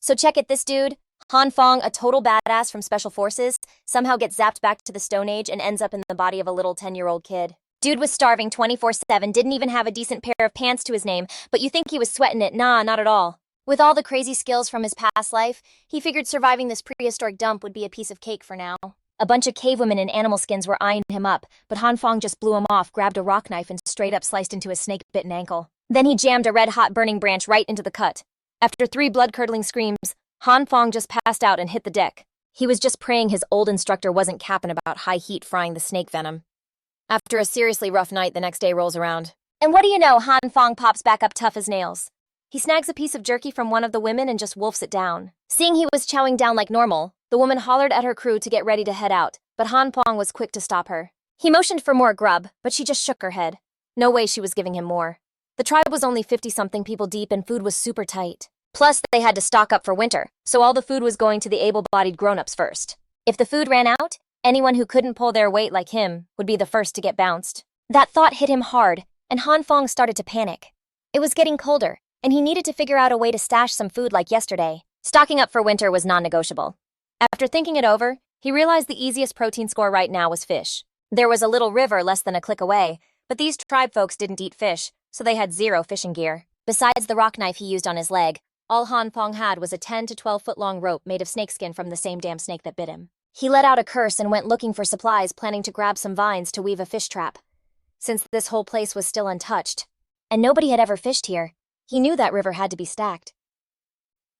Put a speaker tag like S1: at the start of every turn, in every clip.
S1: So check it, this dude, Han Feng, a total badass from Special Forces, somehow gets zapped back to the Stone Age and ends up in the body of a little 10-year-old kid. Dude was starving 24/7, didn't even have a decent pair of pants to his name, but you think he was sweating it? Nah, not at all. With all the crazy skills from his past life, he figured surviving this prehistoric dump would be a piece of cake for now. A bunch of cave women in animal skins were eyeing him up, but Han Feng just blew him off, grabbed a rock knife, and straight up sliced into his snake-bitten ankle. Then he jammed a red-hot burning branch right into the cut. After 3 blood-curdling screams, Han Feng just passed out and hit the deck. He was just praying his old instructor wasn't capping about high heat frying the snake venom. After a seriously rough night, the next day rolls around. And what do you know, Han Feng pops back up tough as nails. He snags a piece of jerky from one of the women and just wolfs it down. Seeing he was chowing down like normal, the woman hollered at her crew to get ready to head out, but Han Feng was quick to stop her. He motioned for more grub, but she just shook her head. No way she was giving him more. The tribe was only 50-something people deep and food was super tight. Plus, they had to stock up for winter, so all the food was going to the able-bodied grown-ups first. If the food ran out, anyone who couldn't pull their weight like him would be the first to get bounced. That thought hit him hard, and Han Feng started to panic. It was getting colder, and he needed to figure out a way to stash some food like yesterday. Stocking up for winter was non-negotiable. After thinking it over, he realized the easiest protein score right now was fish. There was a little river less than a click away, but these tribe folks didn't eat fish, so they had 0 fishing gear. Besides the rock knife he used on his leg, all Han Feng had was a 10 to 12 foot long rope made of snakeskin from the same damn snake that bit him. He let out a curse and went looking for supplies, planning to grab some vines to weave a fish trap. Since this whole place was still untouched, and nobody had ever fished here, he knew that river had to be stacked.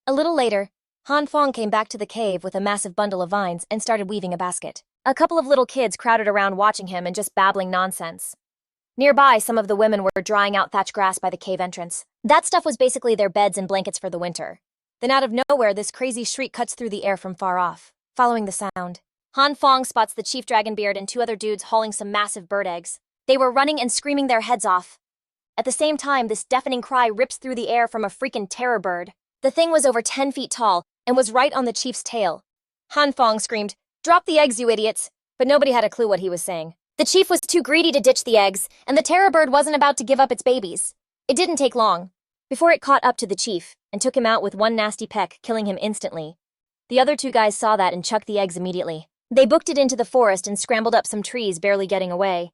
S1: A little later, Han Feng came back to the cave with a massive bundle of vines and started weaving a basket. A couple of little kids crowded around watching him and just babbling nonsense. Nearby, some of the women were drying out thatch grass by the cave entrance. That stuff was basically their beds and blankets for the winter. Then out of nowhere, this crazy shriek cuts through the air from far off. Following the sound, Han Feng spots the Chief Dragonbeard and 2 other dudes hauling some massive bird eggs. They were running and screaming their heads off. At the same time, this deafening cry rips through the air from a freaking terror bird. The thing was over 10 feet tall and was right on the chief's tail. Han Feng screamed, "Drop the eggs, you idiots!" But nobody had a clue what he was saying. The chief was too greedy to ditch the eggs, and the terror bird wasn't about to give up its babies. It didn't take long before it caught up to the chief and took him out with one nasty peck, killing him instantly. The other 2 guys saw that and chucked the eggs immediately. They booked it into the forest and scrambled up some trees, barely getting away.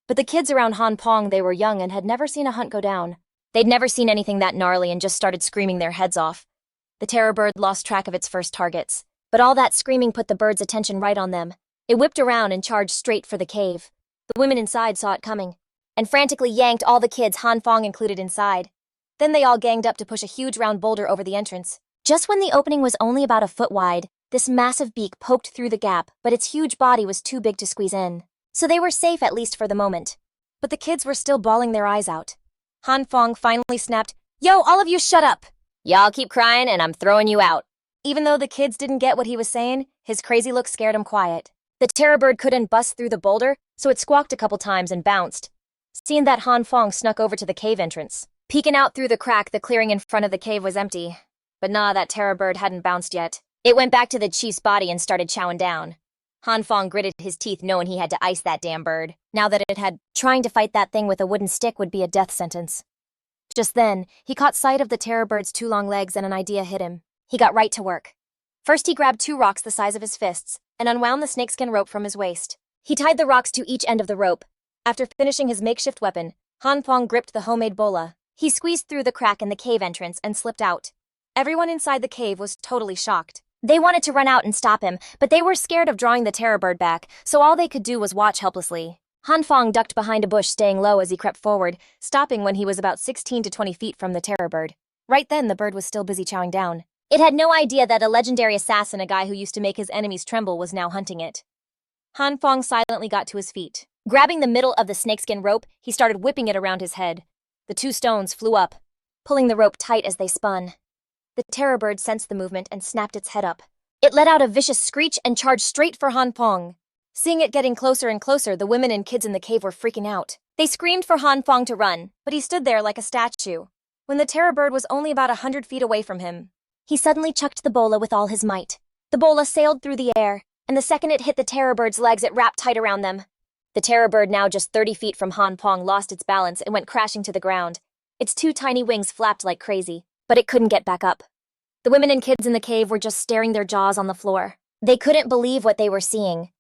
S1: But the kids around Han Feng, they were young and had never seen a hunt go down. They'd never seen anything that gnarly and just started screaming their heads off. The terror bird lost track of its first targets, but all that screaming put the bird's attention right on them. It whipped around and charged straight for the cave. The women inside saw it coming and frantically yanked all the kids, Han Feng included, inside. Then they all ganged up to push a huge round boulder over the entrance. Just when the opening was only about a foot wide, this massive beak poked through the gap, but its huge body was too big to squeeze in. So they were safe, at least for the moment. But the kids were still bawling their eyes out. Han Feng finally snapped, "Yo, all of you shut up! Y'all keep crying and I'm throwing you out." Even though the kids didn't get what he was saying, his crazy look scared them quiet. The terror bird couldn't bust through the boulder, so it squawked a couple times and bounced. Seeing that, Han Feng snuck over to the cave entrance. Peeking out through the crack, the clearing in front of the cave was empty. But nah, that terror bird hadn't bounced yet. It went back to the chief's body and started chowing down. Han Feng gritted his teeth knowing he had to ice that damn bird. Now that it had, trying to fight that thing with a wooden stick would be a death sentence. Just then, he caught sight of the terror bird's 2 long legs and an idea hit him. He got right to work. First, he grabbed 2 rocks the size of his fists and unwound the snakeskin rope from his waist. He tied the rocks to each end of the rope. After finishing his makeshift weapon, Han Feng gripped the homemade bola. He squeezed through the crack in the cave entrance and slipped out. Everyone inside the cave was totally shocked. They wanted to run out and stop him, but they were scared of drawing the terror bird back, so all they could do was watch helplessly. Han Feng ducked behind a bush, staying low as he crept forward, stopping when he was about 16 to 20 feet from the terror bird. Right then, the bird was still busy chowing down. It had no idea that a legendary assassin, a guy who used to make his enemies tremble, was now hunting it. Han Feng silently got to his feet. Grabbing the middle of the snakeskin rope, he started whipping it around his head. The 2 stones flew up, pulling the rope tight as they spun. The terror bird sensed the movement and snapped its head up. It let out a vicious screech and charged straight for Han Feng. Seeing it getting closer and closer, the women and kids in the cave were freaking out. They screamed for Han Feng to run, but he stood there like a statue. When the terror bird was only about 100 feet away from him, he suddenly chucked the bola with all his might. The bola sailed through the air, and the second it hit the terror bird's legs, it wrapped tight around them. The terror bird, now just 30 feet from Han Feng, lost its balance and went crashing to the ground. Its 2 tiny wings flapped like crazy, but it couldn't get back up. The women and kids in the cave were just staring their jaws on the floor. They couldn't believe what they were seeing.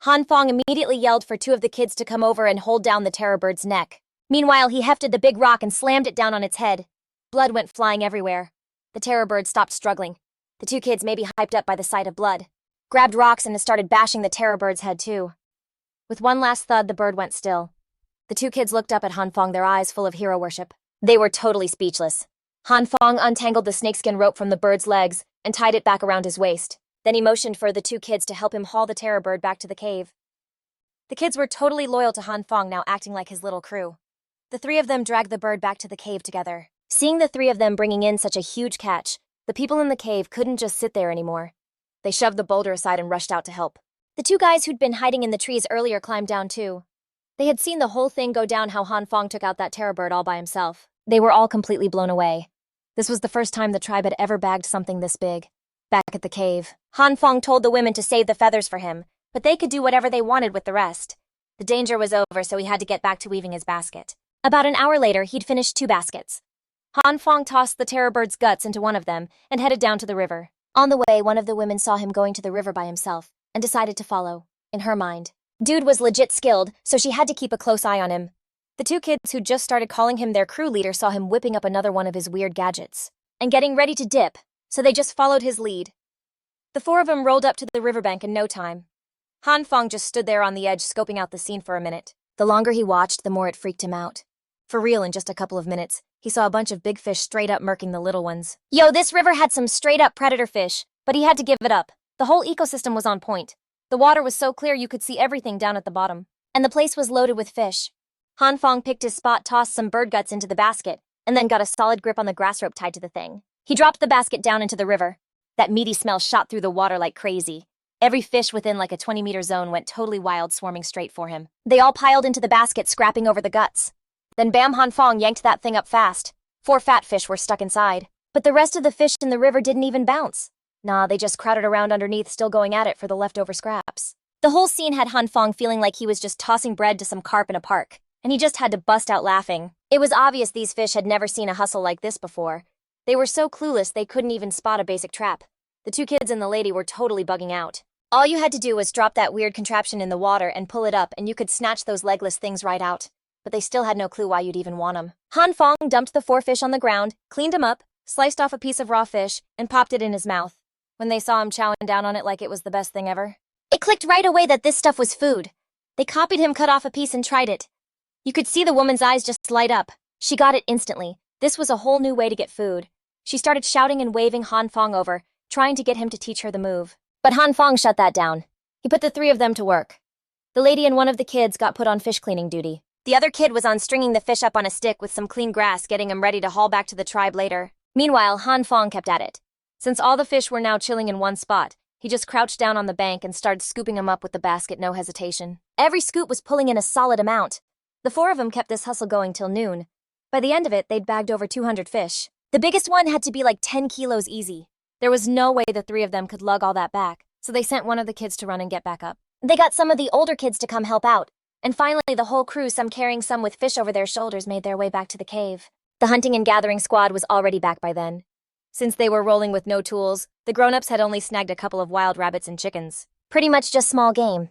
S1: Han Feng immediately yelled for two of the kids to come over and hold down the terror bird's neck. Meanwhile, he hefted the big rock and slammed it down on its head. Blood went flying everywhere. The terror bird stopped struggling. The two kids, maybe hyped up by the sight of blood, grabbed rocks and started bashing the terror bird's head too. With one last thud, the bird went still. The two kids looked up at Han Feng, their eyes full of hero worship. They were totally speechless. Han Feng untangled the snakeskin rope from the bird's legs and tied it back around his waist. Then he motioned for the two kids to help him haul the terror bird back to the cave. The kids were totally loyal to Han Feng, now acting like his little crew. The three of them dragged the bird back to the cave together. Seeing the three of them bringing in such a huge catch, the people in the cave couldn't just sit there anymore. They shoved the boulder aside and rushed out to help. The two guys who'd been hiding in the trees earlier climbed down too. They had seen the whole thing go down, how Han Feng took out that terror bird all by himself. They were all completely blown away. This was the first time the tribe had ever bagged something this big. Back at the cave, Han Feng told the women to save the feathers for him, but they could do whatever they wanted with the rest. The danger was over, so he had to get back to weaving his basket. About an hour later, he'd finished 2 baskets. Han Feng tossed the terror bird's guts into one of them and headed down to the river. On the way, one of the women saw him going to the river by himself and decided to follow. In her mind, dude was legit skilled, so she had to keep a close eye on him. The two kids who just started calling him their crew leader saw him whipping up another one of his weird gadgets and getting ready to dip, so they just followed his lead. The 4 of them rolled up to the riverbank in no time. Han Feng just stood there on the edge, scoping out the scene for a minute. The longer he watched, the more it freaked him out. For real, in just a couple of minutes, he saw a bunch of big fish straight up murking the little ones. Yo, this river had some straight up predator fish, but he had to give it up. The whole ecosystem was on point. The water was so clear you could see everything down at the bottom. And the place was loaded with fish. Han Feng picked his spot, tossed some bird guts into the basket, and then got a solid grip on the grass rope tied to the thing. He dropped the basket down into the river. That meaty smell shot through the water like crazy. Every fish within like a 20-meter zone went totally wild, swarming straight for him. They all piled into the basket, scrapping over the guts. Then bam, Han Feng yanked that thing up fast. 4 fat fish were stuck inside. But the rest of the fish in the river didn't even bounce. Nah, they just crowded around underneath, still going at it for the leftover scraps. The whole scene had Han Feng feeling like he was just tossing bread to some carp in a park, and he just had to bust out laughing. It was obvious these fish had never seen a hustle like this before. They were so clueless they couldn't even spot a basic trap. The 2 kids and the lady were totally bugging out. All you had to do was drop that weird contraption in the water and pull it up, and you could snatch those legless things right out. But they still had no clue why you'd even want them. Han Feng dumped the 4 fish on the ground, cleaned them up, sliced off a piece of raw fish, and popped it in his mouth. When they saw him chowing down on it like it was the best thing ever, it clicked right away that this stuff was food. They copied him, cut off a piece, and tried it. You could see the woman's eyes just light up. She got it instantly. This was a whole new way to get food. She started shouting and waving Han Feng over, trying to get him to teach her the move. But Han Feng shut that down. He put the 3 of them to work. The lady and one of the kids got put on fish cleaning duty. The other kid was on stringing the fish up on a stick with some clean grass, getting him ready to haul back to the tribe later. Meanwhile, Han Feng kept at it. Since all the fish were now chilling in one spot, he just crouched down on the bank and started scooping them up with the basket, no hesitation. Every scoop was pulling in a solid amount. The 4 of them kept this hustle going till noon. By the end of it, they'd bagged over 200 fish. The biggest one had to be like 10 kilos easy. There was no way the 3 of them could lug all that back, so they sent one of the kids to run and get back up. They got some of the older kids to come help out, and finally the whole crew, some carrying some with fish over their shoulders, made their way back to the cave. The hunting and gathering squad was already back by then. Since they were rolling with no tools, the grown-ups had only snagged a couple of wild rabbits and chickens. Pretty much just small game.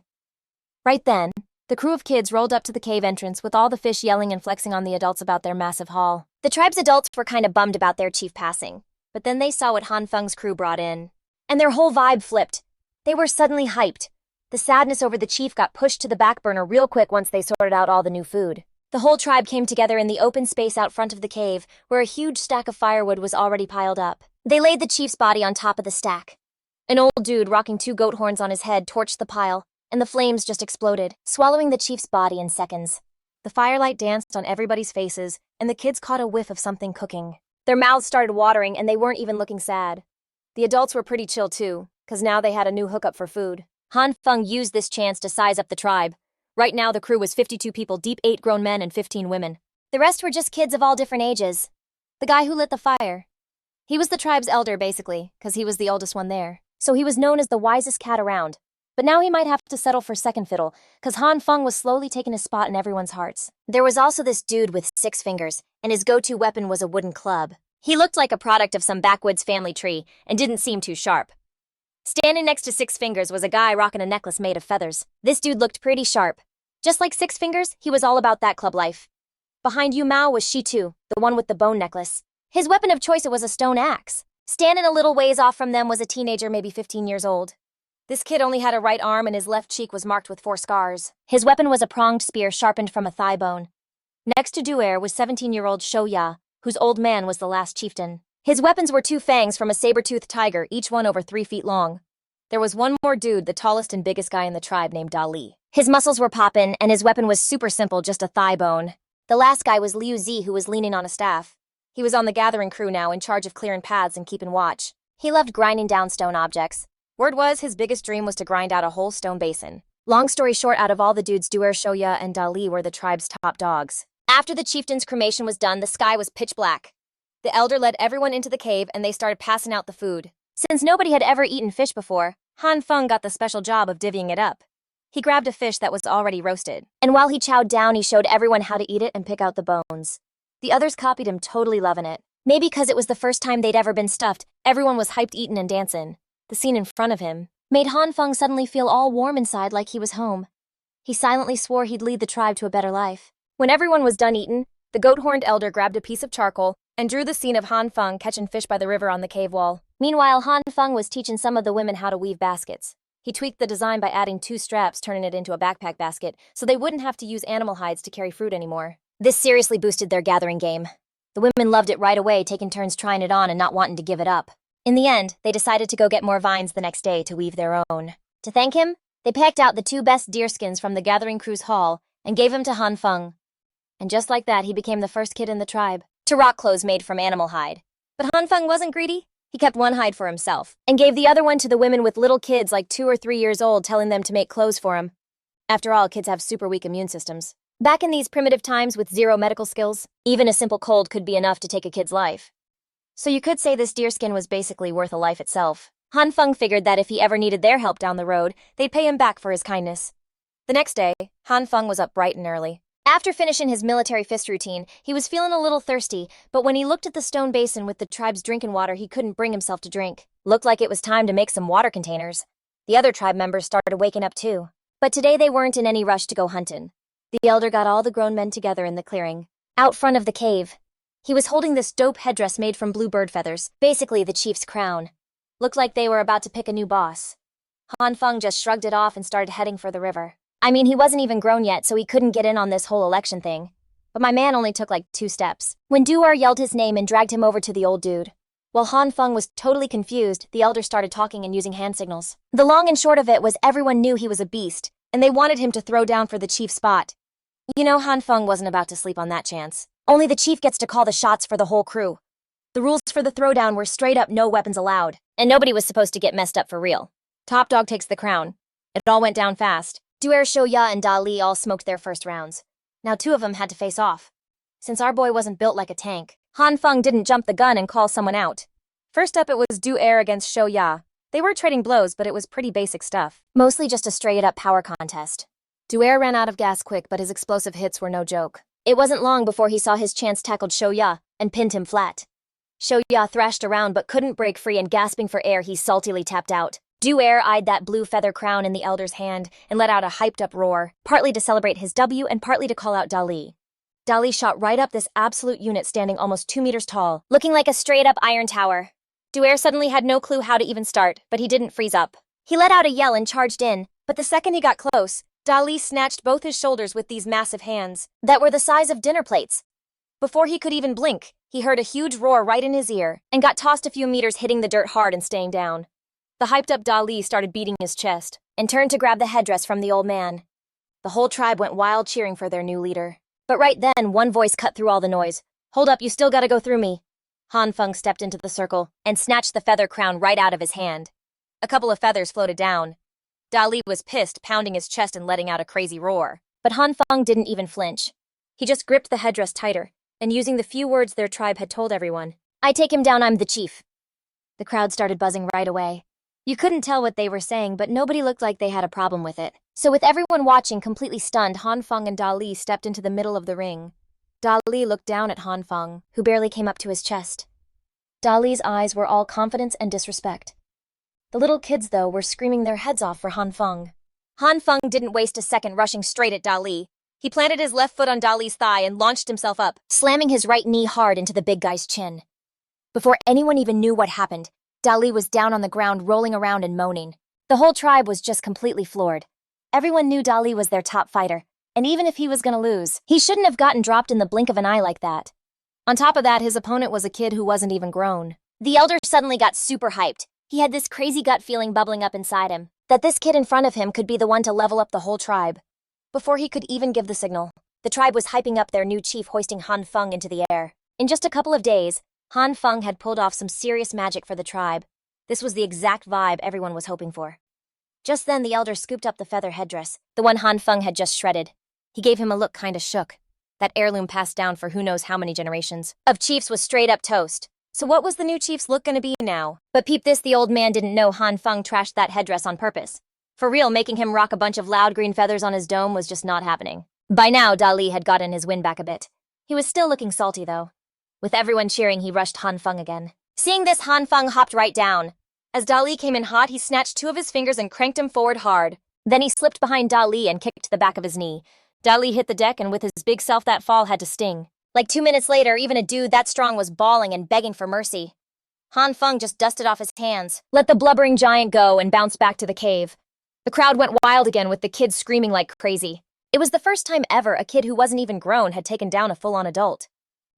S1: Right then, the crew of kids rolled up to the cave entrance with all the fish yelling and flexing on the adults about their massive haul. The tribe's adults were kinda bummed about their chief passing, but then they saw what Han Feng's crew brought in, and their whole vibe flipped. They were suddenly hyped. The sadness over the chief got pushed to the back burner real quick once they sorted out all the new food. The whole tribe came together in the open space out front of the cave, where a huge stack of firewood was already piled up. They laid the chief's body on top of the stack. An old dude rocking 2 goat horns on his head torched the pile, and the flames just exploded, swallowing the chief's body in seconds. The firelight danced on everybody's faces, and the kids caught a whiff of something cooking. Their mouths started watering, and they weren't even looking sad. The adults were pretty chill too, because now they had a new hookup for food. Han Feng used this chance to size up the tribe. Right now the crew was 52 people deep, 8 grown men and 15 women. The rest were just kids of all different ages. The guy who lit the fire, he was the tribe's elder basically, because he was the oldest one there. So he was known as the wisest cat around. But now he might have to settle for second fiddle, because Han Feng was slowly taking his spot in everyone's hearts. There was also this dude with 6 fingers, and his go-to weapon was a wooden club. He looked like a product of some backwoods family tree and didn't seem too sharp. Standing next to Six Fingers was a guy rocking a necklace made of feathers. This dude looked pretty sharp. Just like Six Fingers, he was all about that club life. Behind Yu Mao was Shi Tu, the one with the bone necklace. His weapon of choice was a stone axe. Standing a little ways off from them was a teenager, maybe 15 years old. This kid only had a right arm and his left cheek was marked with 4 scars. His weapon was a pronged spear sharpened from a thigh bone. Next to Duer was 17-year-old Shou Ya, whose old man was the last chieftain. His weapons were 2 fangs from a saber-toothed tiger, each one over 3 feet long. There was one more dude, the tallest and biggest guy in the tribe, named Dali. His muscles were poppin', and his weapon was super simple, just a thigh bone. The last guy was Liu Zi, who was leaning on a staff. He was on the gathering crew now, in charge of clearing paths and keeping watch. He loved grinding down stone objects. Word was his biggest dream was to grind out a whole stone basin. Long story short, out of all the dudes, Duer, Shoya, and Dali were the tribe's top dogs. After the chieftain's cremation was done, the sky was pitch black. The elder led everyone into the cave and they started passing out the food. Since nobody had ever eaten fish before, Han Feng got the special job of divvying it up. He grabbed a fish that was already roasted, and while he chowed down, he showed everyone how to eat it and pick out the bones. The others copied him, totally loving it. Maybe because it was the first time they'd ever been stuffed, everyone was hyped, eating and dancing. The scene in front of him made Han Feng suddenly feel all warm inside, like he was home. He silently swore he'd lead the tribe to a better life. When everyone was done eating, the goat-horned elder grabbed a piece of charcoal and drew the scene of Han Feng catching fish by the river on the cave wall. Meanwhile, Han Feng was teaching some of the women how to weave baskets. He tweaked the design by adding 2 straps, turning it into a backpack basket, so they wouldn't have to use animal hides to carry fruit anymore. This seriously boosted their gathering game. The women loved it right away, taking turns trying it on and not wanting to give it up. In the end, they decided to go get more vines the next day to weave their own. To thank him, they picked out the 2 best deerskins from the gathering crew's haul and gave them to Han Feng. And just like that, he became the first kid in the tribe to rock clothes made from animal hide. But Han Feng wasn't greedy. He kept one hide for himself and gave the other one to the women with little kids like 2 or 3 years old, telling them to make clothes for him. After all, kids have super weak immune systems. Back in these primitive times with 0 medical skills, even a simple cold could be enough to take a kid's life. So you could say this deerskin was basically worth a life itself. Han Feng figured that if he ever needed their help down the road, they'd pay him back for his kindness. The next day, Han Feng was up bright and early. After finishing his military fist routine, he was feeling a little thirsty, but when he looked at the stone basin with the tribe's drinking water, he couldn't bring himself to drink. Looked like it was time to make some water containers. The other tribe members started waking up too. But today they weren't in any rush to go hunting. The elder got all the grown men together in the clearing, out front of the cave. He was holding this dope headdress made from blue bird feathers, basically the chief's crown. Looked like they were about to pick a new boss. Han Feng just shrugged it off and started heading for the river. I mean, he wasn't even grown yet, so he couldn't get in on this whole election thing. But my man only took like 2 steps when Duer yelled his name and dragged him over to the old dude. While Han Feng was totally confused, the elder started talking and using hand signals. The long and short of it was everyone knew he was a beast, and they wanted him to throw down for the chief's spot. You know, Han Feng wasn't about to sleep on that chance. Only the chief gets to call the shots for the whole crew. The rules for the throwdown were straight up no weapons allowed, and nobody was supposed to get messed up for real. Top dog takes the crown. It all went down fast. Duer, Shoya, and Dali all smoked their first rounds. Now 2 of them had to face off. Since our boy wasn't built like a tank, Han Feng didn't jump the gun and call someone out. First up, it was Duer against Shoya. They were trading blows, but it was pretty basic stuff. Mostly just a straight-up power contest. Duer ran out of gas quick, but his explosive hits were no joke. It wasn't long before he saw his chance, tackled Shoya and pinned him flat. Shoya thrashed around but couldn't break free, and gasping for air, he saltily tapped out. Duer eyed that blue feather crown in the elder's hand and let out a hyped-up roar, partly to celebrate his W and partly to call out Dali. Dali shot right up this absolute unit standing almost 2 meters tall, looking like a straight-up iron tower. Duer suddenly had no clue how to even start, but he didn't freeze up. He let out a yell and charged in, but the second he got close, Dali snatched both his shoulders with these massive hands that were the size of dinner plates. Before he could even blink, he heard a huge roar right in his ear and got tossed a few meters, hitting the dirt hard and staying down. The hyped-up Dali started beating his chest and turned to grab the headdress from the old man. The whole tribe went wild, cheering for their new leader. But right then, one voice cut through all the noise. "Hold up, you still gotta go through me." Han Feng stepped into the circle and snatched the feather crown right out of his hand. A couple of feathers floated down. Dali was pissed, pounding his chest and letting out a crazy roar. But Han Feng didn't even flinch. He just gripped the headdress tighter, and using the few words their tribe had told everyone, "I take him down, I'm the chief." The crowd started buzzing right away. You couldn't tell what they were saying, but nobody looked like they had a problem with it. So with everyone watching completely stunned, Han Feng and Dali stepped into the middle of the ring. Dali looked down at Han Feng, who barely came up to his chest. Dali's eyes were all confidence and disrespect. The little kids, though, were screaming their heads off for Han Feng. Han Feng didn't waste a second rushing straight at Dali. He planted his left foot on Dali's thigh and launched himself up, slamming his right knee hard into the big guy's chin. Before anyone even knew what happened, Dali was down on the ground rolling around and moaning. The whole tribe was just completely floored. Everyone knew Dali was their top fighter, and even if he was gonna lose, he shouldn't have gotten dropped in the blink of an eye like that. On top of that, his opponent was a kid who wasn't even grown. The elder suddenly got super hyped. He had this crazy gut feeling bubbling up inside him, that this kid in front of him could be the one to level up the whole tribe. Before he could even give the signal, the tribe was hyping up their new chief, hoisting Han Feng into the air. In just a couple of days, Han Feng had pulled off some serious magic for the tribe. This was the exact vibe everyone was hoping for. Just then, the elder scooped up the feather headdress, the one Han Feng had just shredded. He gave him a look kinda shook. That heirloom passed down for who knows how many generations of chiefs was straight up toast. So what was the new chief's look gonna be now? But peep this, the old man didn't know Han Feng trashed that headdress on purpose. For real, making him rock a bunch of loud green feathers on his dome was just not happening. By now, Dali had gotten his wind back a bit. He was still looking salty, though. With everyone cheering, he rushed Han Feng again. Seeing this, Han Feng hopped right down. As Dali came in hot, he snatched two of his fingers and cranked him forward hard. Then he slipped behind Dali and kicked the back of his knee. Dali hit the deck, and with his big self, that fall had to sting. Like 2 minutes later, even a dude that strong was bawling and begging for mercy. Han Feng just dusted off his hands, let the blubbering giant go, and bounced back to the cave. The crowd went wild again, with the kids screaming like crazy. It was the first time ever a kid who wasn't even grown had taken down a full-on adult.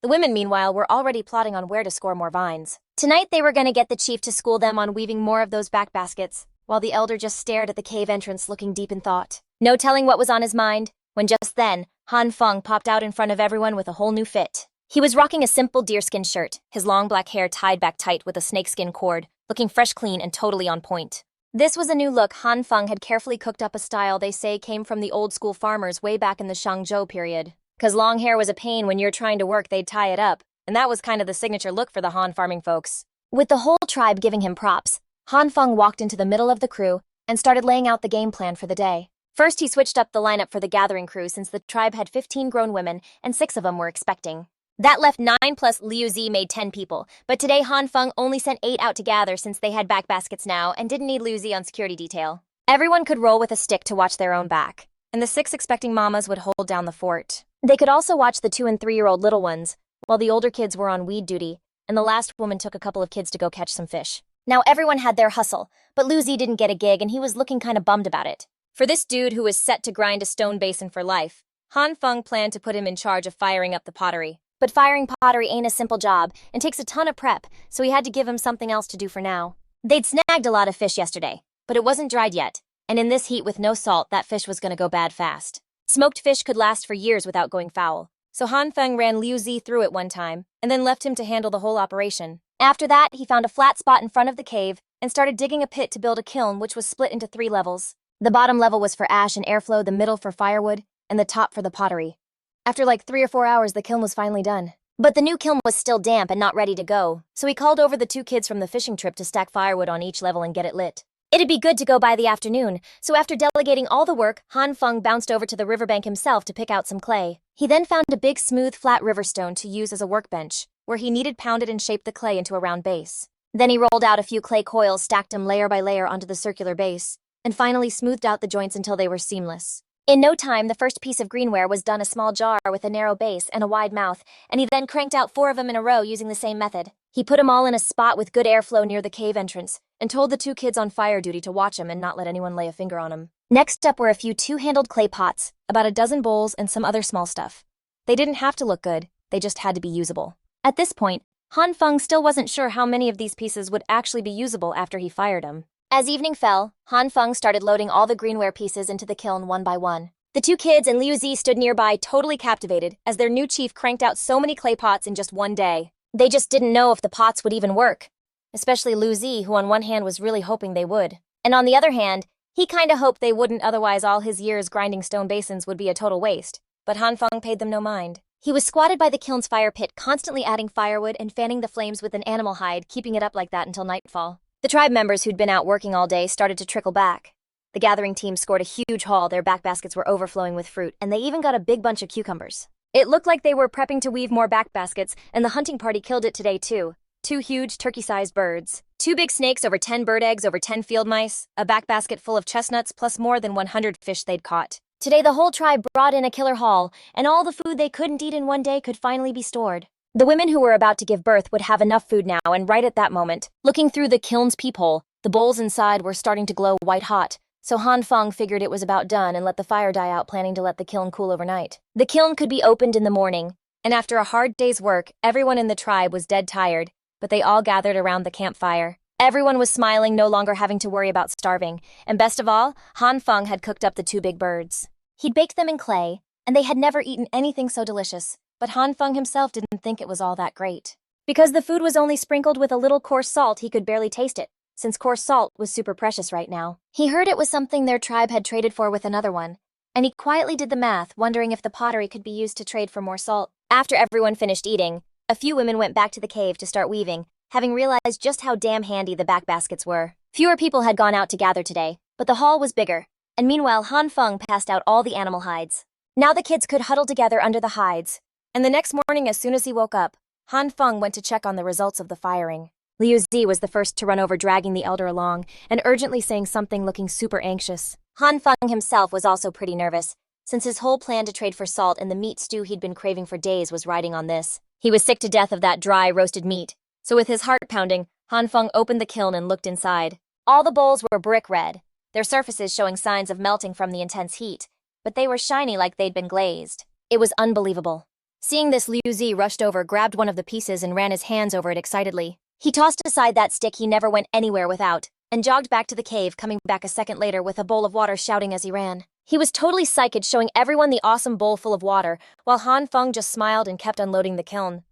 S1: The women, meanwhile, were already plotting on where to score more vines. Tonight they were gonna get the chief to school them on weaving more of those back baskets, while the elder just stared at the cave entrance looking deep in thought. No telling what was on his mind, when just then, Han Feng popped out in front of everyone with a whole new fit. He was rocking a simple deerskin shirt, his long black hair tied back tight with a snakeskin cord, looking fresh, clean, and totally on point. This was a new look. Han Feng had carefully cooked up a style they say came from the old-school farmers way back in the Shangzhou period. 'Cause long hair was a pain when you're trying to work, they'd tie it up, and that was kind of the signature look for the Han farming folks. With the whole tribe giving him props, Han Feng walked into the middle of the crew and started laying out the game plan for the day. First, he switched up the lineup for the gathering crew since the tribe had 15 grown women and 6 of them were expecting. That left 9 plus Liu Zi made 10 people, but today Han Feng only sent 8 out to gather since they had back baskets now and didn't need Liu Zi on security detail. Everyone could roll with a stick to watch their own back, and the 6 expecting mamas would hold down the fort. They could also watch the 2- and 3-year-old little ones, while the older kids were on weed duty, and the last woman took a couple of kids to go catch some fish. Now everyone had their hustle, but Liu Zi didn't get a gig and he was looking kinda bummed about it. For this dude who was set to grind a stone basin for life, Han Feng planned to put him in charge of firing up the pottery. But firing pottery ain't a simple job and takes a ton of prep, so he had to give him something else to do for now. They'd snagged a lot of fish yesterday, but it wasn't dried yet, and in this heat with no salt, that fish was gonna go bad fast. Smoked fish could last for years without going foul, so Han Feng ran Liu Zi through it one time, and then left him to handle the whole operation. After that, he found a flat spot in front of the cave and started digging a pit to build a kiln which was split into 3 levels. The bottom level was for ash and airflow, the middle for firewood, and the top for the pottery. After like 3 or 4 hours, the kiln was finally done. But the new kiln was still damp and not ready to go, so he called over the 2 kids from the fishing trip to stack firewood on each level and get it lit. It'd be good to go by the afternoon, so after delegating all the work, Han Feng bounced over to the riverbank himself to pick out some clay. He then found a big, smooth, flat river stone to use as a workbench, where he kneaded, pounded, and shaped the clay into a round base. Then he rolled out a few clay coils, stacked them layer by layer onto the circular base, and finally smoothed out the joints until they were seamless. In no time, the first piece of greenware was done, a small jar with a narrow base and a wide mouth, and he then cranked out 4 of them in a row using the same method. He put them all in a spot with good airflow near the cave entrance, and told the 2 kids on fire duty to watch him and not let anyone lay a finger on him. Next up were a few 2-handled clay pots, about a dozen bowls, and some other small stuff. They didn't have to look good, they just had to be usable. At this point, Han Feng still wasn't sure how many of these pieces would actually be usable after he fired them. As evening fell, Han Feng started loading all the greenware pieces into the kiln one by one. The 2 kids and Liu Zi stood nearby, totally captivated, as their new chief cranked out so many clay pots in just one day. They just didn't know if the pots would even work, especially Liu Zi, who on one hand was really hoping they would. And on the other hand, he kinda hoped they wouldn't, otherwise all his years grinding stone basins would be a total waste. But Han Feng paid them no mind. He was squatted by the kiln's fire pit, constantly adding firewood and fanning the flames with an animal hide, keeping it up like that until nightfall. The tribe members who'd been out working all day started to trickle back. The gathering team scored a huge haul, their back baskets were overflowing with fruit, and they even got a big bunch of cucumbers. It looked like they were prepping to weave more back baskets, and the hunting party killed it today too. 2 huge turkey-sized birds, 2 big snakes, over 10 bird eggs, over 10 field mice, a back basket full of chestnuts, plus more than 100 fish they'd caught. Today the whole tribe brought in a killer haul, and all the food they couldn't eat in one day could finally be stored. The women who were about to give birth would have enough food now, and right at that moment, looking through the kiln's peephole, the bowls inside were starting to glow white hot. So Han Feng figured it was about done and let the fire die out, planning to let the kiln cool overnight. The kiln could be opened in the morning, and after a hard day's work, everyone in the tribe was dead tired, but they all gathered around the campfire. Everyone was smiling, no longer having to worry about starving, and best of all, Han Feng had cooked up the 2 big birds. He'd baked them in clay, and they had never eaten anything so delicious, but Han Feng himself didn't think it was all that great. Because the food was only sprinkled with a little coarse salt, he could barely taste it, since coarse salt was super precious right now. He heard it was something their tribe had traded for with another one, and he quietly did the math, wondering if the pottery could be used to trade for more salt. After everyone finished eating, a few women went back to the cave to start weaving, having realized just how damn handy the back baskets were. Fewer people had gone out to gather today, but the hall was bigger, and meanwhile Han Feng passed out all the animal hides. Now the kids could huddle together under the hides, and the next morning as soon as he woke up, Han Feng went to check on the results of the firing. Liu Zi was the first to run over, dragging the elder along, and urgently saying something, looking super anxious. Han Feng himself was also pretty nervous, since his whole plan to trade for salt and the meat stew he'd been craving for days was riding on this. He was sick to death of that dry, roasted meat, so with his heart pounding, Han Feng opened the kiln and looked inside. All the bowls were brick red, their surfaces showing signs of melting from the intense heat, but they were shiny like they'd been glazed. It was unbelievable. Seeing this, Liu Zi rushed over, grabbed one of the pieces and ran his hands over it excitedly. He tossed aside that stick he never went anywhere without, and jogged back to the cave, coming back a second later with a bowl of water, shouting as he ran. He was totally psyched, showing everyone the awesome bowl full of water, while Han Feng just smiled and kept unloading the kiln.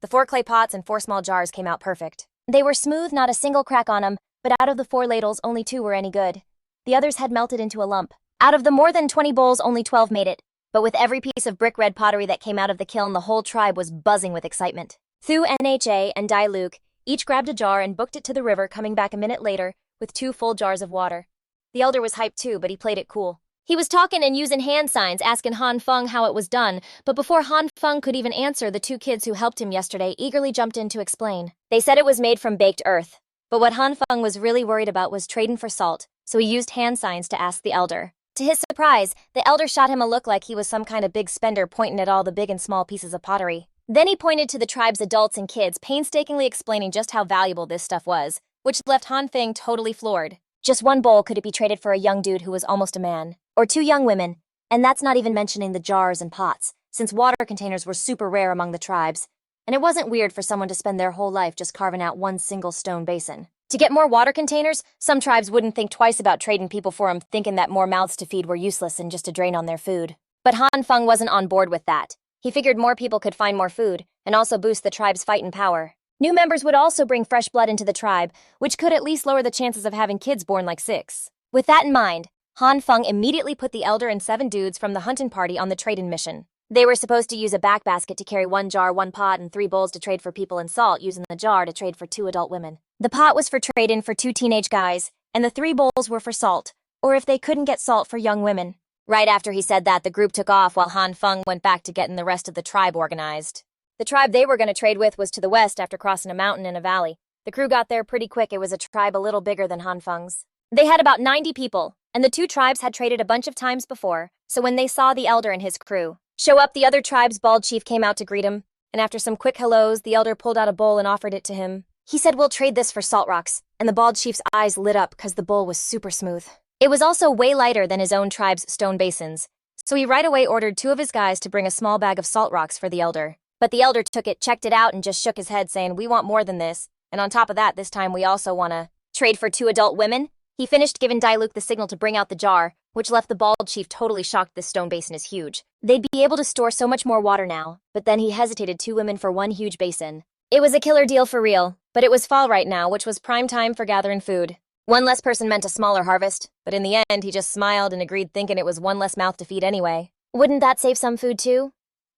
S1: The 4 clay pots and 4 small jars came out perfect. They were smooth, not a single crack on them, but out of the 4 ladles, only 2 were any good. The others had melted into a lump. Out of the more than 20 bowls, only 12 made it. But with every piece of brick red pottery that came out of the kiln, the whole tribe was buzzing with excitement. Thu, Nha, and Dai Luke each grabbed a jar and booked it to the river, coming back a minute later with 2 full jars of water. The elder was hyped too, but he played it cool. He was talking and using hand signs, asking Han Feng how it was done, but before Han Feng could even answer, the 2 kids who helped him yesterday eagerly jumped in to explain. They said it was made from baked earth, but what Han Feng was really worried about was trading for salt, so he used hand signs to ask the elder. To his surprise, the elder shot him a look like he was some kind of big spender, pointing at all the big and small pieces of pottery. Then he pointed to the tribe's adults and kids, painstakingly explaining just how valuable this stuff was, which left Han Feng totally floored. Just 1 bowl could it be traded for a young dude who was almost a man, or 2 young women, and that's not even mentioning the jars and pots, since water containers were super rare among the tribes, and it wasn't weird for someone to spend their whole life just carving out 1 single stone basin. To get more water containers, some tribes wouldn't think twice about trading people for them, thinking that more mouths to feed were useless and just a drain on their food. But Han Feng wasn't on board with that. He figured more people could find more food, and also boost the tribe's fighting power. New members would also bring fresh blood into the tribe, which could at least lower the chances of having kids born like 6. With that in mind, Han Feng immediately put the elder and 7 dudes from the hunting party on the trade-in mission. They were supposed to use a back basket to carry 1 jar, 1 pot, and 3 bowls to trade for people, and salt, using the jar to trade for 2 adult women. The pot was for trade-in for 2 teenage guys, and the 3 bowls were for salt, or if they couldn't get salt, for young women. Right after he said that, the group took off while Han Feng went back to getting the rest of the tribe organized. The tribe they were going to trade with was to the west after crossing a mountain and a valley. The crew got there pretty quick. It was a tribe a little bigger than Han Feng's. They had about 90 people, and the 2 tribes had traded a bunch of times before, so when they saw the elder and his crew show up, the other tribe's bald chief came out to greet him, and after some quick hellos, the elder pulled out a bowl and offered it to him. He said, "We'll trade this for salt rocks," and the bald chief's eyes lit up because the bowl was super smooth. It was also way lighter than his own tribe's stone basins, so he right away ordered 2 of his guys to bring a small bag of salt rocks for the elder. But the elder took it, checked it out, and just shook his head, saying, "We want more than this, and on top of that, this time we also want to trade for 2 adult women." He finished giving Dailuk the signal to bring out the jar, which left the bald chief totally shocked. This stone basin is huge. They'd be able to store so much more water now, but then he hesitated. 2 women for 1 huge basin. It was a killer deal for real, but it was fall right now, which was prime time for gathering food. 1 less person meant a smaller harvest, but in the end, he just smiled and agreed, thinking it was 1 less mouth to feed anyway. Wouldn't that save some food too?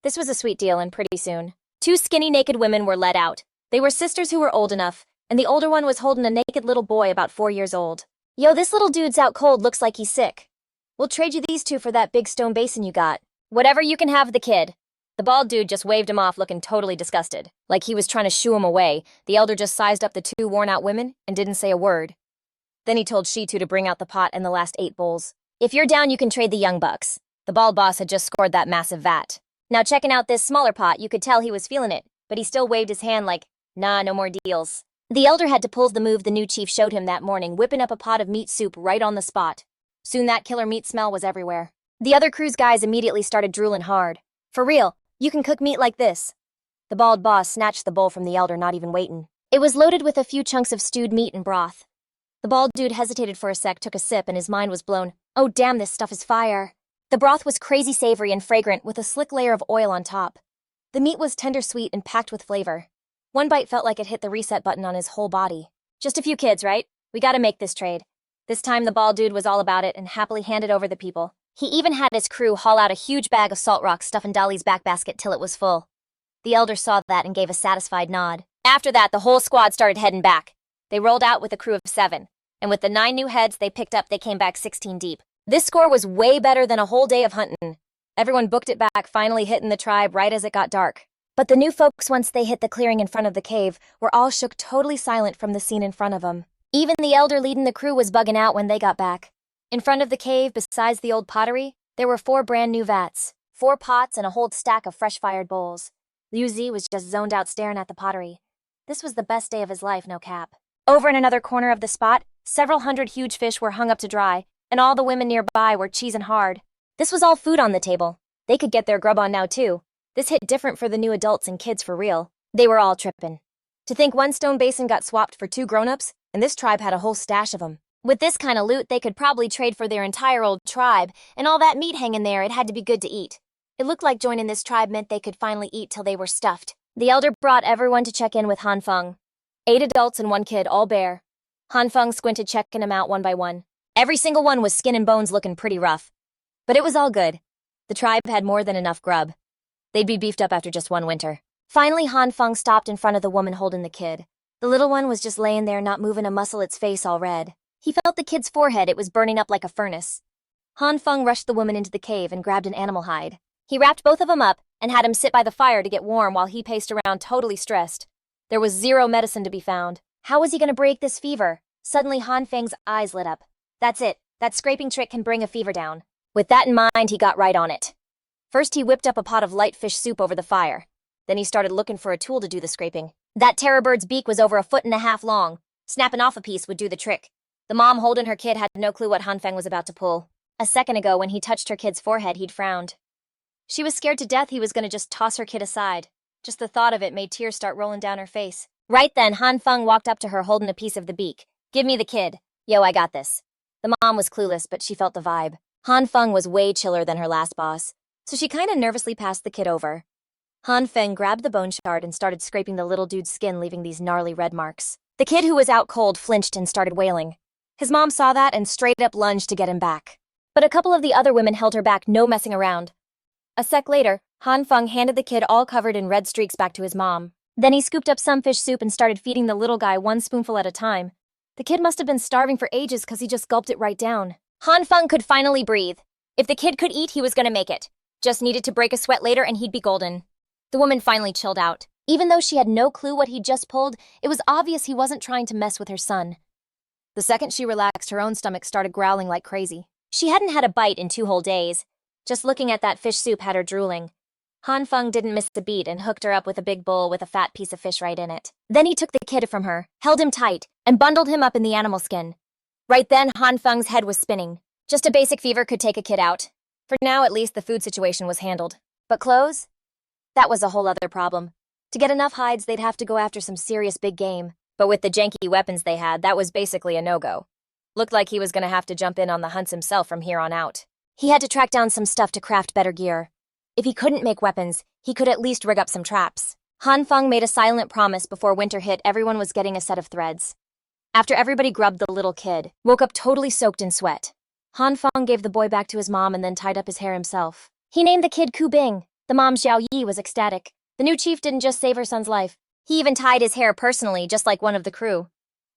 S1: This was a sweet deal, and pretty soon 2 skinny naked women were led out. They were sisters who were old enough, and the older one was holding a naked little boy about 4 years old. "Yo, this little dude's out cold, looks like he's sick. We'll trade you these 2 for that big stone basin you got. Whatever, you can have the kid." The bald dude just waved him off looking totally disgusted. Like he was trying to shoo him away. The elder just sized up the two worn-out women and didn't say a word. Then he told Shitu to bring out the pot and the last 8 bowls. If you're down, you can trade the young bucks. The bald boss had just scored that massive vat. Now checking out this smaller pot, you could tell he was feeling it, but he still waved his hand like, nah, no more deals. The elder had to pull the move the new chief showed him that morning, whipping up a pot of meat soup right on the spot. Soon that killer meat smell was everywhere. The other crew's guys immediately started drooling hard. For real, you can cook meat like this. The bald boss snatched the bowl from the elder, not even waiting. It was loaded with a few chunks of stewed meat and broth. The bald dude hesitated for a sec, took a sip, and his mind was blown. Oh damn, this stuff is fire. The broth was crazy savory and fragrant with a slick layer of oil on top. The meat was tender sweet and packed with flavor. One bite felt like it hit the reset button on his whole body. Just a few kids, right? We gotta make this trade. This time the bald dude was all about it and happily handed over the people. He even had his crew haul out a huge bag of salt rocks, stuffing Dolly's back basket till it was full. The elder saw that and gave a satisfied nod. After that, the whole squad started heading back. They rolled out with a crew of 7, and with the 9 new heads they picked up, they came back 16 deep. This score was way better than a whole day of hunting. Everyone booked it back, finally hitting the tribe right as it got dark. But the new folks, once they hit the clearing in front of the cave, were all shook, totally silent from the scene in front of them. Even the elder leading the crew was bugging out when they got back. In front of the cave, besides the old pottery, there were 4 brand new vats, 4 pots, and a whole stack of fresh-fired bowls. Liu Zi was just zoned out staring at the pottery. This was the best day of his life, no cap. Over in another corner of the spot, several hundred huge fish were hung up to dry, and all the women nearby were cheesing hard. This was all food on the table. They could get their grub on now too. This hit different for the new adults and kids for real. They were all tripping. To think one stone basin got swapped for 2 grown-ups, and this tribe had a whole stash of them. With this kind of loot, they could probably trade for their entire old tribe, and all that meat hanging there, it had to be good to eat. It looked like joining this tribe meant they could finally eat till they were stuffed. The elder brought everyone to check in with Han Feng. 8 adults and 1 kid, all bare. Han Feng squinted, checking them out one by one. Every single one was skin and bones, looking pretty rough. But it was all good. The tribe had more than enough grub. They'd be beefed up after just 1 winter. Finally, Han Feng stopped in front of the woman holding the kid. The little one was just laying there, not moving a muscle, its face all red. He felt the kid's forehead, it was burning up like a furnace. Han Feng rushed the woman into the cave and grabbed an animal hide. He wrapped both of them up and had him sit by the fire to get warm while he paced around totally stressed. There was 0 medicine to be found. How was he gonna break this fever? Suddenly Han Feng's eyes lit up. That's it. That scraping trick can bring a fever down. With that in mind, he got right on it. First, he whipped up a pot of light fish soup over the fire. Then he started looking for a tool to do the scraping. That terror bird's beak was over 1.5 feet long. Snapping off a piece would do the trick. The mom holding her kid had no clue what Han Feng was about to pull. A second ago, when he touched her kid's forehead, he'd frowned. She was scared to death he was gonna just toss her kid aside. Just the thought of it made tears start rolling down her face. Right then, Han Feng walked up to her holding a piece of the beak. Give me the kid. Yo, I got this. The mom was clueless, but she felt the vibe. Han Feng was way chiller than her last boss, so she kinda nervously passed the kid over. Han Feng grabbed the bone shard and started scraping the little dude's skin, leaving these gnarly red marks. The kid, who was out cold, flinched and started wailing. His mom saw that and straight up lunged to get him back. But a couple of the other women held her back, no messing around. A sec later, Han Feng handed the kid all covered in red streaks back to his mom. Then he scooped up some fish soup and started feeding the little guy 1 spoonful at a time. The kid must have been starving for ages because he just gulped it right down. Han Feng could finally breathe. If the kid could eat, he was gonna make it. Just needed to break a sweat later and he'd be golden. The woman finally chilled out. Even though she had no clue what he'd just pulled, it was obvious he wasn't trying to mess with her son. The second she relaxed, her own stomach started growling like crazy. She hadn't had a bite in 2 whole days. Just looking at that fish soup had her drooling. Han Feng didn't miss a beat and hooked her up with a big bowl with a fat piece of fish right in it. Then he took the kid from her, held him tight, and bundled him up in the animal skin. Right then, Han Feng's head was spinning. Just a basic fever could take a kid out. For now, at least, the food situation was handled. But clothes? That was a whole other problem. To get enough hides, they'd have to go after some serious big game. But with the janky weapons they had, that was basically a no-go. Looked like he was gonna have to jump in on the hunts himself from here on out. He had to track down some stuff to craft better gear. If he couldn't make weapons, he could at least rig up some traps. Han Feng made a silent promise before winter hit. Everyone was getting a set of threads. After everybody grubbed, the little kid woke up totally soaked in sweat. Han Feng gave the boy back to his mom and then tied up his hair himself. He named the kid Ku Bing. The mom, Xiao Yi, was ecstatic. The new chief didn't just save her son's life. He even tied his hair personally, just like one of the crew.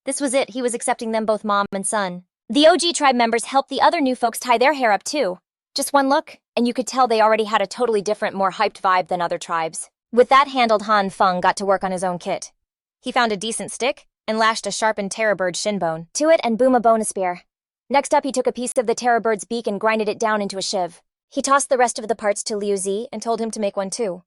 S1: This was it. He was accepting them, both mom and son. The OG tribe members helped the other new folks tie their hair up too. Just one look, and you could tell they already had a totally different, more hyped vibe than other tribes. With that handled, Han Feng got to work on his own kit. He found a decent stick and lashed a sharpened terror bird shin bone to it and boom, a bone spear. Next up, he took a piece of the terror bird's beak and grinded it down into a shiv. He tossed the rest of the parts to Liu Zi and told him to make one too.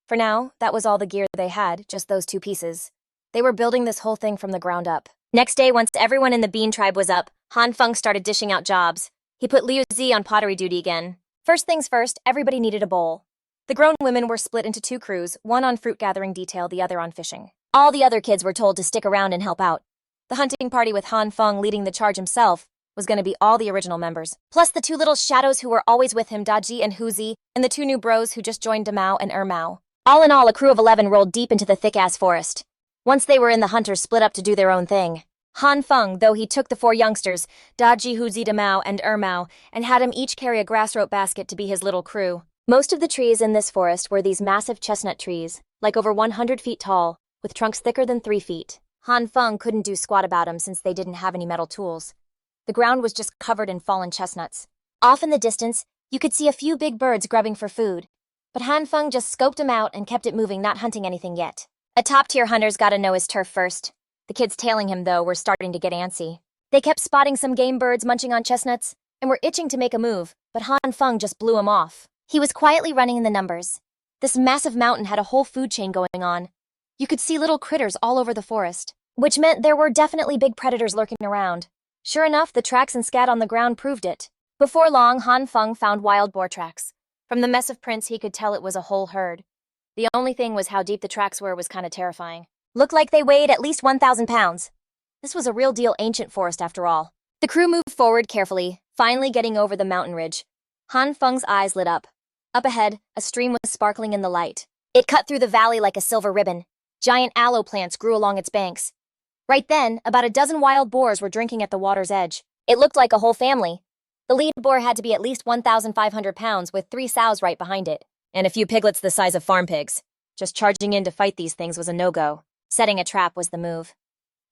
S1: For now, that was all the gear they had, just those two pieces. They were building this whole thing from the ground up. Next day, once everyone in the Bean tribe was up, Han Feng started dishing out jobs. He put Liu Zi on pottery duty again. First things first, everybody needed a bowl. The grown women were split into two crews, one on fruit gathering detail, the other on fishing. All the other kids were told to stick around and help out. The hunting party with Han Feng leading the charge himself was going to be all the original members, plus the two little shadows who were always with him, Daji and Huzi, and the two new bros who just joined Damao and Mao. All in all, a crew of 11 rolled deep into the thick-ass forest. Once they were in, the hunters split up to do their own thing. Han Feng, though, he took the four youngsters, Daji, Huzi, Damao, and Mao, and had them each carry a grass rope basket to be his little crew. Most of the trees in this forest were these massive chestnut trees, like over 100 feet tall, with trunks thicker than 3 feet. Han Feng couldn't do squat about them since they didn't have any metal tools. The ground was just covered in fallen chestnuts. Off in the distance, you could see a few big birds grubbing for food. But Han Feng just scoped them out and kept it moving, not hunting anything yet. A top-tier hunter's gotta know his turf first. The kids tailing him, though, were starting to get antsy. They kept spotting some game birds munching on chestnuts and were itching to make a move, but Han Feng just blew him off. He was quietly running in the numbers. This massive mountain had a whole food chain going on. You could see little critters all over the forest, which meant there were definitely big predators lurking around. Sure enough, the tracks and scat on the ground proved it. Before long, Han Feng found wild boar tracks. From the mess of prints, he could tell it was a whole herd. The only thing was how deep the tracks were was kind of terrifying. Looked like they weighed at least 1,000 pounds. This was a real deal ancient forest after all. The crew moved forward carefully, finally getting over the mountain ridge. Han Feng's eyes lit up. Up ahead, a stream was sparkling in the light. It cut through the valley like a silver ribbon. Giant aloe plants grew along its banks. Right then, about a dozen wild boars were drinking at the water's edge. It looked like a whole family. The lead boar had to be at least 1,500 pounds with 3 sows right behind it, and a few piglets the size of farm pigs. Just charging in to fight these things was a no-go. Setting a trap was the move.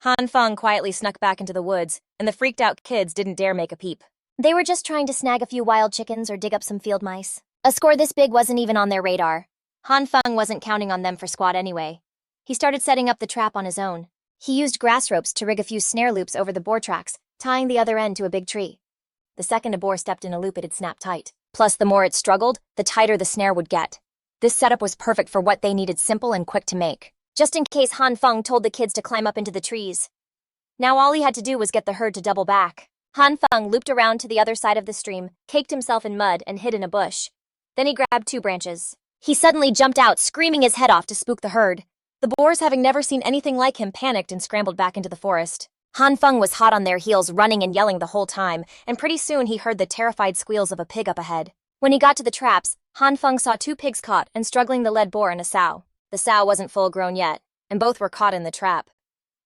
S1: Han Feng quietly snuck back into the woods, and the freaked-out kids didn't dare make a peep. They were just trying to snag a few wild chickens or dig up some field mice. A score this big wasn't even on their radar. Han Feng wasn't counting on them for squat anyway. He started setting up the trap on his own. He used grass ropes to rig a few snare loops over the boar tracks, tying the other end to a big tree. The second a boar stepped in a loop, it'd snap tight. Plus, the more it struggled, the tighter the snare would get. This setup was perfect for what they needed, simple and quick to make. Just in case, Han Feng told the kids to climb up into the trees. Now all he had to do was get the herd to double back. Han Feng looped around to the other side of the stream, caked himself in mud, and hid in a bush. Then he grabbed 2 branches. He suddenly jumped out, screaming his head off to spook the herd. The boars, having never seen anything like him, panicked and scrambled back into the forest. Han Feng was hot on their heels, running and yelling the whole time, and pretty soon he heard the terrified squeals of a pig up ahead. When he got to the traps, Han Feng saw 2 pigs caught and struggling, the lead boar and a sow. The sow wasn't full grown yet, and both were caught in the trap.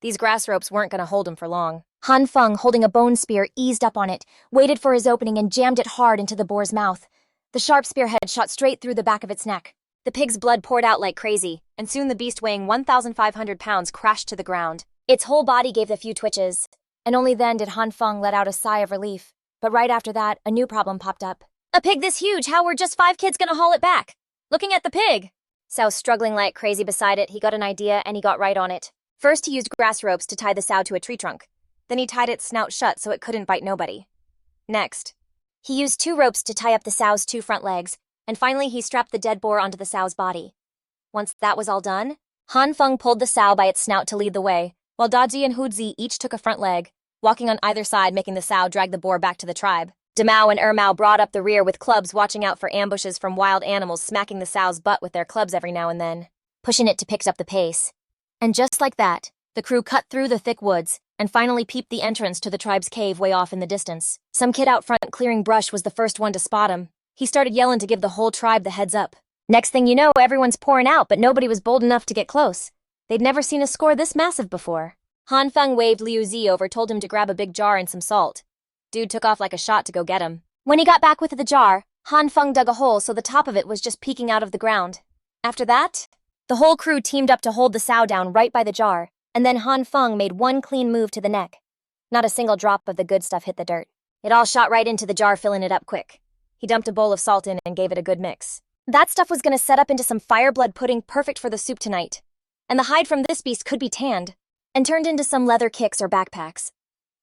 S1: These grass ropes weren't going to hold him for long. Han Feng, holding a bone spear, eased up on it, waited for his opening, and jammed it hard into the boar's mouth. The sharp spearhead shot straight through the back of its neck. The pig's blood poured out like crazy, and soon the beast, weighing 1,500 pounds, crashed to the ground. Its whole body gave a few twitches, and only then did Han Feng let out a sigh of relief. But right after that, a new problem popped up. A pig this huge, how were just 5 kids gonna haul it back? Looking at the pig. Sow struggling like crazy beside it, he got an idea and he got right on it. First, he used grass ropes to tie the sow to a tree trunk. Then he tied its snout shut so it couldn't bite nobody. Next, he used 2 ropes to tie up the sow's 2 front legs, and finally he strapped the dead boar onto the sow's body. Once that was all done, Han Feng pulled the sow by its snout to lead the way, while Daji and Huzi each took a front leg, walking on either side, making the sow drag the boar back to the tribe. Damao and Mao brought up the rear with clubs, watching out for ambushes from wild animals, smacking the sow's butt with their clubs every now and then, pushing it to pick up the pace. And just like that, the crew cut through the thick woods and finally peeped the entrance to the tribe's cave way off in the distance. Some kid out front clearing brush was the first one to spot him. He started yelling to give the whole tribe the heads up. Next thing you know, everyone's pouring out, but nobody was bold enough to get close. They'd never seen a score this massive before. Han Feng waved Liu Zi over, told him to grab a big jar and some salt. Dude took off like a shot to go get him. When he got back with the jar, Han Feng dug a hole so the top of it was just peeking out of the ground. After that, the whole crew teamed up to hold the sow down right by the jar, and then Han Feng made one clean move to the neck. Not a single drop of the good stuff hit the dirt. It all shot right into the jar, filling it up quick. He He dumped a bowl of salt in and gave it a good mix. That stuff was gonna set up into some fireblood pudding perfect for the soup tonight. And the hide from this beast could be tanned and turned into some leather kicks or backpacks.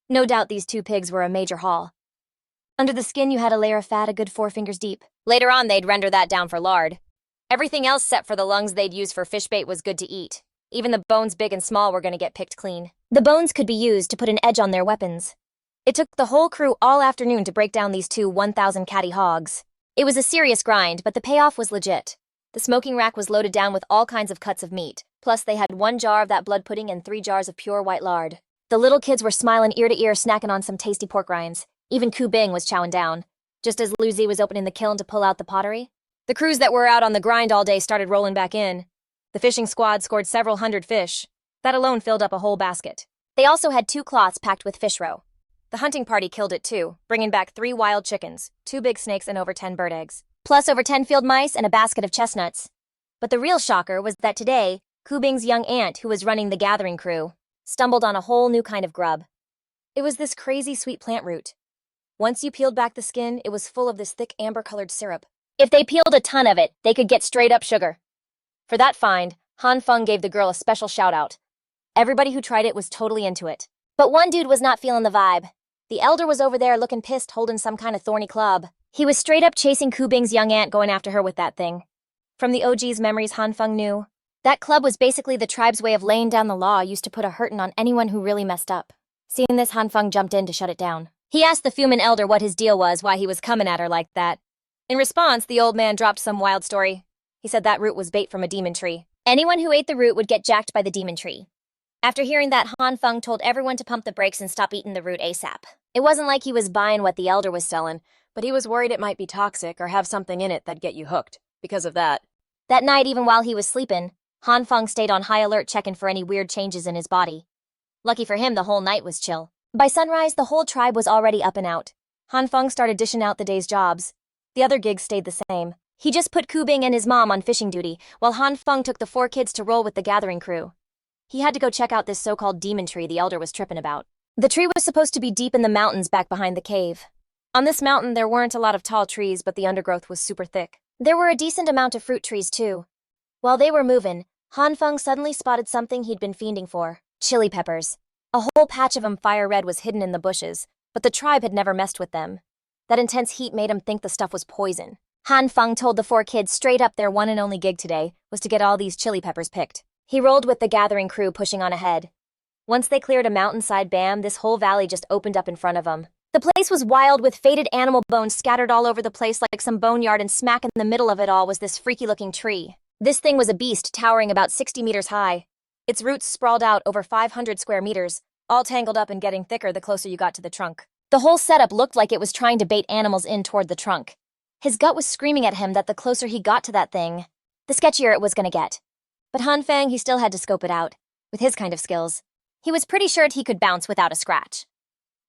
S1: No doubt these 2 pigs were a major haul. Under the skin you had a layer of fat a good 4 fingers deep. Later on they'd render that down for lard. Everything else set for the lungs they'd use for fish bait was good to eat. Even the bones big and small were gonna get picked clean. The bones could be used to put an edge on their weapons. It took the whole crew all afternoon to break down these 2 1,000 catty hogs. It was a serious grind, but the payoff was legit. The smoking rack was loaded down with all kinds of cuts of meat, plus they had 1 jar of that blood pudding and 3 jars of pure white lard. The little kids were smiling ear to ear, snacking on some tasty pork rinds. Even Ku Bing was chowing down. Just as Lu Zi was opening the kiln to pull out the pottery, the crews that were out on the grind all day started rolling back in. The fishing squad scored several hundred fish. That alone filled up a whole basket. They also had 2 cloths packed with fish roe. The hunting party killed it too, bringing back 3 wild chickens, 2 big snakes, and over 10 bird eggs. Plus over 10 field mice and a basket of chestnuts. But the real shocker was that today, Ku Bing's young aunt, who was running the gathering crew, stumbled on a whole new kind of grub. It was this crazy sweet plant root. Once you peeled back the skin, it was full of this thick amber-colored syrup. If they peeled a ton of it, they could get straight-up sugar. For that find, Han Feng gave the girl a special shout-out. Everybody who tried it was totally into it. But one dude was not feeling the vibe. The elder was over there looking pissed, holding some kind of thorny club. He was straight up chasing Ku Bing's young aunt, going after her with that thing. From the OG's memories Han Feng knew, that club was basically the tribe's way of laying down the law used to put a hurtin' on anyone who really messed up. Seeing this, Han Feng jumped in to shut it down. He asked the Fumin elder what his deal was, why he was coming at her like that. In response, the old man dropped some wild story. He said that root was bait from a demon tree. Anyone who ate the root would get jacked by the demon tree. After hearing that, Han Feng told everyone to pump the brakes and stop eating the root ASAP. It wasn't like he was buying what the elder was selling, but he was worried it might be toxic or have something in it that'd get you hooked. Because of that. That night, even while he was sleeping, Han Feng stayed on high alert, checking for any weird changes in his body. Lucky for him, the whole night was chill. By sunrise, the whole tribe was already up and out. Han Feng started dishing out the day's jobs. The other gigs stayed the same. He just put Ku Bing and his mom on fishing duty, while Han Feng took the 4 kids to roll with the gathering crew. He had to go check out this so-called demon tree the elder was tripping about. The tree was supposed to be deep in the mountains back behind the cave. On this mountain, there weren't a lot of tall trees, but the undergrowth was super thick. There were a decent amount of fruit trees, too. While they were moving, Han Feng suddenly spotted something he'd been fiending for. Chili peppers. A whole patch of them fire red was hidden in the bushes, but the tribe had never messed with them. That intense heat made him think the stuff was poison. Han Feng told the 4 kids straight up their one and only gig today was to get all these chili peppers picked. He rolled with the gathering crew, pushing on ahead. Once they cleared a mountainside, bam, this whole valley just opened up in front of them. The place was wild, with faded animal bones scattered all over the place like some boneyard, and smack in the middle of it all was this freaky-looking tree. This thing was a beast, towering about 60 meters high. Its roots sprawled out over 500 square meters, all tangled up and getting thicker the closer you got to the trunk. The whole setup looked like it was trying to bait animals in toward the trunk. His gut was screaming at him that the closer he got to that thing, the sketchier it was gonna get. But Han Feng, he still had to scope it out. With his kind of skills, he was pretty sure he could bounce without a scratch.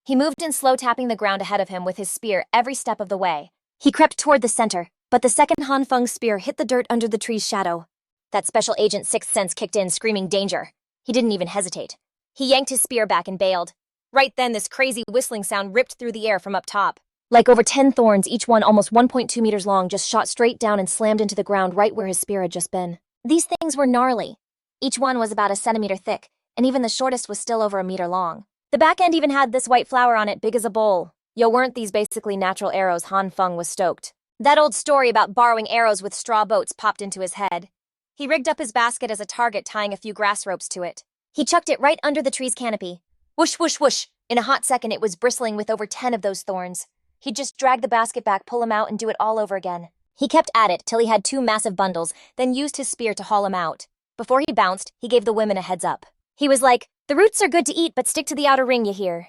S1: He moved in, slow tapping the ground ahead of him with his spear every step of the way. He crept toward the center, but the second Han Feng's spear hit the dirt under the tree's shadow, that special agent's 6th sense kicked in, screaming danger. He didn't even hesitate. He yanked his spear back and bailed. Right then, this crazy whistling sound ripped through the air from up top. Like over 10 thorns, each one almost 1.2 meters long, just shot straight down and slammed into the ground right where his spear had just been. These things were gnarly. Each one was about a centimeter thick, and even the shortest was still over a meter long. The back end even had this white flower on it, big as a bowl. Yo, weren't these basically natural arrows? Han Feng was stoked. That old story about borrowing arrows with straw boats popped into his head. He rigged up his basket as a target, tying a few grass ropes to it. He chucked it right under the tree's canopy. Whoosh, whoosh, whoosh. In a hot second, it was bristling with over 10 of those thorns. He'd just drag the basket back, pull him out, and do it all over again. He kept at it till he had 2 massive bundles, then used his spear to haul him out. Before he bounced, he gave the women a heads up. He was like, "The roots are good to eat, but stick to the outer ring, you hear?"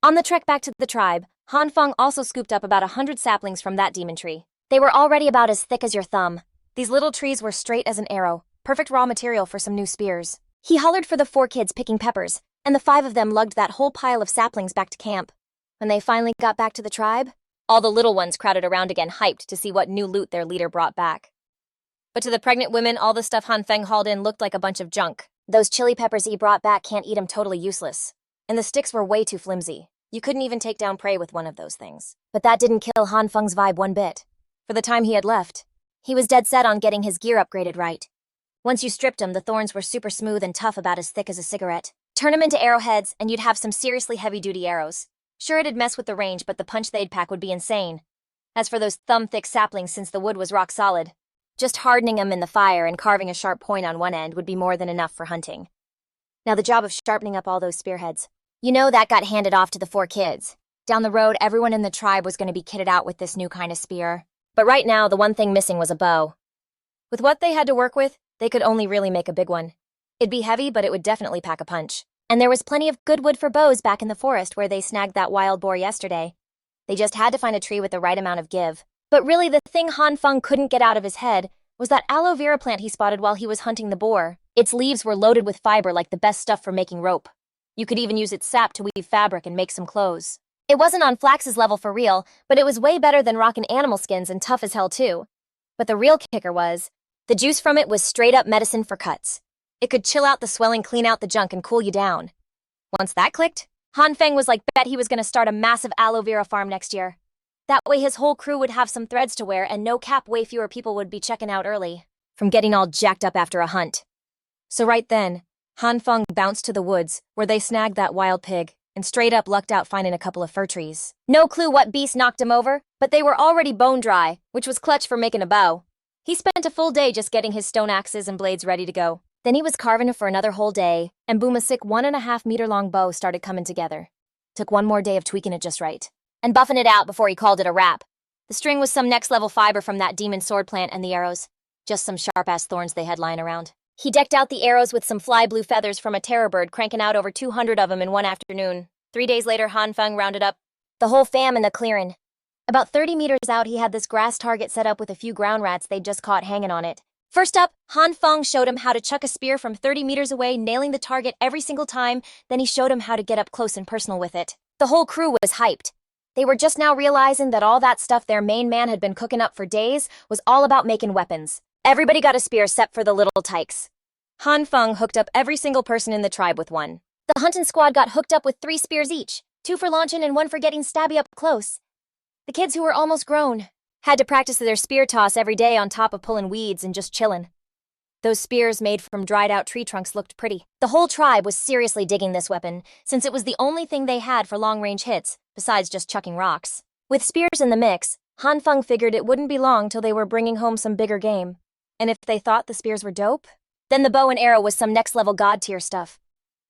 S1: On the trek back to the tribe, Han Feng also scooped up about 100 saplings from that demon tree. They were already about as thick as your thumb. These little trees were straight as an arrow, perfect raw material for some new spears. He hollered for the 4 kids picking peppers, and the 5 of them lugged that whole pile of saplings back to camp. When they finally got back to the tribe, all the little ones crowded around again, hyped to see what new loot their leader brought back. But to the pregnant women, all the stuff Han Feng hauled in looked like a bunch of junk. Those chili peppers he brought back can't eat 'em, totally useless. And the sticks were way too flimsy. You couldn't even take down prey with one of those things. But that didn't kill Han Feng's vibe one bit. For the time he had left, he was dead set on getting his gear upgraded right. Once you stripped him, the thorns were super smooth and tough, about as thick as a cigarette. Turn them into arrowheads, and you'd have some seriously heavy-duty arrows. Sure, it'd mess with the range, but the punch they'd pack would be insane. As for those thumb-thick saplings, since the wood was rock solid, just hardening them in the fire and carving a sharp point on one end would be more than enough for hunting. Now the job of sharpening up all those spearheads. That got handed off to the 4 kids. Down the road, everyone in the tribe was going to be kitted out with this new kind of spear. But right now, the one thing missing was a bow. With what they had to work with, they could only really make a big one. It'd be heavy, but it would definitely pack a punch. And there was plenty of good wood for bows back in the forest where they snagged that wild boar yesterday. They just had to find a tree with the right amount of give. But really, the thing Han Feng couldn't get out of his head was that aloe vera plant he spotted while he was hunting the boar. Its leaves were loaded with fiber, like the best stuff for making rope. You could even use its sap to weave fabric and make some clothes. It wasn't on Flax's level for real, but it was way better than rockin' animal skins and tough as hell too. But the real kicker was, the juice from it was straight up medicine for cuts. It could chill out the swelling, clean out the junk, and cool you down. Once that clicked, Han Feng was like bet he was gonna start a massive aloe vera farm next year. That way his whole crew would have some threads to wear, and no cap, way fewer people would be checking out early from getting all jacked up after a hunt. So right then, Han Feng bounced to the woods, where they snagged that wild pig, and straight up lucked out finding a couple of fir trees. No clue what beast knocked him over, but they were already bone dry, which was clutch for making a bow. He spent a full day just getting his stone axes and blades ready to go. Then he was carving for another whole day, and boom, a sick 1.5-meter-long bow started coming together. Took one more day of tweaking it just right, and buffing it out before he called it a wrap. The string was some next-level fiber from that demon sword plant, and the arrows, just some sharp-ass thorns they had lying around. He decked out the arrows with some fly blue feathers from a terror bird, cranking out over 200 of them in one afternoon. 3 days later, Han Feng rounded up the whole fam in the clearing. About 30 meters out, he had this grass target set up with a few ground rats they'd just caught hanging on it. First up, Han Feng showed him how to chuck a spear from 30 meters away, nailing the target every single time. Then he showed him how to get up close and personal with it. The whole crew was hyped. They were just now realizing that all that stuff their main man had been cooking up for days was all about making weapons. Everybody got a spear except for the little tykes. Han Feng hooked up every single person in the tribe with one. The hunting squad got hooked up with 3 spears each, 2 for launching and 1 for getting stabby up close. The kids, who were almost grown, had to practice their spear toss every day on top of pulling weeds and just chillin'. Those spears made from dried out tree trunks looked pretty. The whole tribe was seriously digging this weapon, since it was the only thing they had for long-range hits, besides just chucking rocks. With spears in the mix, Han Feng figured it wouldn't be long till they were bringing home some bigger game. And if they thought the spears were dope, then the bow and arrow was some next-level god-tier stuff.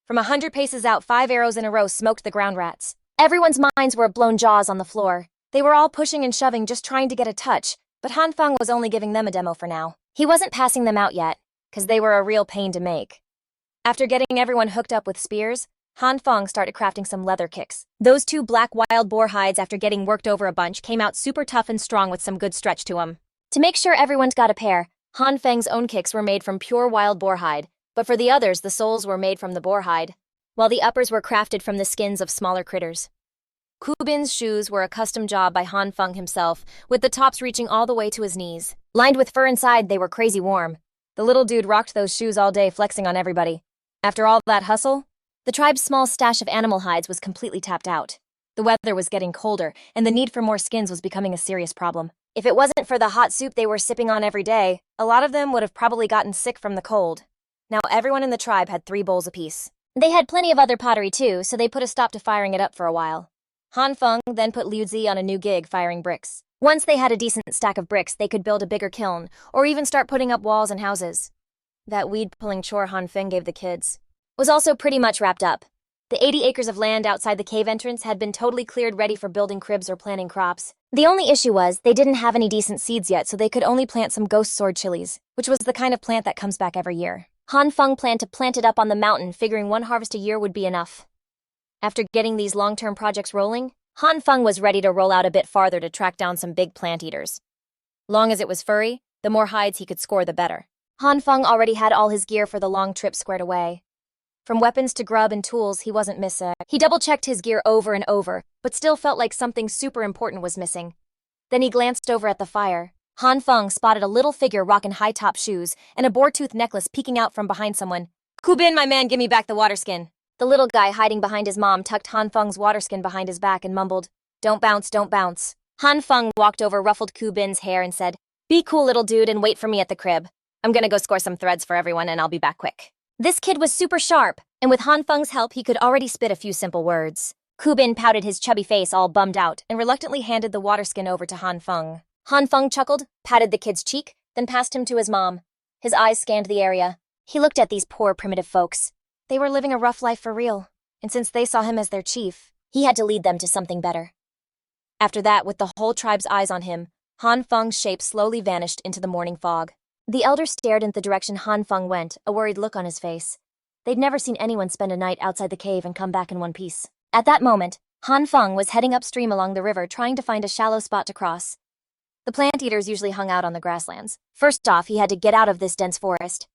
S1: From 100 paces out, 5 arrows in a row smoked the ground rats. Everyone's minds were blown jaws on the floor. They were all pushing and shoving, just trying to get a touch, but Han Feng was only giving them a demo for now. He wasn't passing them out yet, because they were a real pain to make. After getting everyone hooked up with spears, Han Feng started crafting some leather kicks. Those 2 black wild boar hides, after getting worked over a bunch, came out super tough and strong with some good stretch to them. To make sure everyone's got a pair, Han Feng's own kicks were made from pure wild boar hide, but for the others, the soles were made from the boar hide, while the uppers were crafted from the skins of smaller critters. Kubin's shoes were a custom job by Han Feng himself, with the tops reaching all the way to his knees. Lined with fur inside, they were crazy warm. The little dude rocked those shoes all day, flexing on everybody. After all that hustle, the tribe's small stash of animal hides was completely tapped out. The weather was getting colder, and the need for more skins was becoming a serious problem. If it wasn't for the hot soup they were sipping on every day, a lot of them would have probably gotten sick from the cold. Now everyone in the tribe had 3 bowls apiece. They had plenty of other pottery too, so they put a stop to firing it up for a while. Han Feng then put Liu Zi on a new gig firing bricks. Once they had a decent stack of bricks, they could build a bigger kiln, or even start putting up walls and houses. That weed-pulling chore Han Feng gave the kids was also pretty much wrapped up. The 80 acres of land outside the cave entrance had been totally cleared, ready for building cribs or planting crops. The only issue was they didn't have any decent seeds yet, so they could only plant some ghost sword chilies, which was the kind of plant that comes back every year. Han Feng planned to plant it up on the mountain, figuring 1 harvest a year would be enough. After getting these long-term projects rolling, Han Feng was ready to roll out a bit farther to track down some big plant eaters. Long as it was furry, the more hides he could score, the better. Han Feng already had all his gear for the long trip squared away. From weapons to grub and tools, he wasn't missing. He double-checked his gear over and over, but still felt like something super important was missing. Then he glanced over at the fire. Han Feng spotted a little figure rocking high-top shoes and a boar-tooth necklace peeking out from behind someone. "Kubin, my man, give me back the water skin." The little guy hiding behind his mom tucked Han Feng's water skin behind his back and mumbled, "Don't bounce, don't bounce." Han Feng walked over ruffled Ku Bin's hair and said, "Be cool, little dude, and wait for me at the crib. I'm gonna go score some threads for everyone and I'll be back quick." This kid was super sharp, and with Han Feng's help he could already spit a few simple words. Ku Bin pouted his chubby face all bummed out and reluctantly handed the water skin over to Han Feng. Han Feng chuckled, patted the kid's cheek, then passed him to his mom. His eyes scanned the area. He looked at these poor primitive folks. They were living a rough life for real, and since they saw him as their chief, he had to lead them to something better. After that, with the whole tribe's eyes on him, Han Feng's shape slowly vanished into the morning fog. The elder stared in the direction Han Feng went, a worried look on his face. They'd never seen anyone spend a night outside the cave and come back in one piece. At that moment, Han Feng was heading upstream along the river trying to find a shallow spot to cross. The plant eaters usually hung out on the grasslands. First off, he had to get out of this dense forest.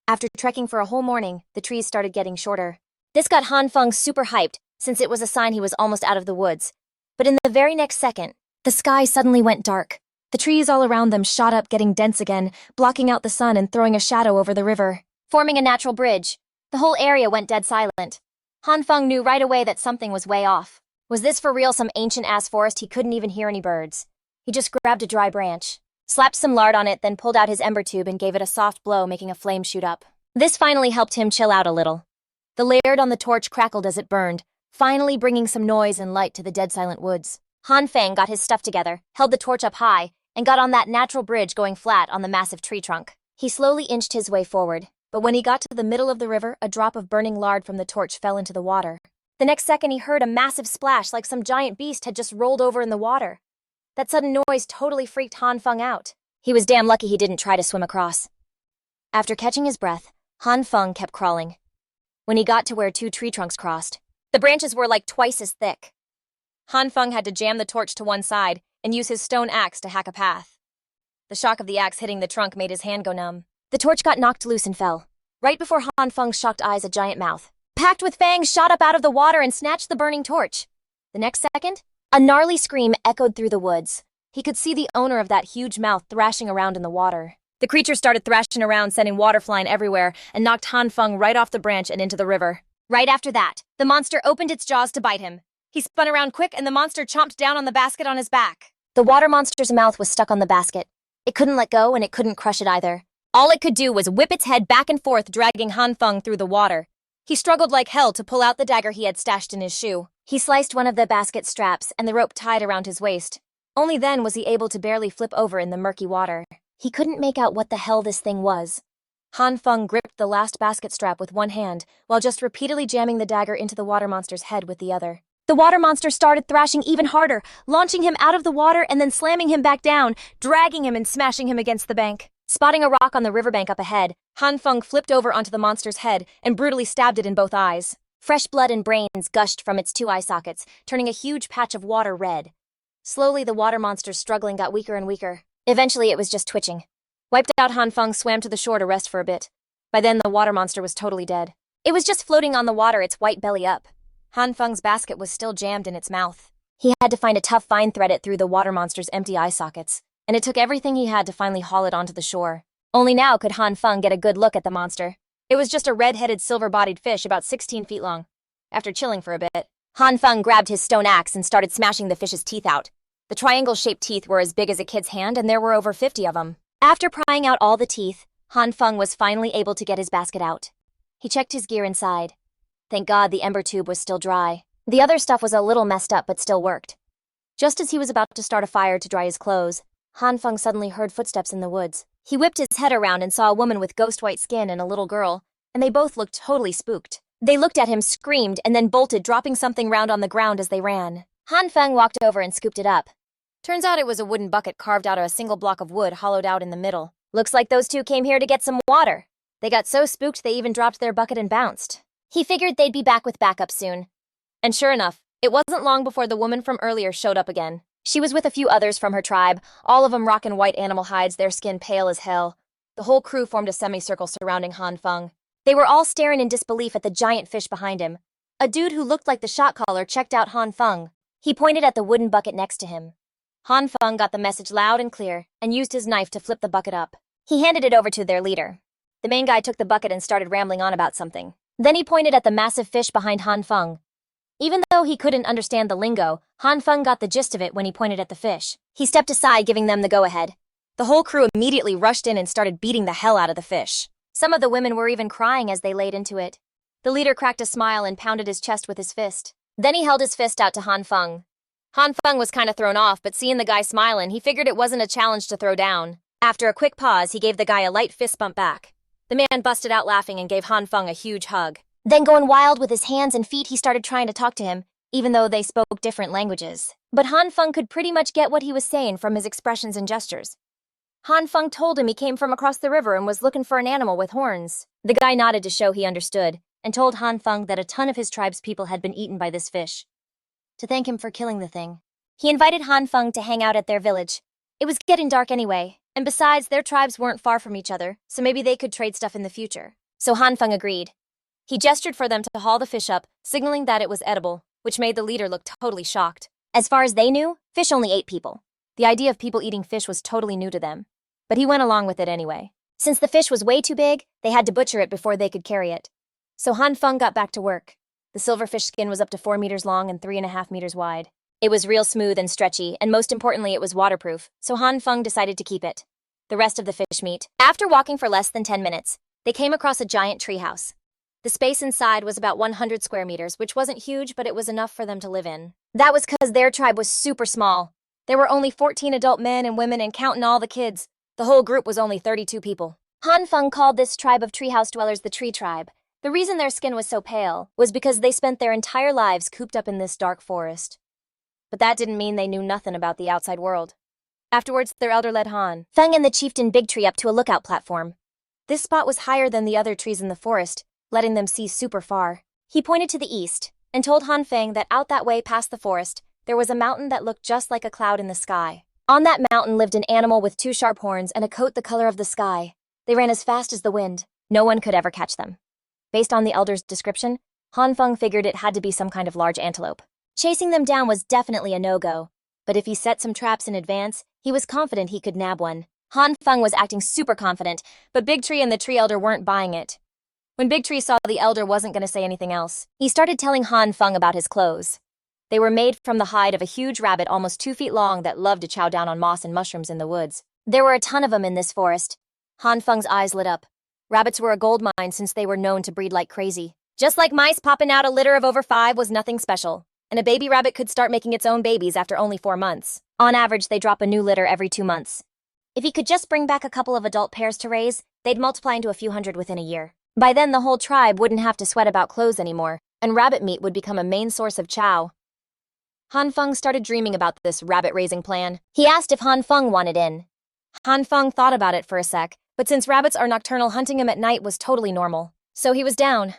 S1: After trekking for a whole morning, the trees started getting shorter. This got Han Feng super hyped, since it was a sign he was almost out of the woods. But in the very next second, the sky suddenly went dark. The trees all around them shot up, getting dense again, blocking out the sun and throwing a shadow over the river, forming a natural bridge. The whole area went dead silent. Han Feng knew right away that something was way off. Was this for real some ancient-ass forest he couldn't even hear any birds? He just grabbed a dry branch, slapped some lard on it, then pulled out his ember tube and gave it a soft blow, making a flame shoot up. This finally helped him chill out a little. The lard on the torch crackled as it burned, finally bringing some noise and light to the dead silent woods. Han Feng got his stuff together, held the torch up high, and got on that natural bridge going flat on the massive tree trunk. He slowly inched his way forward, but when he got to the middle of the river, a drop of burning lard from the torch fell into the water. The next second he heard a massive splash like some giant beast had just rolled over in the water. That sudden noise totally freaked Han Feng out. He was damn lucky he didn't try to swim across. After catching his breath, Han Feng kept crawling. When he got to where two tree trunks crossed, the branches were like twice as thick. Han Feng had to jam the torch to one side and use his stone axe to hack a path. The shock of the axe hitting the trunk made his hand go numb. The torch got knocked loose and fell. Right before Han Feng's shocked eyes, a giant mouth, packed with fangs, shot up out of the water and snatched the burning torch. The next second, a gnarly scream echoed through the woods. He could see the owner of that huge mouth thrashing around in the water. The creature started thrashing around, sending water flying everywhere, and knocked Han Feng right off the branch and into the river. Right after that, the monster opened its jaws to bite him. He spun around quick, and the monster chomped down on the basket on his back. The water monster's mouth was stuck on the basket. It couldn't let go, and it couldn't crush it either. All it could do was whip its head back and forth, dragging Han Feng through the water. He struggled like hell to pull out the dagger he had stashed in his shoe. He sliced one of the basket straps and the rope tied around his waist. Only then was he able to barely flip over in the murky water. He couldn't make out what the hell this thing was. Han Feng gripped the last basket strap with one hand, while just repeatedly jamming the dagger into the water monster's head with the other. The water monster started thrashing even harder, launching him out of the water and then slamming him back down, dragging him and smashing him against the bank. Spotting a rock on the riverbank up ahead, Han Feng flipped over onto the monster's head and brutally stabbed it in both eyes. Fresh blood and brains gushed from its two eye sockets, turning a huge patch of water red. Slowly, the water monster's struggling got weaker and weaker. Eventually, it was just twitching. Wiped out, Han Feng swam to the shore to rest for a bit. By then, the water monster was totally dead. It was just floating on the water, its white belly up. Han Feng's basket was still jammed in its mouth. He had to find a tough vine thread it through the water monster's empty eye sockets, and it took everything he had to finally haul it onto the shore. Only now could Han Feng get a good look at the monster. It was just a red-headed, silver-bodied fish about 16 feet long. After chilling for a bit, Han Feng grabbed his stone axe and started smashing the fish's teeth out. The triangle-shaped teeth were as big as a kid's hand, and there were over 50 of them. After prying out all the teeth, Han Feng was finally able to get his basket out. He checked his gear inside. Thank God the ember tube was still dry. The other stuff was a little messed up but still worked. Just as he was about to start a fire to dry his clothes, Han Feng suddenly heard footsteps in the woods. He whipped his head around and saw a woman with ghost-white skin and a little girl, and they both looked totally spooked. They looked at him, screamed, and then bolted, dropping something round on the ground as they ran. Han Feng walked over and scooped it up. Turns out it was a wooden bucket carved out of a single block of wood hollowed out in the middle. Looks like those two came here to get some water. They got so spooked they even dropped their bucket and bounced. He figured they'd be back with backup soon. And sure enough, it wasn't long before the woman from earlier showed up again. She was with a few others from her tribe, all of them rocking white animal hides, their skin pale as hell. The whole crew formed a semicircle surrounding Han Feng. They were all staring in disbelief at the giant fish behind him. A dude who looked like the shot caller checked out Han Feng. He pointed at the wooden bucket next to him. Han Feng got the message loud and clear and used his knife to flip the bucket up. He handed it over to their leader. The main guy took the bucket and started rambling on about something. Then he pointed at the massive fish behind Han Feng. Even though he couldn't understand the lingo, Han Feng got the gist of it when he pointed at the fish. He stepped aside, giving them the go-ahead. The whole crew immediately rushed in and started beating the hell out of the fish. Some of the women were even crying as they laid into it. The leader cracked a smile and pounded his chest with his fist. Then he held his fist out to Han Feng. Han Feng was kind of thrown off, but seeing the guy smiling, he figured it wasn't a challenge to throw down. After a quick pause, he gave the guy a light fist bump back. The man busted out laughing and gave Han Feng a huge hug. Then going wild with his hands and feet, he started trying to talk to him, even though they spoke different languages. But Han Feng could pretty much get what he was saying from his expressions and gestures. Han Feng told him he came from across the river and was looking for an animal with horns. The guy nodded to show he understood, and told Han Feng that a ton of his tribe's people had been eaten by this fish. To thank him for killing the thing, he invited Han Feng to hang out at their village. It was getting dark anyway, and besides, their tribes weren't far from each other, so maybe they could trade stuff in the future. So Han Feng agreed. He gestured for them to haul the fish up, signaling that it was edible, which made the leader look totally shocked. As far as they knew, fish only ate people. The idea of people eating fish was totally new to them. But he went along with it anyway. Since the fish was way too big, they had to butcher it before they could carry it. So Han Feng got back to work. The silverfish skin was up to 4 meters long and 3.5 meters wide. It was real smooth and stretchy, and most importantly, it was waterproof, so Han Feng decided to keep it. The rest of the fish meat. After walking for less than 10 minutes, they came across a giant treehouse. The space inside was about 100 square meters, which wasn't huge, but it was enough for them to live in. That was because their tribe was super small. There were only 14 adult men and women, and counting all the kids, the whole group was only 32 people. Han Feng called this tribe of treehouse dwellers the Tree Tribe. The reason their skin was so pale was because they spent their entire lives cooped up in this dark forest. But that didn't mean they knew nothing about the outside world. Afterwards, their elder led Han Feng and the chieftain Big Tree up to a lookout platform. This spot was higher than the other trees in the forest, letting them see super far. He pointed to the east and told Han Feng that out that way past the forest, there was a mountain that looked just like a cloud in the sky. On that mountain lived an animal with 2 sharp horns and a coat the color of the sky. They ran as fast as the wind. No one could ever catch them. Based on the elder's description, Han Feng figured it had to be some kind of large antelope. Chasing them down was definitely a no-go, but if he set some traps in advance, he was confident he could nab one. Han Feng was acting super confident, but Big Tree and the tree elder weren't buying it. When Big Tree saw the elder wasn't going to say anything else, he started telling Han Feng about his clothes. They were made from the hide of a huge rabbit almost 2 feet long that loved to chow down on moss and mushrooms in the woods. There were a ton of them in this forest. Han Feng's eyes lit up. Rabbits were a gold mine since they were known to breed like crazy. Just like mice, popping out a litter of over 5 was nothing special, and a baby rabbit could start making its own babies after only 4 months. On average, they drop a new litter every 2 months. If he could just bring back a couple of adult pairs to raise, they'd multiply into a few hundred within a year. By then, the whole tribe wouldn't have to sweat about clothes anymore, and rabbit meat would become a main source of chow. Han Feng started dreaming about this rabbit-raising plan. He asked if Han Feng wanted in. Han Feng thought about it for a sec, but since rabbits are nocturnal, hunting him at night was totally normal. So he was down.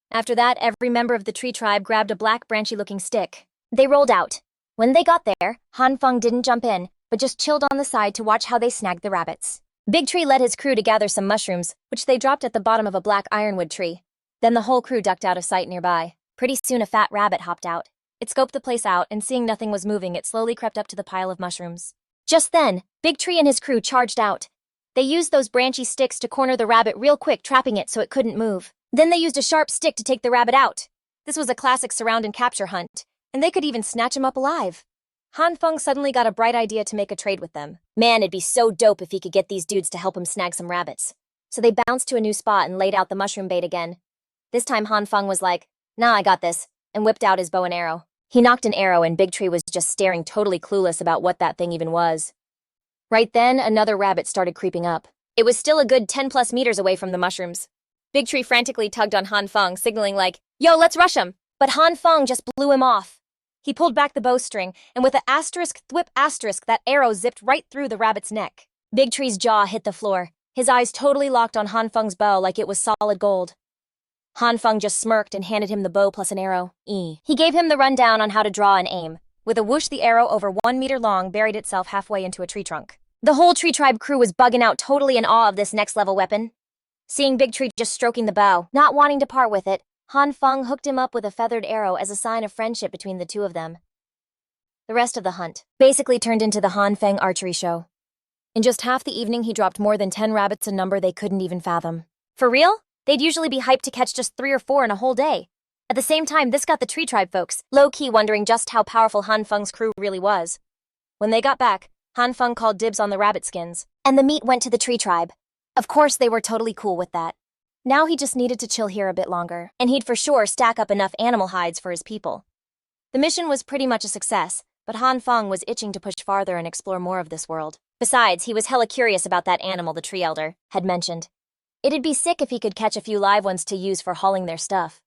S1: After that, every member of the tree tribe grabbed a black branchy-looking stick. They rolled out. When they got there, Han Feng didn't jump in, but just chilled on the side to watch how they snagged the rabbits. Big Tree led his crew to gather some mushrooms, which they dropped at the bottom of a black ironwood tree. Then the whole crew ducked out of sight nearby. Pretty soon a fat rabbit hopped out. It scoped the place out, and seeing nothing was moving, it slowly crept up to the pile of mushrooms. Just then, Big Tree and his crew charged out. They used those branchy sticks to corner the rabbit real quick, trapping it so it couldn't move. Then they used a sharp stick to take the rabbit out. This was a classic surround and capture hunt, and they could even snatch him up alive. Han Feng suddenly got a bright idea to make a trade with them. Man, it'd be so dope if he could get these dudes to help him snag some rabbits. So they bounced to a new spot and laid out the mushroom bait again. This time Han Feng was like, "Nah, I got this," and whipped out his bow and arrow. He knocked an arrow and Big Tree was just staring totally clueless about what that thing even was. Right then, another rabbit started creeping up. It was still a good 10+ meters away from the mushrooms. Big Tree frantically tugged on Han Feng, signaling like, "Yo, let's rush him!" But Han Feng just blew him off. He pulled back the bowstring, and with an asterisk thwip asterisk, that arrow zipped right through the rabbit's neck. Big Tree's jaw hit the floor. His eyes totally locked on Han Feng's bow like it was solid gold. Han Feng just smirked and handed him the bow plus an arrow. He gave him the rundown on how to draw and aim. With a whoosh, the arrow, over 1 meter long, buried itself halfway into a tree trunk. The whole tree tribe crew was bugging out, totally in awe of this next-level weapon. Seeing Big Tree just stroking the bow, not wanting to part with it, Han Feng hooked him up with a feathered arrow as a sign of friendship between the two of them. The rest of the hunt basically turned into the Han Feng archery show. In just half the evening, he dropped more than 10 rabbits, a number they couldn't even fathom. For real? They'd usually be hyped to catch just 3 or 4 in a whole day. At the same time, this got the tree tribe folks low-key wondering just how powerful Han Feng's crew really was. When they got back, Han Feng called dibs on the rabbit skins, and the meat went to the tree tribe. Of course, they were totally cool with that. Now he just needed to chill here a bit longer, and he'd for sure stack up enough animal hides for his people. The mission was pretty much a success, but Han Feng was itching to push farther and explore more of this world. Besides, he was hella curious about that animal the tree elder had mentioned. It'd be sick if he could catch a few live ones to use for hauling their stuff.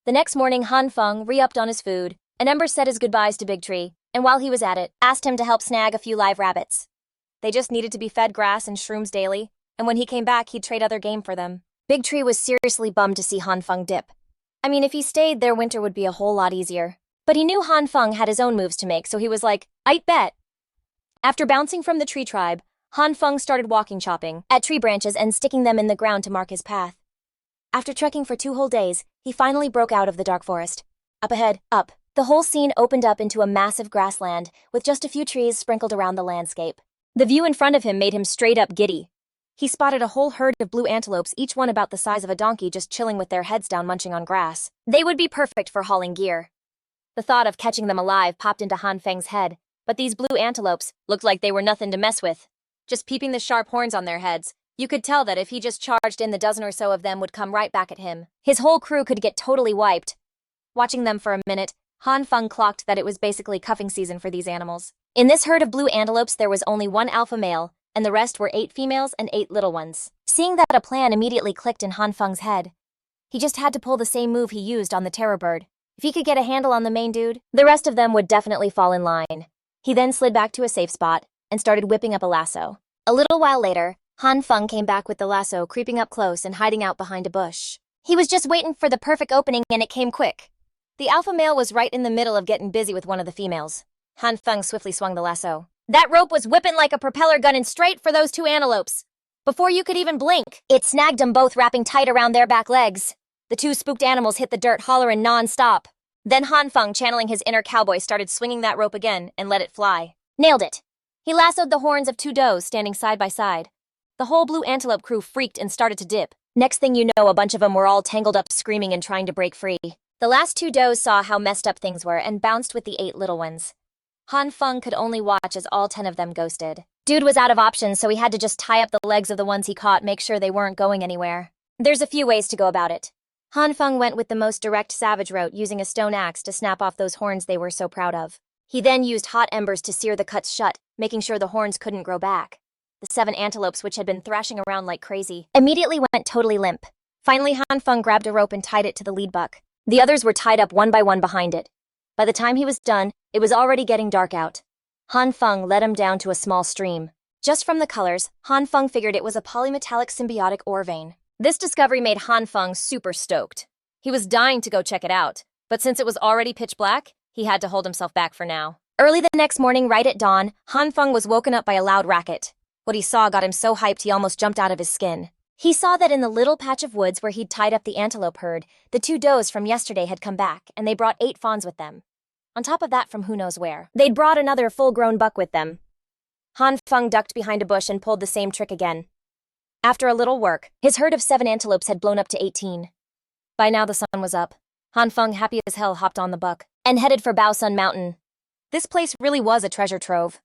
S1: The next morning, Han Feng re-upped on his food, and Ember said his goodbyes to Big Tree, and while he was at it, asked him to help snag a few live rabbits. They just needed to be fed grass and shrooms daily, and when he came back, he'd trade other game for them. Big Tree was seriously bummed to see Han Feng dip. I mean, if he stayed, their winter would be a whole lot easier. But he knew Han Feng had his own moves to make, so he was like, I'd bet. After bouncing from the tree tribe, Han Feng started walking chopping at tree branches and sticking them in the ground to mark his path. After trekking for 2 whole days, he finally broke out of the dark forest. Up ahead, up. The whole scene opened up into a massive grassland, with just a few trees sprinkled around the landscape. The view in front of him made him straight up giddy. He spotted a whole herd of blue antelopes, each one about the size of a donkey, just chilling with their heads down munching on grass. They would be perfect for hauling gear. The thought of catching them alive popped into Han Feng's head, but these blue antelopes looked like they were nothing to mess with. Just peeping the sharp horns on their heads, you could tell that if he just charged in, the dozen or so of them would come right back at him. His whole crew could get totally wiped. Watching them for a minute, Han Feng clocked that it was basically cuffing season for these animals. In this herd of blue antelopes, there was only 1 alpha male, and the rest were 8 females and 8 little ones. Seeing that, a plan immediately clicked in Han Feng's head. He just had to pull the same move he used on the terror bird. If he could get a handle on the main dude, the rest of them would definitely fall in line. He then slid back to a safe spot and started whipping up a lasso. A little while later, Han Feng came back with the lasso, creeping up close and hiding out behind a bush. He was just waiting for the perfect opening, and it came quick. The alpha male was right in the middle of getting busy with one of the females. Han Feng swiftly swung the lasso. That rope was whipping like a propeller gun and straight for those 2 antelopes. Before you could even blink, it snagged them both, wrapping tight around their back legs. The 2 spooked animals hit the dirt, hollering non-stop. Then Han Feng, channeling his inner cowboy, started swinging that rope again and let it fly. Nailed it. He lassoed the horns of 2 does standing side by side. The whole blue antelope crew freaked and started to dip. Next thing you know, a bunch of them were all tangled up, screaming and trying to break free. The last 2 does saw how messed up things were and bounced with the 8 little ones. Han Feng could only watch as all 10 of them ghosted. Dude was out of options, so he had to just tie up the legs of the ones he caught, make sure they weren't going anywhere. There's a few ways to go about it. Han Feng went with the most direct savage route, using a stone axe to snap off those horns they were so proud of. He then used hot embers to sear the cuts shut, making sure the horns couldn't grow back. The 7 antelopes, which had been thrashing around like crazy, immediately went totally limp. Finally, Han Feng grabbed a rope and tied it to the lead buck. The others were tied up one by one behind it. By the time he was done, it was already getting dark out. Han Feng led him down to a small stream. Just from the colors, Han Feng figured it was a polymetallic symbiotic ore vein. This discovery made Han Feng super stoked. He was dying to go check it out, but since it was already pitch black, he had to hold himself back for now. Early the next morning, right at dawn, Han Feng was woken up by a loud racket. What he saw got him so hyped he almost jumped out of his skin. He saw that in the little patch of woods where he'd tied up the antelope herd, the 2 does from yesterday had come back, and they brought 8 fawns with them. On top of that, from who knows where, they'd brought another full-grown buck with them. Han Feng ducked behind a bush and pulled the same trick again. After a little work, his herd of 7 antelopes had blown up to 18. By now the sun was up. Han Feng, happy as hell, hopped on the buck and headed for Bao Sun Mountain. This place really was a treasure trove.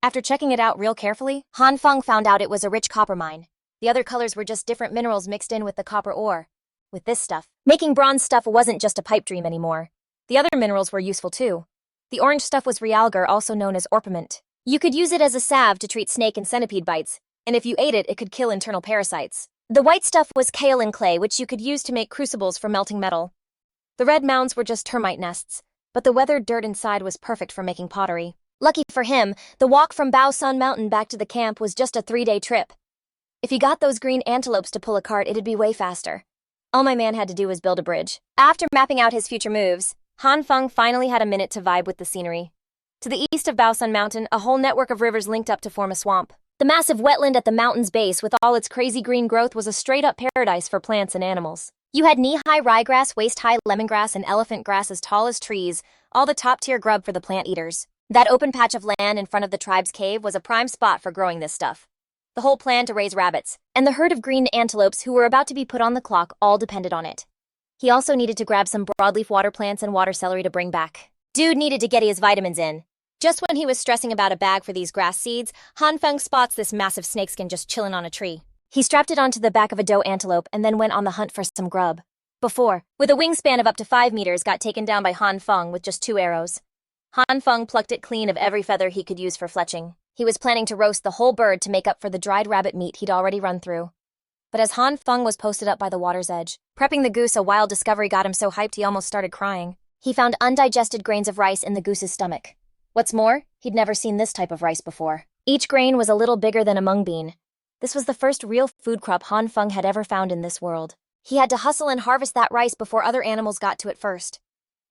S1: After checking it out real carefully, Han Feng found out it was a rich copper mine. The other colors were just different minerals mixed in with the copper ore. With this stuff, making bronze stuff wasn't just a pipe dream anymore. The other minerals were useful too. The orange stuff was realgar, also known as orpiment. You could use it as a salve to treat snake and centipede bites, and if you ate it, it could kill internal parasites. The white stuff was kaolin clay, which you could use to make crucibles for melting metal. The red mounds were just termite nests, but the weathered dirt inside was perfect for making pottery. Lucky for him, the walk from Bao Sun Mountain back to the camp was just a 3-day trip. If he got those green antelopes to pull a cart, it'd be way faster. All my man had to do was build a bridge. After mapping out his future moves, Han Feng finally had a minute to vibe with the scenery. To the east of Bao Sun Mountain, a whole network of rivers linked up to form a swamp. The massive wetland at the mountain's base with all its crazy green growth was a straight-up paradise for plants and animals. You had knee-high ryegrass, waist-high lemongrass, and elephant grass as tall as trees, all the top-tier grub for the plant eaters. That open patch of land in front of the tribe's cave was a prime spot for growing this stuff. the whole plan to raise rabbits, and the herd of green antelopes who were about to be put on the clock all depended on it. He also needed to grab some broadleaf water plants and water celery to bring back. Dude needed to get his vitamins in. Just when he was stressing about a bag for these grass seeds, Han Feng spots this massive snakeskin just chilling on a tree. He strapped it onto the back of a doe antelope and then went on the hunt for some grub. Before, with a wingspan of up to 5 meters, got taken down by Han Feng with just 2 arrows. Han Feng plucked it clean of every feather he could use for fletching. He was planning to roast the whole bird to make up for the dried rabbit meat he'd already run through. But as Han Feng was posted up by the water's edge, prepping the goose, a wild discovery got him so hyped he almost started crying. He found undigested grains of rice in the goose's stomach. What's more, he'd never seen this type of rice before. Each grain was a little bigger than a mung bean. This was the first real food crop Han Feng had ever found in this world. He had to hustle and harvest that rice before other animals got to it first.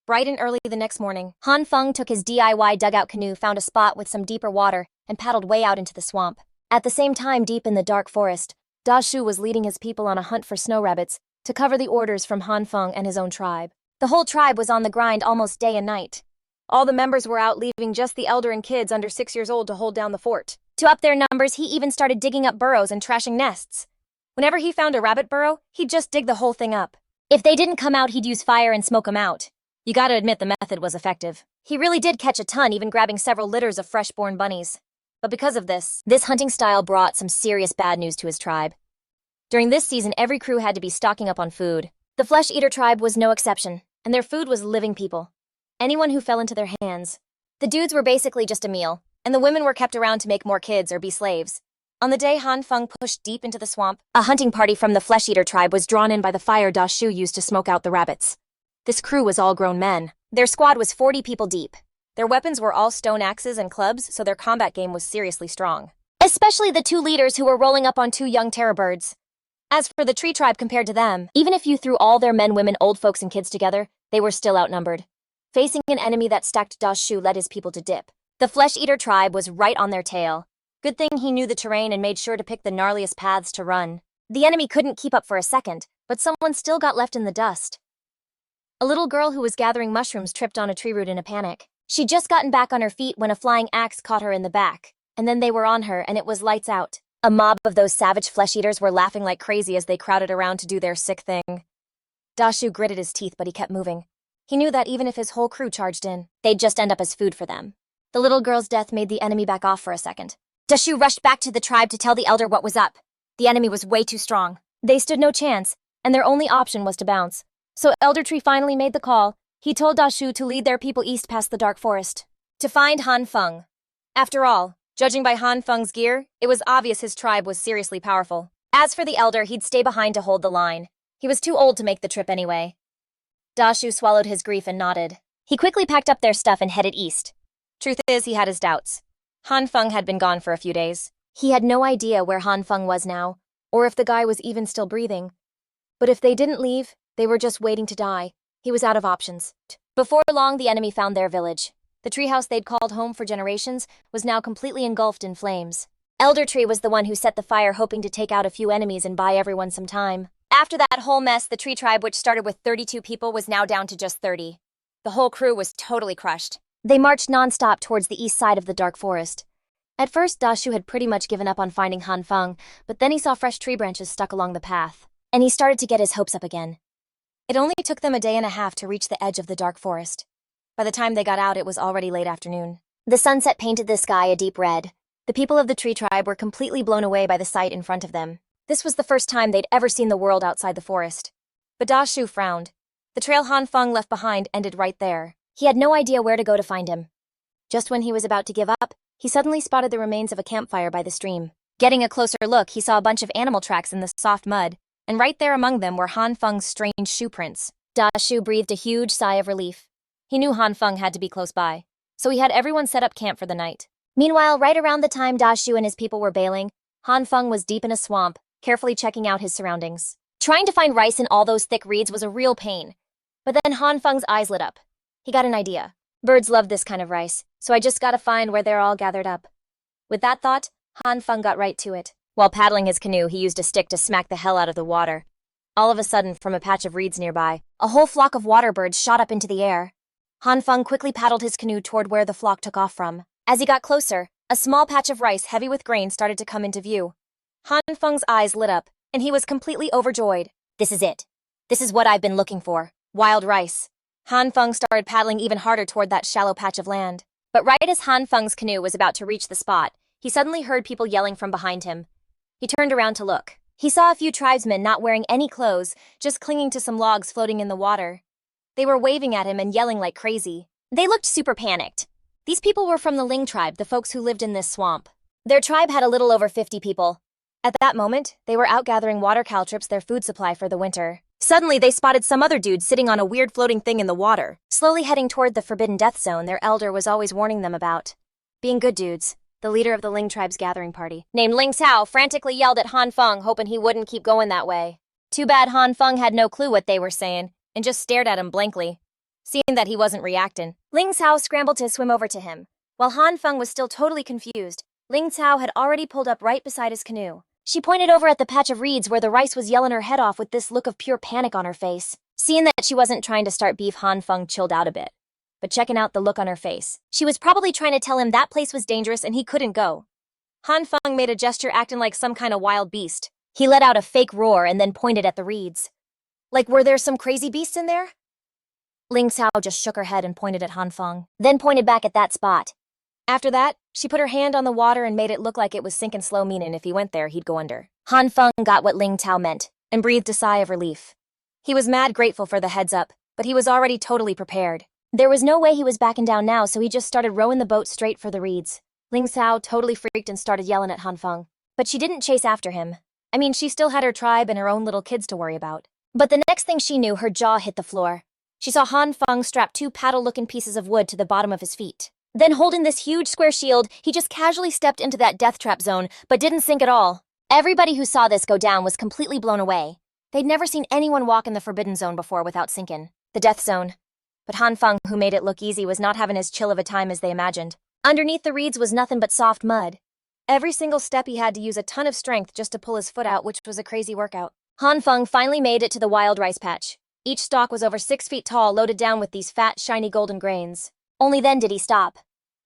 S1: Bright and early the next morning, Han Feng took his DIY dugout canoe, found a spot with some deeper water, and paddled way out into the swamp. At the same time, deep in the dark forest, Da Shu was leading his people on a hunt for snow rabbits to cover the orders from Han Feng and his own tribe. The whole tribe was on the grind almost day and night. All the members were out, leaving just the elder and kids under 6 years old to hold down the fort. To up their numbers, he even started digging up burrows and trashing nests. Whenever he found a rabbit burrow, he'd just dig the whole thing up. If they didn't come out, he'd use fire and smoke them out. You gotta admit the method was effective. He really did catch a ton, even grabbing several litters of fresh-born bunnies. But because of this hunting style brought some serious bad news to his tribe. During this season, every crew had to be stocking up on food. The flesh-eater tribe was no exception, and their food was living people. Anyone who fell into their hands. The dudes were basically just a meal, and the women were kept around to make more kids or be slaves. On the day Han Feng pushed deep into the swamp, a hunting party from the flesh-eater tribe was drawn in by the fire Da Shu used to smoke out the rabbits. This crew was all grown men. Their squad was 40 people deep. Their weapons were all stone axes and clubs, so their combat game was seriously strong. Especially the 2 leaders who were rolling up on 2 young terror birds. As for the tree tribe compared to them, even if you threw all their men, women, old folks, and kids together, they were still outnumbered. Facing an enemy that stacked, Da Shu led his people to dip. The flesh-eater tribe was right on their tail. Good thing he knew the terrain and made sure to pick the gnarliest paths to run. The enemy couldn't keep up for a second, but someone still got left in the dust. A little girl who was gathering mushrooms tripped on a tree root in a panic. She'd just gotten back on her feet when a flying axe caught her in the back, and then they were on her and it was lights out. A mob of those savage flesh-eaters were laughing like crazy as they crowded around to do their sick thing. Da Shu gritted his teeth, but he kept moving. He knew that even if his whole crew charged in, they'd just end up as food for them. The little girl's death made the enemy back off for a second. Da Shu rushed back to the tribe to tell the elder what was up. The enemy was way too strong. They stood no chance, and their only option was to bounce. So Elder Tree finally made the call. He told Da Shu to lead their people east past the dark forest, to find Han Feng. After all, judging by Han Feng's gear, it was obvious his tribe was seriously powerful. As for the elder, he'd stay behind to hold the line. He was too old to make the trip anyway. Da Shu swallowed his grief and nodded. He quickly packed up their stuff and headed east. Truth is, he had his doubts. Han Feng had been gone for a few days. He had no idea where Han Feng was now, or if the guy was even still breathing. But if they didn't leave, they were just waiting to die. He was out of options. Before long, the enemy found their village. The treehouse they'd called home for generations was now completely engulfed in flames. Elder Tree was the one who set the fire, hoping to take out a few enemies and buy everyone some time. After that whole mess, the tree tribe, which started with 32 people, was now down to just 30. The whole crew was totally crushed. They marched non-stop towards the east side of the dark forest. At first, Da Shu had pretty much given up on finding Han Feng, but then he saw fresh tree branches stuck along the path, and he started to get his hopes up again. It only took them a day and a half to reach the edge of the dark forest. By the time they got out, it was already late afternoon. The sunset painted the sky a deep red. The people of the tree tribe were completely blown away by the sight in front of them. This was the first time they'd ever seen the world outside the forest. But Da Shu frowned. The trail Han Feng left behind ended right there. He had no idea where to go to find him. Just when he was about to give up, he suddenly spotted the remains of a campfire by the stream. Getting a closer look, he saw a bunch of animal tracks in the soft mud, and right there among them were Han Feng's strange shoe prints. Da Shu breathed a huge sigh of relief. He knew Han Feng had to be close by, so he had everyone set up camp for the night. Meanwhile, right around the time Da Shu and his people were bailing, Han Feng was deep in a swamp, carefully checking out his surroundings. Trying to find rice in all those thick reeds was a real pain. But then Han Feng's eyes lit up. He got an idea. Birds love this kind of rice, so I just gotta find where they're all gathered up. With that thought, Han Feng got right to it. While paddling his canoe, he used a stick to smack the hell out of the water. All of a sudden, from a patch of reeds nearby, a whole flock of water birds shot up into the air. Han Feng quickly paddled his canoe toward where the flock took off from. As he got closer, a small patch of rice heavy with grain started to come into view. Han Feng's eyes lit up, and he was completely overjoyed. This is it. This is what I've been looking for. Wild rice. Han Feng started paddling even harder toward that shallow patch of land. But right as Han Feng's canoe was about to reach the spot, he suddenly heard people yelling from behind him. He turned around to look. He saw a few tribesmen not wearing any clothes, just clinging to some logs floating in the water. They were waving at him and yelling like crazy. They looked super panicked. These people were from the Ling tribe, the folks who lived in this swamp. Their tribe had a little over 50 people. At that moment, they were out gathering water caltrops, their food supply for the winter. Suddenly, they spotted some other dude sitting on a weird floating thing in the water, slowly heading toward the forbidden death zone their elder was always warning them about. Being good dudes, the leader of the Ling tribe's gathering party, named Ling Cao, frantically yelled at Han Feng, hoping he wouldn't keep going that way. Too bad Han Feng had no clue what they were saying, and just stared at him blankly. Seeing that he wasn't reacting, Ling Cao scrambled to swim over to him. While Han Feng was still totally confused, Ling Cao had already pulled up right beside his canoe. She pointed over at the patch of reeds where the rice was yelling her head off with this look of pure panic on her face. Seeing that she wasn't trying to start beef, Han Feng chilled out a bit. But checking out the look on her face, she was probably trying to tell him that place was dangerous and he couldn't go. Han Feng made a gesture acting like some kind of wild beast. He let out a fake roar and then pointed at the reeds. Like, were there some crazy beasts in there? Ling Cao just shook her head and pointed at Han Feng, then pointed back at that spot. After that, she put her hand on the water and made it look like it was sinking slow, meaning if he went there, he'd go under. Han Feng got what Ling Cao meant and breathed a sigh of relief. He was mad grateful for the heads up, but he was already totally prepared. There was no way he was backing down now, so he just started rowing the boat straight for the reeds. Ling Cao totally freaked and started yelling at Han Feng. But she didn't chase after him. I mean, she still had her tribe and her own little kids to worry about. But the next thing she knew, her jaw hit the floor. She saw Han Feng strap two paddle-looking pieces of wood to the bottom of his feet. Then, holding this huge square shield, he just casually stepped into that death trap zone, but didn't sink at all. Everybody who saw this go down was completely blown away. They'd never seen anyone walk in the forbidden zone before without sinking. The death zone. But Han Feng, who made it look easy, was not having as chill of a time as they imagined. Underneath the reeds was nothing but soft mud. Every single step he had to use a ton of strength just to pull his foot out, which was a crazy workout. Han Feng finally made it to the wild rice patch. Each stalk was over 6 feet tall, loaded down with these fat, shiny golden grains. Only then did he stop.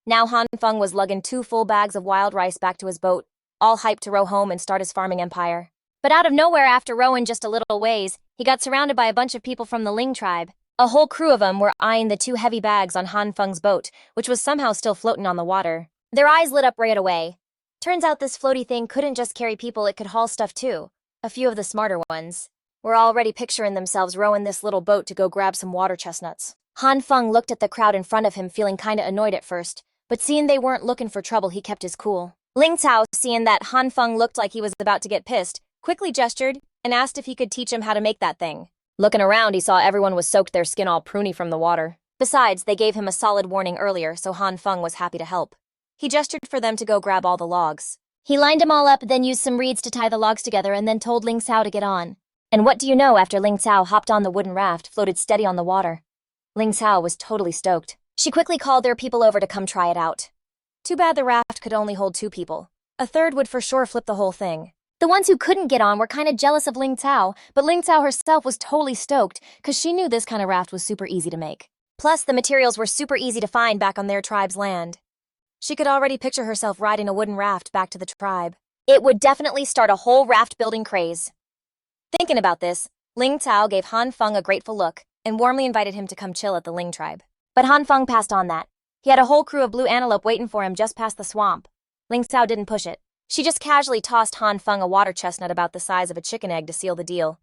S1: Now Han Feng was lugging 2 full bags of wild rice back to his boat, all hyped to row home and start his farming empire. But out of nowhere, after rowing just a little ways, he got surrounded by a bunch of people from the Ling tribe. A whole crew of them were eyeing the 2 heavy bags on Han Feng's boat, which was somehow still floating on the water. Their eyes lit up right away. Turns out this floaty thing couldn't just carry people, it could haul stuff too. A few of the smarter ones were already picturing themselves rowing this little boat to go grab some water chestnuts. Han Feng looked at the crowd in front of him, feeling kinda annoyed at first, but seeing they weren't looking for trouble, he kept his cool. Ling Cao, seeing that Han Feng looked like he was about to get pissed, quickly gestured and asked if he could teach him how to make that thing. Looking around, he saw everyone was soaked, their skin all pruny from the water. Besides, they gave him a solid warning earlier, so Han Feng was happy to help. He gestured for them to go grab all the logs. He lined them all up, then used some reeds to tie the logs together, and then told Ling Cao to get on. And what do you know, after Ling Cao hopped on the wooden raft, floated steady on the water. Ling Cao was totally stoked. She quickly called their people over to come try it out. Too bad the raft could only hold 2 people. A third would for sure flip the whole thing. The ones who couldn't get on were kinda jealous of Ling Cao, but Ling Cao herself was totally stoked, cause she knew this kind of raft was super easy to make. Plus, the materials were super easy to find back on their tribe's land. She could already picture herself riding a wooden raft back to the tribe. It would definitely start a whole raft-building craze. Thinking about this, Ling Cao gave Han Feng a grateful look and warmly invited him to come chill at the Ling tribe. But Han Feng passed on that. He had a whole crew of blue antelope waiting for him just past the swamp. Ling Cao didn't push it. She just casually tossed Han Feng a water chestnut about the size of a chicken egg to seal the deal.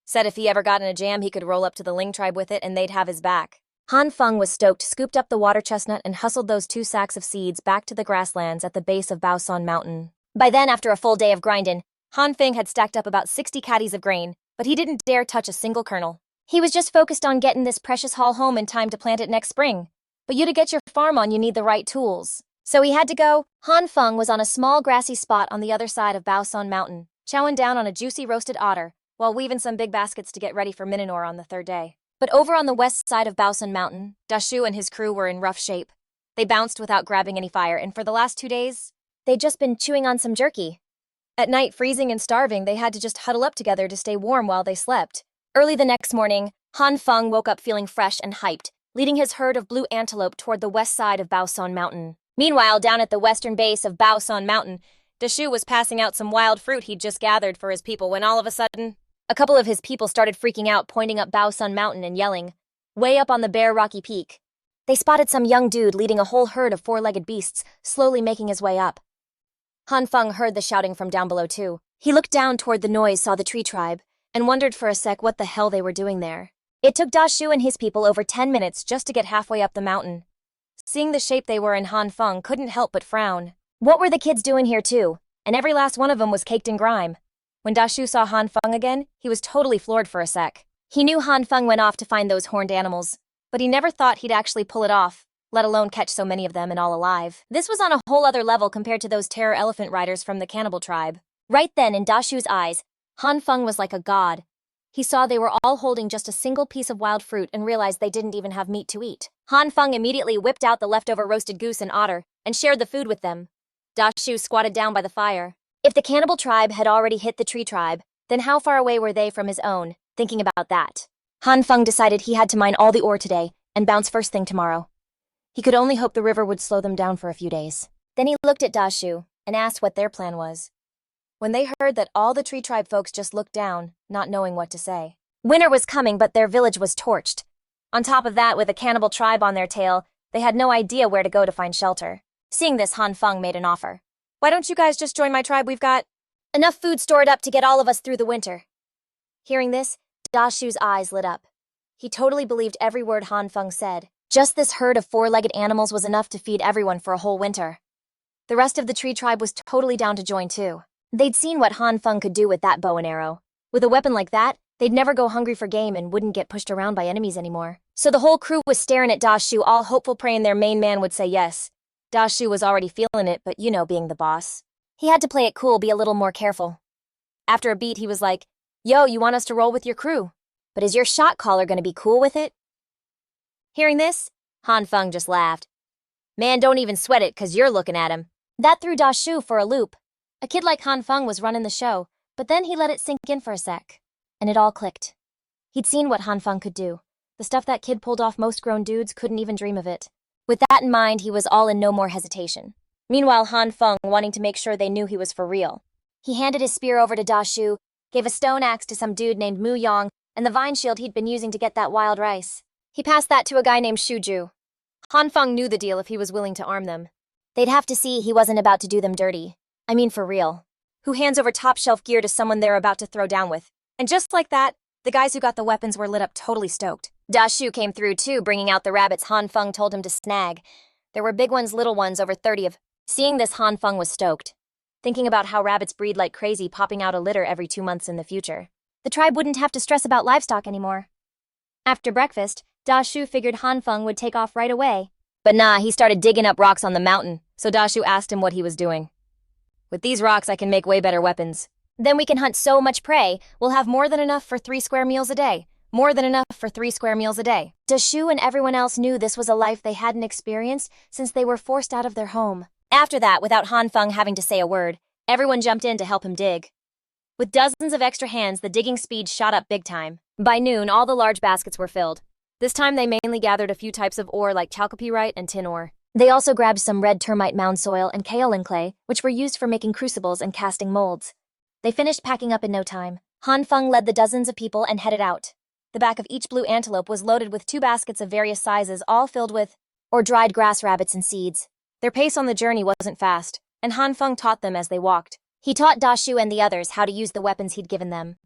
S1: Said if he ever got in a jam, he could roll up to the Ling tribe with it and they'd have his back. Han Feng was stoked, scooped up the water chestnut and hustled those 2 sacks of seeds back to the grasslands at the base of Baosan Mountain. By then, after a full day of grinding, Han Feng had stacked up about 60 caddies of grain, but he didn't dare touch a single kernel. He was just focused on getting this precious haul home in time to plant it next spring. But to get your farm on, you need the right tools. So he had to go. Han Feng was on a small grassy spot on the other side of Baosan Mountain, chowing down on a juicy roasted otter, while weaving some big baskets to get ready for Minonor on the 3rd day. But over on the west side of Baosan Mountain, Dashu and his crew were in rough shape. They bounced without grabbing any fire, and for the last 2 days, they'd just been chewing on some jerky. At night, freezing and starving, they had to just huddle up together to stay warm while they slept. Early the next morning, Han Feng woke up feeling fresh and hyped, leading his herd of blue antelope toward the west side of Baosan Mountain. Meanwhile, down at the western base of Baosan Mountain, Dashu was passing out some wild fruit he'd just gathered for his people when all of a sudden, a couple of his people started freaking out, pointing up Bao Sun Mountain and yelling, way up on the bare rocky peak. They spotted some young dude leading a whole herd of four-legged beasts, slowly making his way up. Han Feng heard the shouting from down below too. He looked down toward the noise, saw the tree tribe, and wondered for a sec what the hell they were doing there. It took Dashu and his people over 10 minutes just to get halfway up the mountain. Seeing the shape they were in, Han Feng couldn't help but frown. What were the kids doing here too? And every last one of them was caked in grime. When Dashu saw Han Feng again, he was totally floored for a sec. He knew Han Feng went off to find those horned animals, but he never thought he'd actually pull it off, let alone catch so many of them and all alive. This was on a whole other level compared to those terror elephant riders from the cannibal tribe. Right then, in Dashu's eyes, Han Feng was like a god. He saw they were all holding just a single piece of wild fruit and realized they didn't even have meat to eat. Han Feng immediately whipped out the leftover roasted goose and otter and shared the food with them. Dashu squatted down by the fire. If the cannibal tribe had already hit the tree tribe, then how far away were they from his own? Thinking about that, Han Feng decided he had to mine all the ore today and bounce first thing tomorrow. He could only hope the river would slow them down for a few days. Then he looked at Dashu and asked what their plan was. When they heard that, all the tree tribe folks just looked down, not knowing what to say. Winter was coming, but their village was torched. On top of that, with a cannibal tribe on their tail, they had no idea where to go to find shelter. Seeing this, Han Feng made an offer. Why don't you guys just join my tribe? We've got enough food stored up to get all of us through the winter. Hearing this, Dashu's eyes lit up. He totally believed every word Han Feng said. Just this herd of four-legged animals was enough to feed everyone for a whole winter. The rest of the tree tribe was totally down to join too. They'd seen what Han Feng could do with that bow and arrow. With a weapon like that, they'd never go hungry for game and wouldn't get pushed around by enemies anymore. So the whole crew was staring at Dashu, all hopeful, praying their main man would say yes. Dashu was already feeling it, but you know, being the boss, he had to play it cool, be a little more careful. After a beat, he was like, "Yo, you want us to roll with your crew? But is your shot caller gonna be cool with it?" Hearing this, Han Feng just laughed. "Man, don't even sweat it, 'cause you're looking at him." That threw Dashu for a loop. A kid like Han Feng was running the show, but then he let it sink in for a sec. And it all clicked. He'd seen what Han Feng could do. The stuff that kid pulled off, most grown dudes couldn't even dream of it. With that in mind, he was all in, no more hesitation. Meanwhile, Han Feng, wanting to make sure they knew he was for real, he handed his spear over to Dashu, gave a stone axe to some dude named Mu Yong, and the vine shield he'd been using to get that wild rice. He passed that to a guy named Shuju. Han Feng knew the deal if he was willing to arm them. They'd have to see he wasn't about to do them dirty. I mean, for real. Who hands over top-shelf gear to someone they're about to throw down with? And just like that, the guys who got the weapons were lit up, totally stoked. Dashu came through too, bringing out the rabbits Han Feng told him to snag. There were big ones, little ones, over 30 of. Seeing this, Han Feng was stoked, thinking about how rabbits breed like crazy, popping out a litter every 2 months in the future. The tribe wouldn't have to stress about livestock anymore. After breakfast, Dashu figured Han Feng would take off right away. But nah, he started digging up rocks on the mountain, so Dashu asked him what he was doing. "With these rocks, I can make way better weapons. Then we can hunt so much prey, we'll have more than enough for 3 square meals a day. More than enough for 3 square meals a day." Dashu and everyone else knew this was a life they hadn't experienced since they were forced out of their home. After that, without Han Feng having to say a word, everyone jumped in to help him dig. With dozens of extra hands, the digging speed shot up big time. By noon, all the large baskets were filled. This time they mainly gathered a few types of ore like chalcopyrite and tin ore. They also grabbed some red termite mound soil and kaolin clay, which were used for making crucibles and casting molds. They finished packing up in no time. Han Feng led the dozens of people and headed out. The back of each blue antelope was loaded with 2 baskets of various sizes, all filled with dried grass, rabbits, and seeds. Their pace on the journey wasn't fast, and Han Feng taught them as they walked. He taught Dashu and the others how to use the weapons he'd given them.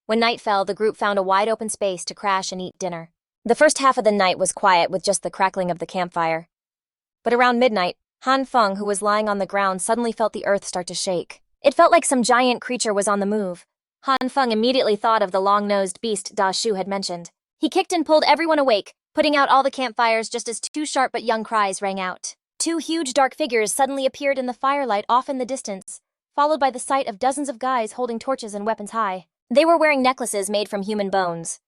S1: When night fell, the group found a wide open space to crash and eat dinner. The first half of the night was quiet with just the crackling of the campfire. But around midnight, Han Feng, who was lying on the ground, suddenly felt the earth start to shake. It felt like some giant creature was on the move. Han Feng immediately thought of the long-nosed beast Dashu had mentioned. He kicked and pulled everyone awake, putting out all the campfires just as 2 sharp but young cries rang out. 2 huge dark figures suddenly appeared in the firelight off in the distance, followed by the sight of dozens of guys holding torches and weapons high. They were wearing necklaces made from human bones.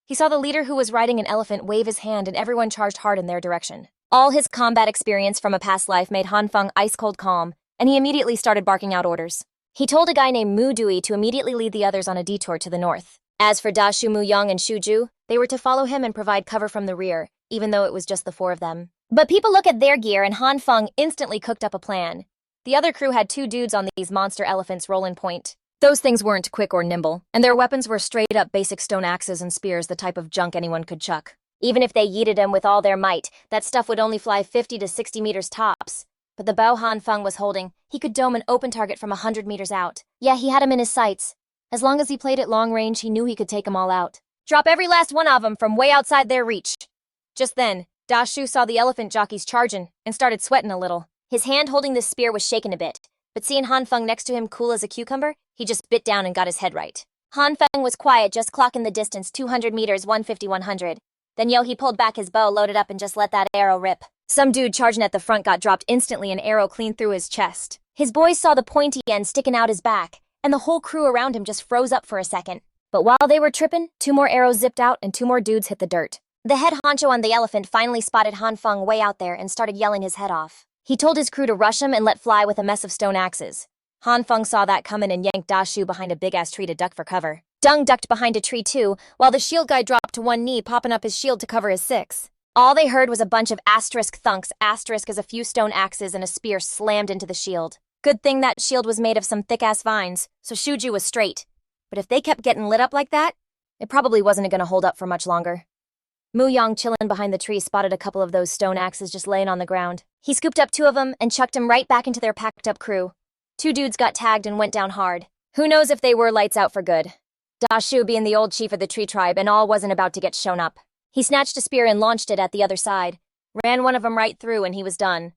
S1: He saw the leader, who was riding an elephant, wave his hand, and everyone charged hard in their direction. All his combat experience from a past life made Han Feng ice-cold calm, and he immediately started barking out orders. He told a guy named Mu Dui to immediately lead the others on a detour to the north. As for Dashu, Mu Yong, and Shuju, they were to follow him and provide cover from the rear, even though it was just the 4 of them. But people look at their gear, and Han Feng instantly cooked up a plan. The other crew had 2 dudes on these monster elephants rolling point. Those things weren't quick or nimble, and their weapons were straight-up basic stone axes and spears, the type of junk anyone could chuck. Even if they yeeted them with all their might, that stuff would only fly 50 to 60 meters tops. But the bow Han Feng was holding, he could dome an open target from 100 meters out. Yeah, he had him in his sights. As long as he played at long range, he knew he could take them all out. Drop every last one of them from way outside their reach. Just then, Da Shu saw the elephant jockeys charging and started sweating a little. His hand holding the spear was shaking a bit, but seeing Han Feng next to him cool as a cucumber, he just bit down and got his head right. Han Feng was quiet, just clocking the distance, 200 meters, 150-100. Then he pulled back his bow, loaded up, and just let that arrow rip. Some dude charging at the front got dropped instantly, an arrow clean through his chest. His boys saw the pointy end sticking out his back, and the whole crew around him just froze up for a second. But while they were tripping, 2 more arrows zipped out and 2 more dudes hit the dirt. The head honcho on the elephant finally spotted Han Feng way out there and started yelling his head off. He told his crew to rush him and let fly with a mess of stone axes. Han Feng saw that coming and yanked Da Shu behind a big-ass tree to duck for cover. Dung ducked behind a tree too, while the shield guy dropped to one knee, popping up his shield to cover his 6. All they heard was a bunch of asterisk thunks, asterisk as a few stone axes and a spear slammed into the shield. Good thing that shield was made of some thick-ass vines, so Shuju was straight. But if they kept getting lit up like that, it probably wasn't gonna hold up for much longer. Mu Yang, chillin' behind the tree, spotted a couple of those stone axes just laying on the ground. He scooped up 2 of them and chucked them right back into their packed-up crew. 2 dudes got tagged and went down hard. Who knows if they were lights out for good. Da Shu, being the old chief of the tree tribe and all, wasn't about to get shown up. He snatched a spear and launched it at the other side. Ran one of them right through and he was done.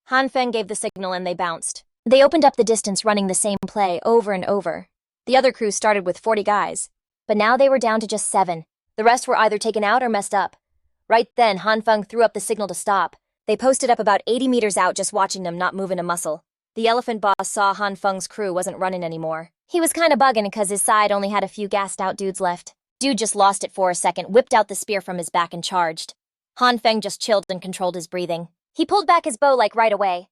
S1: Han Feng gave the signal and they bounced. They opened up the distance, running the same play over and over. The other crew started with 40 guys, but now they were down to just 7. The rest were either taken out or messed up. Right then, Han Feng threw up the signal to stop. They posted up about 80 meters out, just watching them, not moving a muscle. The elephant boss saw Han Feng's crew wasn't running anymore. He was kinda bugging because his side only had a few gassed out dudes left. Dude just lost it for a second, whipped out the spear from his back and charged. Han Feng just chilled and controlled his breathing. He pulled back his bow like right away.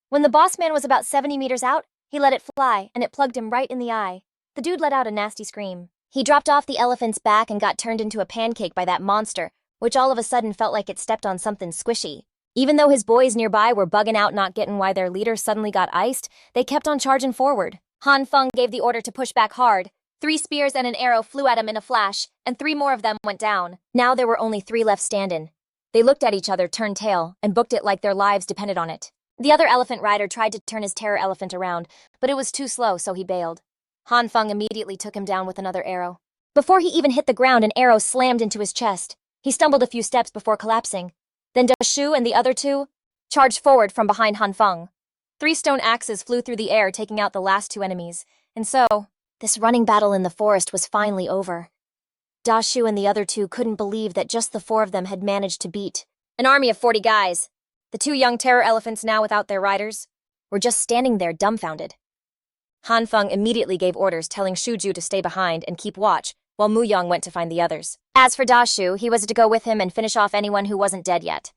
S1: When the boss man was about 70 meters out, he let it fly, and it plugged him right in the eye. The dude let out a nasty scream. He dropped off the elephant's back and got turned into a pancake by that monster, which all of a sudden felt like it stepped on something squishy. Even though his boys nearby were bugging out, not getting why their leader suddenly got iced, they kept on charging forward. Han Feng gave the order to push back hard. 3 spears and an arrow flew at him in a flash, and 3 more of them went down. Now there were only 3 left standing. They looked at each other, turned tail, and booked it like their lives depended on it. The other elephant rider tried to turn his terror elephant around, but it was too slow, so he bailed. Han Feng immediately took him down with another arrow. Before he even hit the ground, an arrow slammed into his chest. He stumbled a few steps before collapsing. Then Da Shu and the other 2 charged forward from behind Han Feng. 3 stone axes flew through the air, taking out the last 2 enemies. And so, this running battle in the forest was finally over. Da Shu and the other 2 couldn't believe that just the 4 of them had managed to beat an army of 40 guys. The 2 young terror elephants, now without their riders, were just standing there dumbfounded. Han Feng immediately gave orders, telling Shuju to stay behind and keep watch, while Mu Yang went to find the others. As for Da Shu, he was to go with him and finish off anyone who wasn't dead yet.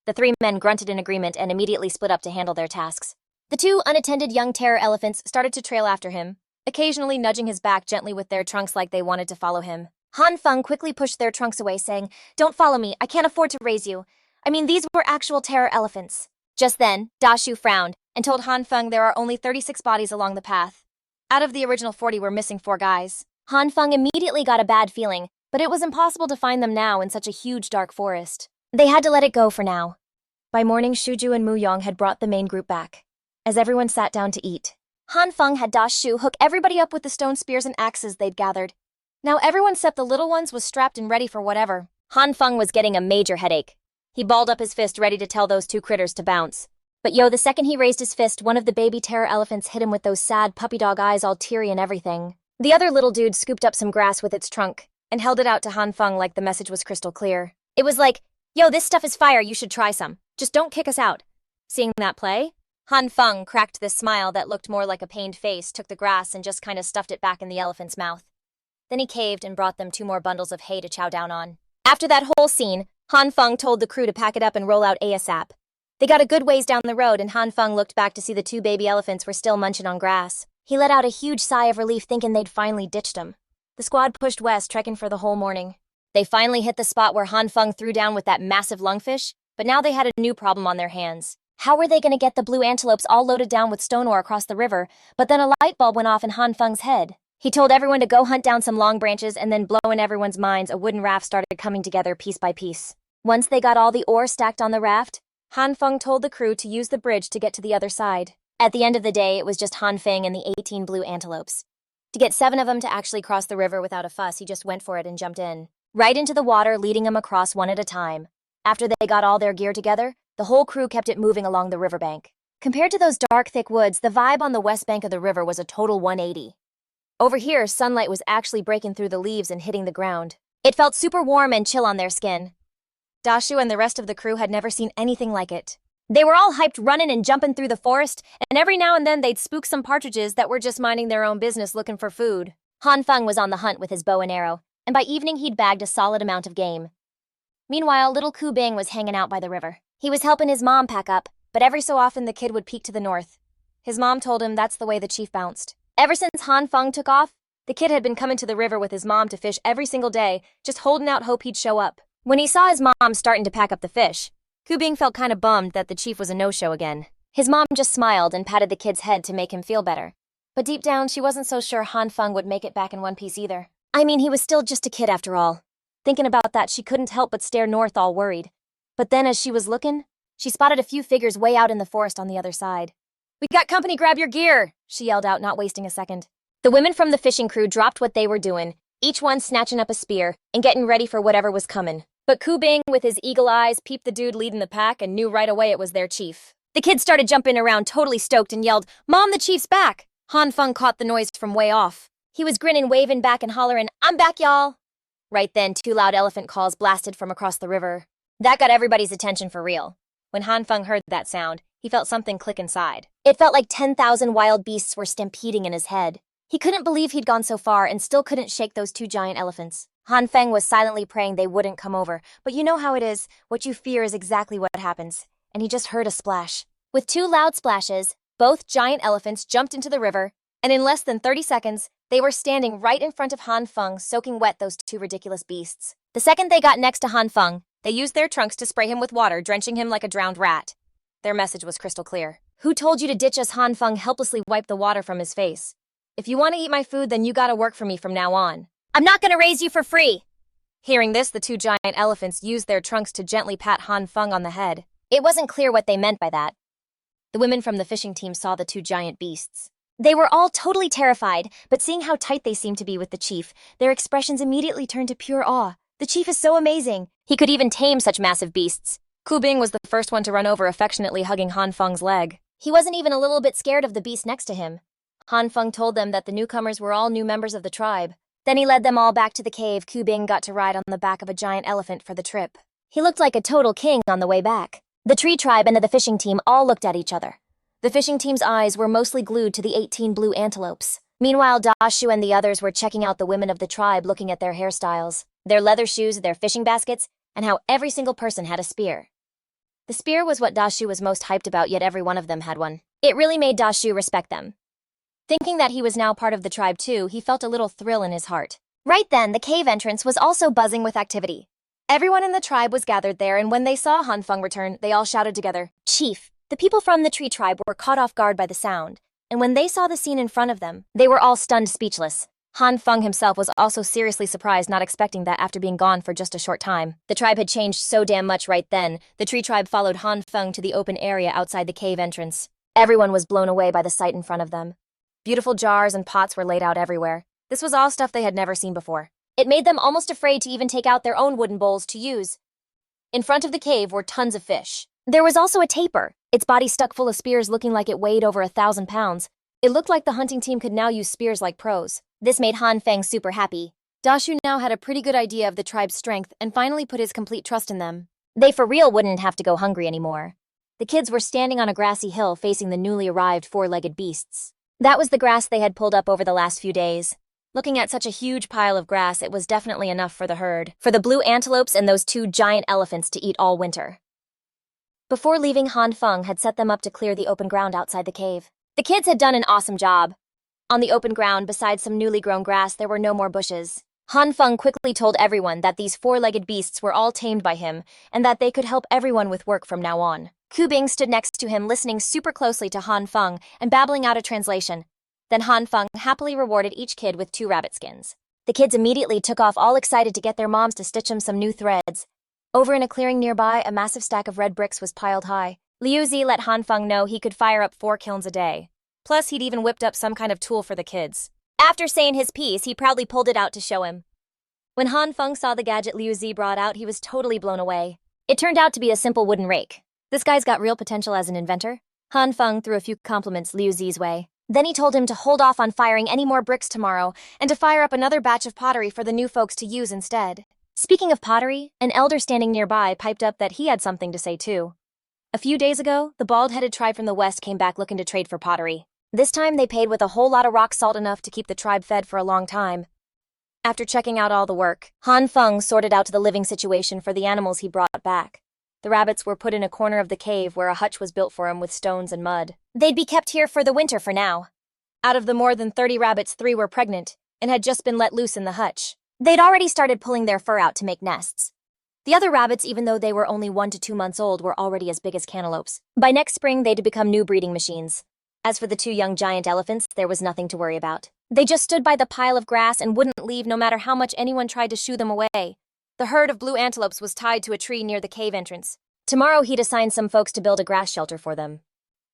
S1: The 3 men grunted in agreement and immediately split up to handle their tasks. The 2 unattended young terror elephants started to trail after him, occasionally nudging his back gently with their trunks like they wanted to follow him. Han Feng quickly pushed their trunks away, saying, "Don't follow me, I can't afford to raise you. I mean, these were actual terror elephants." Just then, Da Shu frowned and told Han Feng there are only 36 bodies along the path. Out of the original 40 were missing 4 guys. Han Feng immediately got a bad feeling, but it was impossible to find them now in such a huge dark forest. They had to let it go for now. By morning, Shuju and Mu Yang had brought the main group back. As everyone sat down to eat, Han Feng had Da Shu hook everybody up with the stone spears and axes they'd gathered. Now everyone except the little ones was strapped and ready for whatever. Han Feng was getting a major headache. He balled up his fist, ready to tell those 2 critters to bounce. But the second he raised his fist, one of the baby terror elephants hit him with those sad puppy dog eyes, all teary and everything. The other little dude scooped up some grass with its trunk and held it out to Han Feng like the message was crystal clear. It was like, "This stuff is fire, you should try some. Just don't kick us out." Seeing that play, Han Feng cracked this smile that looked more like a pained face, took the grass and just kind of stuffed it back in the elephant's mouth. Then he caved and brought them 2 more bundles of hay to chow down on. After that whole scene, Han Feng told the crew to pack it up and roll out ASAP. They got a good ways down the road and Han Feng looked back to see the 2 baby elephants were still munching on grass. He let out a huge sigh of relief, thinking they'd finally ditched him. The squad pushed west, trekking for the whole morning. They finally hit the spot where Han Feng threw down with that massive lungfish, but now they had a new problem on their hands. How were they going to get the blue antelopes all loaded down with stone ore across the river? But then a light bulb went off in Han Feng's head. He told everyone to go hunt down some long branches, and then blow in everyone's minds, a wooden raft started coming together piece by piece. Once they got all the ore stacked on the raft, Han Feng told the crew to use the bridge to get to the other side. At the end of the day, it was just Han Feng and the 18 blue antelopes. To get 7 of them to actually cross the river without a fuss, he just went for it and jumped in. Right into the water, leading them across one at a time. After they got all their gear together, the whole crew kept it moving along the riverbank. Compared to those dark, thick woods, the vibe on the west bank of the river was a total 180. Over here, sunlight was actually breaking through the leaves and hitting the ground. It felt super warm and chill on their skin. Dashu and the rest of the crew had never seen anything like it. They were all hyped, running and jumping through the forest, and every now and then they'd spook some partridges that were just minding their own business looking for food. Han Feng was on the hunt with his bow and arrow, and by evening he'd bagged a solid amount of game. Meanwhile, little Ku Bing was hanging out by the river. He was helping his mom pack up, but every so often the kid would peek to the north. His mom told him that's the way the chief bounced. Ever since Han Feng took off, the kid had been coming to the river with his mom to fish every single day, just holding out hope he'd show up. When he saw his mom starting to pack up the fish, Ku Bing felt kind of bummed that the chief was a no-show again. His mom just smiled and patted the kid's head to make him feel better. But deep down, she wasn't so sure Han Feng would make it back in one piece either. I mean, he was still just a kid after all. Thinking about that, she couldn't help but stare north all worried. But then as she was looking, she spotted a few figures way out in the forest on the other side. "We got company, grab your gear!" she yelled out, not wasting a second. The women from the fishing crew dropped what they were doing, each one snatching up a spear and getting ready for whatever was coming. But Ku Bing, with his eagle eyes, peeped the dude leading the pack and knew right away it was their chief. The kids started jumping around, totally stoked, and yelled, "Mom, the chief's back!" Han Feng caught the noise from way off. He was grinning, waving back and hollering, "I'm back, y'all!" Right then, 2 loud elephant calls blasted from across the river. That got everybody's attention for real. When Han Feng heard that sound, he felt something click inside. It felt like 10,000 wild beasts were stampeding in his head. He couldn't believe he'd gone so far and still couldn't shake those 2 giant elephants. Han Feng was silently praying they wouldn't come over, but you know how it is, what you fear is exactly what happens. And he just heard a splash. With 2 loud splashes, both giant elephants jumped into the river, and in less than 30 seconds, they were standing right in front of Han Feng, soaking wet those 2 ridiculous beasts. The second they got next to Han Feng, they used their trunks to spray him with water, drenching him like a drowned rat. Their message was crystal clear. "Who told you to ditch us?" Han Feng helplessly wiped the water from his face. "If you want to eat my food, then you gotta work for me from now on. I'm not gonna raise you for free!" Hearing this, the 2 giant elephants used their trunks to gently pat Han Feng on the head. It wasn't clear what they meant by that. The women from the fishing team saw the 2 giant beasts. They were all totally terrified, but seeing how tight they seemed to be with the chief, their expressions immediately turned to pure awe. The chief is so amazing. He could even tame such massive beasts. Ku Bing was the first one to run over, affectionately hugging Han Feng's leg. He wasn't even a little bit scared of the beast next to him. Han Feng told them that the newcomers were all new members of the tribe. Then he led them all back to the cave. Ku Bing got to ride on the back of a giant elephant for the trip. He looked like a total king on the way back. The tree tribe and the fishing team all looked at each other. The fishing team's eyes were mostly glued to the 18 blue antelopes. Meanwhile, Dashu and the others were checking out the women of the tribe, looking at their hairstyles, their leather shoes, their fishing baskets, and how every single person had a spear. The spear was what Dashu was most hyped about, yet every one of them had one. It really made Dashu respect them. Thinking that he was now part of the tribe too, he felt a little thrill in his heart. Right then, the cave entrance was also buzzing with activity. Everyone in the tribe was gathered there, and when they saw Han Feng return, they all shouted together, "Chief!" The people from the tree tribe were caught off guard by the sound, and when they saw the scene in front of them, they were all stunned speechless. Han Feng himself was also seriously surprised, not expecting that after being gone for just a short time. The tribe had changed so damn much right then. The tree tribe followed Han Feng to the open area outside the cave entrance. Everyone was blown away by the sight in front of them. Beautiful jars and pots were laid out everywhere. This was all stuff they had never seen before. It made them almost afraid to even take out their own wooden bowls to use. In front of the cave were tons of fish. There was also a tapir, its body stuck full of spears, looking like it weighed over 1,000 pounds. It looked like the hunting team could now use spears like pros. This made Han Feng super happy. Dashu now had a pretty good idea of the tribe's strength and finally put his complete trust in them. They for real wouldn't have to go hungry anymore. The kids were standing on a grassy hill facing the newly arrived 4-legged beasts. That was the grass they had pulled up over the last few days. Looking at such a huge pile of grass, it was definitely enough for the herd, for the blue antelopes and those 2 giant elephants to eat all winter. Before leaving, Han Feng had set them up to clear the open ground outside the cave. The kids had done an awesome job. On the open ground, besides some newly grown grass, there were no more bushes. Han Feng quickly told everyone that these four-legged beasts were all tamed by him and that they could help everyone with work from now on. Ku Bing stood next to him listening super closely to Han Feng and babbling out a translation. Then Han Feng happily rewarded each kid with 2 rabbit skins. The kids immediately took off all excited to get their moms to stitch them some new threads. Over in a clearing nearby, a massive stack of red bricks was piled high. Liu Zi let Han Feng know he could fire up 4 kilns a day. Plus, he'd even whipped up some kind of tool for the kids. After saying his piece, he proudly pulled it out to show him. When Han Feng saw the gadget Liu Zi brought out, he was totally blown away. It turned out to be a simple wooden rake. This guy's got real potential as an inventor. Han Feng threw a few compliments Liu Zi's way. Then he told him to hold off on firing any more bricks tomorrow and to fire up another batch of pottery for the new folks to use instead. Speaking of pottery, an elder standing nearby piped up that he had something to say too. A few days ago, the bald-headed tribe from the west came back looking to trade for pottery. This time they paid with a whole lot of rock salt, enough to keep the tribe fed for a long time. After checking out all the work, Han Feng sorted out the living situation for the animals he brought back. The rabbits were put in a corner of the cave where a hutch was built for them with stones and mud. They'd be kept here for the winter for now. Out of the more than 30 rabbits, 3 were pregnant and had just been let loose in the hutch. They'd already started pulling their fur out to make nests. The other rabbits, even though they were only 1 to 2 months old, were already as big as cantaloupes. By next spring, they'd become new breeding machines. As for the 2 young giant elephants, there was nothing to worry about. They just stood by the pile of grass and wouldn't leave no matter how much anyone tried to shoo them away. The herd of blue antelopes was tied to a tree near the cave entrance. Tomorrow he'd assign some folks to build a grass shelter for them.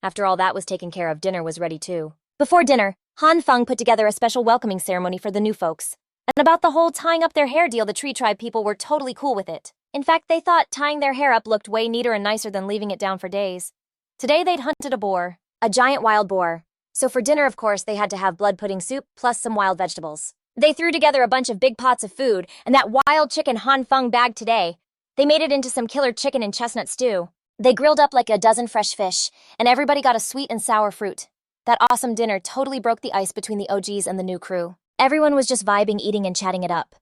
S1: After all that was taken care of, dinner was ready too. Before dinner, Han Feng put together a special welcoming ceremony for the new folks. And about the whole tying up their hair deal, the tree tribe people were totally cool with it. In fact, they thought tying their hair up looked way neater and nicer than leaving it down for days. Today they'd hunted a boar, a giant wild boar. So for dinner, of course, they had to have blood pudding soup plus some wild vegetables. They threw together a bunch of big pots of food, and that wild chicken Han Feng bagged today. They made it into some killer chicken and chestnut stew. They grilled up like a dozen fresh fish, and everybody got a sweet and sour fruit. That awesome dinner totally broke the ice between the OGs and the new crew. Everyone was just vibing, eating, and chatting it up.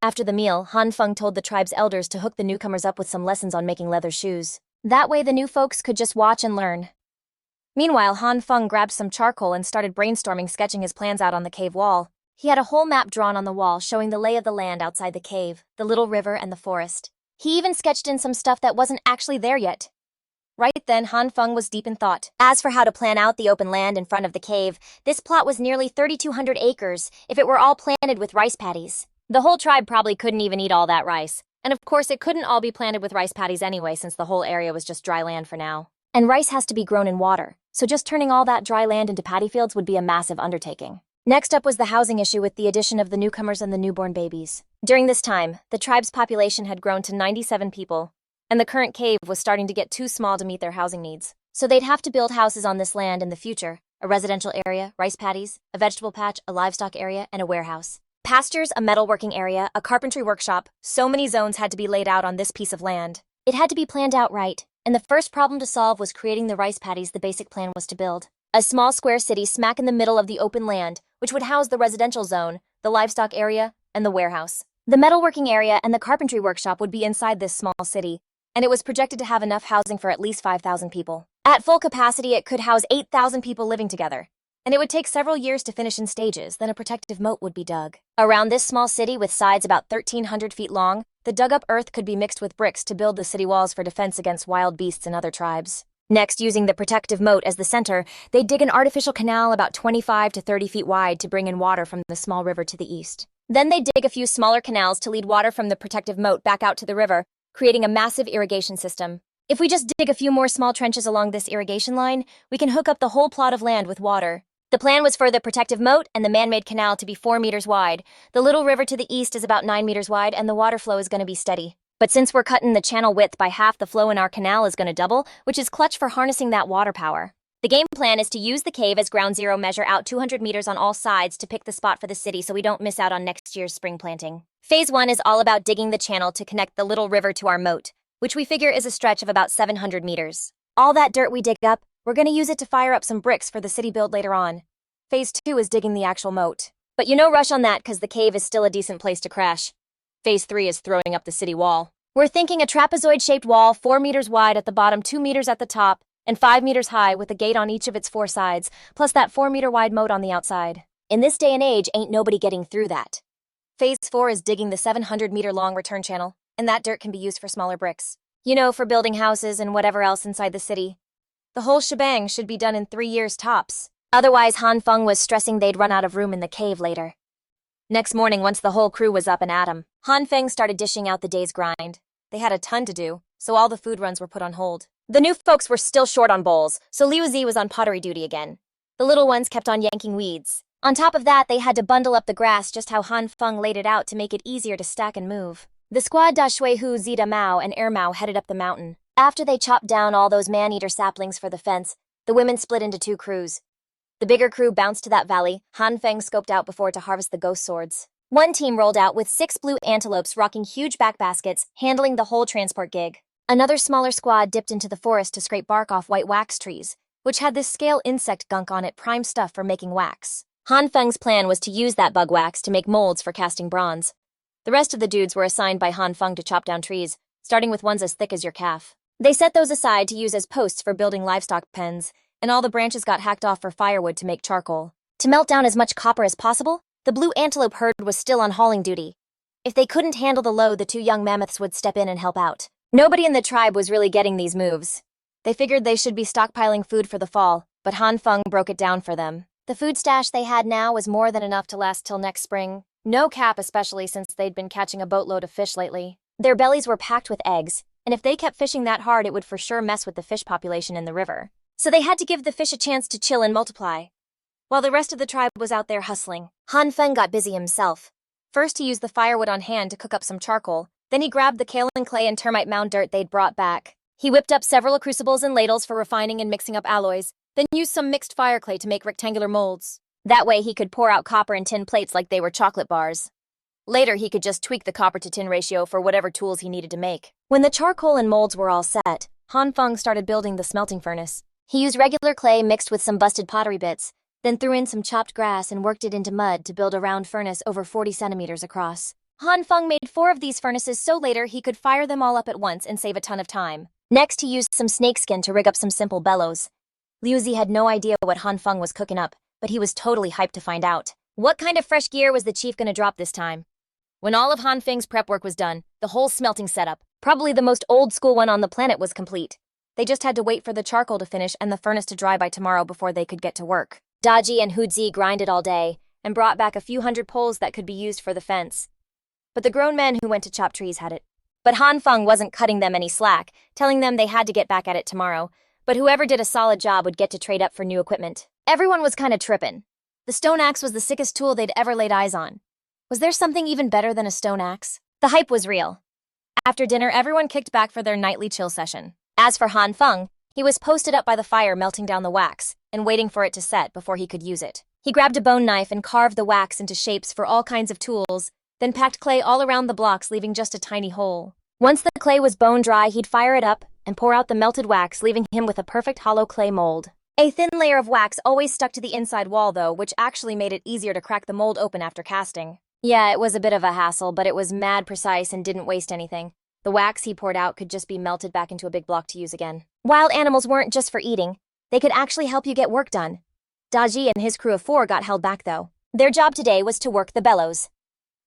S1: After the meal, Han Feng told the tribe's elders to hook the newcomers up with some lessons on making leather shoes. That way the new folks could just watch and learn. Meanwhile, Han Feng grabbed some charcoal and started brainstorming, sketching his plans out on the cave wall. He had a whole map drawn on the wall showing the lay of the land outside the cave, the little river, and the forest. He even sketched in some stuff that wasn't actually there yet. Right then, Han Feng was deep in thought. As for how to plan out the open land in front of the cave, this plot was nearly 3,200 acres if it were all planted with rice paddies. The whole tribe probably couldn't even eat all that rice. And of course, it couldn't all be planted with rice paddies anyway, since the whole area was just dry land for now. And rice has to be grown in water, so just turning all that dry land into paddy fields would be a massive undertaking. Next up was the housing issue with the addition of the newcomers and the newborn babies. During this time, the tribe's population had grown to 97 people, and the current cave was starting to get too small to meet their housing needs. So they'd have to build houses on this land in the future, a residential area, rice paddies, a vegetable patch, a livestock area, and a warehouse. Pastures, a metalworking area, a carpentry workshop, so many zones had to be laid out on this piece of land. It had to be planned out right, and the first problem to solve was creating the rice paddies the basic plan was to build. A small square city smack in the middle of the open land, which would house the residential zone, the livestock area, and the warehouse. The metalworking area and the carpentry workshop would be inside this small city, and it was projected to have enough housing for at least 5,000 people. At full capacity, it could house 8,000 people living together, and it would take several years to finish in stages, then a protective moat would be dug. Around this small city with sides about 1,300 feet long, the dug-up earth could be mixed with bricks to build the city walls for defense against wild beasts and other tribes. Next, using the protective moat as the center, they'd dig an artificial canal about 25 to 30 feet wide to bring in water from the small river to the east. Then they'd dig a few smaller canals to lead water from the protective moat back out to the river, creating a massive irrigation system. If we just dig a few more small trenches along this irrigation line, we can hook up the whole plot of land with water. The plan was for the protective moat and the man-made canal to be 4 meters wide. The little river to the east is about 9 meters wide, and the water flow is going to be steady. But since we're cutting the channel width by half, the flow in our canal is going to double, which is clutch for harnessing that water power. The game plan is to use the cave as ground zero, measure out 200 meters on all sides to pick the spot for the city so we don't miss out on next year's spring planting. Phase 1 is all about digging the channel to connect the little river to our moat, which we figure is a stretch of about 700 meters. All that dirt we dig up, we're going to use it to fire up some bricks for the city build later on. Phase 2 is digging the actual moat. But no rush on that because the cave is still a decent place to crash. Phase 3 is throwing up the city wall. We're thinking a trapezoid-shaped wall 4 meters wide at the bottom, 2 meters at the top, and 5 meters high with a gate on each of its 4 sides, plus that 4 meter wide moat on the outside. In this day and age, ain't nobody getting through that. Phase 4 is digging the 700-meter-long return channel, and that dirt can be used for smaller bricks. You know, for building houses and whatever else inside the city. The whole shebang should be done in 3 years tops. Otherwise, Han Feng was stressing they'd run out of room in the cave later. Next morning, once the whole crew was up and at 'em, Han Feng started dishing out the day's grind. They had a ton to do, so all the food runs were put on hold. The new folks were still short on bowls, so Liu Zi was on pottery duty again. The little ones kept on yanking weeds. On top of that, they had to bundle up the grass just how Han Feng laid it out to make it easier to stack and move. The squad Da Shui Hu Zida Mao and Er Mao headed up the mountain. After they chopped down all those man-eater saplings for the fence, the women split into 2 crews. The bigger crew bounced to that valley Han Feng scoped out before to harvest the ghost swords. One team rolled out with 6 blue antelopes rocking huge back baskets, handling the whole transport gig. Another smaller squad dipped into the forest to scrape bark off white wax trees, which had this scale insect gunk on it, prime stuff for making wax. Han Feng's plan was to use that bug wax to make molds for casting bronze. The rest of the dudes were assigned by Han Feng to chop down trees, starting with ones as thick as your calf. They set those aside to use as posts for building livestock pens, and all the branches got hacked off for firewood to make charcoal. To melt down as much copper as possible, the blue antelope herd was still on hauling duty. If they couldn't handle the load, the 2 young mammoths would step in and help out. Nobody in the tribe was really getting these moves. They figured they should be stockpiling food for the fall, but Han Feng broke it down for them. The food stash they had now was more than enough to last till next spring. No cap, especially since they'd been catching a boatload of fish lately. Their bellies were packed with eggs, and if they kept fishing that hard, it would for sure mess with the fish population in the river. So they had to give the fish a chance to chill and multiply. While the rest of the tribe was out there hustling, Han Feng got busy himself. First, he used the firewood on hand to cook up some charcoal. Then he grabbed the kaolin clay and termite mound dirt they'd brought back. He whipped up several crucibles and ladles for refining and mixing up alloys, then used some mixed fire clay to make rectangular molds. That way he could pour out copper in tin plates like they were chocolate bars. Later, he could just tweak the copper-to-tin ratio for whatever tools he needed to make. When the charcoal and molds were all set, Han Feng started building the smelting furnace. He used regular clay mixed with some busted pottery bits, then threw in some chopped grass and worked it into mud to build a round furnace over 40 centimeters across. Han Feng made 4 of these furnaces so later he could fire them all up at once and save a ton of time. Next, he used some snakeskin to rig up some simple bellows. Liu Zi had no idea what Han Feng was cooking up, but he was totally hyped to find out. What kind of fresh gear was the chief gonna drop this time? When all of Han Feng's prep work was done, the whole smelting setup, probably the most old-school one on the planet, was complete. They just had to wait for the charcoal to finish and the furnace to dry by tomorrow before they could get to work. Daji and Hudzi grinded all day and brought back a few hundred poles that could be used for the fence. But the grown men who went to chop trees had it. But Han Feng wasn't cutting them any slack, telling them they had to get back at it tomorrow, but whoever did a solid job would get to trade up for new equipment. Everyone was kinda trippin'. The stone axe was the sickest tool they'd ever laid eyes on. Was there something even better than a stone axe? The hype was real. After dinner, everyone kicked back for their nightly chill session. As for Han Feng, he was posted up by the fire melting down the wax and waiting for it to set before he could use it. He grabbed a bone knife and carved the wax into shapes for all kinds of tools, then packed clay all around the blocks, leaving just a tiny hole. Once the clay was bone dry, he'd fire it up and pour out the melted wax, leaving him with a perfect hollow clay mold. A thin layer of wax always stuck to the inside wall, though, which actually made it easier to crack the mold open after casting. Yeah, it was a bit of a hassle, but it was mad precise and didn't waste anything. The wax he poured out could just be melted back into a big block to use again. Wild animals weren't just for eating. They could actually help you get work done. Daji and his crew of 4 got held back, though. Their job today was to work the bellows.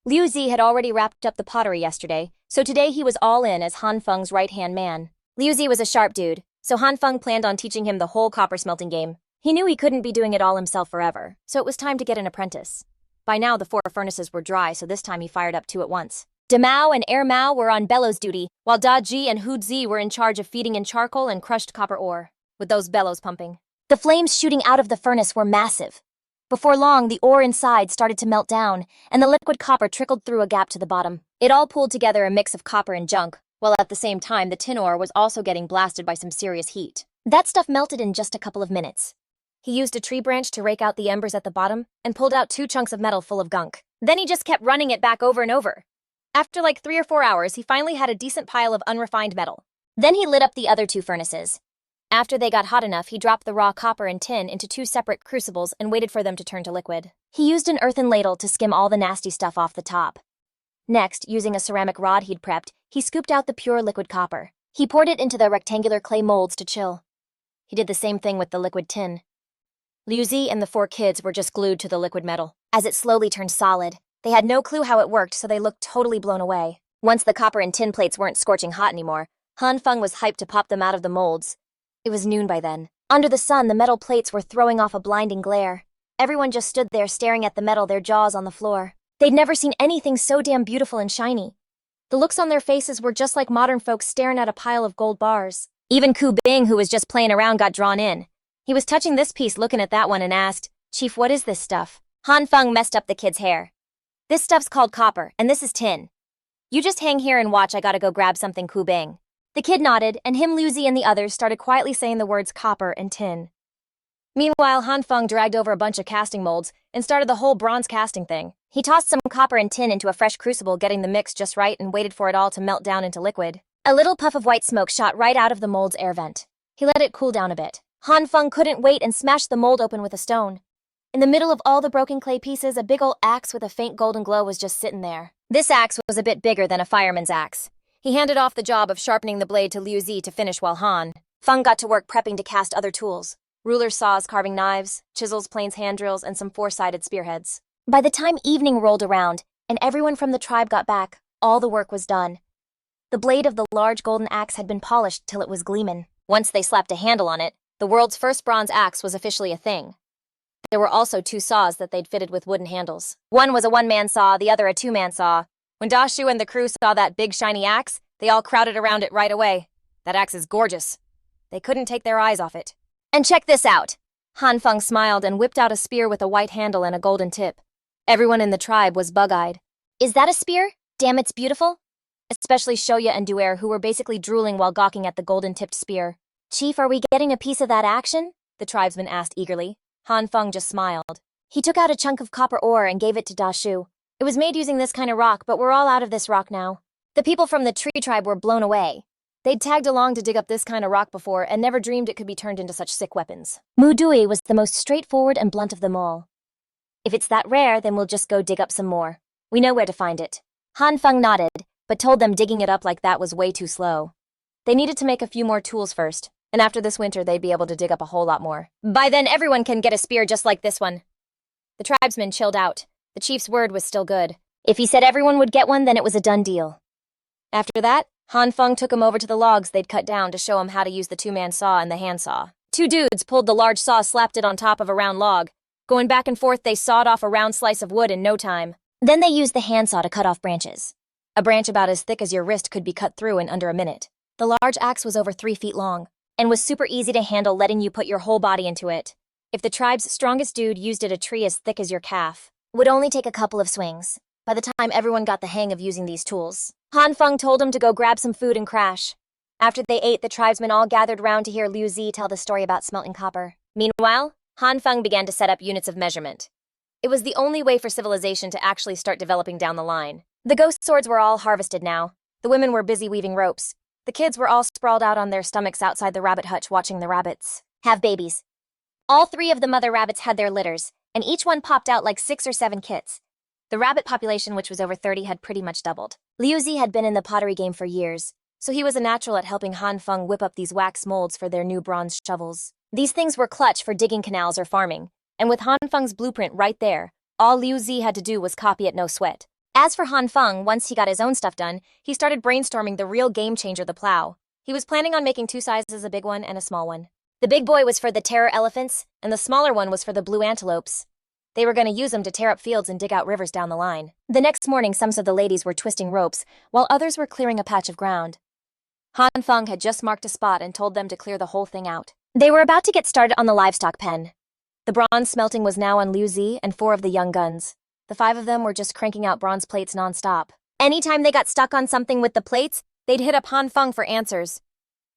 S1: Liu Zi had already wrapped up the pottery yesterday, so today he was all in as Han Feng's right-hand man. Liu Zi was a sharp dude, so Han Feng planned on teaching him the whole copper smelting game. He knew he couldn't be doing it all himself forever, so it was time to get an apprentice. By now, the 4 furnaces were dry, so this time he fired up 2 at once. Da Mao and Er Mao were on bellows duty, while Da Ji and Hu Zi were in charge of feeding in charcoal and crushed copper ore, with those bellows pumping. The flames shooting out of the furnace were massive. Before long, the ore inside started to melt down, and the liquid copper trickled through a gap to the bottom. It all pulled together a mix of copper and junk, while at the same time the tin ore was also getting blasted by some serious heat. That stuff melted in just a couple of minutes. He used a tree branch to rake out the embers at the bottom and pulled out 2 chunks of metal full of gunk. Then he just kept running it back over and over. After like 3 or 4 hours, he finally had a decent pile of unrefined metal. Then he lit up the other 2 furnaces. After they got hot enough, he dropped the raw copper and tin into 2 separate crucibles and waited for them to turn to liquid. He used an earthen ladle to skim all the nasty stuff off the top. Next, using a ceramic rod he'd prepped, he scooped out the pure liquid copper. He poured it into the rectangular clay molds to chill. He did the same thing with the liquid tin. Liu Zi and the 4 kids were just glued to the liquid metal. As it slowly turned solid, They had no clue how it worked, so they looked totally blown away. Once the copper and tin plates weren't scorching hot anymore, Han Feng was hyped to pop them out of the molds. It was noon by then. Under the sun, the metal plates were throwing off a blinding glare. Everyone just stood there staring at the metal, their jaws on the floor. They'd never seen anything so damn beautiful and shiny. The looks on their faces were just like modern folks staring at a pile of gold bars. Even Ku Bing, who was just playing around, got drawn in. He was touching this piece, looking at that one, and asked, "Chief, what is this stuff?" Han Feng messed up the kid's hair. "This stuff's called copper, and this is tin. You just hang here and watch, I gotta go grab something, Ku Bing." The kid nodded, and him, Liu Zi, and the others started quietly saying the words copper and tin. Meanwhile, Han Feng dragged over a bunch of casting molds and started the whole bronze casting thing. He tossed some copper and tin into a fresh crucible, getting the mix just right, and waited for it all to melt down into liquid. A little puff of white smoke shot right out of the mold's air vent. He let it cool down a bit. Han Feng couldn't wait and smashed the mold open with a stone. In the middle of all the broken clay pieces, a big old axe with a faint golden glow was just sitting there. This axe was a bit bigger than a fireman's axe. He handed off the job of sharpening the blade to Liu Zi to finish, while Han Feng got to work prepping to cast other tools. Rulers, saws, carving knives, chisels, planes, hand drills, and some four-sided spearheads. By the time evening rolled around, and everyone from the tribe got back, all the work was done. The blade of the large golden axe had been polished till it was gleamin'. Once they slapped a handle on it, the world's first bronze axe was officially a thing. There were also two saws that they'd fitted with wooden handles. One was a one-man saw, the other a two-man saw. When Da Shu and the crew saw that big shiny axe, they all crowded around it right away. "That axe is gorgeous." They couldn't take their eyes off it. "And check this out." Han Feng smiled and whipped out a spear with a white handle and a golden tip. Everyone in the tribe was bug-eyed. "Is that a spear? Damn, it's beautiful." Especially Shoya and Duer, who were basically drooling while gawking at the golden-tipped spear. "Chief, are we getting a piece of that action?" the tribesman asked eagerly. Han Feng just smiled. He took out a chunk of copper ore and gave it to Da Shu. "It was made using this kind of rock, but we're all out of this rock now." The people from the tree tribe were blown away. They'd tagged along to dig up this kind of rock before and never dreamed it could be turned into such sick weapons. Mu Dui was the most straightforward and blunt of them all. "If it's that rare, then we'll just go dig up some more. We know where to find it." Han Feng nodded, but told them digging it up like that was way too slow. They needed to make a few more tools first, and after this winter they'd be able to dig up a whole lot more. By then everyone can get a spear just like this one. The tribesmen chilled out. The chief's word was still good. If he said everyone would get one, then it was a done deal. After that, Han Feng took him over to the logs they'd cut down to show him how to use the two-man saw and the handsaw. Two dudes pulled the large saw, slapped it on top of a round log. Going back and forth, they sawed off a round slice of wood in no time. Then they used the handsaw to cut off branches. A branch about as thick as your wrist could be cut through in under a minute. The large axe was over 3 feet long, and was super easy to handle, letting you put your whole body into it. If the tribe's strongest dude used it, a tree as thick as your calf would only take a couple of swings. By the time everyone got the hang of using these tools, Han Feng told them to go grab some food and crash. After they ate, the tribesmen all gathered round to hear Liu Zi tell the story about smelting copper. Meanwhile, Han Feng began to set up units of measurement. It was the only way for civilization to actually start developing down the line. The ghost swords were all harvested now. The women were busy weaving ropes. The kids were all sprawled out on their stomachs outside the rabbit hutch watching the rabbits have babies. All 3 of the mother rabbits had their litters, and each one popped out like 6 or 7 kits. The rabbit population, which was over 30, had pretty much doubled. Liu Zi had been in the pottery game for years, so he was a natural at helping Han Feng whip up these wax molds for their new bronze shovels. These things were clutch for digging canals or farming, and with Han Feng's blueprint right there, all Liu Zi had to do was copy it, no sweat. As for Han Feng, once he got his own stuff done, he started brainstorming the real game changer, the plow. He was planning on making 2 sizes, a big one and a small one. The big boy was for the terror elephants, and the smaller one was for the blue antelopes. They were going to use them to tear up fields and dig out rivers down the line. The next morning, some of the ladies were twisting ropes, while others were clearing a patch of ground. Han Feng had just marked a spot and told them to clear the whole thing out. They were about to get started on the livestock pen. The bronze smelting was now on Liu Zi and 4 of the young guns. The 5 of them were just cranking out bronze plates non-stop. Anytime they got stuck on something with the plates, they'd hit up Han Feng for answers.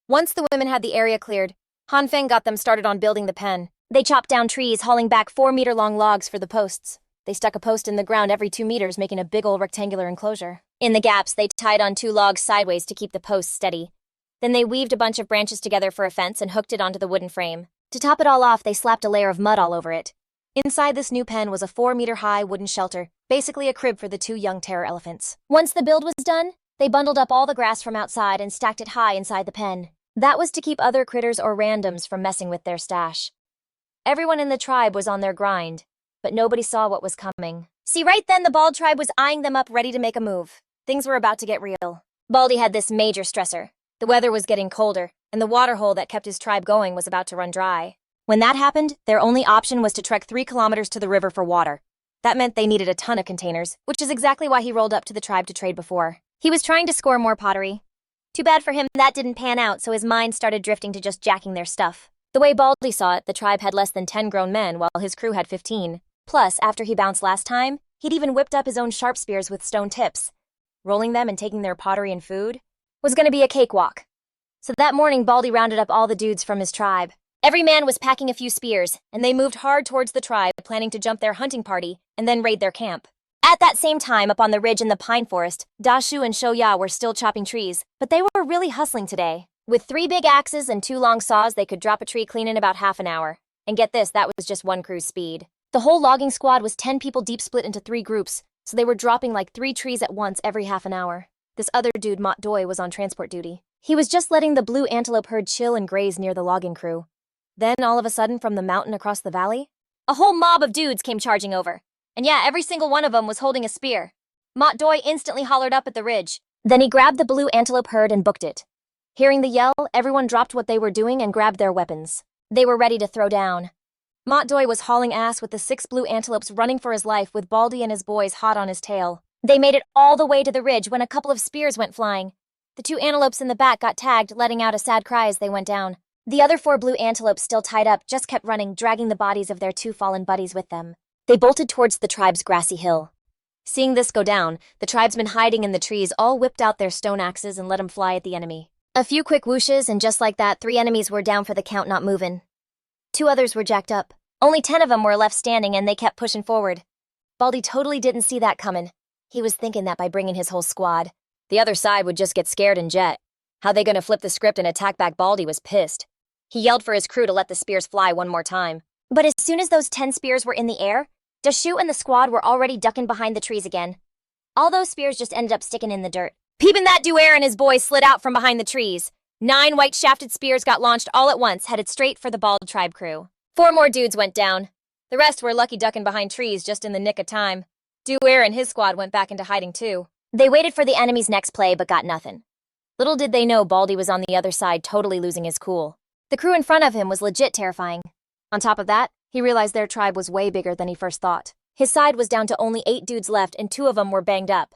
S1: Once the women had the area cleared, Han Feng got them started on building the pen. They chopped down trees, hauling back 4-meter-long logs for the posts. They stuck a post in the ground every 2 meters, making a big old rectangular enclosure. In the gaps, they tied on 2 logs sideways to keep the posts steady. Then they weaved a bunch of branches together for a fence and hooked it onto the wooden frame. To top it all off, they slapped a layer of mud all over it. Inside this new pen was a 4-meter-high wooden shelter, basically a crib for the 2 young terror elephants. Once the build was done, they bundled up all the grass from outside and stacked it high inside the pen. That was to keep other critters or randoms from messing with their stash. Everyone in the tribe was on their grind. but nobody saw what was coming. See, right then the Bald tribe was eyeing them up, ready to make a move. Things were about to get real. Baldy had this major stressor. The weather was getting colder, and the water hole that kept his tribe going was about to run dry. When that happened, their only option was to trek 3 kilometers to the river for water. That meant they needed a ton of containers, which is exactly why he rolled up to the tribe to trade before. He was trying to score more pottery. Too bad for him that didn't pan out, so his mind started drifting to just jacking their stuff. The way Baldy saw it, the tribe had less than 10 grown men, while his crew had 15. Plus, after he bounced last time, he'd even whipped up his own sharp spears with stone tips. Rolling them and taking their pottery and food was going to be a cakewalk. So that morning, Baldy rounded up all the dudes from his tribe. Every man was packing a few spears, and they moved hard towards the tribe, planning to jump their hunting party and then raid their camp. At that same time, up on the ridge in the pine forest, Dashu and Shoya were still chopping trees, but they were really hustling today. With 3 big axes and 2 long saws, they could drop a tree clean in about half an hour. And get this, that was just one crew's speed. The whole logging squad was 10 people deep, split into 3 groups, so they were dropping like 3 trees at once every half an hour. This other dude, Mot Doi, was on transport duty. He was just letting the blue antelope herd chill and graze near the logging crew. Then, all of a sudden, from the mountain across the valley, a whole mob of dudes came charging over. And yeah, every single one of them was holding a spear. Mot Doi instantly hollered up at the ridge. Then he grabbed the blue antelope herd and booked it. Hearing the yell, everyone dropped what they were doing and grabbed their weapons. They were ready to throw down. Mot Doi was hauling ass with the 6 blue antelopes running for his life, with Baldy and his boys hot on his tail. They made it all the way to the ridge when a couple of spears went flying. The 2 antelopes in the back got tagged, letting out a sad cry as they went down. The other 4 blue antelopes, still tied up, just kept running, dragging the bodies of their 2 fallen buddies with them. They bolted towards the tribe's grassy hill. Seeing this go down, the tribesmen hiding in the trees all whipped out their stone axes and let them fly at the enemy. A few quick whooshes, and just like that, 3 enemies were down for the count, not moving. 2 others were jacked up. Only 10 of them were left standing, and they kept pushing forward. Baldy totally didn't see that coming. He was thinking that by bringing his whole squad, the other side would just get scared and jet. How they gonna flip the script and attack back? Baldy was pissed. He yelled for his crew to let the spears fly one more time. But as soon as those 10 spears were in the air, Dashu and the squad were already ducking behind the trees again. All those spears just ended up sticking in the dirt. Peeping that Duer and his boys slid out from behind the trees. 9 white shafted spears got launched all at once, headed straight for the Bald tribe crew. 4 more dudes went down. The rest were lucky ducking behind trees just in the nick of time. Duer and his squad went back into hiding too. They waited for the enemy's next play but got nothing. Little did they know Baldy was on the other side, totally losing his cool. The crew in front of him was legit terrifying. On top of that, he realized their tribe was way bigger than he first thought. His side was down to only 8 dudes left, and 2 of them were banged up.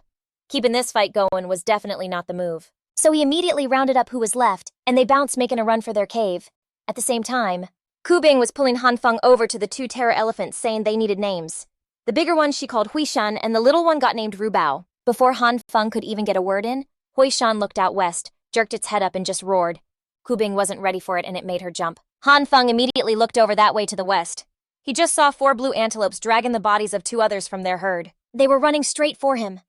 S1: Keeping this fight going was definitely not the move. So he immediately rounded up who was left, and they bounced, making a run for their cave. At the same time, Kubing was pulling Han Feng over to the 2 terror elephants, saying they needed names. The bigger one she called Huishan, and the little one got named Rubao. Before Han Feng could even get a word in, Huishan looked out west, jerked its head up, and just roared. Kubing wasn't ready for it, and it made her jump. Han Feng immediately looked over that way to the west. He just saw 4 blue antelopes dragging the bodies of 2 others from their herd. They were running straight for him.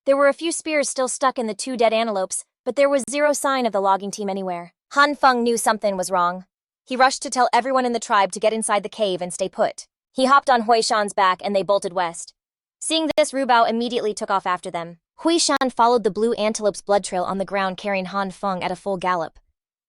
S1: There were a few spears still stuck in the 2 dead antelopes, but there was 0 sign of the logging team anywhere. Han Feng knew something was wrong. He rushed to tell everyone in the tribe to get inside the cave and stay put. He hopped on Huishan's back, and they bolted west. Seeing this, Rubao immediately took off after them. Huishan followed the blue antelope's blood trail on the ground, carrying Han Feng at a full gallop.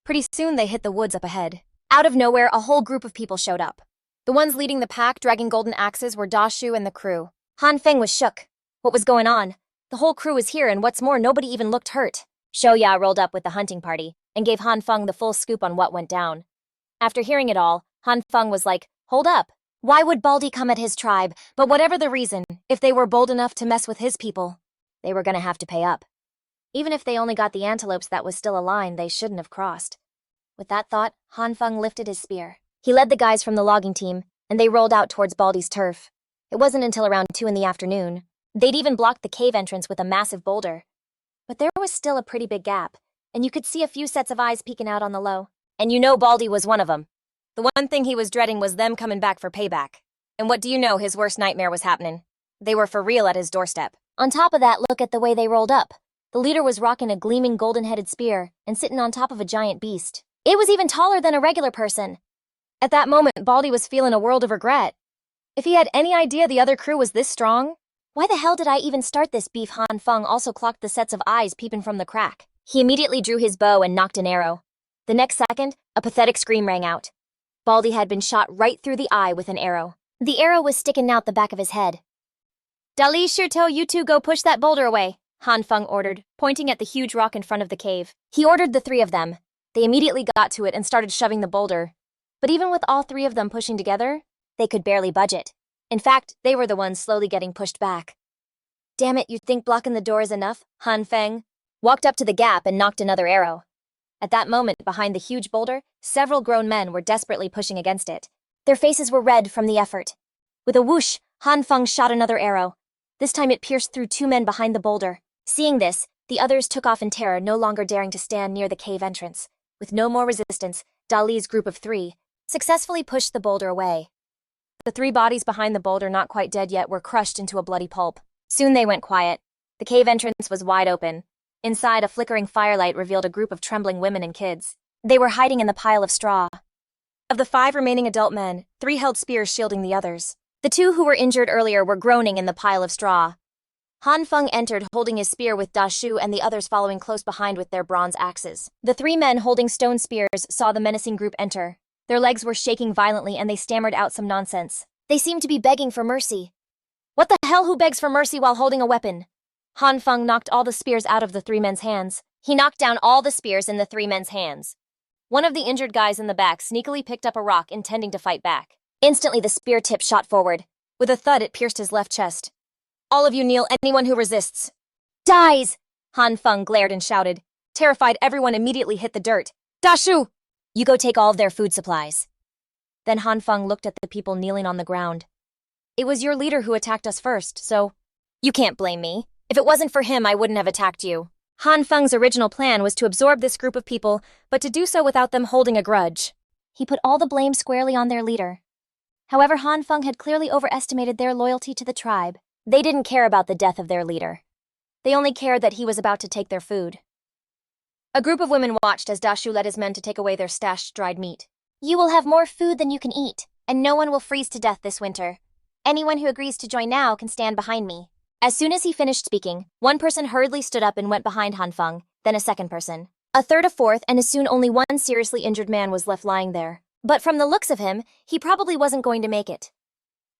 S1: Pretty soon they hit the woods up ahead. Out of nowhere, a whole group of people showed up. The ones leading the pack, dragging golden axes, were Dashu and the crew. Han Feng was shook. What was going on? The whole crew was here, and what's more, nobody even looked hurt. Shoya rolled up with the hunting party and gave Han Feng the full scoop on what went down. After hearing it all, Han Feng was like, "Hold up. Why would Baldy come at his tribe? But whatever the reason, if they were bold enough to mess with his people, they were gonna have to pay up. Even if they only got the antelopes that was still a line they shouldn't have crossed." With that thought, Han Feng lifted his spear. He led the guys from the logging team, and they rolled out towards Baldy's turf. It wasn't until around 2 in the afternoon. They'd even blocked the cave entrance with a massive boulder. But there was still a pretty big gap, and you could see a few sets of eyes peeking out on the low. And you know Baldy was one of them. The one thing he was dreading was them coming back for payback. And what do you know, his worst nightmare was happening. They were for real at his doorstep. On top of that, look at the way they rolled up. The leader was rocking a gleaming golden-headed spear and sitting on top of a giant beast. It was even taller than a regular person. At that moment, Baldy was feeling a world of regret. If he had any idea the other crew was this strong, why the hell did I even start this beef? Han Feng also clocked the sets of eyes peeping from the crack. He immediately drew his bow and nocked an arrow. The next second, a pathetic scream rang out. Baldy had been shot right through the eye with an arrow. The arrow was sticking out the back of his head. Dali Shirto, you two go push that boulder away, Han Feng ordered, pointing at the huge rock in front of the cave. He ordered the three of them. They immediately got to it and started shoving the boulder. But even with all three of them pushing together, they could barely budge it. In fact, they were the ones slowly getting pushed back. Damn it, you think blocking the door is enough? Han Feng walked up to the gap and knocked another arrow. At that moment, behind the huge boulder, several grown men were desperately pushing against it. Their faces were red from the effort. With a whoosh, Han Feng shot another arrow. This time it pierced through two men behind the boulder. Seeing this, the others took off in terror, no longer daring to stand near the cave entrance. With no more resistance, Dali's group of three successfully pushed the boulder away. The three bodies behind the boulder, not quite dead yet, were crushed into a bloody pulp. Soon they went quiet. The cave entrance was wide open. Inside, a flickering firelight revealed a group of trembling women and kids. They were hiding in the pile of straw. Of the 5 remaining adult men, 3 held spears shielding the others. The 2 who were injured earlier were groaning in the pile of straw. Han Feng entered holding his spear with Da Shu and the others following close behind with their bronze axes. The 3 men holding stone spears saw the menacing group enter. Their legs were shaking violently and they stammered out some nonsense. They seemed to be begging for mercy. What the hell, who begs for mercy while holding a weapon? Han Feng knocked all the spears out of the 3 men's hands. He knocked down all the spears in the 3 men's hands. One of the injured guys in the back sneakily picked up a rock, intending to fight back. Instantly, the spear tip shot forward. With a thud, it pierced his left chest. All of you kneel, anyone who resists dies! Han Feng glared and shouted. Terrified, everyone immediately hit the dirt. Da Shu! You go take all of their food supplies. Then Han Feng looked at the people kneeling on the ground. It was your leader who attacked us first, so you can't blame me. If it wasn't for him, I wouldn't have attacked you. Han Feng's original plan was to absorb this group of people, but to do so without them holding a grudge. He put all the blame squarely on their leader. However, Han Feng had clearly overestimated their loyalty to the tribe. They didn't care about the death of their leader. They only cared that he was about to take their food. A group of women watched as Da Shu led his men to take away their stashed dried meat. You will have more food than you can eat, and no one will freeze to death this winter. Anyone who agrees to join now can stand behind me. As soon as he finished speaking, one person hurriedly stood up and went behind Han Feng, then a second person. A third, a fourth, and soon only one seriously injured man was left lying there. But from the looks of him, he probably wasn't going to make it.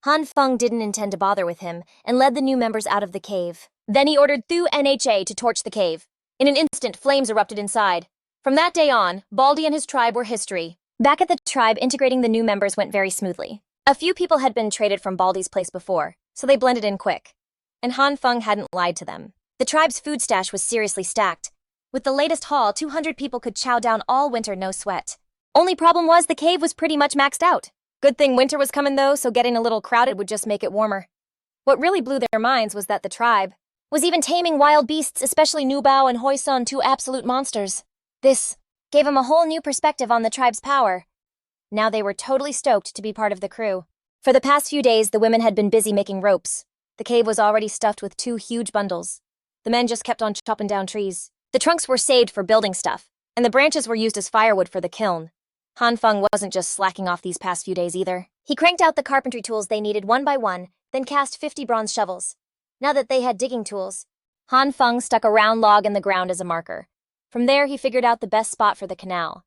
S1: Han Feng didn't intend to bother with him and led the new members out of the cave. Then he ordered Thu Nha to torch the cave. In an instant, flames erupted inside. From that day on, Baldy and his tribe were history. Back at the tribe, integrating the new members went very smoothly. A few people had been traded from Baldy's place before, so they blended in quick. And Han Feng hadn't lied to them. The tribe's food stash was seriously stacked. With the latest haul, 200 people could chow down all winter, no sweat. Only problem was the cave was pretty much maxed out. Good thing winter was coming though, so getting a little crowded would just make it warmer. What really blew their minds was that the tribe was even taming wild beasts, especially Nu Bao and Hoi Sun, 2 absolute monsters. This gave them a whole new perspective on the tribe's power. Now they were totally stoked to be part of the crew. For the past few days, the women had been busy making ropes. The cave was already stuffed with 2 huge bundles. The men just kept on chopping down trees. The trunks were saved for building stuff, and the branches were used as firewood for the kiln. Han Feng wasn't just slacking off these past few days either. He cranked out the carpentry tools they needed one by one, then cast 50 bronze shovels. Now that they had digging tools, Han Feng stuck a round log in the ground as a marker. From there, he figured out the best spot for the canal.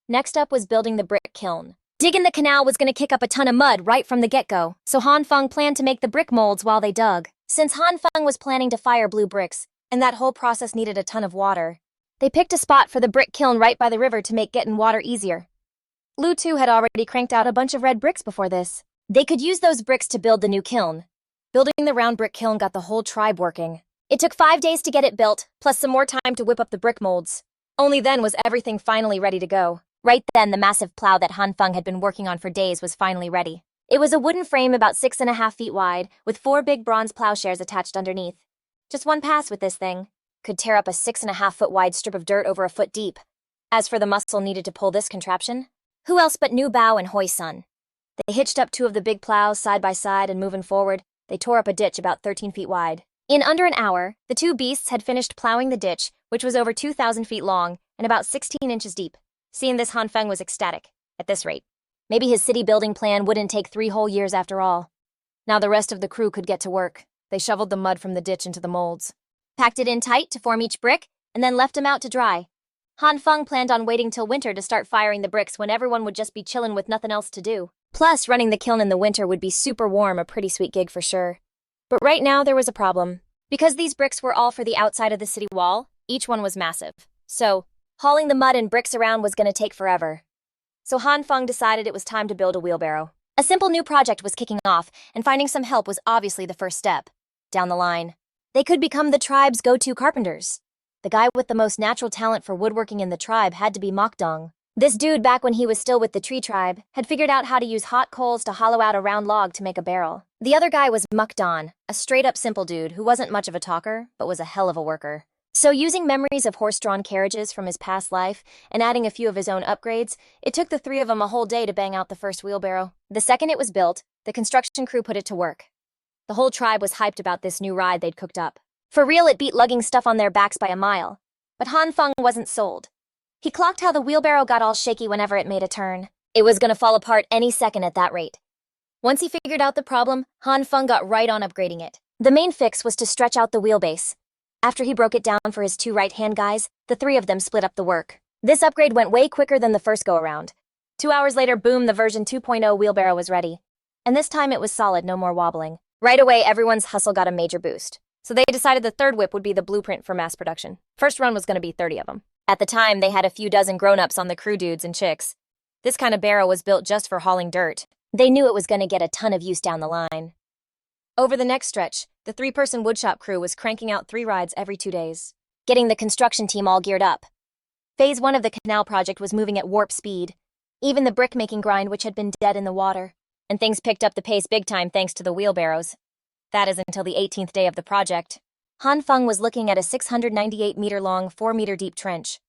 S1: Next up was building the brick kiln. Digging the canal was going to kick up a ton of mud right from the get-go, so Han Feng planned to make the brick molds while they dug. Since Han Feng was planning to fire blue bricks, and that whole process needed a ton of water, they picked a spot for the brick kiln right by the river to make getting water easier. Lu Tu had already cranked out a bunch of red bricks before this. They could use those bricks to build the new kiln. Building the round brick kiln got the whole tribe working. It took 5 days to get it built, plus some more time to whip up the brick molds. Only then was everything finally ready to go. Right then, the massive plow that Han Feng had been working on for days was finally ready. It was a wooden frame about 6.5 feet wide, with 4 big bronze plowshares attached underneath. Just one pass with this thing could tear up a 6.5-foot wide strip of dirt over a foot deep. As for the muscle needed to pull this contraption, who else but Nu Bao and Hoi Sun? They hitched up 2 of the big plows side by side, and moving forward, they tore up a ditch about 13 feet wide. In under an hour, the 2 beasts had finished plowing the ditch, which was over 2,000 feet long and about 16 inches deep. Seeing this, Han Feng was ecstatic. At this rate, maybe his city-building plan wouldn't take 3 whole years after all. Now the rest of the crew could get to work. They shoveled the mud from the ditch into the molds, packed it in tight to form each brick, and then left them out to dry. Han Feng planned on waiting till winter to start firing the bricks when everyone would just be chillin' with nothing else to do. Plus, running the kiln in the winter would be super warm, a pretty sweet gig for sure. But right now, there was a problem. Because these bricks were all for the outside of the city wall, each one was massive. So, hauling the mud and bricks around was going to take forever. So Han Feng decided it was time to build a wheelbarrow. A simple new project was kicking off, and finding some help was obviously the first step. Down the line, they could become the tribe's go-to carpenters. The guy with the most natural talent for woodworking in the tribe had to be Mokdong. This dude, back when he was still with the tree tribe, had figured out how to use hot coals to hollow out a round log to make a barrel. The other guy was Mukdon, a straight-up simple dude who wasn't much of a talker, but was a hell of a worker. So using memories of horse-drawn carriages from his past life and adding a few of his own upgrades, it took the three of them a whole day to bang out the first wheelbarrow. The second it was built, the construction crew put it to work. The whole tribe was hyped about this new ride they'd cooked up. For real, it beat lugging stuff on their backs by a mile. But Han Feng wasn't sold. He clocked how the wheelbarrow got all shaky whenever it made a turn. It was gonna fall apart any second at that rate. Once he figured out the problem, Han Feng got right on upgrading it. The main fix was to stretch out the wheelbase. After he broke it down for his two right-hand guys, the three of them split up the work. This upgrade went way quicker than the first go-around. 2 hours later, boom, the version 2.0 wheelbarrow was ready. And this time it was solid, no more wobbling. Right away, everyone's hustle got a major boost. So they decided the third whip would be the blueprint for mass production. First run was going to be 30 of them. At the time, they had a few dozen grown-ups on the crew, dudes and chicks. This kind of barrow was built just for hauling dirt. They knew it was going to get a ton of use down the line. Over the next stretch, the three-person woodshop crew was cranking out 3 rides every 2 days, getting the construction team all geared up. Phase 1 of the canal project was moving at warp speed, even the brick-making grind, which had been dead in the water. And things picked up the pace big time thanks to the wheelbarrows. That is until the 18th day of the project. Han Feng was looking at a 698-meter-long, 4-meter-deep trench.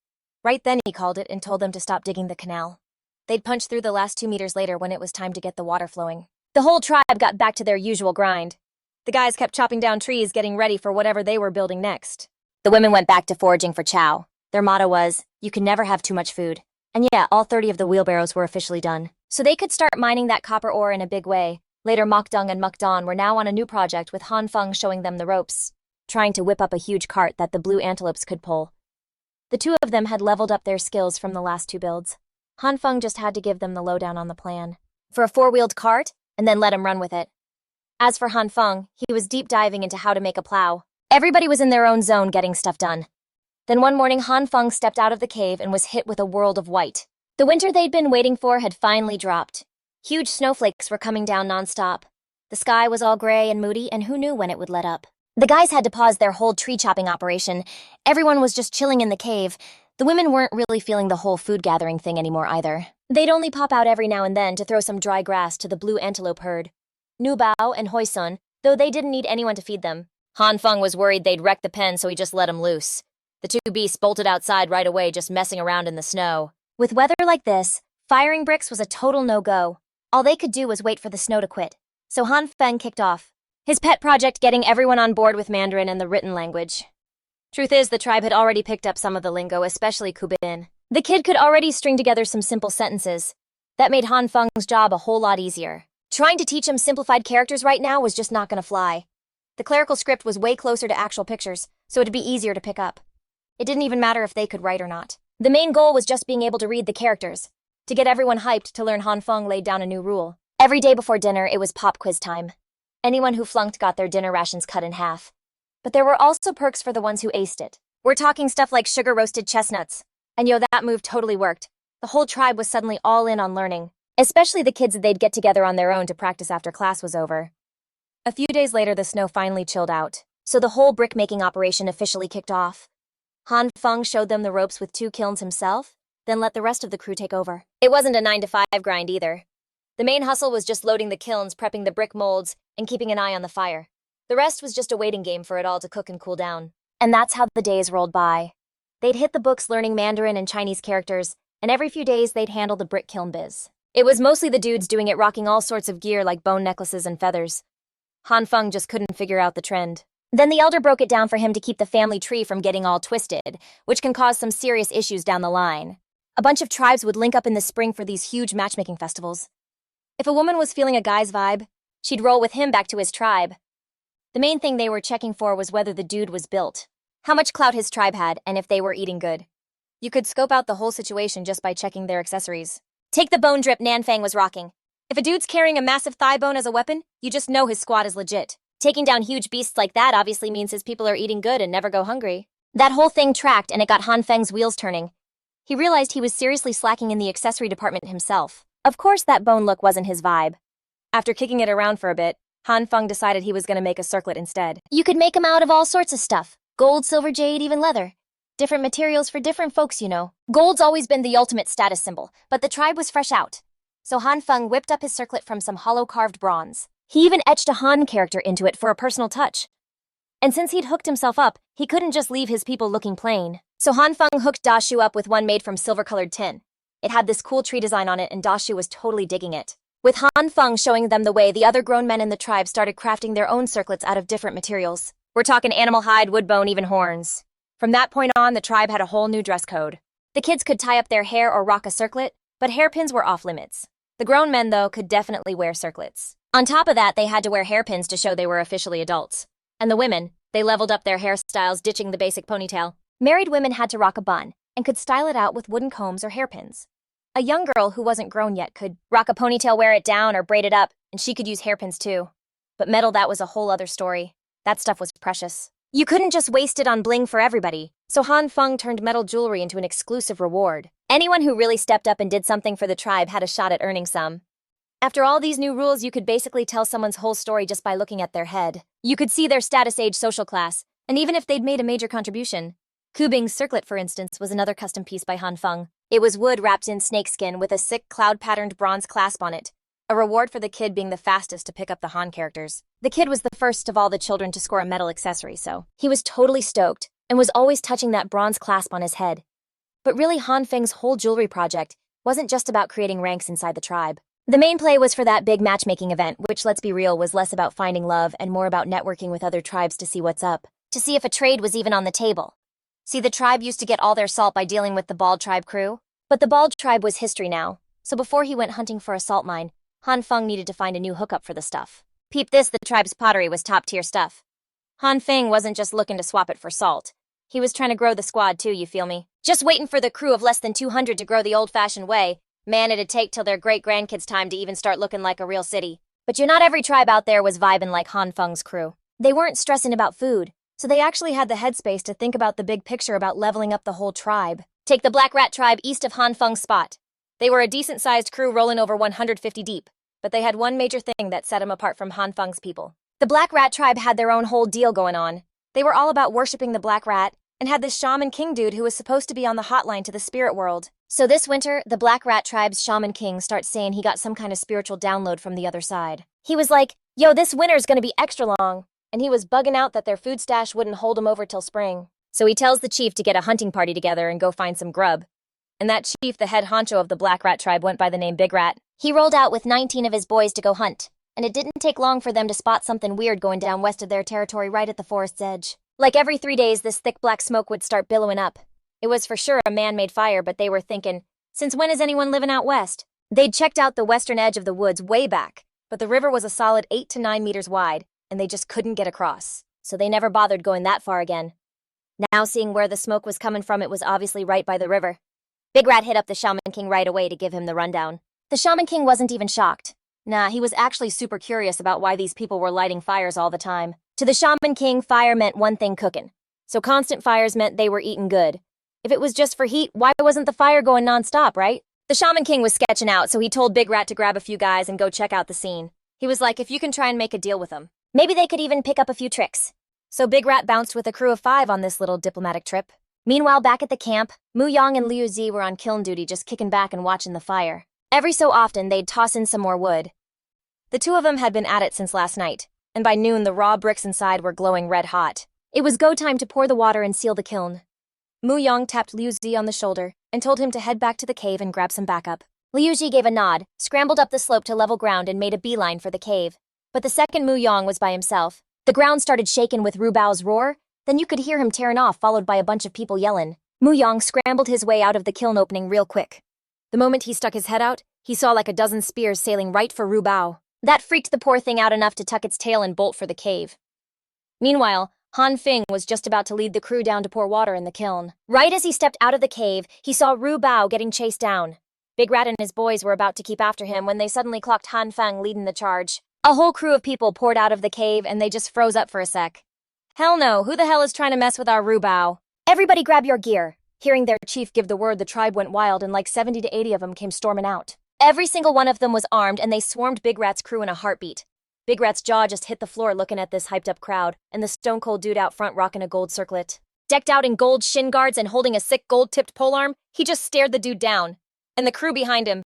S1: Right then he called it and told them to stop digging the canal. They'd punch through the last 2 meters later when it was time to get the water flowing. The whole tribe got back to their usual grind. The guys kept chopping down trees, getting ready for whatever they were building next. The women went back to foraging for chow. Their motto was, you can never have too much food. And yeah, all 30 of the wheelbarrows were officially done. So they could start mining that copper ore in a big way. Later, Mokdong and Mukdon were now on a new project with Han Feng showing them the ropes, trying to whip up a huge cart that the blue antelopes could pull. The two of them had leveled up their skills from the last 2 builds. Han Feng just had to give them the lowdown on the plan. For a 4-wheeled cart, and then let him run with it. As for Han Feng, he was deep diving into how to make a plow. Everybody was in their own zone getting stuff done. Then one morning, Han Feng stepped out of the cave and was hit with a world of white. The winter they'd been waiting for had finally dropped. Huge snowflakes were coming down nonstop. The sky was all gray and moody, and who knew when it would let up. The guys had to pause their whole tree-chopping operation. Everyone was just chilling in the cave. The women weren't really feeling the whole food-gathering thing anymore either. They'd only pop out every now and then to throw some dry grass to the blue antelope herd. Nu Bao and Hoi Sun, though they didn't need anyone to feed them. Han Feng was worried they'd wreck the pen, so he just let them loose. The 2 beasts bolted outside right away, just messing around in the snow. With weather like this, firing bricks was a total no-go. All they could do was wait for the snow to quit. So Han Feng kicked off his pet project, getting everyone on board with Mandarin and the written language. Truth is, the tribe had already picked up some of the lingo, especially Kubin. The kid could already string together some simple sentences. That made Han Feng's job a whole lot easier. Trying to teach him simplified characters right now was just not gonna fly. The clerical script was way closer to actual pictures, so it'd be easier to pick up. It didn't even matter if they could write or not. The main goal was just being able to read the characters. To get everyone hyped to learn, Han Feng laid down a new rule. Every day before dinner, it was pop quiz time. Anyone who flunked got their dinner rations cut in half. But there were also perks for the ones who aced it. We're talking stuff like sugar-roasted chestnuts. And that move totally worked. The whole tribe was suddenly all in on learning, especially the kids that they'd get together on their own to practice after class was over. A few days later, the snow finally chilled out, so the whole brick-making operation officially kicked off. Han Feng showed them the ropes with 2 kilns himself, then let the rest of the crew take over. It wasn't a 9-to-5 grind either. The main hustle was just loading the kilns, prepping the brick molds, and keeping an eye on the fire. The rest was just a waiting game for it all to cook and cool down. And that's how the days rolled by. They'd hit the books learning Mandarin and Chinese characters, and every few days they'd handle the brick kiln biz. It was mostly the dudes doing it, rocking all sorts of gear like bone necklaces and feathers. Han Feng just couldn't figure out the trend. Then the elder broke it down for him to keep the family tree from getting all twisted, which can cause some serious issues down the line. A bunch of tribes would link up in the spring for these huge matchmaking festivals. If a woman was feeling a guy's vibe, she'd roll with him back to his tribe. The main thing they were checking for was whether the dude was built, how much clout his tribe had, and if they were eating good. You could scope out the whole situation just by checking their accessories. Take the bone drip Han Feng was rocking. If a dude's carrying a massive thigh bone as a weapon, you just know his squad is legit. Taking down huge beasts like that obviously means his people are eating good and never go hungry. That whole thing tracked, and it got Han Feng's wheels turning. He realized he was seriously slacking in the accessory department himself. Of course, that bone look wasn't his vibe. After kicking it around for a bit, Han Feng decided he was going to make a circlet instead. You could make them out of all sorts of stuff. Gold, silver, jade, even leather. Different materials for different folks, you know. Gold's always been the ultimate status symbol, but the tribe was fresh out. So Han Feng whipped up his circlet from some hollow carved bronze. He even etched a Han character into it for a personal touch. And since he'd hooked himself up, he couldn't just leave his people looking plain. So Han Feng hooked Dashu up with one made from silver-colored tin. It had this cool tree design on it, and Dashu was totally digging it. With Han Feng showing them the way, the other grown men in the tribe started crafting their own circlets out of different materials. We're talking animal hide, wood bone, even horns. From that point on, the tribe had a whole new dress code. The kids could tie up their hair or rock a circlet, but hairpins were off limits. The grown men, though, could definitely wear circlets. On top of that, they had to wear hairpins to show they were officially adults. And the women, they leveled up their hairstyles, ditching the basic ponytail. Married women had to rock a bun and could style it out with wooden combs or hairpins. A young girl who wasn't grown yet could rock a ponytail, wear it down, or braid it up, and she could use hairpins too. But metal, that was a whole other story. That stuff was precious. You couldn't just waste it on bling for everybody, so Han Feng turned metal jewelry into an exclusive reward. Anyone who really stepped up and did something for the tribe had a shot at earning some. After all these new rules, you could basically tell someone's whole story just by looking at their head. You could see their status, age, social class, and even if they'd made a major contribution. Kubing's circlet, for instance, was another custom piece by Han Feng. It was wood wrapped in snakeskin with a sick cloud-patterned bronze clasp on it, a reward for the kid being the fastest to pick up the Han characters. The kid was the first of all the children to score a metal accessory, so he was totally stoked and was always touching that bronze clasp on his head. But really, Han Feng's whole jewelry project wasn't just about creating ranks inside the tribe. The main play was for that big matchmaking event, which, let's be real, was less about finding love and more about networking with other tribes to see what's up, to see if a trade was even on the table. See, the tribe used to get all their salt by dealing with the Bald tribe crew, but the Bald tribe was history now, so before he went hunting for a salt mine, Han Feng needed to find a new hookup for the stuff. Peep this, the tribe's pottery was top-tier stuff. Han Feng wasn't just looking to swap it for salt. He was trying to grow the squad too, you feel me? Just waiting for the crew of less than 200 to grow the old-fashioned way. Man, it'd take till their great-grandkids' time to even start looking like a real city. But not every tribe out there was vibing like Han Feng's crew. They weren't stressing about food, so they actually had the headspace to think about the big picture about leveling up the whole tribe. Take the Black Rat tribe east of Han Feng's spot. They were a decent-sized crew rolling over 150 deep, but they had one major thing that set them apart from Han Feng's people. The Black Rat tribe had their own whole deal going on. They were all about worshipping the Black Rat, and had this Shaman King dude who was supposed to be on the hotline to the spirit world. So this winter, the Black Rat tribe's Shaman King starts saying he got some kind of spiritual download from the other side. He was like, yo, this winter's gonna be extra long, and he was bugging out that their food stash wouldn't hold him over till spring. So he tells the chief to get a hunting party together and go find some grub. And that chief, the head honcho of the Black Rat tribe, went by the name Big Rat. He rolled out with 19 of his boys to go hunt, and it didn't take long for them to spot something weird going down west of their territory right at the forest's edge. Like every 3 days, this thick black smoke would start billowing up. It was for sure a man-made fire, but they were thinking, since when is anyone living out west? They'd checked out the western edge of the woods way back, but the river was a solid 8 to 9 meters wide, and they just couldn't get across. So they never bothered going that far again. Now seeing where the smoke was coming from, it was obviously right by the river. Big Rat hit up the Shaman King right away to give him the rundown. The Shaman King wasn't even shocked. Nah, he was actually super curious about why these people were lighting fires all the time. To the Shaman King, fire meant one thing, cooking. So constant fires meant they were eating good. If it was just for heat, why wasn't the fire going nonstop, right? The Shaman King was sketching out, so he told Big Rat to grab a few guys and go check out the scene. He was like, if you can try and make a deal with them, maybe they could even pick up a few tricks. So Big Rat bounced with a crew of 5 on this little diplomatic trip. Meanwhile, back at the camp, Mu Yang and Liu Zi were on kiln duty, just kicking back and watching the fire. Every so often, they'd toss in some more wood. The two of them had been at it since last night, and by noon the raw bricks inside were glowing red hot. It was go time to pour the water and seal the kiln. Mu Yang tapped Liu Zi on the shoulder and told him to head back to the cave and grab some backup. Liu Zi gave a nod, scrambled up the slope to level ground and made a beeline for the cave. But the second Mu Yang was by himself. The ground started shaking with Ru Bao's roar, then you could hear him tearing off, followed by a bunch of people yelling. Mu Yang scrambled his way out of the kiln opening real quick. The moment he stuck his head out, he saw like a dozen spears sailing right for Ru Bao. That freaked the poor thing out enough to tuck its tail and bolt for the cave. Meanwhile, Han Feng was just about to lead the crew down to pour water in the kiln. Right as he stepped out of the cave, he saw Ru Bao getting chased down. Big Rat and his boys were about to keep after him when they suddenly clocked Han Feng leading the charge. A whole crew of people poured out of the cave and they just froze up for a sec. Hell no, who the hell is trying to mess with our Rubao? Everybody grab your gear. Hearing their chief give the word, the tribe went wild and like 70 to 80 of them came storming out. Every single one of them was armed and they swarmed Big Rat's crew in a heartbeat. Big Rat's jaw just hit the floor looking at this hyped up crowd and the stone cold dude out front rocking a gold circlet. Decked out in gold shin guards and holding a sick gold-tipped polearm, he just stared the dude down. And the crew behind him,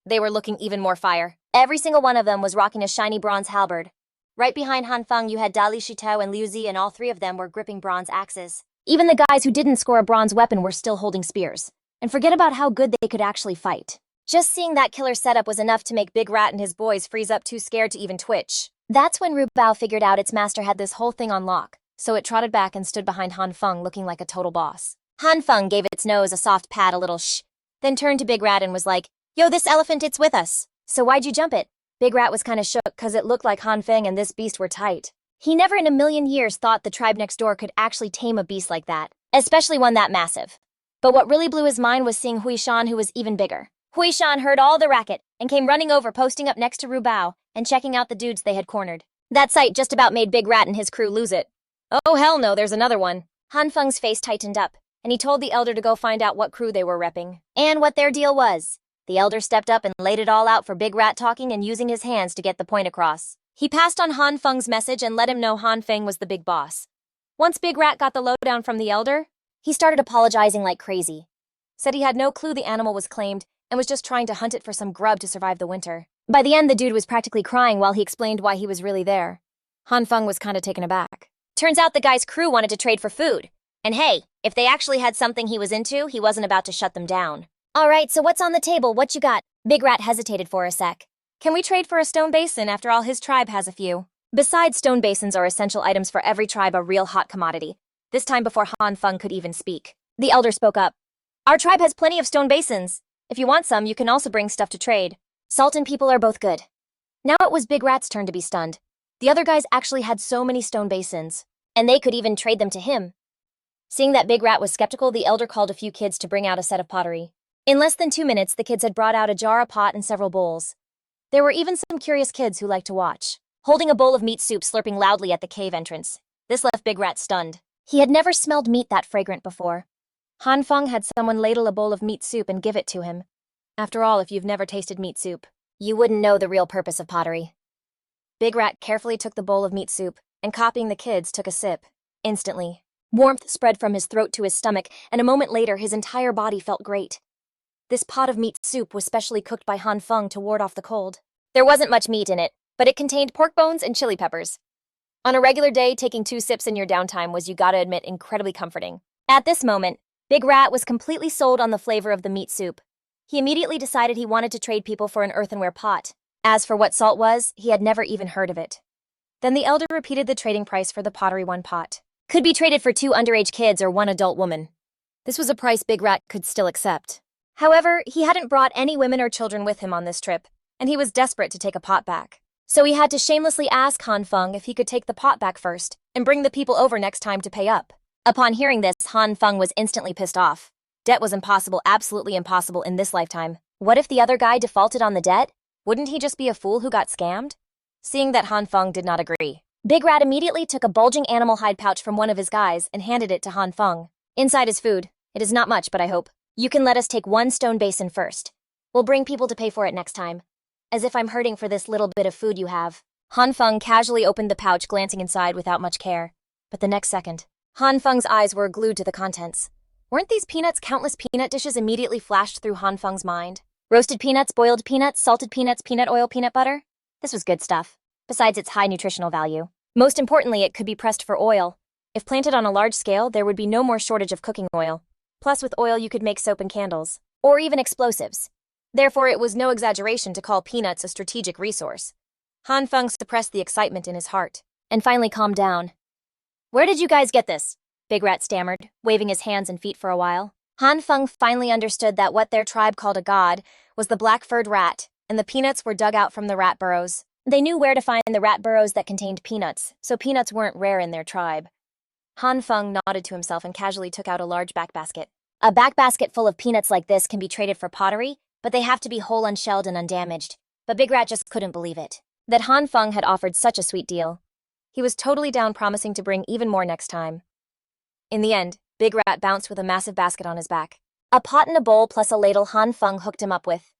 S1: they were looking even more fire. Every single one of them was rocking a shiny bronze halberd. Right behind Han Feng you had Dali Shitao and Liu Zi and all three of them were gripping bronze axes. Even the guys who didn't score a bronze weapon were still holding spears. And forget about how good they could actually fight. Just seeing that killer setup was enough to make Big Rat and his boys freeze up too scared to even twitch. That's when Rubao figured out its master had this whole thing on lock. So it trotted back and stood behind Han Feng looking like a total boss. Han Feng gave its nose a soft pat, a little shh, then turned to Big Rat and was like, "Yo, this elephant, it's with us. So why'd you jump it?" Big Rat was kinda shook cause it looked like Han Feng and this beast were tight. He never in a million years thought the tribe next door could actually tame a beast like that, especially one that massive. But what really blew his mind was seeing Hui Shan, who was even bigger. Hui Shan heard all the racket and came running over, posting up next to Rubao and checking out the dudes they had cornered. That sight just about made Big Rat and his crew lose it. Oh hell no, there's another one. Han Feng's face tightened up, and he told the elder to go find out what crew they were repping, and what their deal was. The elder stepped up and laid it all out for Big Rat, talking and using his hands to get the point across. He passed on Han Feng's message and let him know Han Feng was the big boss. Once Big Rat got the lowdown from the elder, he started apologizing like crazy. Said he had no clue the animal was claimed and was just trying to hunt it for some grub to survive the winter. By the end, the dude was practically crying while he explained why he was really there. Han Feng was kinda taken aback. Turns out the guy's crew wanted to trade for food. And hey, if they actually had something he was into, he wasn't about to shut them down. Alright, so what's on the table? What you got? Big Rat hesitated for a sec. Can we trade for a stone basin? After all, his tribe has a few. Besides, stone basins are essential items for every tribe, a real hot commodity. This time before Han Feng could even speak, the elder spoke up. Our tribe has plenty of stone basins. If you want some, you can also bring stuff to trade. Salt and people are both good. Now it was Big Rat's turn to be stunned. The other guys actually had so many stone basins, and they could even trade them to him. Seeing that Big Rat was skeptical, the elder called a few kids to bring out a set of pottery. In less than 2 minutes, the kids had brought out a jar, a pot, and several bowls. There were even some curious kids who liked to watch, holding a bowl of meat soup, slurping loudly at the cave entrance. This left Big Rat stunned. He had never smelled meat that fragrant before. Han Feng had someone ladle a bowl of meat soup and give it to him. After all, if you've never tasted meat soup, you wouldn't know the real purpose of pottery. Big Rat carefully took the bowl of meat soup, and copying the kids, took a sip. Instantly, warmth spread from his throat to his stomach, and a moment later his entire body felt great. This pot of meat soup was specially cooked by Han Feng to ward off the cold. There wasn't much meat in it, but it contained pork bones and chili peppers. On a regular day, taking 2 sips in your downtime was, you gotta admit, incredibly comforting. At this moment, Big Rat was completely sold on the flavor of the meat soup. He immediately decided he wanted to trade people for an earthenware pot. As for what salt was, he had never even heard of it. Then the elder repeated the trading price for the pottery. 1 pot could be traded for 2 underage kids or 1 adult woman. This was a price Big Rat could still accept. However, he hadn't brought any women or children with him on this trip, and he was desperate to take a pot back. So he had to shamelessly ask Han Feng if he could take the pot back first and bring the people over next time to pay up. Upon hearing this, Han Feng was instantly pissed off. Debt was impossible, absolutely impossible in this lifetime. What if the other guy defaulted on the debt? Wouldn't he just be a fool who got scammed? Seeing that Han Feng did not agree, Big Rat immediately took a bulging animal hide pouch from one of his guys and handed it to Han Feng. Inside is food. It is not much, but I hope you can let us take 1 stone basin first. We'll bring people to pay for it next time. As if I'm hurting for this little bit of food you have. Han Feng casually opened the pouch, glancing inside without much care. But the next second, Han Feng's eyes were glued to the contents. Weren't these peanuts? Countless peanut dishes immediately flashed through Han Feng's mind. Roasted peanuts, boiled peanuts, salted peanuts, peanut oil, peanut butter. This was good stuff, besides its high nutritional value. Most importantly, it could be pressed for oil. If planted on a large scale, there would be no more shortage of cooking oil. Plus, with oil you could make soap and candles, or even explosives. Therefore, it was no exaggeration to call peanuts a strategic resource. Han Feng suppressed the excitement in his heart, and finally calmed down. Where did you guys get this? Big Rat stammered, waving his hands and feet for a while. Han Feng finally understood that what their tribe called a god was the black-furred rat, and the peanuts were dug out from the rat burrows. They knew where to find the rat burrows that contained peanuts, so peanuts weren't rare in their tribe. Han Feng nodded to himself and casually took out a large back basket. A back basket full of peanuts like this can be traded for pottery, but they have to be whole, unshelled, and undamaged. But Big Rat just couldn't believe it. That Han Feng had offered such a sweet deal. He was totally down, promising to bring even more next time. In the end, Big Rat bounced with a massive basket on his back. A pot and a bowl plus a ladle Han Feng hooked him up with.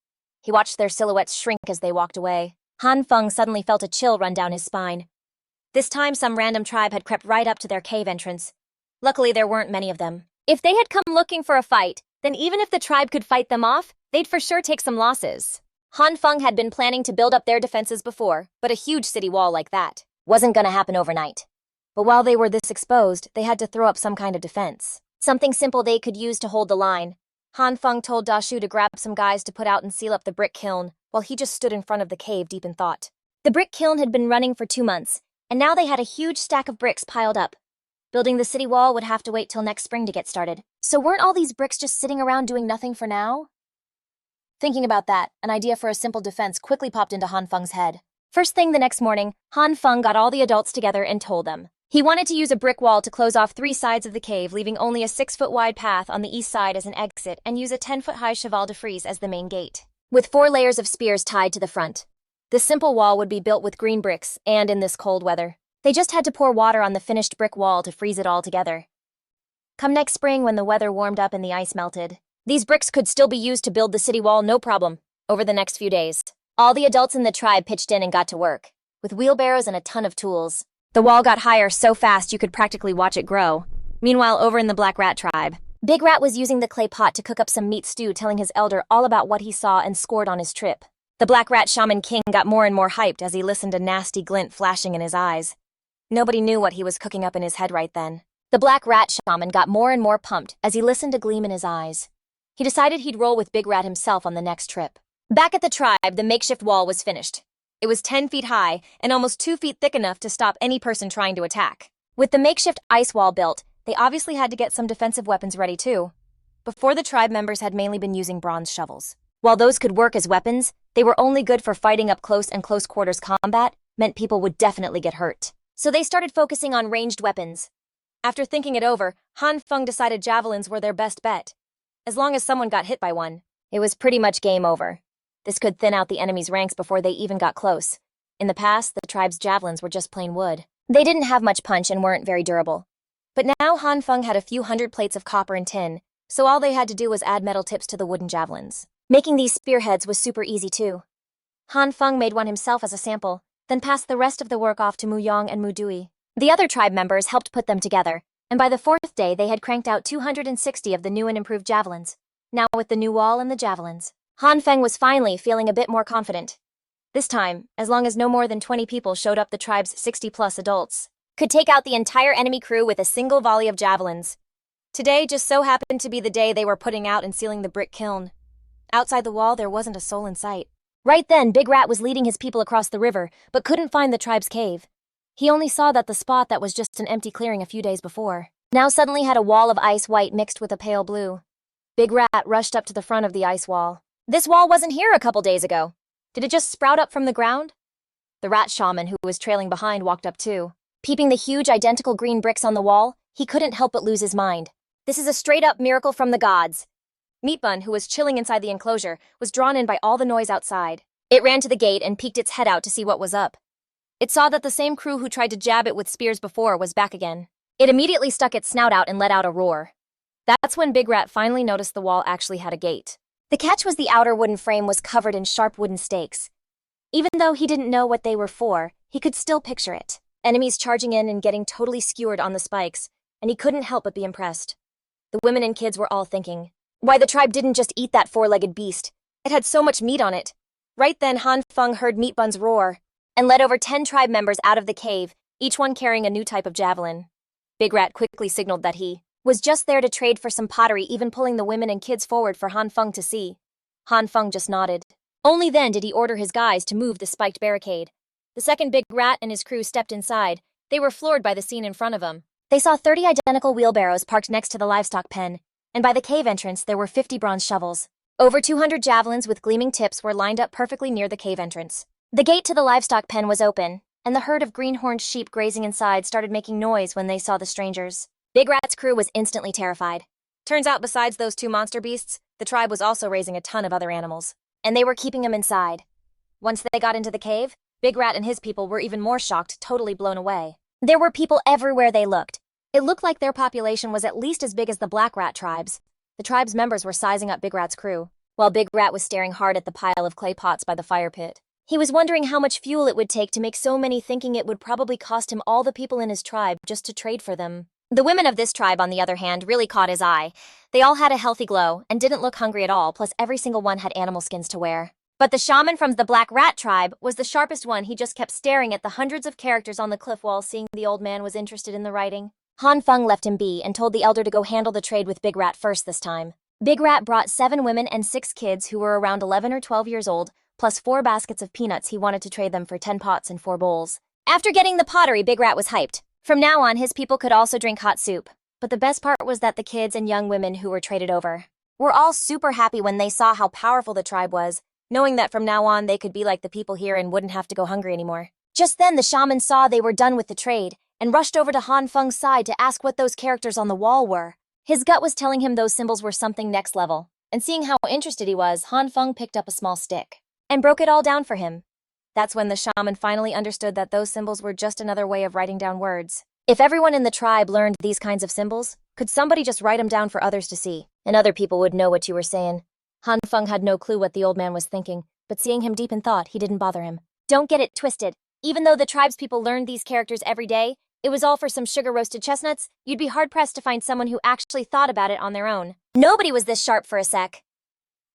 S1: He watched their silhouettes shrink as they walked away. Han Feng suddenly felt a chill run down his spine. This time some random tribe had crept right up to their cave entrance. Luckily, there weren't many of them. If they had come looking for a fight, then even if the tribe could fight them off, they'd for sure take some losses. Han Feng had been planning to build up their defenses before, but a huge city wall like that wasn't gonna happen overnight. But while they were this exposed, they had to throw up some kind of defense. Something simple they could use to hold the line. Han Feng told Dashu to grab some guys to put out and seal up the brick kiln, while he just stood in front of the cave deep in thought. The brick kiln had been running for 2 months, and now they had a huge stack of bricks piled up. Building the city wall would have to wait till next spring to get started. So weren't all these bricks just sitting around doing nothing for now? Thinking about that, an idea for a simple defense quickly popped into Han Feng's head. First thing the next morning, Han Feng got all the adults together and told them. He wanted to use a brick wall to close off 3 sides of the cave, leaving only a 6-foot-wide path on the east side as an exit, and use a 10-foot-high cheval de frise as the main gate, with 4 layers of spears tied to the front. This simple wall would be built with green bricks, and in this cold weather. They just had to pour water on the finished brick wall to freeze it all together. Come next spring, when the weather warmed up and the ice melted, these bricks could still be used to build the city wall, no problem. Over the next few days, all the adults in the tribe pitched in and got to work, with wheelbarrows and a ton of tools. The wall got higher so fast you could practically watch it grow. Meanwhile, over in the Black Rat tribe, Big Rat was using the clay pot to cook up some meat stew, telling his elder all about what he saw and scored on his trip. The Black Rat Shaman King got more and more hyped as he listened, a nasty glint flashing in his eyes. Nobody knew what he was cooking up in his head right then. The Black Rat Shaman got more and more pumped as he listened, a gleam in his eyes. He decided he'd roll with Big Rat himself on the next trip. Back at the tribe, the makeshift wall was finished. It was 10 feet high and almost 2 feet thick, enough to stop any person trying to attack. With the makeshift ice wall built, they obviously had to get some defensive weapons ready too. Before, the tribe members had mainly been using bronze shovels. While those could work as weapons, they were only good for fighting up close, and close quarters combat meant people would definitely get hurt. So they started focusing on ranged weapons. After thinking it over, Han Feng decided javelins were their best bet. As long as someone got hit by one, it was pretty much game over. This could thin out the enemy's ranks before they even got close. In the past, the tribe's javelins were just plain wood. They didn't have much punch and weren't very durable. But now Han Feng had a few hundred plates of copper and tin, so all they had to do was add metal tips to the wooden javelins. Making these spearheads was super easy too. Han Feng made one himself as a sample, then passed the rest of the work off to Mu Yong and Mu Dui. The other tribe members helped put them together, and by the 4th day they had cranked out 260 of the new and improved javelins. Now, with the new wall and the javelins, Han Feng was finally feeling a bit more confident. This time, as long as no more than 20 people showed up, the tribe's 60-plus adults could take out the entire enemy crew with a single volley of javelins. Today just so happened to be the day they were putting out and sealing the brick kiln. Outside the wall, there wasn't a soul in sight. Right then, Big Rat was leading his people across the river, but couldn't find the tribe's cave. He only saw that the spot that was just an empty clearing a few days before now suddenly had a wall of ice white mixed with a pale blue. Big Rat rushed up to the front of the ice wall. This wall wasn't here a couple days ago. Did it just sprout up from the ground? The rat shaman, who was trailing behind, walked up too. Peeping the huge identical green bricks on the wall, he couldn't help but lose his mind. This is a straight-up miracle from the gods. Meat Bun, who was chilling inside the enclosure, was drawn in by all the noise outside. It ran to the gate and peeked its head out to see what was up. It saw that the same crew who tried to jab it with spears before was back again. It immediately stuck its snout out and let out a roar. That's when Big Rat finally noticed the wall actually had a gate. The catch was the outer wooden frame was covered in sharp wooden stakes. Even though he didn't know what they were for, he could still picture it. Enemies charging in and getting totally skewered on the spikes, and he couldn't help but be impressed. The women and kids were all thinking, why the tribe didn't just eat that 4-legged beast? It had so much meat on it. Right then, Han Feng heard Meat Bun's roar and led over 10 tribe members out of the cave, each one carrying a new type of javelin. Big Rat quickly signaled that he was just there to trade for some pottery, even pulling the women and kids forward for Han Feng to see. Han Feng just nodded. Only then did he order his guys to move the spiked barricade. The second Big Rat and his crew stepped inside. They were floored by the scene in front of them. They saw 30 identical wheelbarrows parked next to the livestock pen, and by the cave entrance there were 50 bronze shovels. Over 200 javelins with gleaming tips were lined up perfectly near the cave entrance. The gate to the livestock pen was open, and the herd of greenhorned sheep grazing inside started making noise when they saw the strangers. Big Rat's crew was instantly terrified. Turns out, besides those 2 monster beasts, The tribe was also raising a ton of other animals, and they were keeping them inside. Once they got into the cave, Big Rat and his people were even more shocked, totally blown away. There were people everywhere they looked. It looked like their population was at least as big as the Black Rat tribes. The tribe's members were sizing up Big Rat's crew, while Big Rat was staring hard at the pile of clay pots by the fire pit. He was wondering how much fuel it would take to make so many, thinking it would probably cost him all the people in his tribe just to trade for them. The women of this tribe, on the other hand, really caught his eye. They all had a healthy glow and didn't look hungry at all, plus every single one had animal skins to wear. But the shaman from the Black Rat tribe was the sharpest one. He just kept staring at the hundreds of characters on the cliff wall, seeing the old man was interested in the writing. Han Feng left him be and told the elder to go handle the trade with Big Rat first this time. Big Rat brought 7 women and 6 kids who were around 11 or 12 years old, plus 4 baskets of peanuts. He wanted to trade them for 10 pots and 4 bowls. After getting the pottery, Big Rat was hyped. From now on, his people could also drink hot soup. But the best part was that the kids and young women who were traded over were all super happy when they saw how powerful the tribe was, knowing that from now on they could be like the people here and wouldn't have to go hungry anymore. Just then, the shaman saw they were done with the trade and rushed over to Han Feng's side to ask what those characters on the wall were. His gut was telling him those symbols were something next level, and seeing how interested he was, Han Feng picked up a small stick and broke it all down for him. That's when the shaman finally understood that those symbols were just another way of writing down words. If everyone in the tribe learned these kinds of symbols, could somebody just write them down for others to see, and other people would know what you were saying? Han Feng had no clue what the old man was thinking, but seeing him deep in thought, he didn't bother him. Don't get it twisted. Even though the tribe's people learned these characters every day, it was all for some sugar-roasted chestnuts. You'd be hard-pressed to find someone who actually thought about it on their own. Nobody was this sharp for a sec.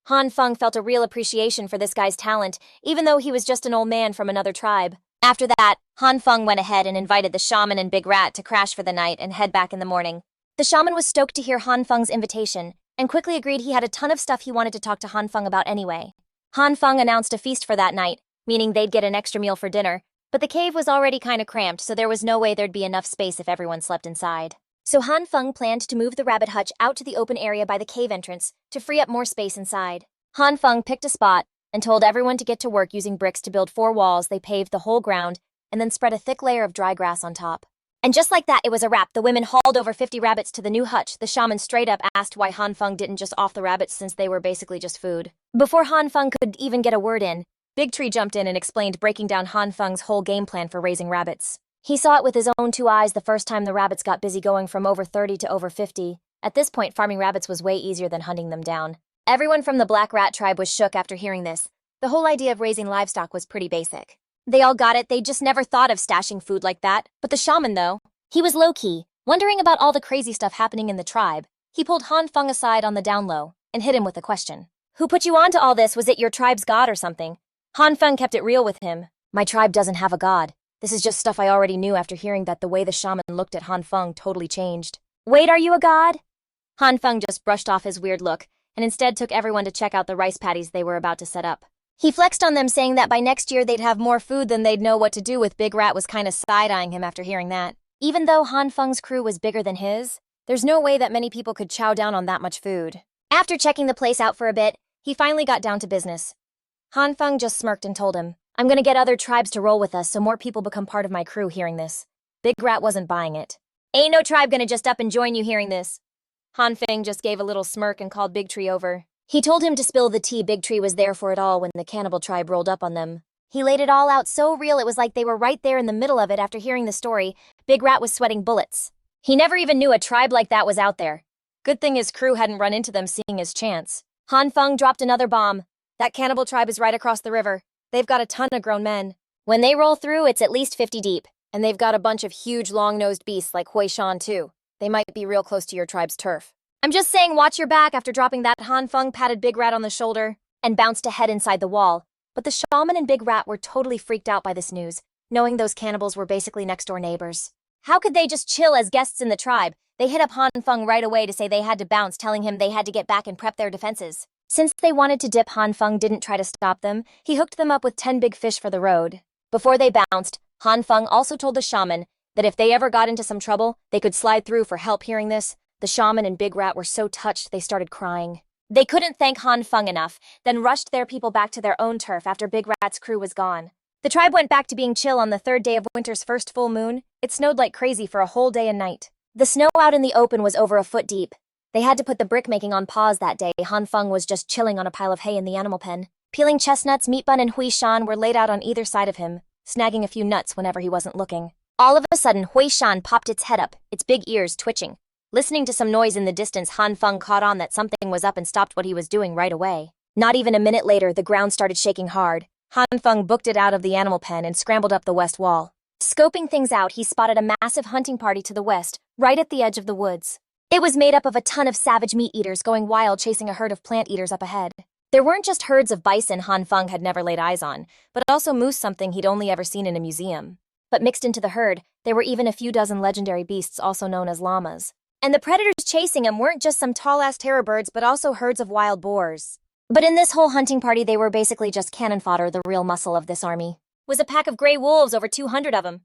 S1: Han Feng felt a real appreciation for this guy's talent, even though he was just an old man from another tribe. After that, Han Feng went ahead and invited the shaman and Big Rat to crash for the night and head back in the morning. The shaman was stoked to hear Han Feng's invitation, and quickly agreed he had a ton of stuff he wanted to talk to Han Feng about anyway. Han Feng announced a feast for that night, meaning they'd get an extra meal for dinner, but the cave was already kinda cramped, so there was no way there'd be enough space if everyone slept inside. So Han Feng planned to move the rabbit hutch out to the open area by the cave entrance to free up more space inside. Han Feng picked a spot and told everyone to get to work using bricks to build 4 walls. They paved the whole ground and then spread a thick layer of dry grass on top. And just like that, it was a wrap. The women hauled over 50 rabbits to the new hutch. The shaman straight up asked why Han Feng didn't just off the rabbits, since they were basically just food. Before Han Feng could even get a word in, Big Tree jumped in and explained, breaking down Han Feng's whole game plan for raising rabbits. He saw it with his own 2 eyes the first time the rabbits got busy, going from over 30 to over 50. At this point, farming rabbits was way easier than hunting them down. Everyone from the Black Rat tribe was shook after hearing this. The whole idea of raising livestock was pretty basic. They all got it, they just never thought of stashing food like that. But the shaman, though, he was low-key, wondering about all the crazy stuff happening in the tribe. He pulled Han Feng aside on the down low and hit him with a question. Who put you on to all this? Was it your tribe's god or something? Han Feng kept it real with him. My tribe doesn't have a god. This is just stuff I already knew. After hearing that, the way the shaman looked at Han Feng totally changed. Wait, are you a god? Han Feng just brushed off his weird look and instead took everyone to check out the rice paddies they were about to set up. He flexed on them, saying that by next year they'd have more food than they'd know what to do with. Big Rat was kinda side-eyeing him after hearing that. Even though Han Feng's crew was bigger than his, there's no way that many people could chow down on that much food. After checking the place out for a bit, he finally got down to business. Han Feng just smirked and told him, I'm gonna get other tribes to roll with us so more people become part of my crew. Hearing this, Big Rat wasn't buying it. Ain't no tribe gonna just up and join you. Hearing this, Han Feng just gave a little smirk and called Big Tree over. He told him to spill the tea. Big Tree was there for it all when the cannibal tribe rolled up on them. He laid it all out so real it was like they were right there in the middle of it. After hearing the story, Big Rat was sweating bullets. He never even knew a tribe like that was out there. Good thing his crew hadn't run into them, seeing his chance. Han Feng dropped another bomb. That cannibal tribe is right across the river. They've got a ton of grown men. When they roll through, it's at least 50 deep. And they've got a bunch of huge long-nosed beasts like Hui Shan too. They might be real close to your tribe's turf. I'm just saying, watch your back. After dropping that, Han Feng patted Big Rat on the shoulder and bounced ahead inside the wall. But the shaman and Big Rat were totally freaked out by this news, knowing those cannibals were basically next-door neighbors. How could they just chill as guests in the tribe? They hit up Han Feng right away to say they had to bounce, telling him they had to get back and prep their defenses. Since they wanted to dip, Han Feng didn't try to stop them. He hooked them up with 10 big fish for the road. Before they bounced, Han Feng also told the shaman that if they ever got into some trouble, they could slide through for help. Hearing this, the shaman and Big Rat were so touched they started crying. They couldn't thank Han Feng enough, then rushed their people back to their own turf after Big Rat's crew was gone. The tribe went back to being chill on the 3rd day of winter's first full moon. It snowed like crazy for a whole day and night. The snow out in the open was over a foot deep. They had to put the brick making on pause that day. Han Feng was just chilling on a pile of hay in the animal pen. Peeling chestnuts, Meat Bun and Hui Shan were laid out on either side of him, snagging a few nuts whenever he wasn't looking. All of a sudden, Hui Shan popped its head up, its big ears twitching. Listening to some noise in the distance, Han Feng caught on that something was up and stopped what he was doing right away. Not even a minute later, the ground started shaking hard. Han Feng booked it out of the animal pen and scrambled up the west wall. Scoping things out, he spotted a massive hunting party to the west, right at the edge of the woods. It was made up of a ton of savage meat-eaters going wild chasing a herd of plant-eaters up ahead. There weren't just herds of bison Han Feng had never laid eyes on, but also moose, something he'd only ever seen in a museum. But mixed into the herd, there were even a few dozen legendary beasts also known as llamas. And the predators chasing him weren't just some tall-ass terror birds, but also herds of wild boars. But in this whole hunting party, they were basically just cannon fodder. The real muscle of this army was a pack of gray wolves, over 200 of them.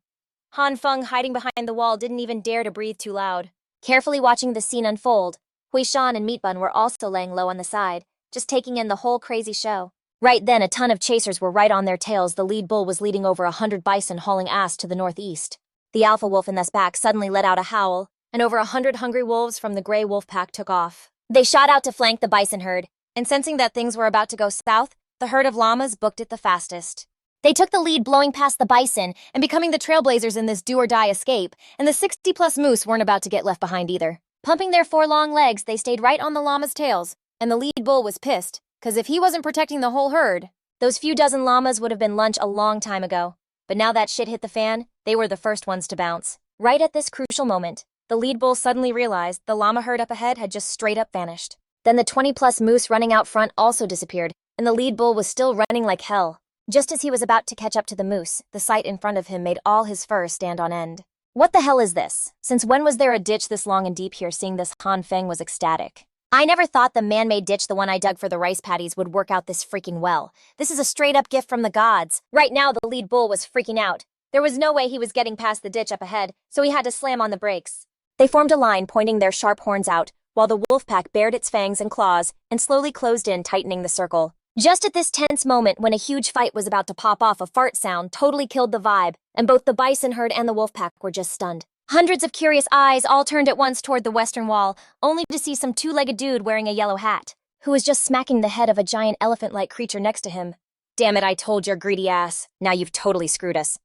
S1: Han Feng, hiding behind the wall, didn't even dare to breathe too loud. Carefully watching the scene unfold, Hui Shan and Meat Bun were also laying low on the side, just taking in the whole crazy show. Right then, a ton of chasers were right on their tails. The lead bull was leading over 100 bison, hauling ass to the northeast. The alpha wolf in this pack suddenly let out a howl, and over 100 hungry wolves from the gray wolf pack took off. They shot out to flank the bison herd, and sensing that things were about to go south, the herd of llamas booked it the fastest. They took the lead, blowing past the bison and becoming the trailblazers in this do-or-die escape, and the 60-plus moose weren't about to get left behind either. Pumping their 4 long legs, they stayed right on the llamas' tails, and the lead bull was pissed, because if he wasn't protecting the whole herd, those few dozen llamas would have been lunch a long time ago. But now that shit hit the fan, they were the first ones to bounce. Right at this crucial moment, the lead bull suddenly realized the llama herd up ahead had just straight up vanished. Then the 20-plus moose running out front also disappeared, and the lead bull was still running like hell. Just as he was about to catch up to the moose, the sight in front of him made all his fur stand on end. What the hell is this? Since when was there a ditch this long and deep here? Seeing this, Han Feng was ecstatic. I never thought the man-made ditch, the one I dug for the rice paddies, would work out this freaking well. This is a straight-up gift from the gods. Right now, the lead bull was freaking out. There was no way he was getting past the ditch up ahead, so he had to slam on the brakes. They formed a line, pointing their sharp horns out, while the wolf pack bared its fangs and claws and slowly closed in, tightening the circle. Just at this tense moment, when a huge fight was about to pop off, a fart sound totally killed the vibe, and both the bison herd and the wolf pack were just stunned. Hundreds of curious eyes all turned at once toward the western wall, only to see some 2-legged dude wearing a yellow hat, who was just smacking the head of a giant elephant-like creature next to him. Damn it, I told your greedy ass. Now you've totally screwed us.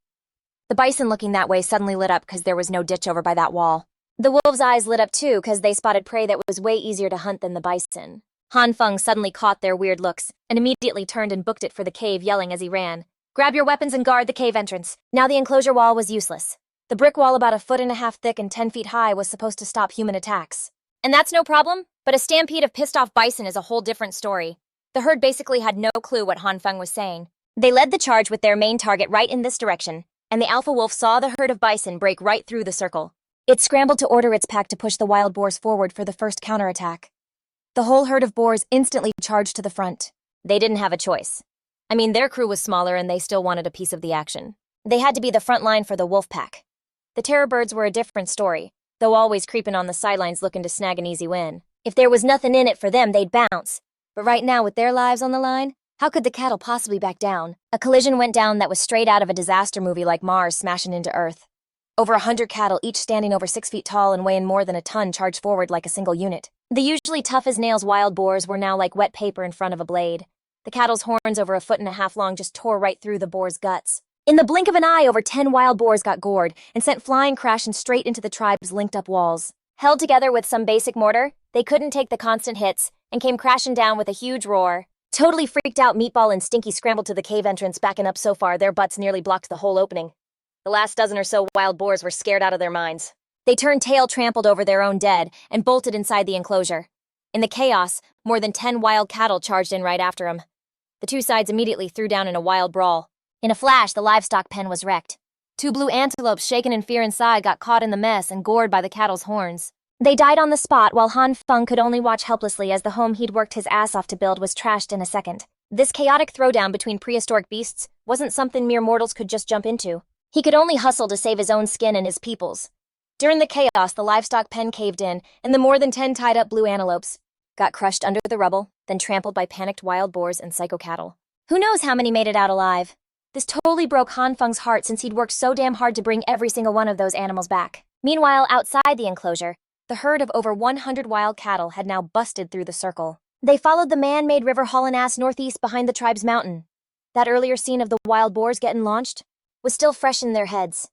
S1: The bison, looking that way, suddenly lit up because there was no ditch over by that wall. The wolves' eyes lit up too because they spotted prey that was way easier to hunt than the bison. Han Feng suddenly caught their weird looks and immediately turned and booked it for the cave, yelling as he ran, "Grab your weapons and guard the cave entrance." Now the enclosure wall was useless. The brick wall, about 1.5 feet thick and 10 feet high, was supposed to stop human attacks. And that's no problem, but a stampede of pissed-off bison is a whole different story. The herd basically had no clue what Han Feng was saying. They led the charge with their main target right in this direction, and the alpha wolf saw the herd of bison break right through the circle. It scrambled to order its pack to push the wild boars forward for the first counterattack. The whole herd of boars instantly charged to the front. They didn't have a choice. I mean, their crew was smaller and they still wanted a piece of the action. They had to be the front line for the wolf pack. The terror birds were a different story, though always creeping on the sidelines looking to snag an easy win. If there was nothing in it for them, they'd bounce. But right now, with their lives on the line, how could the cattle possibly back down? A collision went down that was straight out of a disaster movie, like Mars smashing into Earth. Over 100 cattle, each standing over 6 feet tall and weighing more than a ton, charged forward like a single unit. The usually tough as nails wild boars were now like wet paper in front of a blade. The cattle's horns, over 1.5 feet long, just tore right through the boar's guts. In the blink of an eye, over 10 wild boars got gored and sent flying, crashing straight into the tribe's linked-up walls. Held together with some basic mortar, they couldn't take the constant hits and came crashing down with a huge roar. Totally freaked out, Meatball and Stinky scrambled to the cave entrance, backing up so far their butts nearly blocked the whole opening. The last dozen or so wild boars were scared out of their minds. They turned tail, trampled over their own dead, and bolted inside the enclosure. In the chaos, more than 10 wild cattle charged in right after them. The two sides immediately threw down in a wild brawl. In a flash, the livestock pen was wrecked. 2 blue antelopes, shaken in fear inside, got caught in the mess and gored by the cattle's horns. They died on the spot, while Han Feng could only watch helplessly as the home he'd worked his ass off to build was trashed in a second. This chaotic throwdown between prehistoric beasts wasn't something mere mortals could just jump into. He could only hustle to save his own skin and his people's. During the chaos, the livestock pen caved in, and the more than 10 tied-up blue antelopes got crushed under the rubble, then trampled by panicked wild boars and psycho cattle. Who knows how many made it out alive? This totally broke Han Feng's heart, since he'd worked so damn hard to bring every single one of those animals back. Meanwhile, outside the enclosure, the herd of over 100 wild cattle had now busted through the circle. They followed the man-made river hauling ass northeast behind the tribe's mountain. That earlier scene of the wild boars getting launched was still fresh in their heads.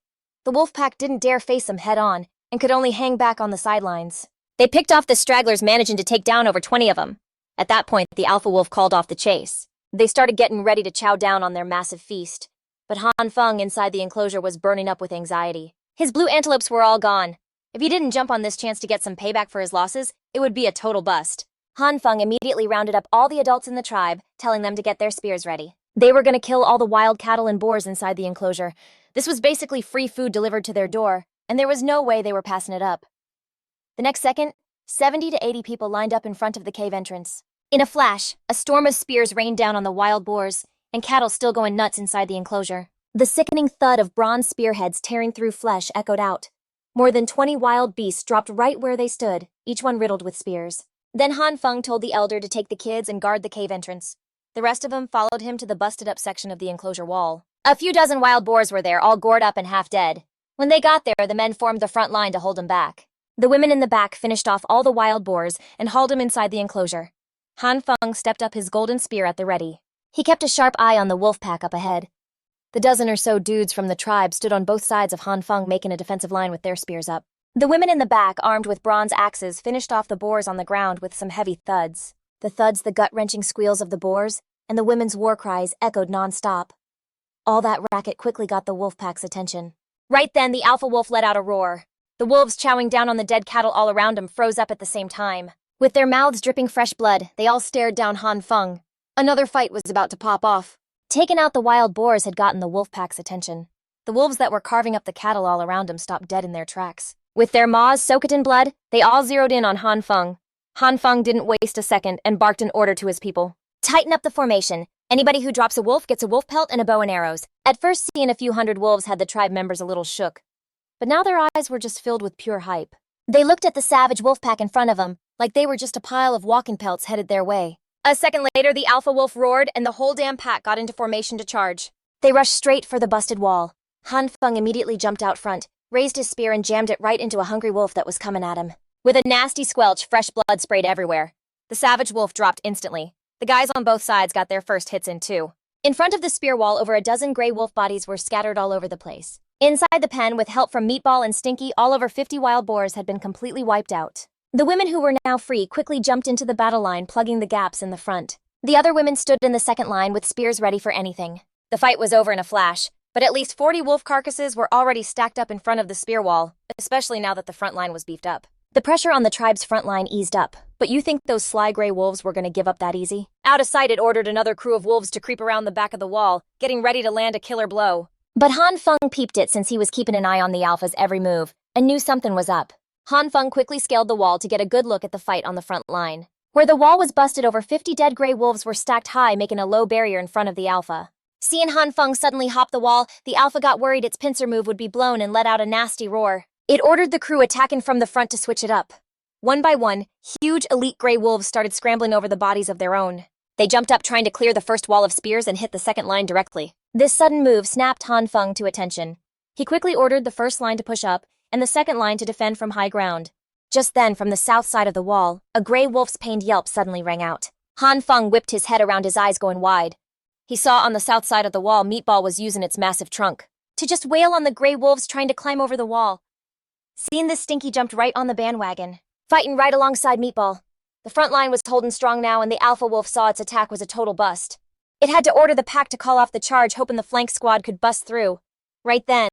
S1: The wolf pack didn't dare face them head-on and could only hang back on the sidelines. They picked off the stragglers, managing to take down over 20 of them. At that point, the alpha wolf called off the chase. They started getting ready to chow down on their massive feast. But Han Feng inside the enclosure was burning up with anxiety. His blue antelopes were all gone. If he didn't jump on this chance to get some payback for his losses, it would be a total bust. Han Feng immediately rounded up all the adults in the tribe, telling them to get their spears ready. They were going to kill all the wild cattle and boars inside the enclosure. This was basically free food delivered to their door, and there was no way they were passing it up. The next second, 70 to 80 people lined up in front of the cave entrance. In a flash, a storm of spears rained down on the wild boars, and cattle still going nuts inside the enclosure. The sickening thud of bronze spearheads tearing through flesh echoed out. More than 20 wild beasts dropped right where they stood, each one riddled with spears. Then Han Feng told the elder to take the kids and guard the cave entrance. The rest of them followed him to the busted-up section of the enclosure wall. A few dozen wild boars were there, all gored up and half dead. When they got there, the men formed the front line to hold them back. The women in the back finished off all the wild boars and hauled them inside the enclosure. Han Feng stepped up his golden spear at the ready. He kept a sharp eye on the wolf pack up ahead. The dozen or so dudes from the tribe stood on both sides of Han Feng, making a defensive line with their spears up. The women in the back, armed with bronze axes, finished off the boars on the ground with some heavy thuds. The thuds, the gut-wrenching squeals of the boars, and the women's war cries echoed non-stop. All that racket quickly got the wolf pack's attention. Right then, the alpha wolf let out a roar. The wolves chowing down on the dead cattle all around him froze up at the same time. With their mouths dripping fresh blood, they all stared down Han Feng. Another fight was about to pop off. Taking out the wild boars had gotten the wolf pack's attention. The wolves that were carving up the cattle all around him stopped dead in their tracks. With their maws soaked in blood, they all zeroed in on Han Feng. Han Feng didn't waste a second and barked an order to his people. Tighten up the formation. Anybody who drops a wolf gets a wolf pelt and a bow and arrows. At first, seeing a few hundred wolves had the tribe members a little shook. But now their eyes were just filled with pure hype. They looked at the savage wolf pack in front of them, like they were just a pile of walking pelts headed their way. A second later, the alpha wolf roared and the whole damn pack got into formation to charge. They rushed straight for the busted wall. Han Feng immediately jumped out front, raised his spear and jammed it right into a hungry wolf that was coming at him. With a nasty squelch, fresh blood sprayed everywhere. The savage wolf dropped instantly. The guys on both sides got their first hits in too. In front of the spear wall, over a dozen gray wolf bodies were scattered all over the place. Inside the pen, with help from Meatball and Stinky, all over 50 wild boars had been completely wiped out. The women who were now free quickly jumped into the battle line, plugging the gaps in the front. The other women stood in the second line with spears ready for anything. The fight was over in a flash, but at least 40 wolf carcasses were already stacked up in front of the spear wall, especially now that the front line was beefed up. The pressure on the tribe's front line eased up, but you think those sly gray wolves were going to give up that easy? Out of sight, it ordered another crew of wolves to creep around the back of the wall, getting ready to land a killer blow. But Han Feng peeped it since he was keeping an eye on the alpha's every move, and knew something was up. Han Feng quickly scaled the wall to get a good look at the fight on the front line. Where the wall was busted, over 50 dead gray wolves were stacked high, making a low barrier in front of the alpha. Seeing Han Feng suddenly hop the wall, the alpha got worried its pincer move would be blown and let out a nasty roar. It ordered the crew attacking from the front to switch it up. One by one, huge elite gray wolves started scrambling over the bodies of their own. They jumped up trying to clear the first wall of spears and hit the second line directly. This sudden move snapped Han Feng to attention. He quickly ordered the first line to push up and the second line to defend from high ground. Just then, from the south side of the wall, a gray wolf's pained yelp suddenly rang out. Han Feng whipped his head around, his eyes going wide. He saw on the south side of the wall Meatball was using its massive trunk to just wail on the gray wolves trying to climb over the wall. Seeing this, Stinky jumped right on the bandwagon, fighting right alongside Meatball. The front line was holding strong now, and the alpha wolf saw its attack was a total bust. It had to order the pack to call off the charge, hoping the flank squad could bust through. Right then,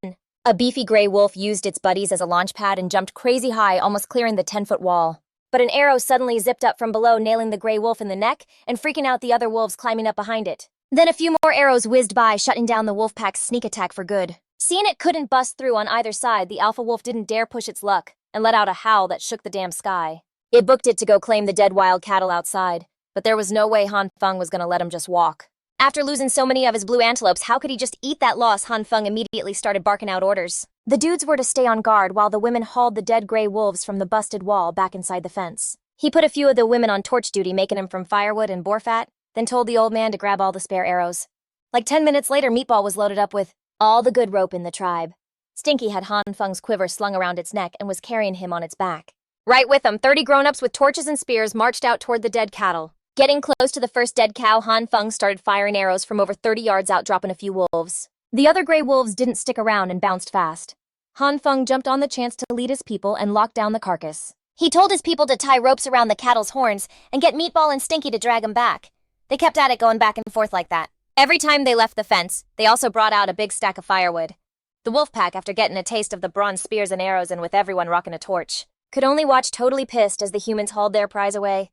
S1: a beefy gray wolf used its buddies as a launch pad and jumped crazy high, almost clearing the 10-foot wall. But an arrow suddenly zipped up from below, nailing the gray wolf in the neck and freaking out the other wolves climbing up behind it. Then a few more arrows whizzed by, shutting down the wolf pack's sneak attack for good. Seeing it couldn't bust through on either side, the alpha wolf didn't dare push its luck and let out a howl that shook the damn sky. It booked it to go claim the dead wild cattle outside, but there was no way Han Feng was going to let him just walk. After losing so many of his blue antelopes, how could he just eat that loss? Han Feng immediately started barking out orders. The dudes were to stay on guard while the women hauled the dead gray wolves from the busted wall back inside the fence. He put a few of the women on torch duty, making them from firewood and boar fat, then told the old man to grab all the spare arrows. Like 10 minutes later, Meatball was loaded up with all the good rope in the tribe. Stinky had Han Feng's quiver slung around its neck and was carrying him on its back. Right with them, 30 grown-ups with torches and spears marched out toward the dead cattle. Getting close to the first dead cow, Han Feng started firing arrows from over 30 yards out, dropping a few wolves. The other gray wolves didn't stick around and bounced fast. Han Feng jumped on the chance to lead his people and lock down the carcass. He told his people to tie ropes around the cattle's horns and get Meatball and Stinky to drag them back. They kept at it, going back and forth like that. Every time they left the fence, they also brought out a big stack of firewood. The wolf pack, after getting a taste of the bronze spears and arrows and with everyone rocking a torch, could only watch totally pissed as the humans hauled their prize away.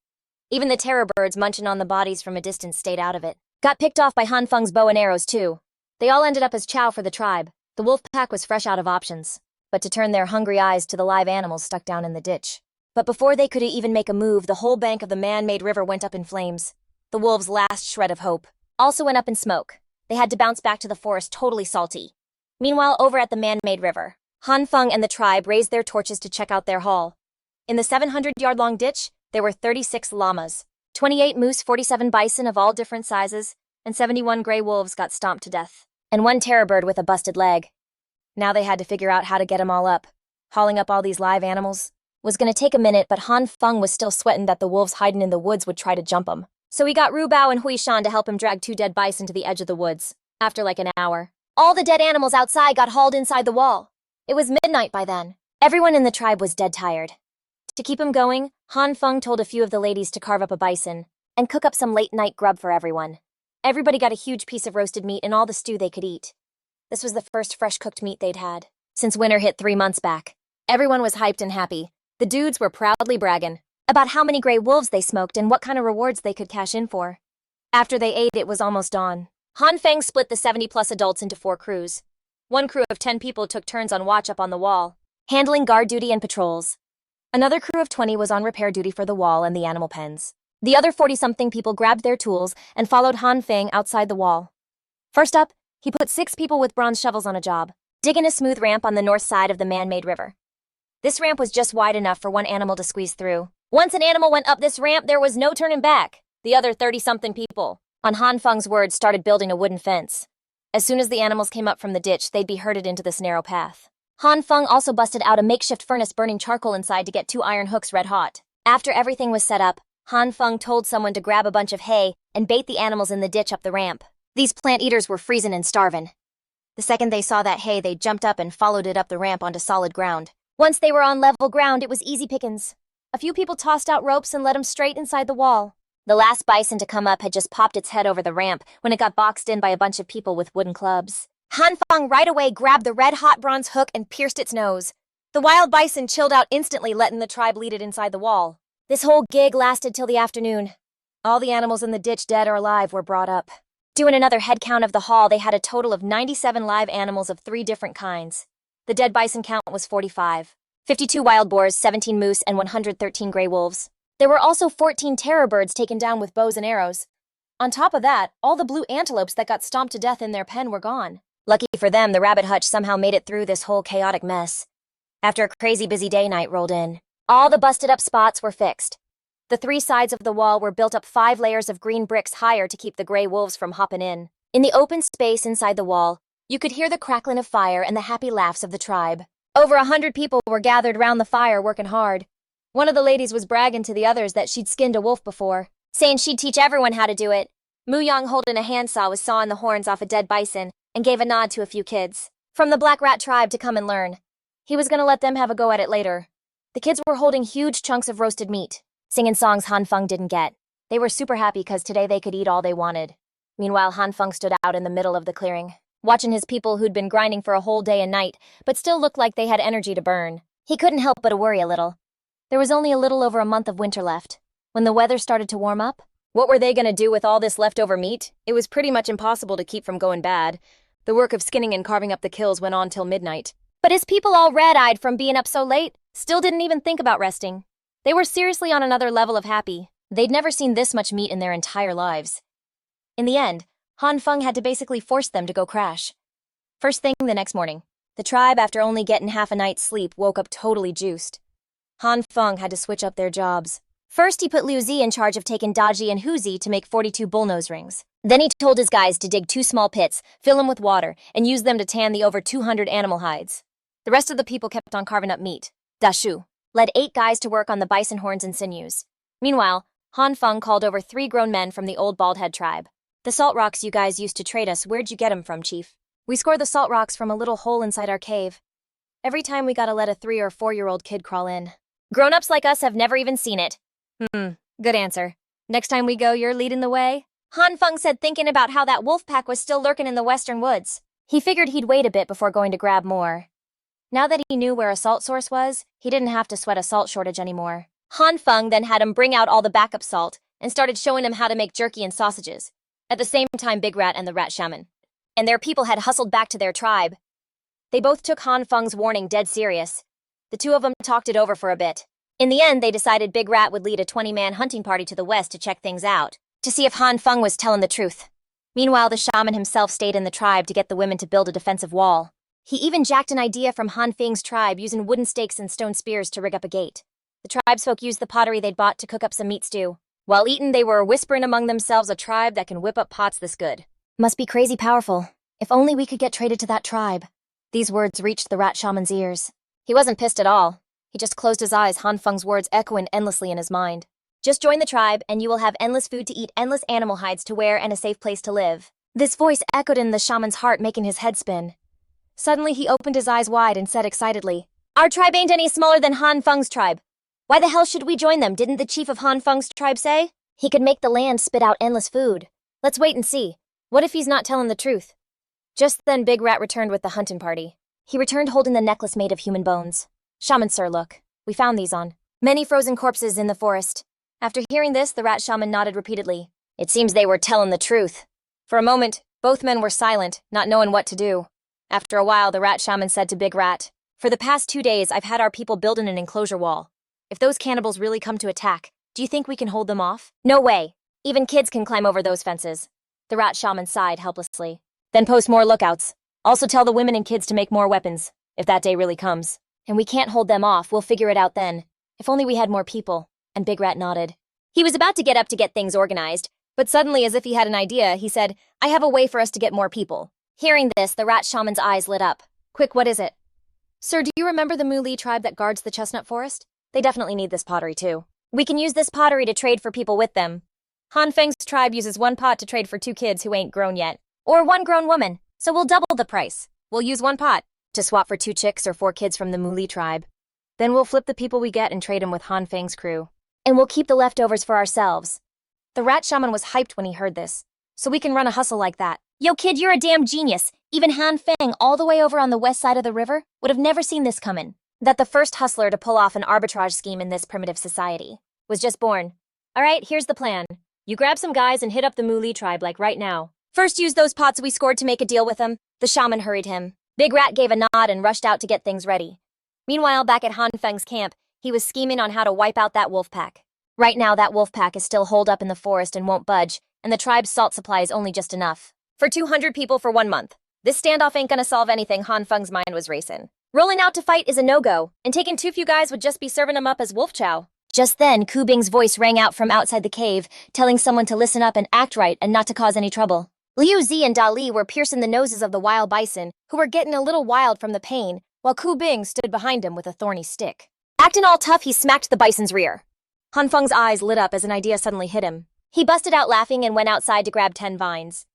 S1: Even the terror birds munching on the bodies from a distance stayed out of it. Got picked off by Han Feng's bow and arrows too. They all ended up as chow for the tribe. The wolf pack was fresh out of options, but to turn their hungry eyes to the live animals stuck down in the ditch. But before they could even make a move, the whole bank of the man-made river went up in flames. The wolves' last shred of hope also went up in smoke. They had to bounce back to the forest totally salty. Meanwhile, over at the man-made river, Han Feng and the tribe raised their torches to check out their haul. In the 700-yard-long ditch, there were 36 llamas, 28 moose, 47 bison of all different sizes, and 71 gray wolves got stomped to death, and one terror bird with a busted leg. Now they had to figure out how to get them all up. Hauling up all these live animals was going to take a minute, but Han Feng was still sweating that the wolves hiding in the woods would try to jump him. So he got Ru Bao and Hui Shan to help him drag 2 dead bison to the edge of the woods. After like an hour, all the dead animals outside got hauled inside the wall. It was midnight by then. Everyone in the tribe was dead tired. To keep him going, Han Feng told a few of the ladies to carve up a bison and cook up some late-night grub for everyone. Everybody got a huge piece of roasted meat and all the stew they could eat. This was the first fresh-cooked meat they'd had since winter hit 3 months back. Everyone was hyped and happy. The dudes were proudly bragging about how many gray wolves they smoked and what kind of rewards they could cash in for. After they ate, it was almost dawn. Han Feng split the 70-plus adults into 4 crews. One crew of 10 people took turns on watch up on the wall, handling guard duty and patrols. Another crew of 20 was on repair duty for the wall and the animal pens. The other 40-something people grabbed their tools and followed Han Feng outside the wall. First up, he put 6 people with bronze shovels on a job, digging a smooth ramp on the north side of the man-made river. This ramp was just wide enough for one animal to squeeze through. Once an animal went up this ramp, there was no turning back. The other 30-something people, on Han Feng's words, started building a wooden fence. As soon as the animals came up from the ditch, they'd be herded into this narrow path. Han Feng also busted out a makeshift furnace, burning charcoal inside to get 2 iron hooks red hot. After everything was set up, Han Feng told someone to grab a bunch of hay and bait the animals in the ditch up the ramp. These plant eaters were freezing and starving. The second they saw that hay, they jumped up and followed it up the ramp onto solid ground. Once they were on level ground, it was easy pickings. A few people tossed out ropes and led them straight inside the wall. The last bison to come up had just popped its head over the ramp when it got boxed in by a bunch of people with wooden clubs. Han Feng right away grabbed the red-hot bronze hook and pierced its nose. The wild bison chilled out instantly, letting the tribe lead it inside the wall. This whole gig lasted till the afternoon. All the animals in the ditch, dead or alive, were brought up. Doing another head count of the haul, they had a total of 97 live animals of 3 different kinds. The dead bison count was 45. 52 wild boars, 17 moose, and 113 gray wolves. There were also 14 terror birds taken down with bows and arrows. On top of that, all the blue antelopes that got stomped to death in their pen were gone. Lucky for them, the rabbit hutch somehow made it through this whole chaotic mess. After a crazy busy day, night rolled in. All the busted-up spots were fixed. The 3 sides of the wall were built up 5 layers of green bricks higher to keep the gray wolves from hopping in. In the open space inside the wall, you could hear the crackling of fire and the happy laughs of the tribe. Over 100 people were gathered round the fire working hard. One of the ladies was bragging to the others that she'd skinned a wolf before, saying she'd teach everyone how to do it. Mu Yang, holding a handsaw, was sawing the horns off a dead bison and gave a nod to a few kids from the Black Rat tribe to come and learn. He was going to let them have a go at it later. The kids were holding huge chunks of roasted meat, singing songs Han Feng didn't get. They were super happy because today they could eat all they wanted. Meanwhile, Han Feng stood out in the middle of the clearing, watching his people who'd been grinding for a whole day and night, but still looked like they had energy to burn. He couldn't help but worry a little. There was only a little over a month of winter left. When the weather started to warm up, what were they going to do with all this leftover meat? It was pretty much impossible to keep from going bad. The work of skinning and carving up the kills went on till midnight. But his people, all red-eyed from being up so late, still didn't even think about resting. They were seriously on another level of happy. They'd never seen this much meat in their entire lives. In the end, Han Feng had to basically force them to go crash. First thing the next morning, the tribe, after only getting half a night's sleep, woke up totally juiced. Han Feng had to switch up their jobs. First, he put Liu Zi in charge of taking Daji and Huzi to make 42 bullnose rings. Then he told his guys to dig 2 small pits, fill them with water, and use them to tan the over 200 animal hides. The rest of the people kept on carving up meat, dashu, led 8 guys to work on the bison horns and sinews. Meanwhile, Han Feng called over 3 grown men from the old Baldhead tribe. The salt rocks you guys used to trade us, where'd you get 'em from, Chief? We scored the salt rocks from a little hole inside our cave. Every time we gotta let a 3 or 4-year-old kid crawl in. Grown-ups like us have never even seen it. Good answer. Next time we go, you're leading the way? Han Feng said, thinking about how that wolf pack was still lurking in the western woods. He figured he'd wait a bit before going to grab more. Now that he knew where a salt source was, he didn't have to sweat a salt shortage anymore. Han Feng then had him bring out all the backup salt and started showing him how to make jerky and sausages. At the same time, Big Rat and the Rat Shaman and their people had hustled back to their tribe. They both took Han Feng's warning dead serious. The two of them talked it over for a bit. In the end, they decided Big Rat would lead a 20-man hunting party to the west to check things out, to see if Han Feng was telling the truth. Meanwhile, the shaman himself stayed in the tribe to get the women to build a defensive wall. He even jacked an idea from Han Feng's tribe using wooden stakes and stone spears to rig up a gate. The tribesfolk used the pottery they'd bought to cook up some meat stew. While eating, they were whispering among themselves, a tribe that can whip up pots this good must be crazy powerful. If only we could get traded to that tribe. These words reached the Rat Shaman's ears. He wasn't pissed at all. He just closed his eyes, Han Feng's words echoing endlessly in his mind. Just join the tribe, and you will have endless food to eat, endless animal hides to wear, and a safe place to live. This voice echoed in the shaman's heart, making his head spin. Suddenly, he opened his eyes wide and said excitedly, "Our tribe ain't any smaller than Han Feng's tribe. Why the hell should we join them? Didn't the chief of Han Feng's tribe say he could make the land spit out endless food? Let's wait and see. What if he's not telling the truth?" Just then, Big Rat returned with the hunting party. He returned holding the necklace made of human bones. "Shaman, sir, look. We found these on many frozen corpses in the forest." After hearing this, the Rat Shaman nodded repeatedly. It seems they were telling the truth. For a moment, both men were silent, not knowing what to do. After a while, the Rat Shaman said to Big Rat, "For the past 2 days, I've had our people building an enclosure wall. If those cannibals really come to attack, do you think we can hold them off?" "No way. Even kids can climb over those fences." The Rat Shaman sighed helplessly. "Then post more lookouts. Also tell the women and kids to make more weapons, if that day really comes. And we can't hold them off, we'll figure it out then. If only we had more people." And Big Rat nodded. He was about to get up to get things organized, but suddenly, as if he had an idea, he said, "I have a way for us to get more people." Hearing this, the Rat Shaman's eyes lit up. "Quick, what is it?" "Sir, do you remember the Mu Li tribe that guards the chestnut forest? They definitely need this pottery too. We can use this pottery to trade for people with them. Han Feng's tribe uses 1 pot to trade for 2 kids who ain't grown yet. Or 1 grown woman, so we'll double the price. We'll use 1 pot to swap for 2 chicks or 4 kids from the Mu Li tribe. Then we'll flip the people we get and trade them with Han Feng's crew. And we'll keep the leftovers for ourselves." The Rat Shaman was hyped when he heard this. "So we can run a hustle like that." "Yo, kid, you're a damn genius. Even Han Feng, all the way over on the west side of the river, would have never seen this coming." That the first hustler to pull off an arbitrage scheme in this primitive society was just born. "All right, here's the plan. You grab some guys and hit up the Mu Li tribe like right now. First, use those pots we scored to make a deal with them." The shaman hurried him. Big Rat gave a nod and rushed out to get things ready. Meanwhile, back at Han Feng's camp, he was scheming on how to wipe out that wolf pack. Right now, that wolf pack is still holed up in the forest and won't budge, and the tribe's salt supply is only just enough for 200 people for 1 month. This standoff ain't gonna solve anything. Han Feng's mind was racing. Rolling out to fight is a no-go, and taking too few guys would just be serving them up as wolf chow. Just then, Ku Bing's voice rang out from outside the cave, telling someone to listen up and act right and not to cause any trouble. Liu Zi and Da Li were piercing the noses of the wild bison, who were getting a little wild from the pain, while Ku Bing stood behind him with a thorny stick. Acting all tough, he smacked the bison's rear. Han Feng's eyes lit up as an idea suddenly hit him. He busted out laughing and went outside to grab 10 vines.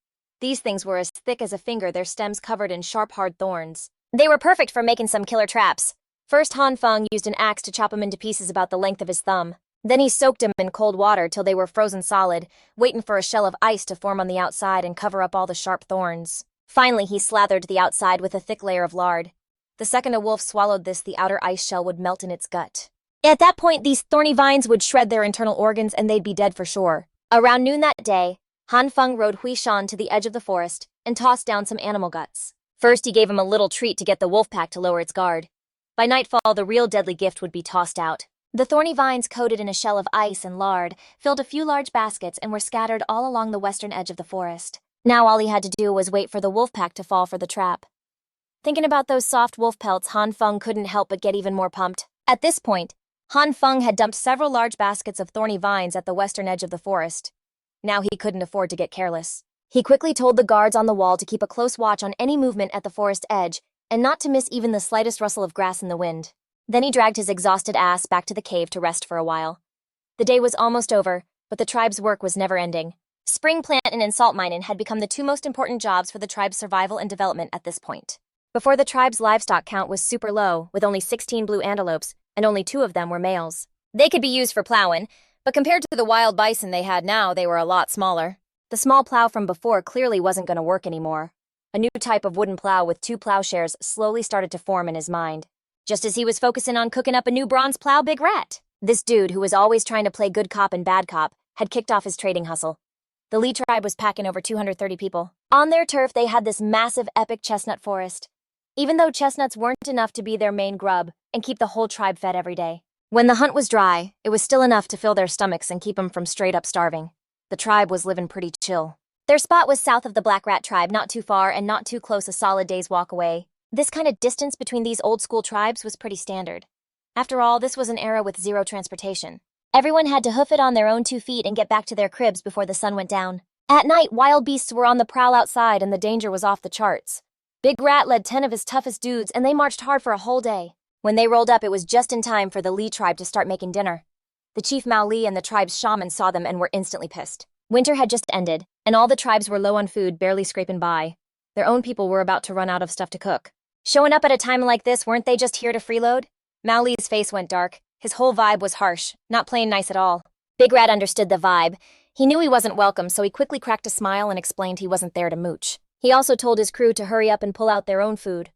S1: These things were as thick as a finger, their stems covered in sharp, hard thorns. They were perfect for making some killer traps. First, Han Feng used an axe to chop them into pieces about the length of his thumb. Then he soaked them in cold water till they were frozen solid, waiting for a shell of ice to form on the outside and cover up all the sharp thorns. Finally, he slathered the outside with a thick layer of lard. The second a wolf swallowed this, the outer ice shell would melt in its gut. At that point, these thorny vines would shred their internal organs and they'd be dead for sure. Around noon that day, Han Feng rode Hui Shan to the edge of the forest and tossed down some animal guts. First, he gave him a little treat to get the wolf pack to lower its guard. By nightfall, the real deadly gift would be tossed out. The thorny vines, coated in a shell of ice and lard, filled a few large baskets and were scattered all along the western edge of the forest. Now all he had to do was wait for the wolf pack to fall for the trap. Thinking about those soft wolf pelts, Han Feng couldn't help but get even more pumped. At this point, Han Feng had dumped several large baskets of thorny vines at the western edge of the forest. Now he couldn't afford to get careless. He quickly told the guards on the wall to keep a close watch on any movement at the forest edge and not to miss even the slightest rustle of grass in the wind. Then he dragged his exhausted ass back to the cave to rest for a while. The day was almost over, but the tribe's work was never ending. Spring planting and salt mining had become the two most important jobs for the tribe's survival and development at this point. Before, the tribe's livestock count was super low, with only 16 blue antelopes, and only 2 of them were males. They could be used for plowing, but compared to the wild bison they had now, they were a lot smaller. The small plow from before clearly wasn't going to work anymore. A new type of wooden plow with 2 plowshares slowly started to form in his mind. Just as he was focusing on cooking up a new bronze plow, Big Rat, this dude who was always trying to play good cop and bad cop, had kicked off his trading hustle. The Lee tribe was packing over 230 people. On their turf, they had this massive, epic chestnut forest. Even though chestnuts weren't enough to be their main grub and keep the whole tribe fed every day. When the hunt was dry, it was still enough to fill their stomachs and keep them from straight up starving. The tribe was living pretty chill. Their spot was south of the Black Rat tribe, not too far and not too close, a solid day's walk away. This kind of distance between these old school tribes was pretty standard. After all, this was an era with zero transportation. Everyone had to hoof it on their own 2 feet and get back to their cribs before the sun went down. At night, wild beasts were on the prowl outside and the danger was off the charts. Big Rat led 10 of his toughest dudes and they marched hard for a whole day. When they rolled up, it was just in time for the Lee tribe to start making dinner. The chief Mao Lee and the tribe's shaman saw them and were instantly pissed. Winter had just ended, and all the tribes were low on food, barely scraping by. Their own people were about to run out of stuff to cook. Showing up at a time like this, weren't they just here to freeload? Mao Lee's face went dark. His whole vibe was harsh, not playing nice at all. Big Rat understood the vibe. He knew he wasn't welcome, so he quickly cracked a smile and explained he wasn't there to mooch. He also told his crew to hurry up and pull out their own food.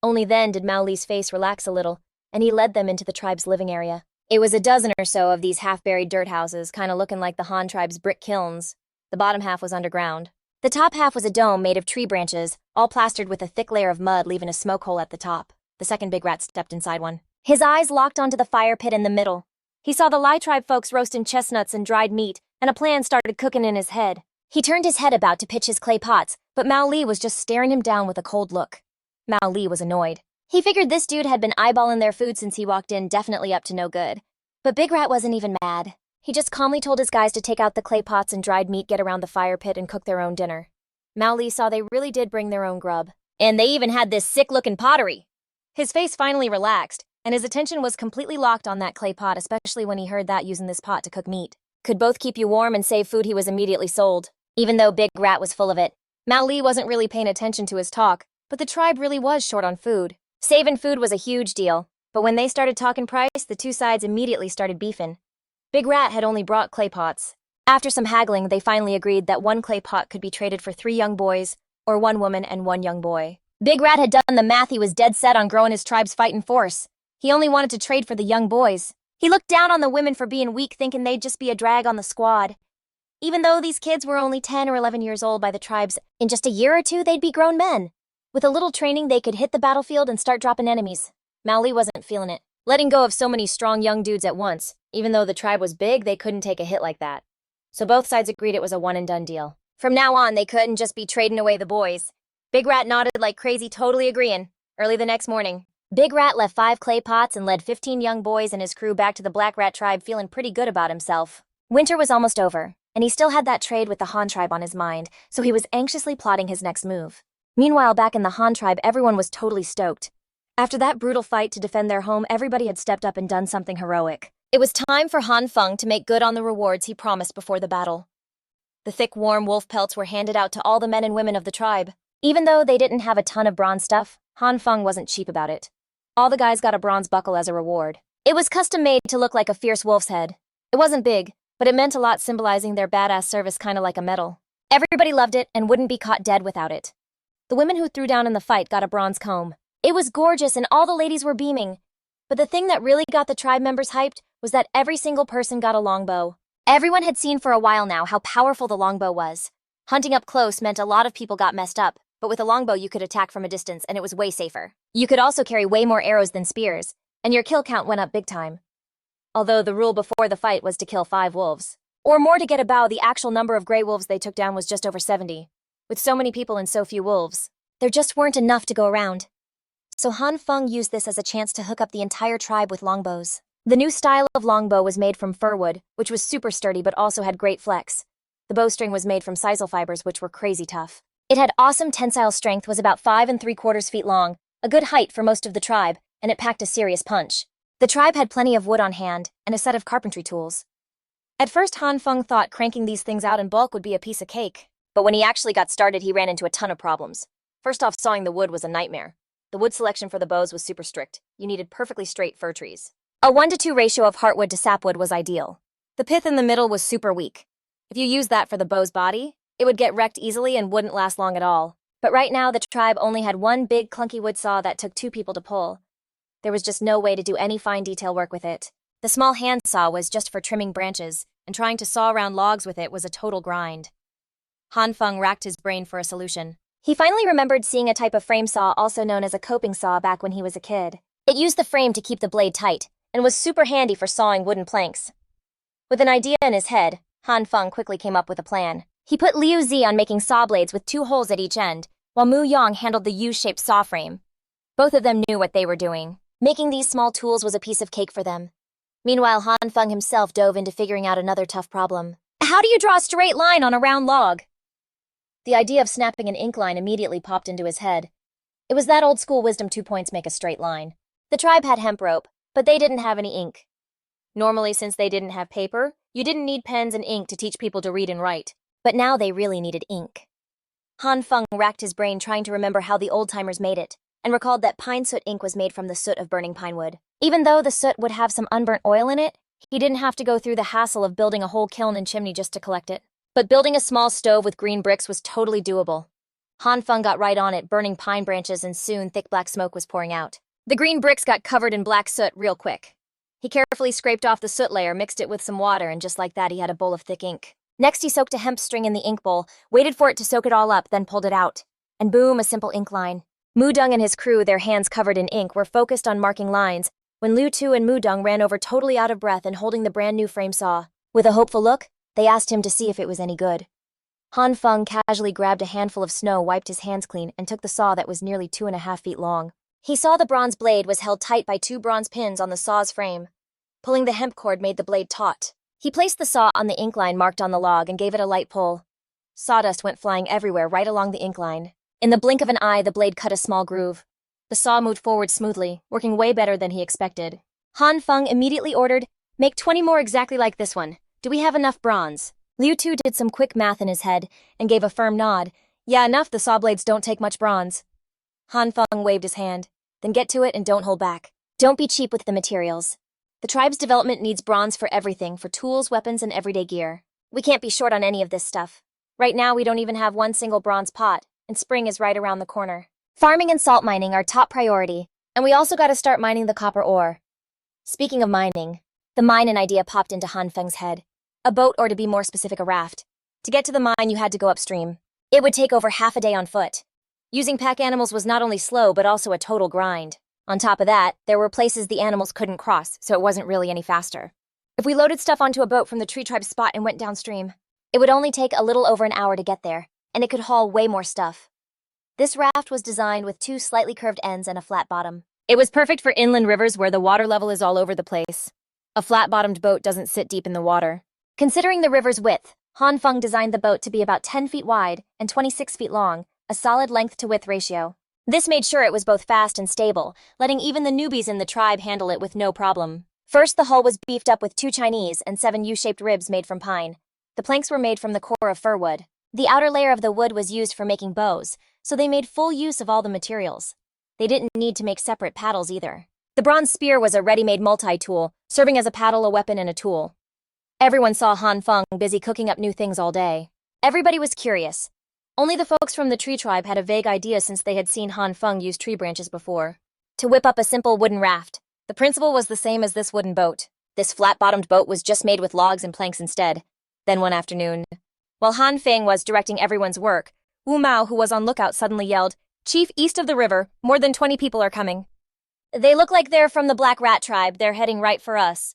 S1: Only then did Mao Lee's face relax a little, and he led them into the tribe's living area. It was a dozen or so of these half-buried dirt houses, kind of looking like the Han tribe's brick kilns. The bottom half was underground. The top half was a dome made of tree branches, all plastered with a thick layer of mud, leaving a smoke hole at the top. The second Big Rat stepped inside one. His eyes locked onto the fire pit in the middle. He saw the Lai tribe folks roasting chestnuts and dried meat, and a plan started cooking in his head. He turned his head about to pitch his clay pots, but Mao Lee was just staring him down with a cold look. Mao Lee was annoyed. He figured this dude had been eyeballing their food since he walked in, definitely up to no good. But Big Rat wasn't even mad. He just calmly told his guys to take out the clay pots and dried meat, get around the fire pit, and cook their own dinner. Mao Lee saw they really did bring their own grub. And they even had this sick-looking pottery. His face finally relaxed, and his attention was completely locked on that clay pot, especially when he heard that using this pot to cook meat could both keep you warm and save food. He was immediately sold. Even though Big Rat was full of it, Mao Lee wasn't really paying attention to his talk, but the tribe really was short on food. Saving food was a huge deal, but when they started talking price, the two sides immediately started beefing. Big Rat had only brought clay pots. After some haggling, they finally agreed that 1 clay pot could be traded for 3 young boys, or 1 woman and 1 young boy. Big Rat had done the math. He was dead set on growing his tribe's fighting force. He only wanted to trade for the young boys. He looked down on the women for being weak, thinking they'd just be a drag on the squad. Even though these kids were only 10 or 11 years old by the tribes, in just a year or 2 they'd be grown men. With a little training, they could hit the battlefield and start dropping enemies. Mao Lee wasn't feeling it. Letting go of so many strong young dudes at once, even though the tribe was big, they couldn't take a hit like that. So both sides agreed it was a one-and-done deal. From now on, they couldn't just be trading away the boys. Big Rat nodded like crazy, totally agreeing. Early the next morning, Big Rat left 5 clay pots and led 15 young boys and his crew back to the Black Rat tribe, feeling pretty good about himself. Winter was almost over, and he still had that trade with the Han tribe on his mind, so he was anxiously plotting his next move. Meanwhile, back in the Han tribe, everyone was totally stoked. After that brutal fight to defend their home, everybody had stepped up and done something heroic. It was time for Han Feng to make good on the rewards he promised before the battle. The thick, warm wolf pelts were handed out to all the men and women of the tribe. Even though they didn't have a ton of bronze stuff, Han Feng wasn't cheap about it. All the guys got a bronze buckle as a reward. It was custom-made to look like a fierce wolf's head. It wasn't big, but it meant a lot, symbolizing their badass service, kinda like a medal. Everybody loved it and wouldn't be caught dead without it. The women who threw down in the fight got a bronze comb. It was gorgeous and all the ladies were beaming. But the thing that really got the tribe members hyped was that every single person got a longbow. Everyone had seen for a while now how powerful the longbow was. Hunting up close meant a lot of people got messed up, but with a longbow you could attack from a distance and it was way safer. You could also carry way more arrows than spears, and your kill count went up big time. Although the rule before the fight was to kill 5 wolves. Or more to get a bow, the actual number of gray wolves they took down was just over 70. With so many people and so few wolves, there just weren't enough to go around. So Han Feng used this as a chance to hook up the entire tribe with longbows. The new style of longbow was made from fir wood, which was super sturdy but also had great flex. The bowstring was made from sisal fibers, which were crazy tough. It had awesome tensile strength, was about 5 3/4 feet long, a good height for most of the tribe, and it packed a serious punch. The tribe had plenty of wood on hand and a set of carpentry tools. At first, Han Feng thought cranking these things out in bulk would be a piece of cake, but when he actually got started, he ran into a ton of problems. First off, sawing the wood was a nightmare. The wood selection for the bows was super strict. You needed perfectly straight fir trees. A 1-to-2 ratio of heartwood to sapwood was ideal. The pith in the middle was super weak. If you used that for the bow's body, it would get wrecked easily and wouldn't last long at all. But right now, the tribe only had one big clunky wood saw that took 2 people to pull. There was just no way to do any fine detail work with it. The small hand saw was just for trimming branches, and trying to saw around logs with it was a total grind. Han Feng racked his brain for a solution. He finally remembered seeing a type of frame saw also known as a coping saw back when he was a kid. It used the frame to keep the blade tight, and was super handy for sawing wooden planks. With an idea in his head, Han Feng quickly came up with a plan. He put Liu Zi on making saw blades with 2 holes at each end, while Mu Yang handled the U-shaped saw frame. Both of them knew what they were doing. Making these small tools was a piece of cake for them. Meanwhile, Han Feng himself dove into figuring out another tough problem. How do you draw a straight line on a round log? The idea of snapping an ink line immediately popped into his head. It was that old school wisdom 2 points make a straight line. The tribe had hemp rope, but they didn't have any ink. Normally, since they didn't have paper, you didn't need pens and ink to teach people to read and write. But now they really needed ink. Han Feng racked his brain trying to remember how the old-timers made it, and recalled that pine soot ink was made from the soot of burning pine wood. Even though the soot would have some unburnt oil in it, he didn't have to go through the hassle of building a whole kiln and chimney just to collect it. But building a small stove with green bricks was totally doable. Han Feng got right on it, burning pine branches, and soon thick black smoke was pouring out. The green bricks got covered in black soot real quick. He carefully scraped off the soot layer, mixed it with some water, and just like that, he had a bowl of thick ink. Next, he soaked a hemp string in the ink bowl, waited for it to soak it all up, then pulled it out. And boom, a simple ink line. Mudung and his crew, their hands covered in ink, were focused on marking lines, when Liu Tu and Mudung ran over totally out of breath and holding the brand new frame saw. With a hopeful look, they asked him to see if it was any good. Han Feng casually grabbed a handful of snow, wiped his hands clean, and took the saw that was nearly 2.5 feet long. He saw the bronze blade was held tight by 2 bronze pins on the saw's frame. Pulling the hemp cord made the blade taut. He placed the saw on the ink line marked on the log and gave it a light pull. Sawdust went flying everywhere right along the ink line. In the blink of an eye, the blade cut a small groove. The saw moved forward smoothly, working way better than he expected. Han Feng immediately ordered, "Make 20 more exactly like this one. Do we have enough bronze?" Liu Tu did some quick math in his head and gave a firm nod. "Yeah, enough, the saw blades don't take much bronze." Han Feng waved his hand. "Then get to it and don't hold back. Don't be cheap with the materials. The tribe's development needs bronze for everything, for tools, weapons, and everyday gear. We can't be short on any of this stuff. Right now, we don't even have one single bronze pot, and spring is right around the corner. Farming and salt mining are top priority, and we also gotta start mining the copper ore." Speaking of mining, the mine idea popped into Han Feng's head. A boat, or to be more specific, a raft. To get to the mine, you had to go upstream. It would take over half a day on foot. Using pack animals was not only slow, but also a total grind. On top of that, there were places the animals couldn't cross, so it wasn't really any faster. If we loaded stuff onto a boat from the tree tribe spot and went downstream, it would only take a little over an hour to get there, and it could haul way more stuff. This raft was designed with 2 slightly curved ends and a flat bottom. It was perfect for inland rivers where the water level is all over the place. A flat-bottomed boat doesn't sit deep in the water. Considering the river's width, Han Feng designed the boat to be about 10 feet wide and 26 feet long, a solid length-to-width ratio. This made sure it was both fast and stable, letting even the newbies in the tribe handle it with no problem. First, the hull was beefed up with 2 Chinese and 7 U-shaped ribs made from pine. The planks were made from the core of fir wood. The outer layer of the wood was used for making bows, so they made full use of all the materials. They didn't need to make separate paddles either. The bronze spear was a ready-made multi-tool, serving as a paddle, a weapon, and a tool. Everyone saw Han Feng busy cooking up new things all day. Everybody was curious. Only the folks from the tree tribe had a vague idea since they had seen Han Feng use tree branches before. To whip up a simple wooden raft. The principle was the same as this wooden boat. This flat-bottomed boat was just made with logs and planks instead. Then one afternoon, while Han Feng was directing everyone's work, Wu Mao, who was on lookout, suddenly yelled, "Chief, east of the river, more than 20 people are coming. They look like they're from the Black Rat tribe. They're heading right for us."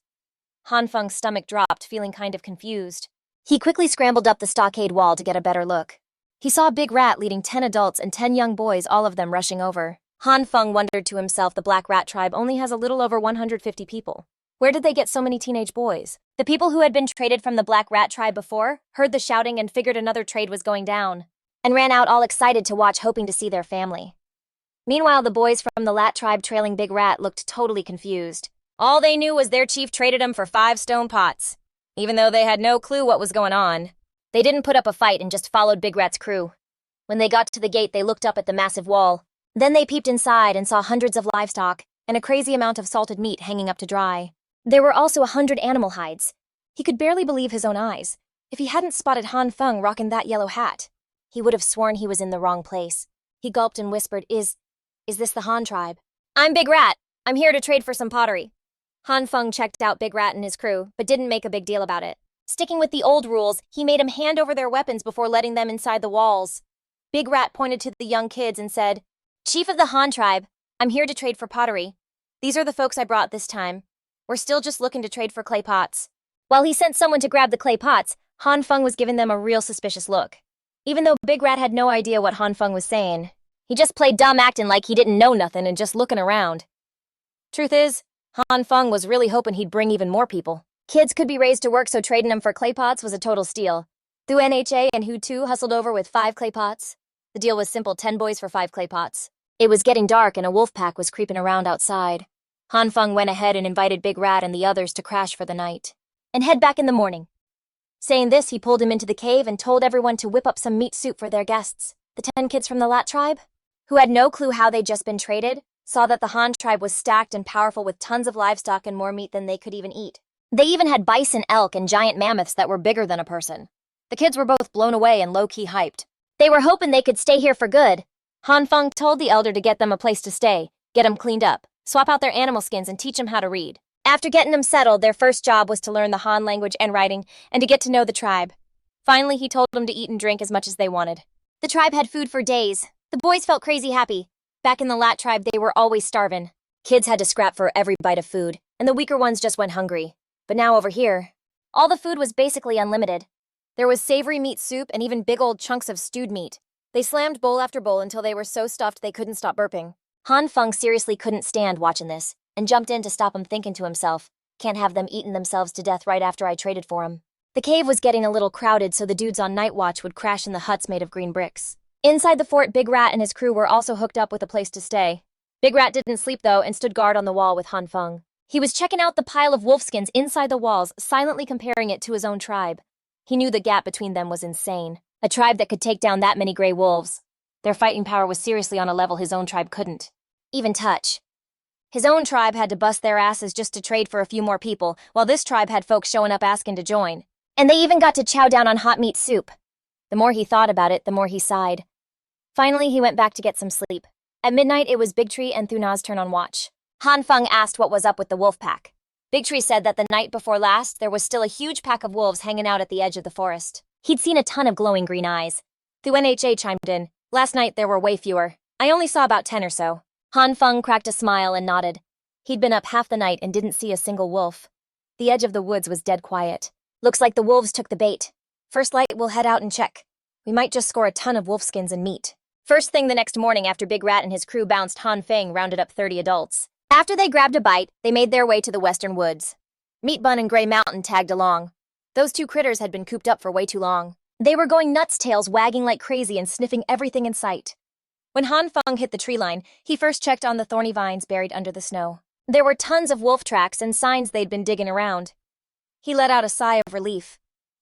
S1: Han Feng's stomach dropped, feeling kind of confused. He quickly scrambled up the stockade wall to get a better look. He saw a big rat leading 10 adults and 10 young boys, all of them rushing over. Han Feng wondered to himself, the Black Rat tribe only has a little over 150 people. Where did they get so many teenage boys? The people who had been traded from the Black Rat tribe before heard the shouting and figured another trade was going down, and ran out all excited to watch, hoping to see their family. Meanwhile, the boys from the Lat tribe trailing Big Rat looked totally confused. All they knew was their chief traded them for 5 stone pots, even though they had no clue what was going on. They didn't put up a fight and just followed Big Rat's crew. When they got to the gate, they looked up at the massive wall. Then they peeped inside and saw hundreds of livestock and a crazy amount of salted meat hanging up to dry. There were also 100 animal hides. He could barely believe his own eyes. If he hadn't spotted Han Feng rocking that yellow hat, he would have sworn he was in the wrong place. He gulped and whispered, Is this the Han tribe? I'm Big Rat. I'm here to trade for some pottery. Han Feng checked out Big Rat and his crew, but didn't make a big deal about it. Sticking with the old rules, he made him hand over their weapons before letting them inside the walls. Big Rat pointed to the young kids and said, Chief of the Han tribe, I'm here to trade for pottery. These are the folks I brought this time. We're still just looking to trade for clay pots. While he sent someone to grab the clay pots, Han Feng was giving them a real suspicious look. Even though Big Rat had no idea what Han Feng was saying, he just played dumb acting like he didn't know nothing and just looking around. Truth is, Han Feng was really hoping he'd bring even more people. Kids could be raised to work, so trading them for clay pots was a total steal. Thu Nha and Hu Tu hustled over with 5 clay pots. The deal was simple, 10 boys for 5 clay pots. It was getting dark and a wolf pack was creeping around outside. Han Feng went ahead and invited Big Rat and the others to crash for the night and head back in the morning. Saying this, he pulled him into the cave and told everyone to whip up some meat soup for their guests. The 10 kids from the Lat tribe, who had no clue how they'd just been traded, saw that the Han tribe was stacked and powerful with tons of livestock and more meat than they could even eat. They even had bison, elk, and giant mammoths that were bigger than a person. The kids were both blown away and low-key hyped. They were hoping they could stay here for good. Han Feng told the elder to get them a place to stay, get them cleaned up, swap out their animal skins, and teach them how to read. After getting them settled, their first job was to learn the Han language and writing, and to get to know the tribe. Finally, he told them to eat and drink as much as they wanted. The tribe had food for days. The boys felt crazy happy. Back in the Lat tribe, they were always starving. Kids had to scrap for every bite of food, and the weaker ones just went hungry. But now over here, all the food was basically unlimited. There was savory meat soup and even big old chunks of stewed meat. They slammed bowl after bowl until they were so stuffed they couldn't stop burping. Han Feng seriously couldn't stand watching this, and jumped in to stop him, thinking to himself, can't have them eating themselves to death right after I traded for them. The cave was getting a little crowded, so the dudes on night watch would crash in the huts made of green bricks. Inside the fort, Big Rat and his crew were also hooked up with a place to stay. Big Rat didn't sleep though and stood guard on the wall with Han Feng. He was checking out the pile of wolf skins inside the walls, silently comparing it to his own tribe. He knew the gap between them was insane. A tribe that could take down that many gray wolves. Their fighting power was seriously on a level his own tribe couldn't even touch. His own tribe had to bust their asses just to trade for a few more people, while this tribe had folks showing up asking to join. And they even got to chow down on hot meat soup. The more he thought about it, the more he sighed. Finally, he went back to get some sleep. At midnight, it was Big Tree and Thuna's turn on watch. Han Feng asked what was up with the wolf pack. Big Tree said that the night before last, there was still a huge pack of wolves hanging out at the edge of the forest. He'd seen a ton of glowing green eyes. Thu Nha chimed in. Last night, there were way fewer. I only saw about 10 or so. Han Feng cracked a smile and nodded. He'd been up half the night and didn't see a single wolf. The edge of the woods was dead quiet. Looks like the wolves took the bait. First light, we'll head out and check. We might just score a ton of wolf skins and meat. First thing the next morning, after Big Rat and his crew bounced, Han Feng rounded up 30 adults. After they grabbed a bite, they made their way to the western woods. Meat Bun and Gray Mountain tagged along. Those 2 critters had been cooped up for way too long. They were going nuts, tails wagging like crazy and sniffing everything in sight. When Han Feng hit the tree line, he first checked on the thorny vines buried under the snow. There were tons of wolf tracks and signs they'd been digging around. He let out a sigh of relief.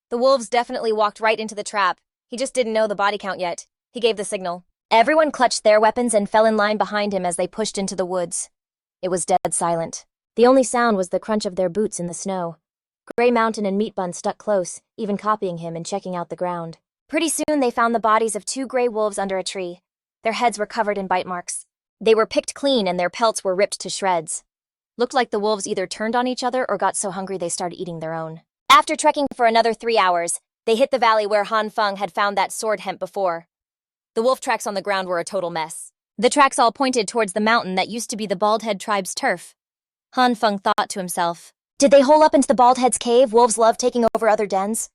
S1: The wolves definitely walked right into the trap. He just didn't know the body count yet. He gave the signal. Everyone clutched their weapons and fell in line behind him as they pushed into the woods. It was dead silent. The only sound was the crunch of their boots in the snow. Gray Mountain and Meat Bun stuck close, even copying him and checking out the ground. Pretty soon they found the bodies of 2 gray wolves under a tree. Their heads were covered in bite marks. They were picked clean and their pelts were ripped to shreds. Looked like the wolves either turned on each other or got so hungry they started eating their own. After trekking for another 3 hours, they hit the valley where Han Feng had found that sword hemp before. The wolf tracks on the ground were a total mess. The tracks all pointed towards the mountain that used to be the Baldhead tribe's turf. Han Feng thought to himself, did they hole up into the Baldhead's cave? Wolves love taking over other dens.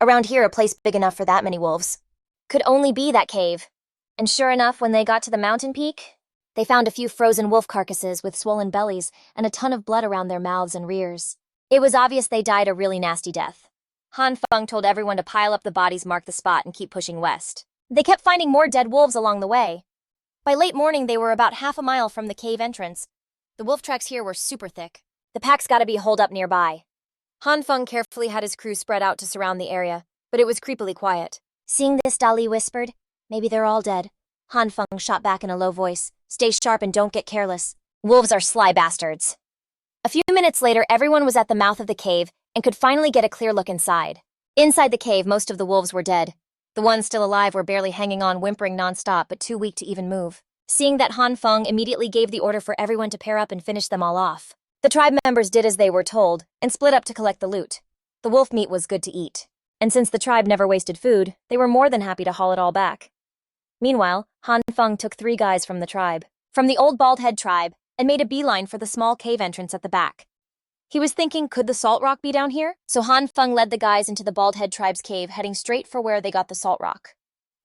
S1: Around here, a place big enough for that many wolves could only be that cave. And sure enough, when they got to the mountain peak, they found a few frozen wolf carcasses with swollen bellies and a ton of blood around their mouths and rears. It was obvious they died a really nasty death. Han Feng told everyone to pile up the bodies, mark the spot, and keep pushing west. They kept finding more dead wolves along the way. By late morning, they were about half a mile from the cave entrance. The wolf tracks here were super thick. The pack's gotta be holed up nearby. Han Feng carefully had his crew spread out to surround the area, but it was creepily quiet. Seeing this, Dali whispered, "Maybe they're all dead." Han Feng shot back in a low voice, "Stay sharp and don't get careless. Wolves are sly bastards." A few minutes later, everyone was at the mouth of the cave and could finally get a clear look inside. Inside the cave, most of the wolves were dead. The ones still alive were barely hanging on, whimpering nonstop, but too weak to even move. Seeing that, Han Feng immediately gave the order for everyone to pair up and finish them all off. The tribe members did as they were told and split up to collect the loot. The wolf meat was good to eat, and since the tribe never wasted food, they were more than happy to haul it all back. Meanwhile, Han Feng took 3 guys from the tribe, from the old Bald Head tribe, and made a beeline for the small cave entrance at the back. He was thinking, could the salt rock be down here? So Han Feng led the guys into the Bald Head tribe's cave, heading straight for where they got the salt rock.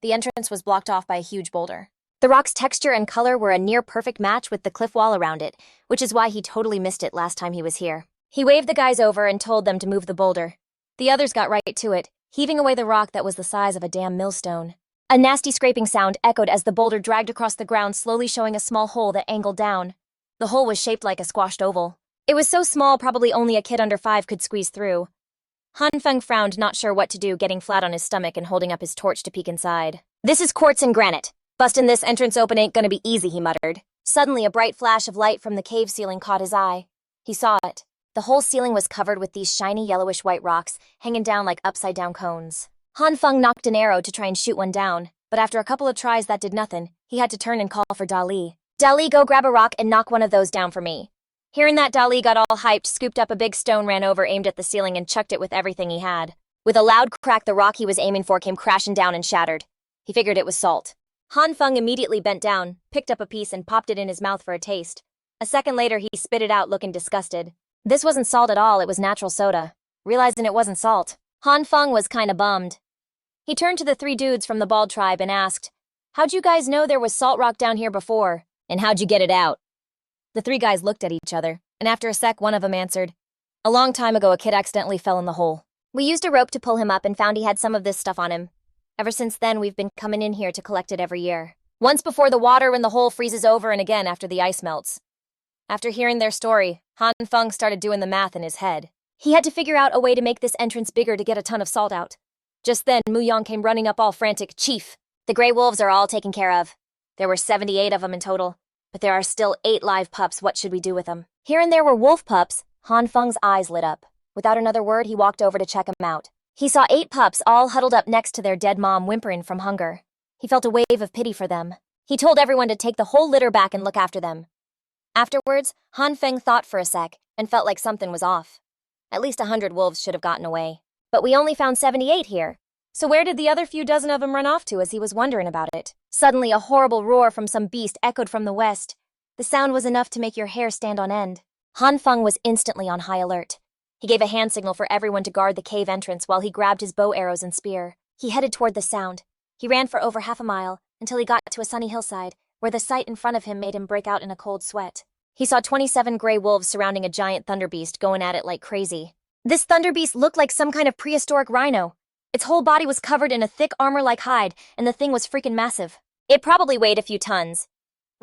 S1: The entrance was blocked off by a huge boulder. The rock's texture and color were a near-perfect match with the cliff wall around it, which is why he totally missed it last time he was here. He waved the guys over and told them to move the boulder. The others got right to it, heaving away the rock that was the size of a damn millstone. A nasty scraping sound echoed as the boulder dragged across the ground, slowly showing a small hole that angled down. The hole was shaped like a squashed oval. It was so small, probably only a kid under 5 could squeeze through. Han Feng frowned, not sure what to do, getting flat on his stomach and holding up his torch to peek inside. "This is quartz and granite. Bustin' this entrance open ain't gonna be easy," he muttered. Suddenly, a bright flash of light from the cave ceiling caught his eye. He saw it. The whole ceiling was covered with these shiny yellowish-white rocks, hanging down like upside-down cones. Han Feng knocked an arrow to try and shoot one down, but after a couple of tries that did nothing, he had to turn and call for Dali. "Dali, go grab a rock and knock one of those down for me." Hearing that, Dali got all hyped, scooped up a big stone, ran over, aimed at the ceiling, and chucked it with everything he had. With a loud crack, the rock he was aiming for came crashing down and shattered. He figured it was salt. Han Feng immediately bent down, picked up a piece, and popped it in his mouth for a taste. A second later, he spit it out, looking disgusted. This wasn't salt at all, it was natural soda. Realizing it wasn't salt, Han Feng was kinda bummed. He turned to the 3 dudes from the Bald tribe and asked, "How'd you guys know there was salt rock down here before? And how'd you get it out?" The 3 guys looked at each other, and after a sec, one of them answered, "A long time ago, a kid accidentally fell in the hole. We used a rope to pull him up and found he had some of this stuff on him. Ever since then, we've been coming in here to collect it every year. Once before the water in the hole freezes over, and again after the ice melts." After hearing their story, Han Feng started doing the math in his head. He had to figure out a way to make this entrance bigger to get a ton of salt out. Just then, Muyang came running up all frantic. "Chief, the gray wolves are all taken care of. There were 78 of them in total, but there are still 8 live pups. What should we do with them?" Hearing there were wolf pups, Han Feng's eyes lit up. Without another word, he walked over to check them out. He saw 8 pups all huddled up next to their dead mom, whimpering from hunger. He felt a wave of pity for them. He told everyone to take the whole litter back and look after them. Afterwards, Han Feng thought for a sec and felt like something was off. At least 100 wolves should have gotten away. But we only found 78 here. So where did the other few dozen of them run off to? As he was wondering about it, suddenly a horrible roar from some beast echoed from the west. The sound was enough to make your hair stand on end. Han Feng was instantly on high alert. He gave a hand signal for everyone to guard the cave entrance while he grabbed his bow, arrows, and spear. He headed toward the sound. He ran for over half a mile until he got to a sunny hillside, where the sight in front of him made him break out in a cold sweat. He saw 27 gray wolves surrounding a giant thunderbeast, going at it like crazy. This thunderbeast looked like some kind of prehistoric rhino. Its whole body was covered in a thick armor-like hide, and the thing was freaking massive. It probably weighed a few tons.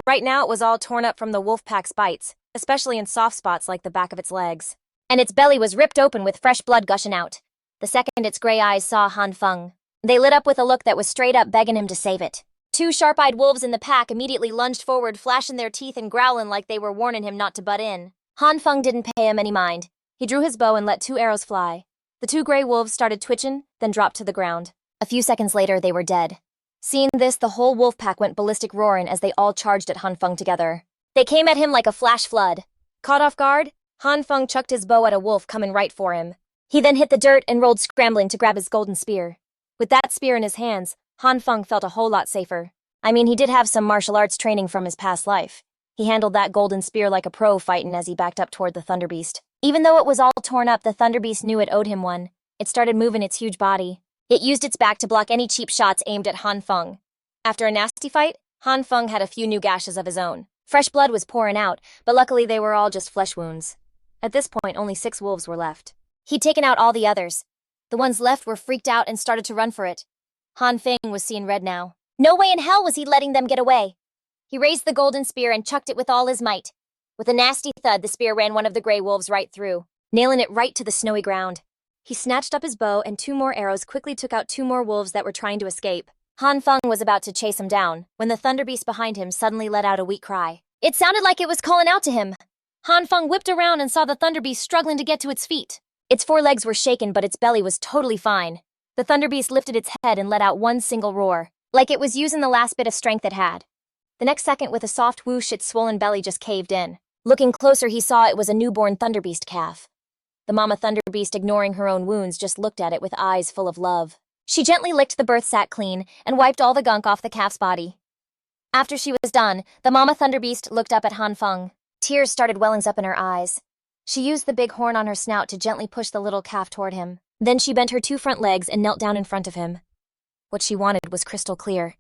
S1: Right now, it was all torn up from the wolf pack's bites, especially in soft spots like the back of its legs. And its belly was ripped open with fresh blood gushing out. The second its gray eyes saw Han Feng, they lit up with a look that was straight up begging him to save it. 2 sharp-eyed wolves in the pack immediately lunged forward, flashing their teeth and growling like they were warning him not to butt in. Han Feng didn't pay him any mind. He drew his bow and let 2 arrows fly. The 2 gray wolves started twitching, then dropped to the ground. A few seconds later, they were dead. Seeing this, the whole wolf pack went ballistic, roaring as they all charged at Han Feng together. They came at him like a flash flood. Caught off guard, Han Feng chucked his bow at a wolf coming right for him. He then hit the dirt and rolled scrambling to grab his golden spear. With that spear in his hands, Han Feng felt a whole lot safer. I mean, he did have some martial arts training from his past life. He handled that golden spear like a pro, fighting as he backed up toward the thunderbeast. Even though it was all torn up, the thunderbeast knew it owed him one. It started moving its huge body. It used its back to block any cheap shots aimed at Han Feng. After a nasty fight, Han Feng had a few new gashes of his own. Fresh blood was pouring out, but luckily they were all just flesh wounds. At this point, only 6 wolves were left. He'd taken out all the others. The ones left were freaked out and started to run for it. Han Feng was seeing red now. No way in hell was he letting them get away. He raised the golden spear and chucked it with all his might. With a nasty thud, the spear ran one of the gray wolves right through, nailing it right to the snowy ground. He snatched up his bow, and 2 more arrows quickly took out 2 more wolves that were trying to escape. Han Feng was about to chase him down when the thunder beast behind him suddenly let out a weak cry. It sounded like it was calling out to him. Han Feng whipped around and saw the thunder beast struggling to get to its feet. Its 4 legs were shaken, but its belly was totally fine. The thunder beast lifted its head and let out one single roar, like it was using the last bit of strength it had. The next second, with a soft whoosh, its swollen belly just caved in. Looking closer, he saw it was a newborn thunder beast calf. The mama thunder beast, ignoring her own wounds, just looked at it with eyes full of love. She gently licked the birth sac clean and wiped all the gunk off the calf's body. After she was done, the mama thunder beast looked up at Han Feng. Tears started welling up in her eyes. She used the big horn on her snout to gently push the little calf toward him. Then she bent her 2 front legs and knelt down in front of him. What she wanted was crystal clear.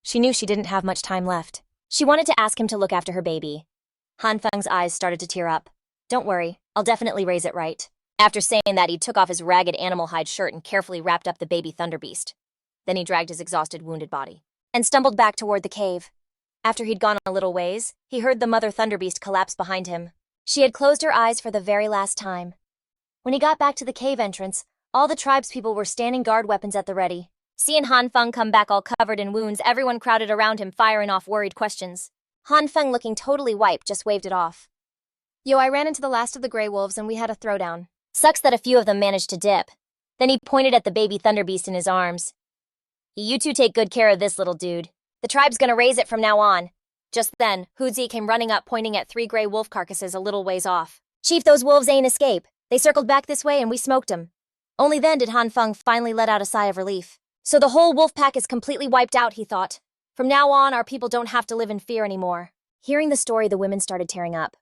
S1: She knew she didn't have much time left. She wanted to ask him to look after her baby. Han Feng's eyes started to tear up. Don't worry, I'll definitely raise it right. After saying that, he took off his ragged animal hide shirt and carefully wrapped up the baby thunder beast. Then he dragged his exhausted, wounded body and stumbled back toward the cave. After he'd gone a little ways, he heard the mother thunder beast collapse behind him. She had closed her eyes for the very last time. When he got back to the cave entrance, all the tribespeople were standing guard, weapons at the ready. Seeing Han Feng come back all covered in wounds, everyone crowded around him, firing off worried questions. Han Feng, looking totally wiped, just waved it off. Yo, I ran into the last of the gray wolves and we had a throwdown. Sucks that a few of them managed to dip. Then he pointed at the baby thunder beast in his arms. You 2 take good care of this little dude. The tribe's gonna raise it from now on. Just then, Huzi came running up, pointing at 3 gray wolf carcasses a little ways off. Chief, those wolves ain't escape. They circled back this way and we smoked them. Only then did Han Feng finally let out a sigh of relief. So the whole wolf pack is completely wiped out, he thought. From now on, our people don't have to live in fear anymore. Hearing the story, the women started tearing up.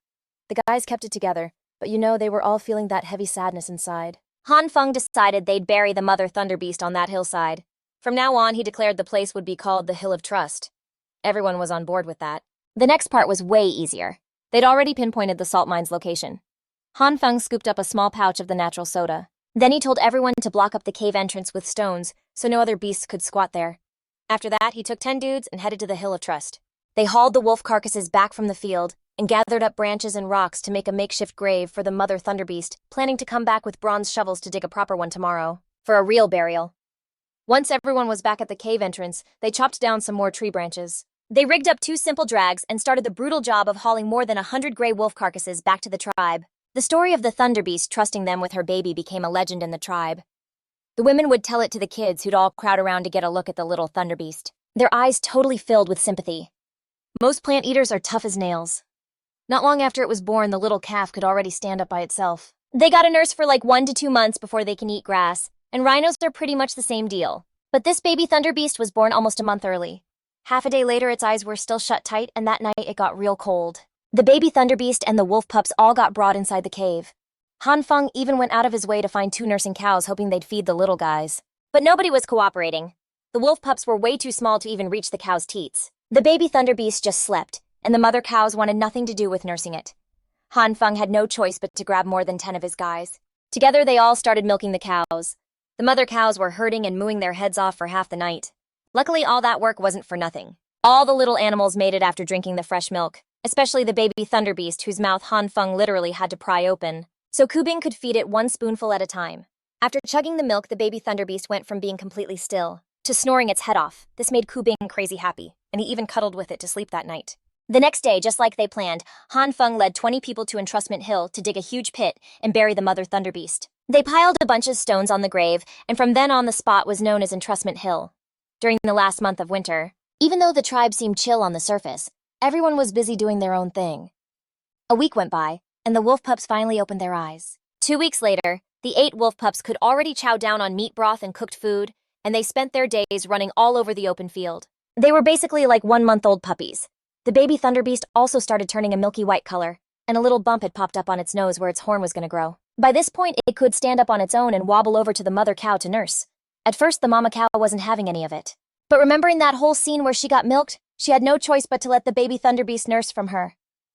S1: The guys kept it together, but they were all feeling that heavy sadness inside. Han Feng decided they'd bury the mother thunder beast on that hillside. From now on, he declared the place would be called the Hill of Trust. Everyone was on board with that. The next part was way easier. They'd already pinpointed the salt mine's location. Han Feng scooped up a small pouch of the natural soda. Then he told everyone to block up the cave entrance with stones so no other beasts could squat there. After that, he took 10 dudes and headed to the Hill of Trust. They hauled the wolf carcasses back from the field and gathered up branches and rocks to make a makeshift grave for the mother thunder beast, planning to come back with bronze shovels to dig a proper one tomorrow, for a real burial. Once everyone was back at the cave entrance, they chopped down some more tree branches. They rigged up 2 simple drags and started the brutal job of hauling more than 100 gray wolf carcasses back to the tribe. The story of the thunder beast trusting them with her baby became a legend in the tribe. The women would tell it to the kids, who'd all crowd around to get a look at the little thunder beast, their eyes totally filled with sympathy. Most plant eaters are tough as nails. Not long after it was born, the little calf could already stand up by itself. They got a nurse for like 1 to 2 months before they can eat grass, and rhinos are pretty much the same deal. But this baby thunder beast was born almost a month early. Half a day later, its eyes were still shut tight, and that night it got real cold. The baby thunder beast and the wolf pups all got brought inside the cave. Han Feng even went out of his way to find 2 nursing cows, hoping they'd feed the little guys. But nobody was cooperating. The wolf pups were way too small to even reach the cows' teats. The baby thunder beast just slept, and the mother cows wanted nothing to do with nursing it. Han Feng had no choice but to grab more than 10 of his guys. Together, they all started milking the cows. The mother cows were herding and mooing their heads off for half the night. Luckily, all that work wasn't for nothing. All the little animals made it after drinking the fresh milk, especially the baby thunder beast, whose mouth Han Feng literally had to pry open, so Kubing could feed it 1 spoonful at a time. After chugging the milk, the baby thunder beast went from being completely still to snoring its head off. This made Kubing crazy happy, and he even cuddled with it to sleep that night. The next day, just like they planned, Han Feng led 20 people to Entrustment Hill to dig a huge pit and bury the mother thunder beast. They piled a bunch of stones on the grave, and from then on the spot was known as Entrustment Hill. During the last month of winter, even though the tribe seemed chill on the surface, everyone was busy doing their own thing. A week went by, and the wolf pups finally opened their eyes. 2 weeks later, the 8 wolf pups could already chow down on meat broth and cooked food, and they spent their days running all over the open field. They were basically like 1-month-old puppies. The baby thunder beast also started turning a milky white color, and a little bump had popped up on its nose where its horn was going to grow. By this point, it could stand up on its own and wobble over to the mother cow to nurse. At first, the mama cow wasn't having any of it. But remembering that whole scene where she got milked, she had no choice but to let the baby thunder beast nurse from her.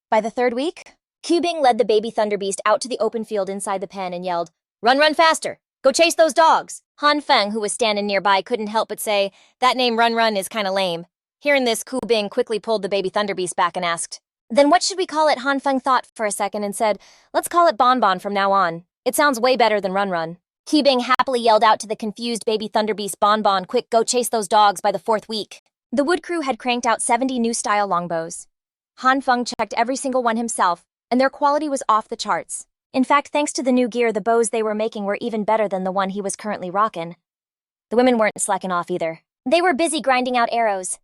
S1: By the 3rd week, Kubing led the baby thunder beast out to the open field inside the pen and yelled, "Run, run faster! Go chase those dogs!" Han Feng, who was standing nearby, couldn't help but say, "That name Run Run is kinda lame." Hearing this, Ku Bing quickly pulled the baby thunder beast back and asked, "Then what should we call it?" Han Feng thought for a second and said, "Let's call it Bon Bon from now on. It sounds way better than Run Run." Ku Bing happily yelled out to the confused baby thunder beast, "Bon Bon, quick, go chase those dogs by the 4th week." The wood crew had cranked out 70 new style longbows. Han Feng checked every single one himself, and their quality was off the charts. In fact, thanks to the new gear, the bows they were making were even better than the one he was currently rocking. The women weren't slacking off either. They were busy grinding out arrows.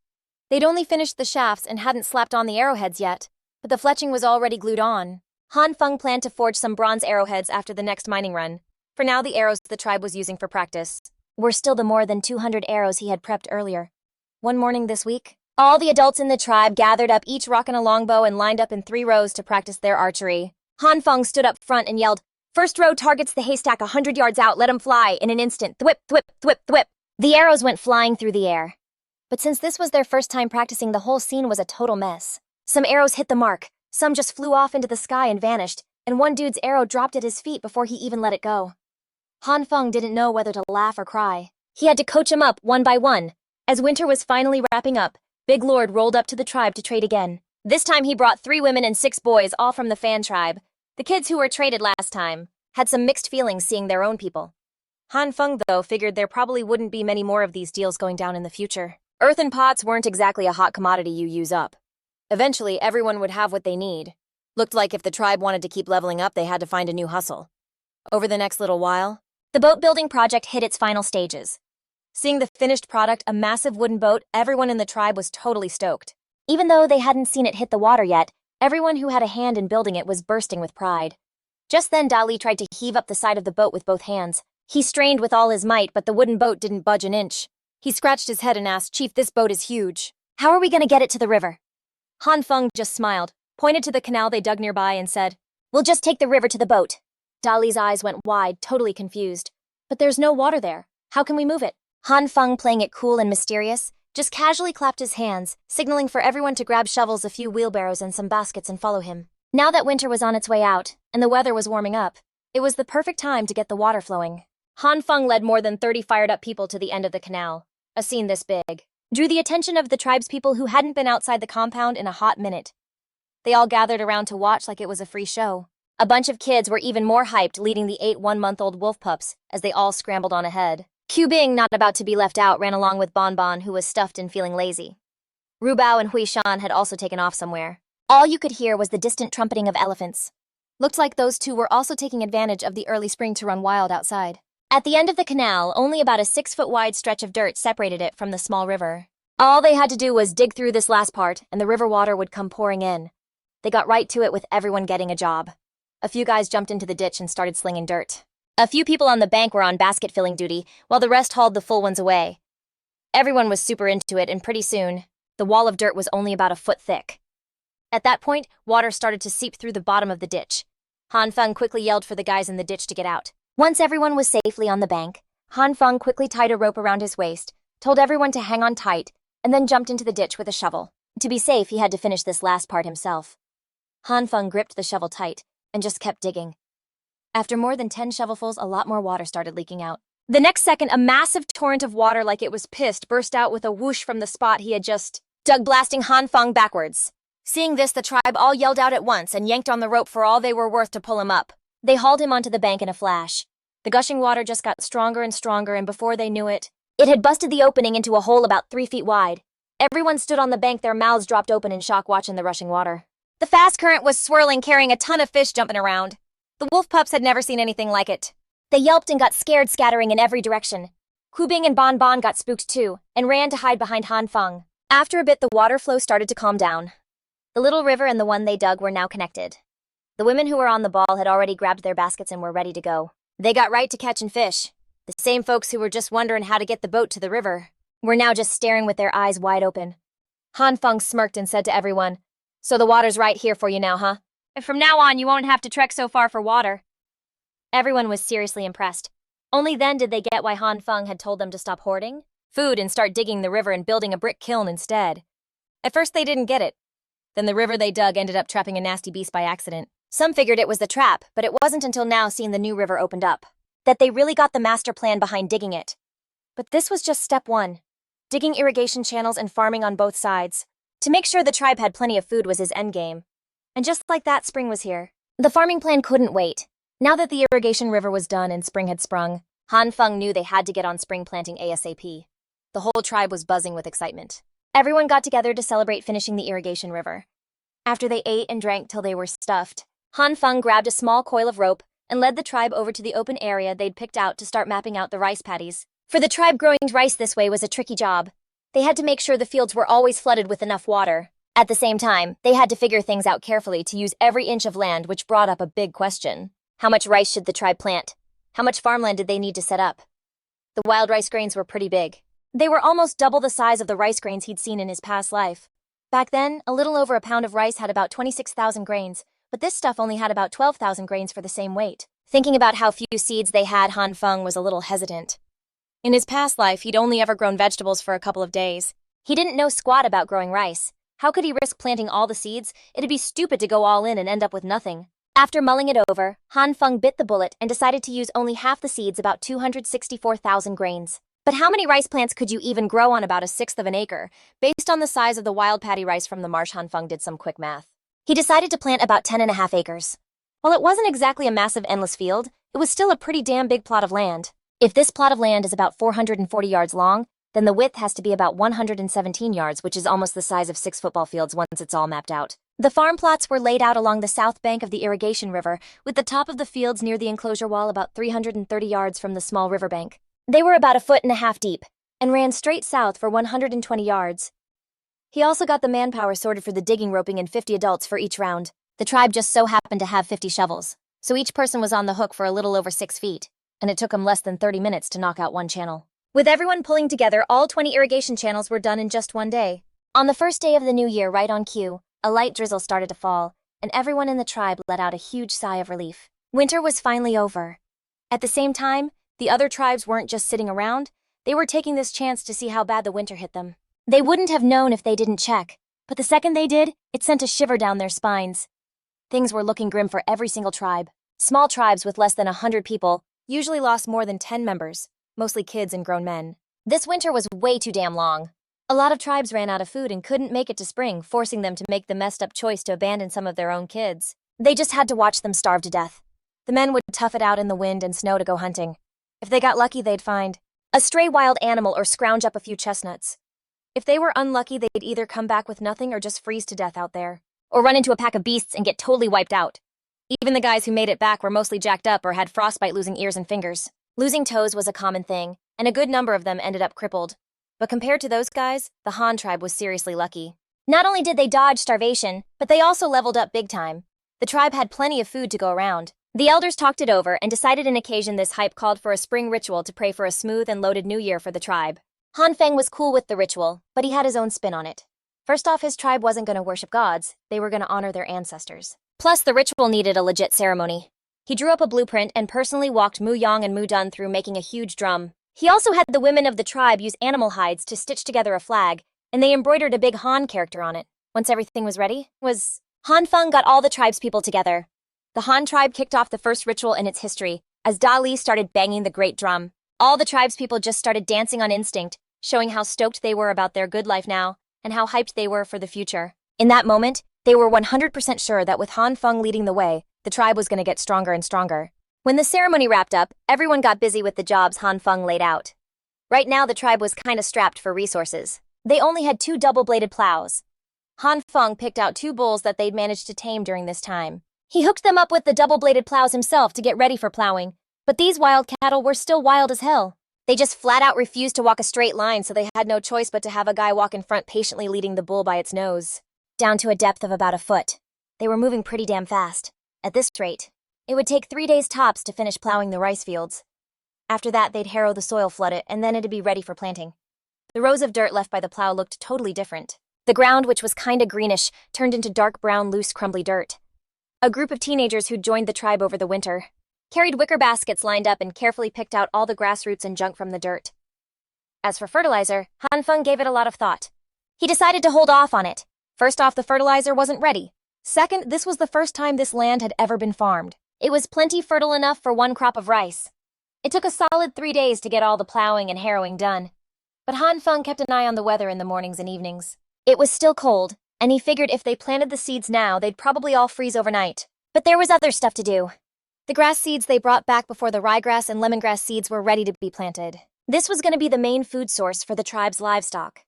S1: They'd only finished the shafts and hadn't slapped on the arrowheads yet, but the fletching was already glued on. Han Feng planned to forge some bronze arrowheads after the next mining run. For now, the arrows the tribe was using for practice were still the more than 200 arrows he had prepped earlier. One morning this week, all the adults in the tribe gathered up, each rocking a longbow, and lined up in 3 rows to practice their archery. Han Feng stood up front and yelled, "First row targets the haystack 100 yards out, let 'em fly." In an instant, thwip, thwip, thwip, thwip. The arrows went flying through the air. But since this was their first time practicing, the whole scene was a total mess. Some arrows hit the mark, some just flew off into the sky and vanished, and one dude's arrow dropped at his feet before he even let it go. Han Feng didn't know whether to laugh or cry. He had to coach him up one by one. As winter was finally wrapping up, Big Lord rolled up to the tribe to trade again. This time he brought 3 women and 6 boys, all from the Fan tribe. The kids who were traded last time had some mixed feelings seeing their own people. Han Feng, though, figured there probably wouldn't be many more of these deals going down in the future. Earthen pots weren't exactly a hot commodity you use up. Eventually, everyone would have what they need. Looked like if the tribe wanted to keep leveling up, they had to find a new hustle. Over the next little while, the boat building project hit its final stages. Seeing the finished product, a massive wooden boat, everyone in the tribe was totally stoked. Even though they hadn't seen it hit the water yet, everyone who had a hand in building it was bursting with pride. Just then, Dali tried to heave up the side of the boat with both hands. He strained with all his might, but the wooden boat didn't budge an inch. He scratched his head and asked, "Chief, this boat is huge. How are we going to get it to the river?" Han Feng just smiled, pointed to the canal they dug nearby, and said, "We'll just take the river to the boat." Dali's eyes went wide, totally confused. "But there's no water there. How can we move it?" Han Feng, playing it cool and mysterious, just casually clapped his hands, signaling for everyone to grab shovels, a few wheelbarrows, and some baskets and follow him. Now that winter was on its way out, and the weather was warming up, it was the perfect time to get the water flowing. Han Feng led more than 30 fired-up people to the end of the canal. A scene this big drew the attention of the tribespeople who hadn't been outside the compound in a hot minute. They all gathered around to watch like it was a free show. A bunch of kids were even more hyped, leading the 8 one-month-old wolf pups as they all scrambled on ahead. Ku Bing, not about to be left out, ran along with Bon Bon, who was stuffed and feeling lazy. Rubao and Hui Shan had also taken off somewhere. All you could hear was the distant trumpeting of elephants. Looked like those two were also taking advantage of the early spring to run wild outside. At the end of the canal, only about a 6-foot-wide stretch of dirt separated it from the small river. All they had to do was dig through this last part, and the river water would come pouring in. They got right to it, with everyone getting a job. A few guys jumped into the ditch and started slinging dirt. A few people on the bank were on basket-filling duty, while the rest hauled the full ones away. Everyone was super into it, and pretty soon, the wall of dirt was only about a foot thick. At that point, water started to seep through the bottom of the ditch. Han Feng quickly yelled for the guys in the ditch to get out. Once everyone was safely on the bank, Han Feng quickly tied a rope around his waist, told everyone to hang on tight, and then jumped into the ditch with a shovel. To be safe, he had to finish this last part himself. Han Feng gripped the shovel tight and just kept digging. After more than 10 shovelfuls, a lot more water started leaking out. The next second, a massive torrent of water, like it was pissed, burst out with a whoosh from the spot he had just dug, blasting Han Feng backwards. Seeing this, the tribe all yelled out at once and yanked on the rope for all they were worth to pull him up. They hauled him onto the bank in a flash. The gushing water just got stronger and stronger, and before they knew it, it had busted the opening into a hole about 3 feet wide. Everyone stood on the bank, their mouths dropped open in shock, watching the rushing water. The fast current was swirling, carrying a ton of fish jumping around. The wolf pups had never seen anything like it. They yelped and got scared, scattering in every direction. Ku Bing and Bon Bon got spooked too, and ran to hide behind Han Feng. After a bit, the water flow started to calm down. The little river and the one they dug were now connected. The women who were on the ball had already grabbed their baskets and were ready to go. They got right to catching fish. The same folks who were just wondering how to get the boat to the river were now just staring with their eyes wide open. Han Feng smirked and said to everyone, "So the water's right here for you now, huh? And from now on, you won't have to trek so far for water." Everyone was seriously impressed. Only then did they get why Han Feng had told them to stop hoarding food and start digging the river and building a brick kiln instead. At first, they didn't get it. Then the river they dug ended up trapping a nasty beast by accident. Some figured it was the trap, but it wasn't until now, seeing the new river opened up, that they really got the master plan behind digging it. But this was just step 1. digging irrigation channels and farming on both sides. To make sure the tribe had plenty of food was his endgame. And just like that, spring was here. The farming plan couldn't wait. Now that the irrigation river was done and spring had sprung, Han Feng knew they had to get on spring planting ASAP. The whole tribe was buzzing with excitement. Everyone got together to celebrate finishing the irrigation river. After they ate and drank till they were stuffed, Han Feng grabbed a small coil of rope and led the tribe over to the open area they'd picked out to start mapping out the rice paddies. For the tribe, growing rice this way was a tricky job. They had to make sure the fields were always flooded with enough water. At the same time, they had to figure things out carefully to use every inch of land, which brought up a big question. How much rice should the tribe plant? How much farmland did they need to set up? The wild rice grains were pretty big. They were almost double the size of the rice grains he'd seen in his past life. Back then, a little over a pound of rice had about 26,000 grains, but this stuff only had about 12,000 grains for the same weight. Thinking about how few seeds they had, Han Feng was a little hesitant. In his past life, he'd only ever grown vegetables for a couple of days. He didn't know squat about growing rice. How could he risk planting all the seeds? It'd be stupid to go all in and end up with nothing. After mulling it over, Han Feng bit the bullet and decided to use only half the seeds, about 264,000 grains. But how many rice plants could you even grow on about a sixth of an acre? Based on the size of the wild paddy rice from the marsh, Han Feng did some quick math. He decided to plant about 10.5 acres. While it wasn't exactly a massive endless field, it was still a pretty damn big plot of land. If this plot of land is about 440 yards long, then the width has to be about 117 yards, which is almost the size of 6 football fields once it's all mapped out. The farm plots were laid out along the south bank of the irrigation river, with the top of the fields near the enclosure wall about 330 yards from the small riverbank. They were about 1.5 feet deep, and ran straight south for 120 yards. He also got the manpower sorted for the digging, roping, and 50 adults for each round. The tribe just so happened to have 50 shovels, so each person was on the hook for a little over 6 feet, and it took them less than 30 minutes to knock out one channel. With everyone pulling together, all 20 irrigation channels were done in just one day. On the first day of the new year, right on cue, a light drizzle started to fall, and everyone in the tribe let out a huge sigh of relief. Winter was finally over. At the same time, the other tribes weren't just sitting around, they were taking this chance to see how bad the winter hit them. They wouldn't have known if they didn't check, but the second they did, it sent a shiver down their spines. Things were looking grim for every single tribe. Small tribes with less than 100 people usually lost more than 10 members, mostly kids and grown men. This winter was way too damn long. A lot of tribes ran out of food and couldn't make it to spring, forcing them to make the messed up choice to abandon some of their own kids. They just had to watch them starve to death. The men would tough it out in the wind and snow to go hunting. If they got lucky, they'd find a stray wild animal or scrounge up a few chestnuts. If they were unlucky, they'd either come back with nothing or just freeze to death out there, or run into a pack of beasts and get totally wiped out. Even the guys who made it back were mostly jacked up or had frostbite, losing ears and fingers. Losing toes was a common thing, and a good number of them ended up crippled. But compared to those guys, the Han tribe was seriously lucky. Not only did they dodge starvation, but they also leveled up big time. The tribe had plenty of food to go around. The elders talked it over and decided an occasion this hype called for a spring ritual to pray for a smooth and loaded new year for the tribe. Han Feng was cool with the ritual, but he had his own spin on it. First off, his tribe wasn't going to worship gods, they were going to honor their ancestors. Plus, the ritual needed a legit ceremony. He drew up a blueprint and personally walked Mu Yang and Mu Dun through making a huge drum. He also had the women of the tribe use animal hides to stitch together a flag, and they embroidered a big Han character on it. Once everything was ready, Han Feng got all the tribe's people together. The Han tribe kicked off the first ritual in its history, as Da Li started banging the great drum. All the tribe's people just started dancing on instinct, showing how stoked they were about their good life now, and how hyped they were for the future. In that moment, they were 100% sure that with Han Feng leading the way, the tribe was going to get stronger and stronger. When the ceremony wrapped up, everyone got busy with the jobs Han Feng laid out. Right now, the tribe was kinda strapped for resources. They only had 2 double-bladed plows. Han Feng picked out 2 bulls that they'd managed to tame during this time. He hooked them up with the double-bladed plows himself to get ready for plowing, but these wild cattle were still wild as hell. They just flat out refused to walk a straight line, so they had no choice but to have a guy walk in front, patiently leading the bull by its nose. Down to a depth of about a foot. They were moving pretty damn fast. At this rate, it would take 3 days tops to finish plowing the rice fields. After that, they'd harrow the soil, flood it, and then it'd be ready for planting. The rows of dirt left by the plow looked totally different. The ground, which was kinda greenish, turned into dark brown, loose, crumbly dirt. A group of teenagers who'd joined the tribe over the winter carried wicker baskets lined up and carefully picked out all the grass roots and junk from the dirt. As for fertilizer, Han Feng gave it a lot of thought. He decided to hold off on it. First off, the fertilizer wasn't ready. Second, this was the first time this land had ever been farmed. It was plenty fertile enough for 1 crop of rice. It took a solid 3 days to get all the plowing and harrowing done. But Han Feng kept an eye on the weather in the mornings and evenings. It was still cold, and he figured if they planted the seeds now, they'd probably all freeze overnight. But there was other stuff to do. The grass seeds they brought back before the ryegrass and lemongrass seeds were ready to be planted. This was going to be the main food source for the tribe's livestock.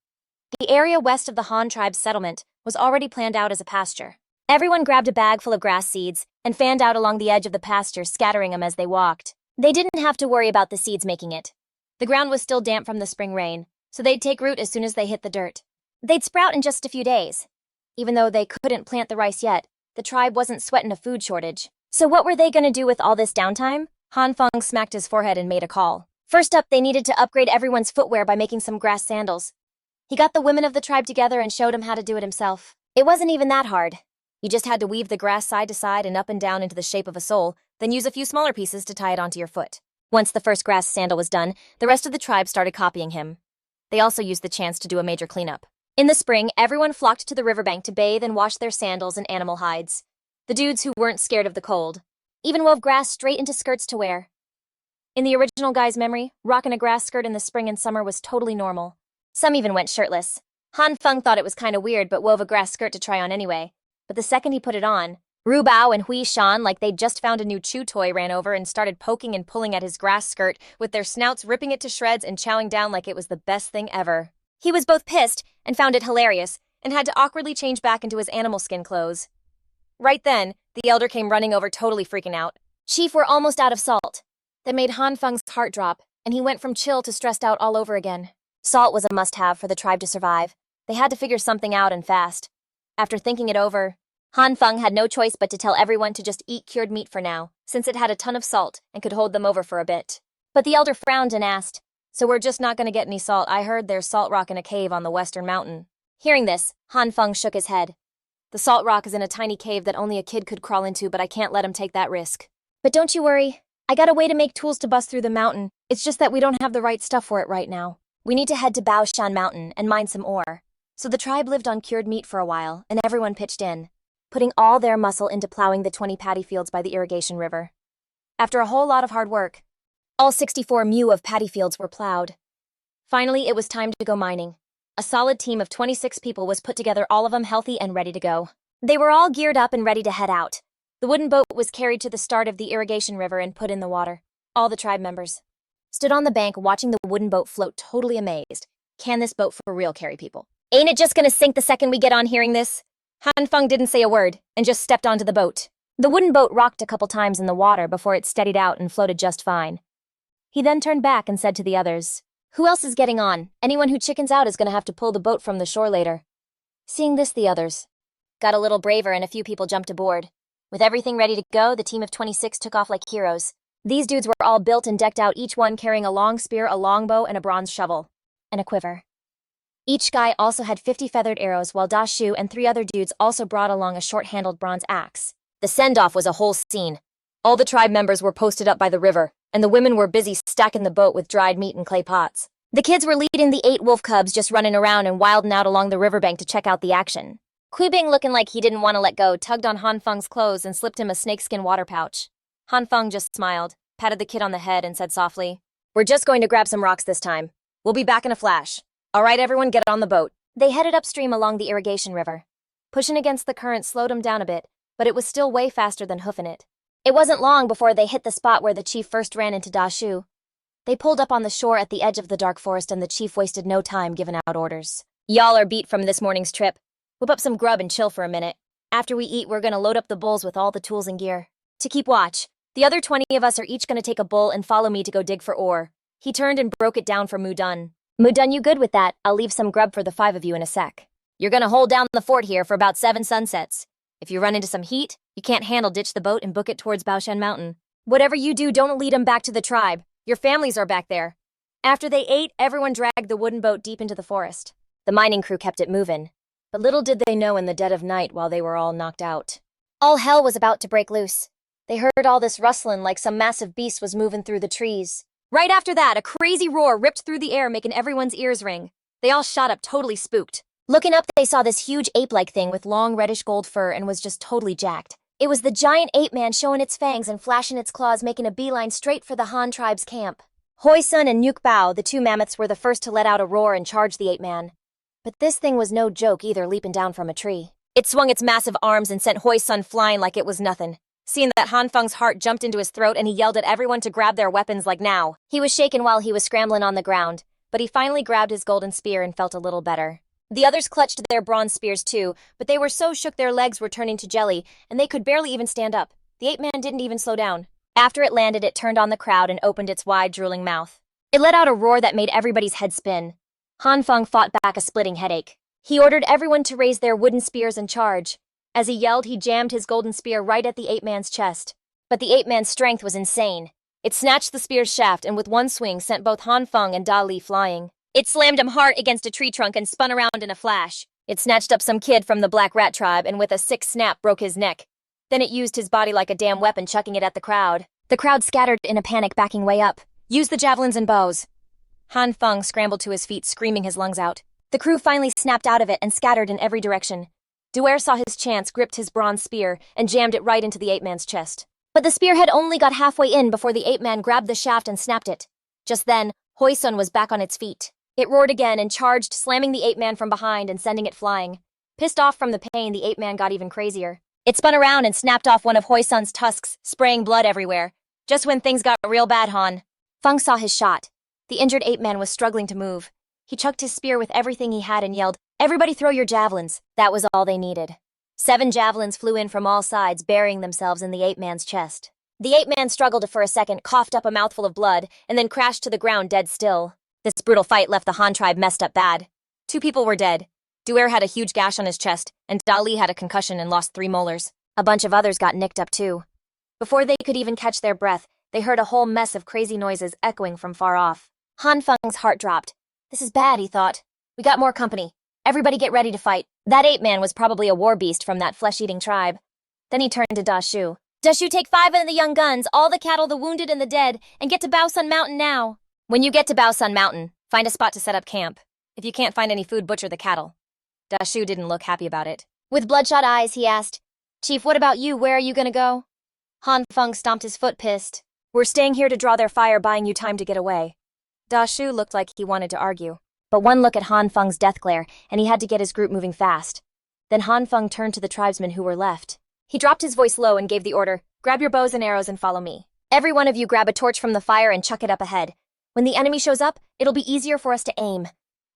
S1: The area west of the Han tribe's settlement was already planned out as a pasture. Everyone grabbed a bag full of grass seeds and fanned out along the edge of the pasture, scattering them as they walked. They didn't have to worry about the seeds making it. The ground was still damp from the spring rain, so they'd take root as soon as they hit the dirt. They'd sprout in just a few days. Even though they couldn't plant the rice yet, the tribe wasn't sweating a food shortage. So what were they going to do with all this downtime? Han Feng smacked his forehead and made a call. First up, they needed to upgrade everyone's footwear by making some grass sandals. He got the women of the tribe together and showed them how to do it himself. It wasn't even that hard. You just had to weave the grass side to side and up and down into the shape of a sole, then use a few smaller pieces to tie it onto your foot. Once the first grass sandal was done, the rest of the tribe started copying him. They also used the chance to do a major cleanup. In the spring, everyone flocked to the riverbank to bathe and wash their sandals and animal hides. The dudes who weren't scared of the cold even wove grass straight into skirts to wear. In the original guy's memory, rocking a grass skirt in the spring and summer was totally normal. Some even went shirtless. Han Feng thought it was kind of weird but wove a grass skirt to try on anyway. But the second he put it on, Ru Bao and Hui Shan, like they'd just found a new chew toy, ran over and started poking and pulling at his grass skirt, with their snouts ripping it to shreds and chowing down like it was the best thing ever. He was both pissed and found it hilarious, and had to awkwardly change back into his animal skin clothes. Right then, the elder came running over, totally freaking out. Chief, we're almost out of salt. That made Han Feng's heart drop, and he went from chill to stressed out all over again. Salt was a must-have for the tribe to survive. They had to figure something out and fast. After thinking it over, Han Feng had no choice but to tell everyone to just eat cured meat for now, since it had a ton of salt and could hold them over for a bit. But the elder frowned and asked, "So we're just not going to get any salt? I heard there's salt rock in a cave on the western mountain." Hearing this, Han Feng shook his head. "The salt rock is in a tiny cave that only a kid could crawl into, but I can't let him take that risk. But don't you worry. I got a way to make tools to bust through the mountain. It's just that we don't have the right stuff for it right now. We need to head to Baoshan Mountain and mine some ore." So the tribe lived on cured meat for a while, and everyone pitched in, putting all their muscle into plowing the 20 paddy fields by the irrigation river. After a whole lot of hard work, all 64 mu of paddy fields were plowed. Finally, it was time to go mining. A solid team of 26 people was put together, all of them healthy and ready to go. They were all geared up and ready to head out. The wooden boat was carried to the start of the irrigation river and put in the water. All the tribe members stood on the bank watching the wooden boat float, totally amazed. Can this boat for real carry people? Ain't it just gonna sink the second we get on hearing this? Han Feng didn't say a word and just stepped onto the boat. The wooden boat rocked a couple times in the water before it steadied out and floated just fine. He then turned back and said to the others, "Who else is getting on? Anyone who chickens out is gonna have to pull the boat from the shore later." Seeing this, the others got a little braver and a few people jumped aboard. With everything ready to go, the team of 26 took off like heroes. These dudes were all built and decked out, each one carrying a long spear, a longbow, and a bronze shovel, and a quiver. Each guy also had 50 feathered arrows, while Da Shu and 3 other dudes also brought along a short-handled bronze axe. The send-off was a whole scene. All the tribe members were posted up by the river, and the women were busy stacking the boat with dried meat and clay pots. The kids were leading the 8 wolf cubs, just running around and wilding out along the riverbank to check out the action. Kuibing, looking like he didn't want to let go, tugged on Han Feng's clothes and slipped him a snakeskin water pouch. Han Feng just smiled, patted the kid on the head, and said softly, "We're just going to grab some rocks this time. We'll be back in a flash. All right, everyone, get on the boat." They headed upstream along the irrigation river. Pushing against the current slowed them down a bit, but it was still way faster than hoofing it. It wasn't long before they hit the spot where the chief first ran into Da Shu. They pulled up on the shore at the edge of the dark forest, and the chief wasted no time giving out orders. "Y'all are beat from this morning's trip. Whip up some grub and chill for a minute. After we eat, we're gonna load up the bulls with all the tools and gear. To keep watch, the other 20 of us are each gonna take a bull and follow me to go dig for ore." He turned and broke it down for Mudun. "Mudun, you good with that? I'll leave some grub for the 5 of you in a sec. You're gonna hold down the fort here for about 7 sunsets. If you run into some heat, you can't handle, ditch the boat and book it towards Baoshan Mountain. Whatever you do, don't lead them back to the tribe. Your families are back there." After they ate, everyone dragged the wooden boat deep into the forest. The mining crew kept it moving. But little did they know, in the dead of night, while they were all knocked out, all hell was about to break loose. They heard all this rustling like some massive beast was moving through the trees. Right after that, a crazy roar ripped through the air, making everyone's ears ring. They all shot up, totally spooked. Looking up, they saw this huge ape-like thing with long reddish gold fur and was just totally jacked. It was the giant ape man, showing its fangs and flashing its claws, making a beeline straight for the Han tribe's camp. Hoi Sun and Nuke Bao, the two mammoths, were the first to let out a roar and charge the ape-man. But this thing was no joke either, leaping down from a tree. It swung its massive arms and sent Hoi Sun flying like it was nothing. Seeing that, Han Feng's heart jumped into his throat and he yelled at everyone to grab their weapons like now. He was shaken while he was scrambling on the ground, but he finally grabbed his golden spear and felt a little better. The others clutched their bronze spears too, but they were so shook their legs were turning to jelly, and they could barely even stand up. The ape-man didn't even slow down. After it landed, it turned on the crowd and opened its wide, drooling mouth. It let out a roar that made everybody's head spin. Han Feng fought back a splitting headache. He ordered everyone to raise their wooden spears and charge. As he yelled, he jammed his golden spear right at the ape-man's chest. But the ape-man's strength was insane. It snatched the spear's shaft and with one swing sent both Han Feng and Da Li flying. It slammed him hard against a tree trunk and spun around in a flash. It snatched up some kid from the Black Rat tribe and with a sick snap broke his neck. Then it used his body like a damn weapon, chucking it at the crowd. The crowd scattered in a panic, backing way up. Use the javelins and bows. Han Feng scrambled to his feet, screaming his lungs out. The crew finally snapped out of it and scattered in every direction. Duer saw his chance, gripped his bronze spear, and jammed it right into the ape-man's chest. But the spear had only got halfway in before the ape-man grabbed the shaft and snapped it. Just then, Hoi Sun was back on its feet. It roared again and charged, slamming the ape-man from behind and sending it flying. Pissed off from the pain, the ape-man got even crazier. It spun around and snapped off one of Hoi Sun's tusks, spraying blood everywhere. Just when things got real bad, Han Feng saw his shot. The injured ape-man was struggling to move. He chucked his spear with everything he had and yelled, "Everybody throw your javelins." That was all they needed. 7 javelins flew in from all sides, burying themselves in the ape-man's chest. The ape-man struggled for a second, coughed up a mouthful of blood, and then crashed to the ground dead still. This brutal fight left the Han tribe messed up bad. 2 people were dead. Duer had a huge gash on his chest, and Da Li had a concussion and lost 3 molars. A bunch of others got nicked up too. Before they could even catch their breath, they heard a whole mess of crazy noises echoing from far off. Han Feng's heart dropped. This is bad, he thought. We got more company. Everybody get ready to fight. That ape-man was probably a war beast from that flesh-eating tribe. Then he turned to Da Shu. Da Shu, take 5 of the young guns, all the cattle, the wounded, and the dead, and get to Bao Sun Mountain now. When you get to Bao Sun Mountain, find a spot to set up camp. If you can't find any food, butcher the cattle. Da Shu didn't look happy about it. With bloodshot eyes, he asked, Chief, what about you? Where are you gonna go? Han Feng stomped his foot, pissed. We're staying here to draw their fire, buying you time to get away. Da Shu looked like he wanted to argue. But one look at Han Feng's death glare, and he had to get his group moving fast. Then Han Feng turned to the tribesmen who were left. He dropped his voice low and gave the order, grab your bows and arrows and follow me. Every one of you grab a torch from the fire and chuck it up ahead. When the enemy shows up, it'll be easier for us to aim.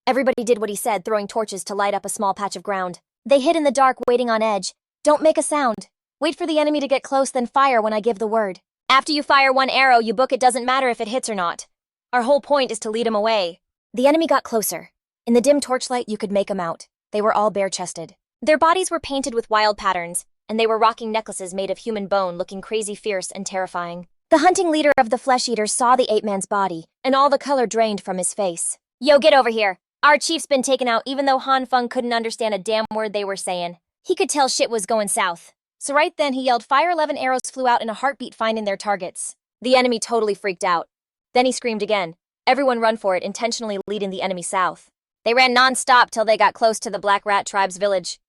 S1: Everybody did what he said, throwing torches to light up a small patch of ground. They hid in the dark, waiting on edge. Don't make a sound. Wait for the enemy to get close, then fire when I give the word. After you fire 1 arrow, you book it, doesn't matter if it hits or not. Our whole point is to lead him away. The enemy got closer. In the dim torchlight, you could make them out. They were all bare-chested. Their bodies were painted with wild patterns, and they were rocking necklaces made of human bone, looking crazy fierce and terrifying. The hunting leader of the flesh-eaters saw the ape-man's body, and all the color drained from his face. Yo, get over here. Our chief's been taken out, even though Han Feng couldn't understand a damn word they were saying. He could tell shit was going south. So right then he yelled, fire. 11 arrows flew out in a heartbeat, finding their targets. The enemy totally freaked out. Then he screamed again. Everyone run for it, intentionally leading the enemy south. They ran non-stop till they got close to the Black Rat tribe's village.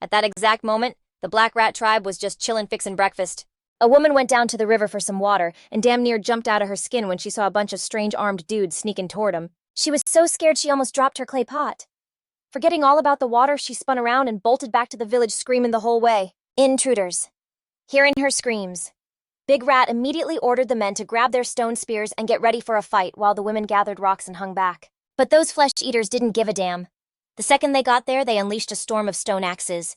S1: At that exact moment, the Black Rat tribe was just chillin' fixin' breakfast. A woman went down to the river for some water and damn near jumped out of her skin when she saw a bunch of strange armed dudes sneaking toward them. She was so scared she almost dropped her clay pot. Forgetting all about the water, she spun around and bolted back to the village, screaming the whole way. Intruders. Hearing her screams, Big Rat immediately ordered the men to grab their stone spears and get ready for a fight while the women gathered rocks and hung back. But those flesh-eaters didn't give a damn. The second they got there, they unleashed a storm of stone axes.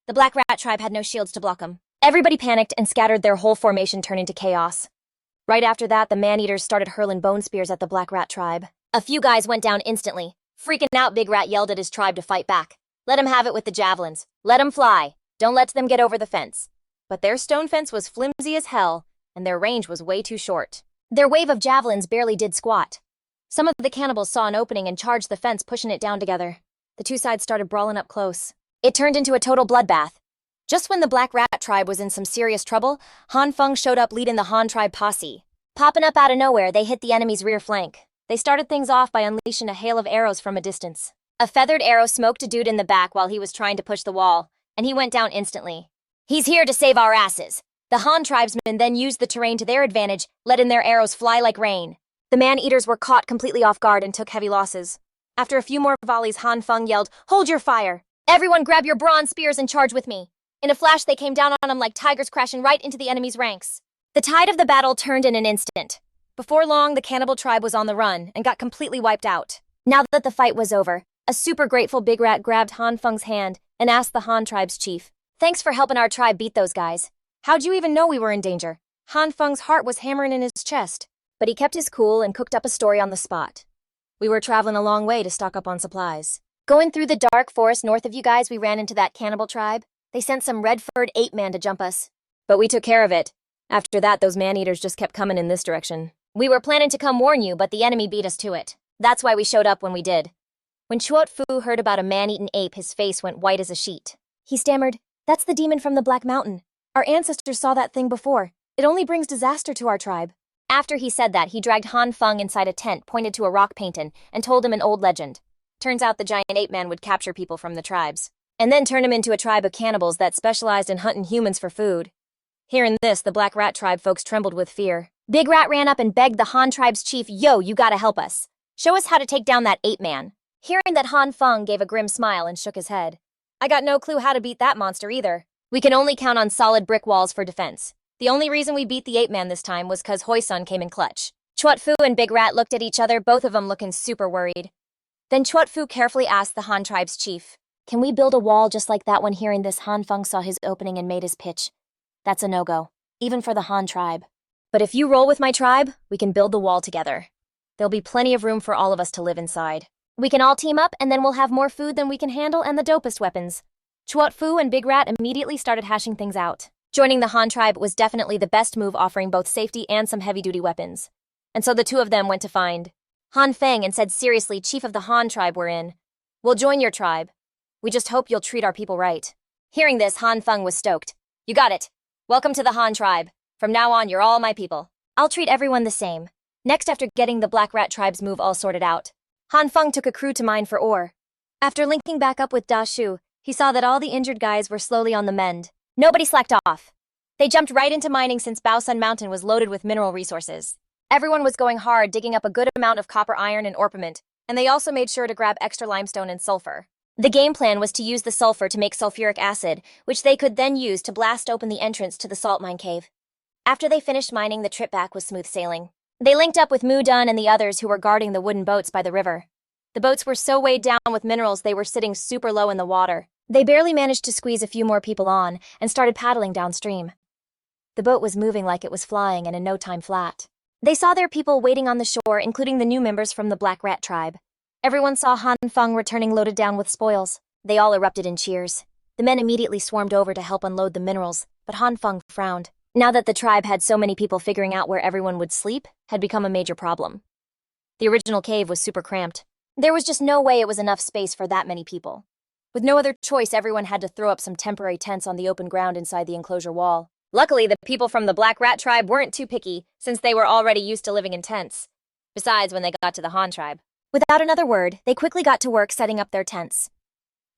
S1: The Black Rat tribe had no shields to block them. Everybody panicked and scattered, their whole formation turning to chaos. Right after that, the man-eaters started hurling bone spears at the Black Rat tribe. A few guys went down instantly. Freaking out, Big Rat yelled at his tribe to fight back. Let him have it with the javelins. Let him fly. Don't let them get over the fence. But their stone fence was flimsy as hell, and their range was way too short. Their wave of javelins barely did squat. Some of the cannibals saw an opening and charged the fence, pushing it down together. The two sides started brawling up close. It turned into a total bloodbath. Just when the Black Rat tribe was in some serious trouble, Han Feng showed up leading the Han tribe posse. Popping up out of nowhere, they hit the enemy's rear flank. They started things off by unleashing a hail of arrows from a distance. A feathered arrow smoked a dude in the back while he was trying to push the wall, and he went down instantly. He's here to save our asses. The Han tribesmen then used the terrain to their advantage, letting their arrows fly like rain. The man-eaters were caught completely off guard and took heavy losses. After a few more volleys, Han Feng yelled, "Hold your fire! Everyone grab your bronze spears and charge with me!" In a flash, they came down on him like tigers, crashing right into the enemy's ranks. The tide of the battle turned in an instant. Before long, the cannibal tribe was on the run and got completely wiped out. Now that the fight was over, a super grateful Big Rat grabbed Han Feng's hand and asked the Han tribe's chief, "Thanks for helping our tribe beat those guys. How'd you even know we were in danger?" Han Feng's heart was hammering in his chest, but he kept his cool and cooked up a story on the spot. "We were traveling a long way to stock up on supplies. Going through the dark forest north of you guys, we ran into that cannibal tribe. They sent some red-furred ape man to jump us. But we took care of it. After that, those man-eaters just kept coming in this direction. We were planning to come warn you, but the enemy beat us to it. That's why we showed up when we did." When Chuot Fu heard about a man-eaten ape, his face went white as a sheet. He stammered, "That's the demon from the Black Mountain. Our ancestors saw that thing before. It only brings disaster to our tribe." After he said that, he dragged Han Feng inside a tent, pointed to a rock painting, and told him an old legend. Turns out the giant ape man would capture people from the tribes, and then turn them into a tribe of cannibals that specialized in hunting humans for food. Hearing this, the Black Rat tribe folks trembled with fear. Big Rat ran up and begged the Han tribe's chief, "Yo, you gotta help us. Show us how to take down that ape man." Hearing that, Han Feng gave a grim smile and shook his head. "I got no clue how to beat that monster either. We can only count on solid brick walls for defense. The only reason we beat the ape man this time was 'cause Hoi-sun came in clutch." Chuot Fu and Big Rat looked at each other, both of them looking super worried. Then Chuot Fu carefully asked the Han tribe's chief, "Can we build a wall just like that one?" Hearing this, Han Feng saw his opening and made his pitch. "That's a no-go, even for the Han tribe. But if you roll with my tribe, we can build the wall together. There'll be plenty of room for all of us to live inside. We can all team up, and then we'll have more food than we can handle and the dopest weapons." Chuot Fu and Big Rat immediately started hashing things out. Joining the Han tribe was definitely the best move, offering both safety and some heavy-duty weapons. And so the two of them went to find Han Feng and said, "Seriously, chief of the Han tribe, we're in. We'll join your tribe. We just hope you'll treat our people right." Hearing this, Han Feng was stoked. "You got it. Welcome to the Han tribe. From now on, you're all my people. I'll treat everyone the same." Next, after getting the Black Rat tribe's move all sorted out, Han Feng took a crew to mine for ore. After linking back up with Da Shu, he saw that all the injured guys were slowly on the mend. Nobody slacked off. They jumped right into mining since Baosun Mountain was loaded with mineral resources. Everyone was going hard, digging up a good amount of copper, iron, and orpiment, and they also made sure to grab extra limestone and sulfur. The game plan was to use the sulfur to make sulfuric acid, which they could then use to blast open the entrance to the salt mine cave. After they finished mining, the trip back was smooth sailing. They linked up with Mu Dun and the others who were guarding the wooden boats by the river. The boats were so weighed down with minerals they were sitting super low in the water. They barely managed to squeeze a few more people on and started paddling downstream. The boat was moving like it was flying and in no time flat. They saw their people waiting on the shore, including the new members from the Black Rat tribe. Everyone saw Han Feng returning loaded down with spoils. They all erupted in cheers. The men immediately swarmed over to help unload the minerals, but Han Feng frowned. Now that the tribe had so many people, figuring out where everyone would sleep had become a major problem. The original cave was super cramped. There was just no way it was enough space for that many people. With no other choice, everyone had to throw up some temporary tents on the open ground inside the enclosure wall. Luckily, the people from the Black Rat tribe weren't too picky, since they were already used to living in tents. Besides, when they got to the Han tribe, without another word, they quickly got to work setting up their tents.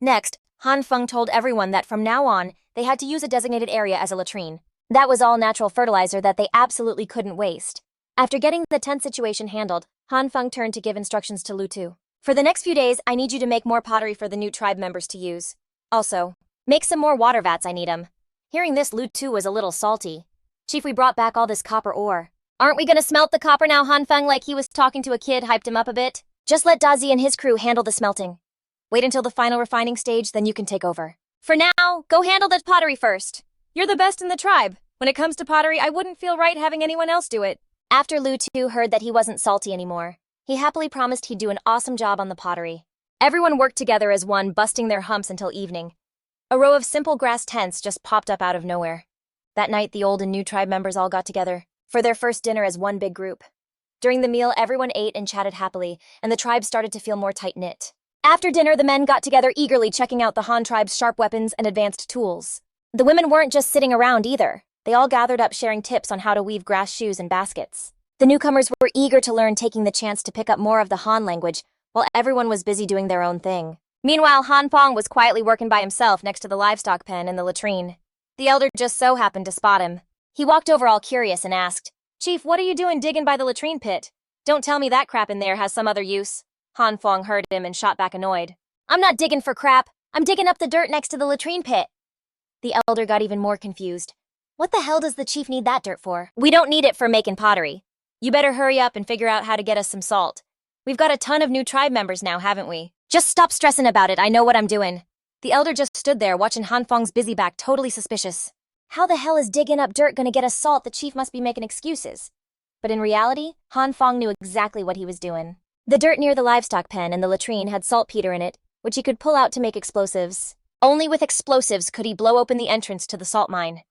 S1: Next, Han Feng told everyone that from now on, they had to use a designated area as a latrine. That was all natural fertilizer that they absolutely couldn't waste. After getting the tent situation handled, Han Feng turned to give instructions to Lu Tu. "For the next few days, I need you to make more pottery for the new tribe members to use. Also, make some more water vats, I need 'em." Hearing this, Lu Tu was a little salty. "Chief, we brought back all this copper ore. Aren't we gonna smelt the copper now?" Han Feng, like he was talking to a kid, hyped him up a bit. "Just let Dazi and his crew handle the smelting. Wait until the final refining stage, then you can take over. For now, go handle the pottery first. You're the best in the tribe. When it comes to pottery, I wouldn't feel right having anyone else do it." After Lu Tu heard that he wasn't salty anymore, he happily promised he'd do an awesome job on the pottery. Everyone worked together as one, busting their humps until evening. A row of simple grass tents just popped up out of nowhere. That night, the old and new tribe members all got together for their first dinner as one big group. During the meal, everyone ate and chatted happily, and the tribe started to feel more tight-knit. After dinner, the men got together eagerly, checking out the Han tribe's sharp weapons and advanced tools. The women weren't just sitting around either. They all gathered up, sharing tips on how to weave grass shoes and baskets. The newcomers were eager to learn, taking the chance to pick up more of the Han language, while everyone was busy doing their own thing. Meanwhile, Han Feng was quietly working by himself next to the livestock pen in the latrine. The elder just so happened to spot him. He walked over all curious and asked, "Chief, what are you doing digging by the latrine pit? Don't tell me that crap in there has some other use. Han Feng heard him and shot back annoyed. I'm not digging for crap. I'm digging up the dirt next to the latrine pit. The elder got even more confused. What the hell does the chief need that dirt for? We don't need it for making pottery. You better hurry up and figure out how to get us some salt. We've got a ton of new tribe members now, haven't we? Just stop stressing about it, I know what I'm doing. The elder just stood there watching Han Feng's busy back, totally suspicious. How the hell is digging up dirt gonna get us salt? The chief must be making excuses. But in reality, Han Feng knew exactly what he was doing. The dirt near the livestock pen and the latrine had saltpeter in it, which he could pull out to make explosives. Only with explosives could he blow open the entrance to the salt mine.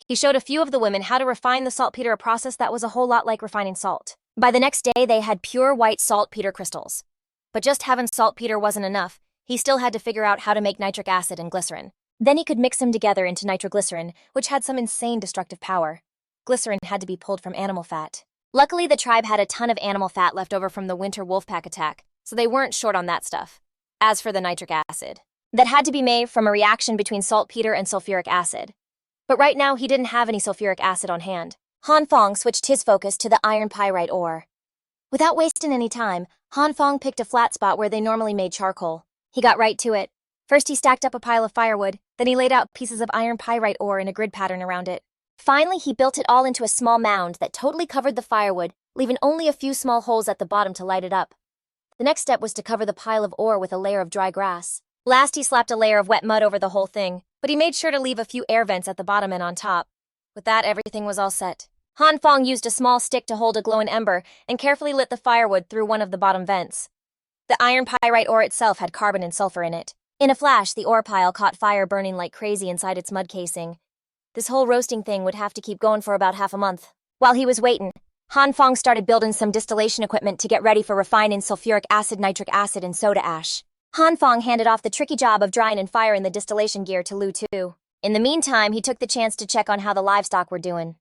S1: He showed a few of the women how to refine the saltpeter, a process that was a whole lot like refining salt. By the next day, they had pure white saltpeter crystals. But just having saltpeter wasn't enough. He still had to figure out how to make nitric acid and glycerin. Then he could mix them together into nitroglycerin, which had some insane destructive power. Glycerin had to be pulled from animal fat. Luckily, the tribe had a ton of animal fat left over from the winter wolfpack attack, so they weren't short on that stuff. As for the nitric acid, that had to be made from a reaction between saltpeter and sulfuric acid. But right now, he didn't have any sulfuric acid on hand. Han Feng switched his focus to the iron pyrite ore. Without wasting any time, Han Feng picked a flat spot where they normally made charcoal. He got right to it. First, he stacked up a pile of firewood, then he laid out pieces of iron pyrite ore in a grid pattern around it. Finally, he built it all into a small mound that totally covered the firewood, leaving only a few small holes at the bottom to light it up. The next step was to cover the pile of ore with a layer of dry grass. Last, he slapped a layer of wet mud over the whole thing, but he made sure to leave a few air vents at the bottom and on top. With that, everything was all set. Han Feng used a small stick to hold a glowing ember and carefully lit the firewood through one of the bottom vents. The iron pyrite ore itself had carbon and sulfur in it. In a flash, the ore pile caught fire, burning like crazy inside its mud casing. This whole roasting thing would have to keep going for about half a month. While he was waiting, Han Feng started building some distillation equipment to get ready for refining sulfuric acid, nitric acid, and soda ash. Han Feng handed off the tricky job of drying and firing the distillation gear to Lu Tu. In the meantime, he took the chance to check on how the livestock were doing.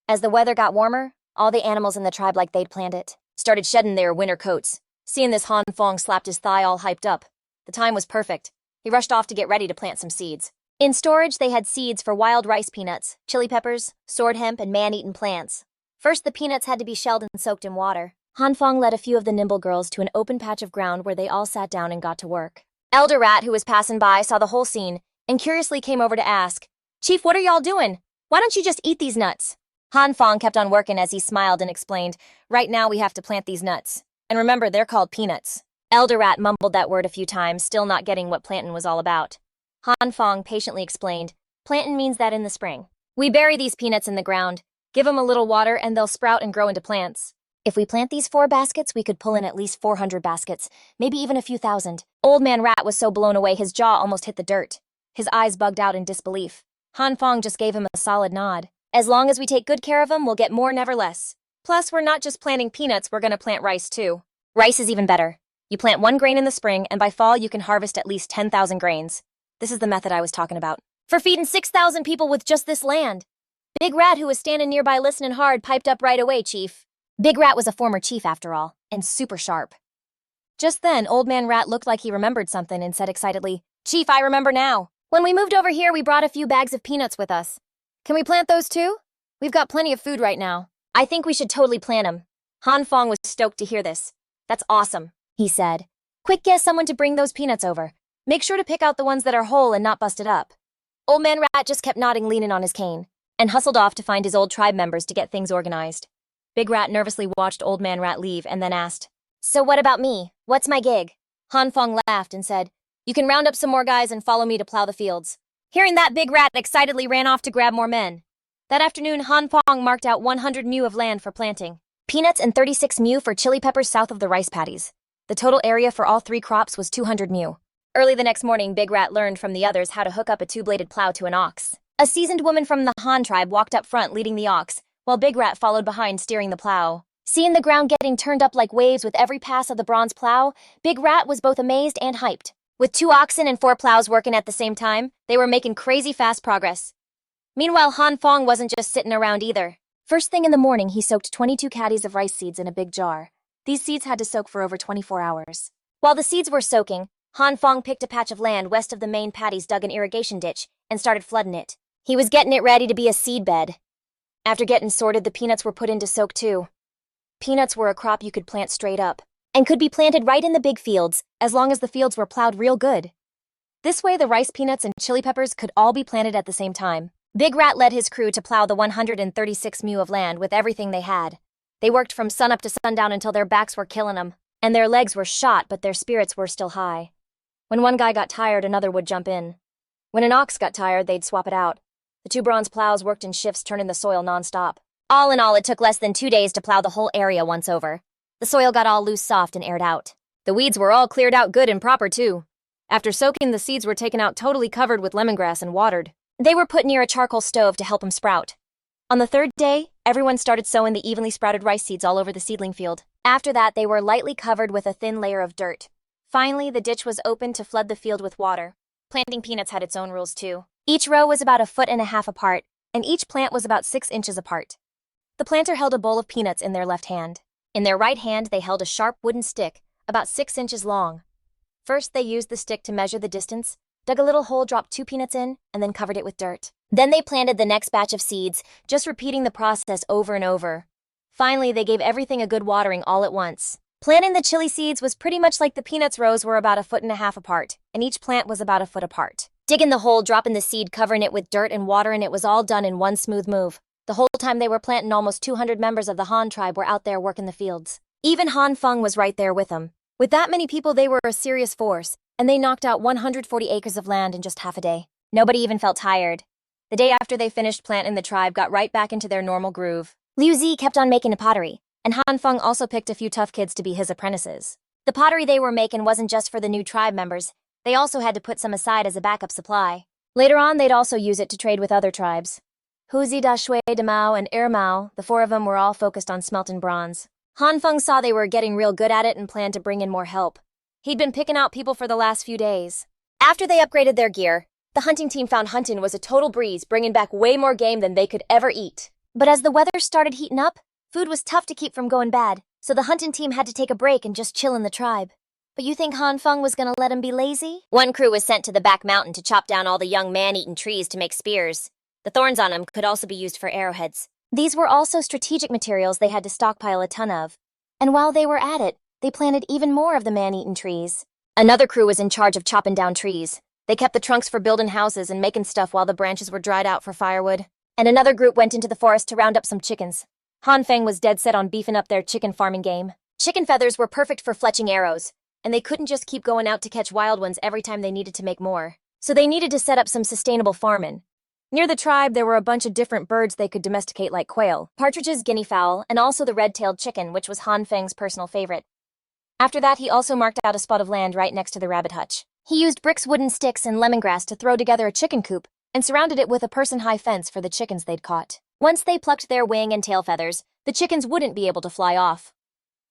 S1: As the weather got warmer, all the animals in the tribe, like they'd planned it, started shedding their winter coats. Seeing this, Han Feng slapped his thigh, all hyped up. The time was perfect. He rushed off to get ready to plant some seeds. In storage, they had seeds for wild rice peanuts, chili peppers, sword hemp, and man-eaten plants. First, the peanuts had to be shelled and soaked in water. Han Feng led a few of the nimble girls to an open patch of ground where they all sat down and got to work. Elder Rat, who was passing by, saw the whole scene and curiously came over to ask, "Chief, what are y'all doing? Why don't you just eat these nuts?" Han Feng kept on working as he smiled and explained, "Right now we have to plant these nuts. And remember, they're called peanuts." Elder Rat mumbled that word a few times, still not getting what planting was all about. Han Feng patiently explained, "Planting means that in the spring. We bury these peanuts in the ground, give them a little water, and they'll sprout and grow into plants. If we plant these 4 baskets, we could pull in at least 400 baskets, maybe even a few thousand." Old Man Rat was so blown away his jaw almost hit the dirt. His eyes bugged out in disbelief. Han Feng just gave him a solid nod. "As long as we take good care of them, we'll get more, never less. Plus, we're not just planting peanuts, we're gonna plant rice too. Rice is even better. You plant 1 grain in the spring, and by fall you can harvest at least 10,000 grains. This is the method I was talking about. For feeding 6,000 people with just this land." Big Rat, who was standing nearby listening hard, piped up right away, "Chief." Big Rat was a former chief after all, and super sharp. Just then, Old Man Rat looked like he remembered something and said excitedly, "Chief, I remember now. When we moved over here, we brought a few bags of peanuts with us. Can we plant those too? We've got plenty of food right now." "I think we should totally plant them." Han Feng was stoked to hear this. "That's awesome," he said. "Quick, get someone to bring those peanuts over. Make sure to pick out the ones that are whole and not busted up." Old Man Rat just kept nodding, leaning on his cane, and hustled off to find his old tribe members to get things organized. Big Rat nervously watched Old Man Rat leave and then asked, "So what about me? What's my gig?" Han Feng laughed and said, "You can round up some more guys and follow me to plow the fields." Hearing that, Big Rat excitedly ran off to grab more men. That afternoon, Han Feng marked out 100 mu of land for planting. Peanuts and 36 mu for chili peppers south of the rice paddies. The total area for all 3 crops was 200 mu. Early the next morning, Big Rat learned from the others how to hook up a 2-bladed plow to an ox. A seasoned woman from the Han tribe walked up front leading the ox, while Big Rat followed behind steering the plow. Seeing the ground getting turned up like waves with every pass of the bronze plow, Big Rat was both amazed and hyped. With 2 oxen and 4 plows working at the same time, they were making crazy fast progress. Meanwhile, Han Feng wasn't just sitting around either. First thing in the morning, he soaked 22 caddies of rice seeds in a big jar. These seeds had to soak for over 24 hours. While the seeds were soaking, Han Feng picked a patch of land west of the main paddies, dug an irrigation ditch, and started flooding it. He was getting it ready to be a seed bed. After getting sorted, the peanuts were put in to soak too. Peanuts were a crop you could plant straight up, and could be planted right in the big fields, as long as the fields were plowed real good. This way the rice, peanuts, and chili peppers could all be planted at the same time. Big Rat led his crew to plow the 136 mu of land with everything they had. They worked from sunup to sundown until their backs were killing them, and their legs were shot, but their spirits were still high. When one guy got tired, another would jump in. When an ox got tired, they'd swap it out. The two bronze plows worked in shifts, turning the soil non-stop. All in all, it took less than 2 days to plow the whole area once over. The soil got all loose, soft, and aired out. The weeds were all cleared out good and proper, too. After soaking, the seeds were taken out totally covered with lemongrass and watered. They were put near a charcoal stove to help them sprout. On the third day, everyone started sowing the evenly sprouted rice seeds all over the seedling field. After that, they were lightly covered with a thin layer of dirt. Finally, the ditch was opened to flood the field with water. Planting peanuts had its own rules, too. Each row was about 1.5 feet apart, and each plant was about 6 inches apart. The planter held a bowl of peanuts in their left hand. In their right hand, they held a sharp wooden stick, about 6 inches long. First, they used the stick to measure the distance, dug a little hole, dropped 2 peanuts in, and then covered it with dirt. Then they planted the next batch of seeds, just repeating the process over and over. Finally, they gave everything a good watering all at once. Planting the chili seeds was pretty much like the peanuts rows were about 1.5 feet apart, and each plant was about 1 foot apart. Digging the hole, dropping the seed, covering it with dirt and water, and it was all done in one smooth move. The whole time they were planting, almost 200 members of the Han tribe were out there working the fields. Even Han Feng was right there with them. With that many people, they were a serious force, and they knocked out 140 acres of land in just half a day. Nobody even felt tired. The day after they finished planting, the tribe got right back into their normal groove. Liu Zi kept on making a pottery, and Han Feng also picked a few tough kids to be his apprentices. The pottery they were making wasn't just for the new tribe members, they also had to put some aside as a backup supply. Later on, they'd also use it to trade with other tribes. Huzi da Shui de Mao and Er Mao, the 4 of them were all focused on smelting bronze. Han Feng saw they were getting real good at it and planned to bring in more help. He'd been picking out people for the last few days. After they upgraded their gear, the hunting team found hunting was a total breeze, bringing back way more game than they could ever eat. But as the weather started heating up, food was tough to keep from going bad, so the hunting team had to take a break and just chill in the tribe. But you think Han Feng was gonna let him be lazy? One crew was sent to the back mountain to chop down all the young man-eating trees to make spears. The thorns on them could also be used for arrowheads. These were also strategic materials they had to stockpile a ton of. And while they were at it, they planted even more of the man-eaten trees. Another crew was in charge of chopping down trees. They kept the trunks for building houses and making stuff while the branches were dried out for firewood. And another group went into the forest to round up some chickens. Han Feng was dead set on beefing up their chicken farming game. Chicken feathers were perfect for fletching arrows, and they couldn't just keep going out to catch wild ones every time they needed to make more. So they needed to set up some sustainable farming. Near the tribe, there were a bunch of different birds they could domesticate like quail, partridges, guinea fowl, and also the red-tailed chicken, which was Han Feng's personal favorite. After that, he also marked out a spot of land right next to the rabbit hutch. He used bricks, wooden sticks, and lemongrass to throw together a chicken coop and surrounded it with a person-high fence for the chickens they'd caught. Once they plucked their wing and tail feathers, the chickens wouldn't be able to fly off.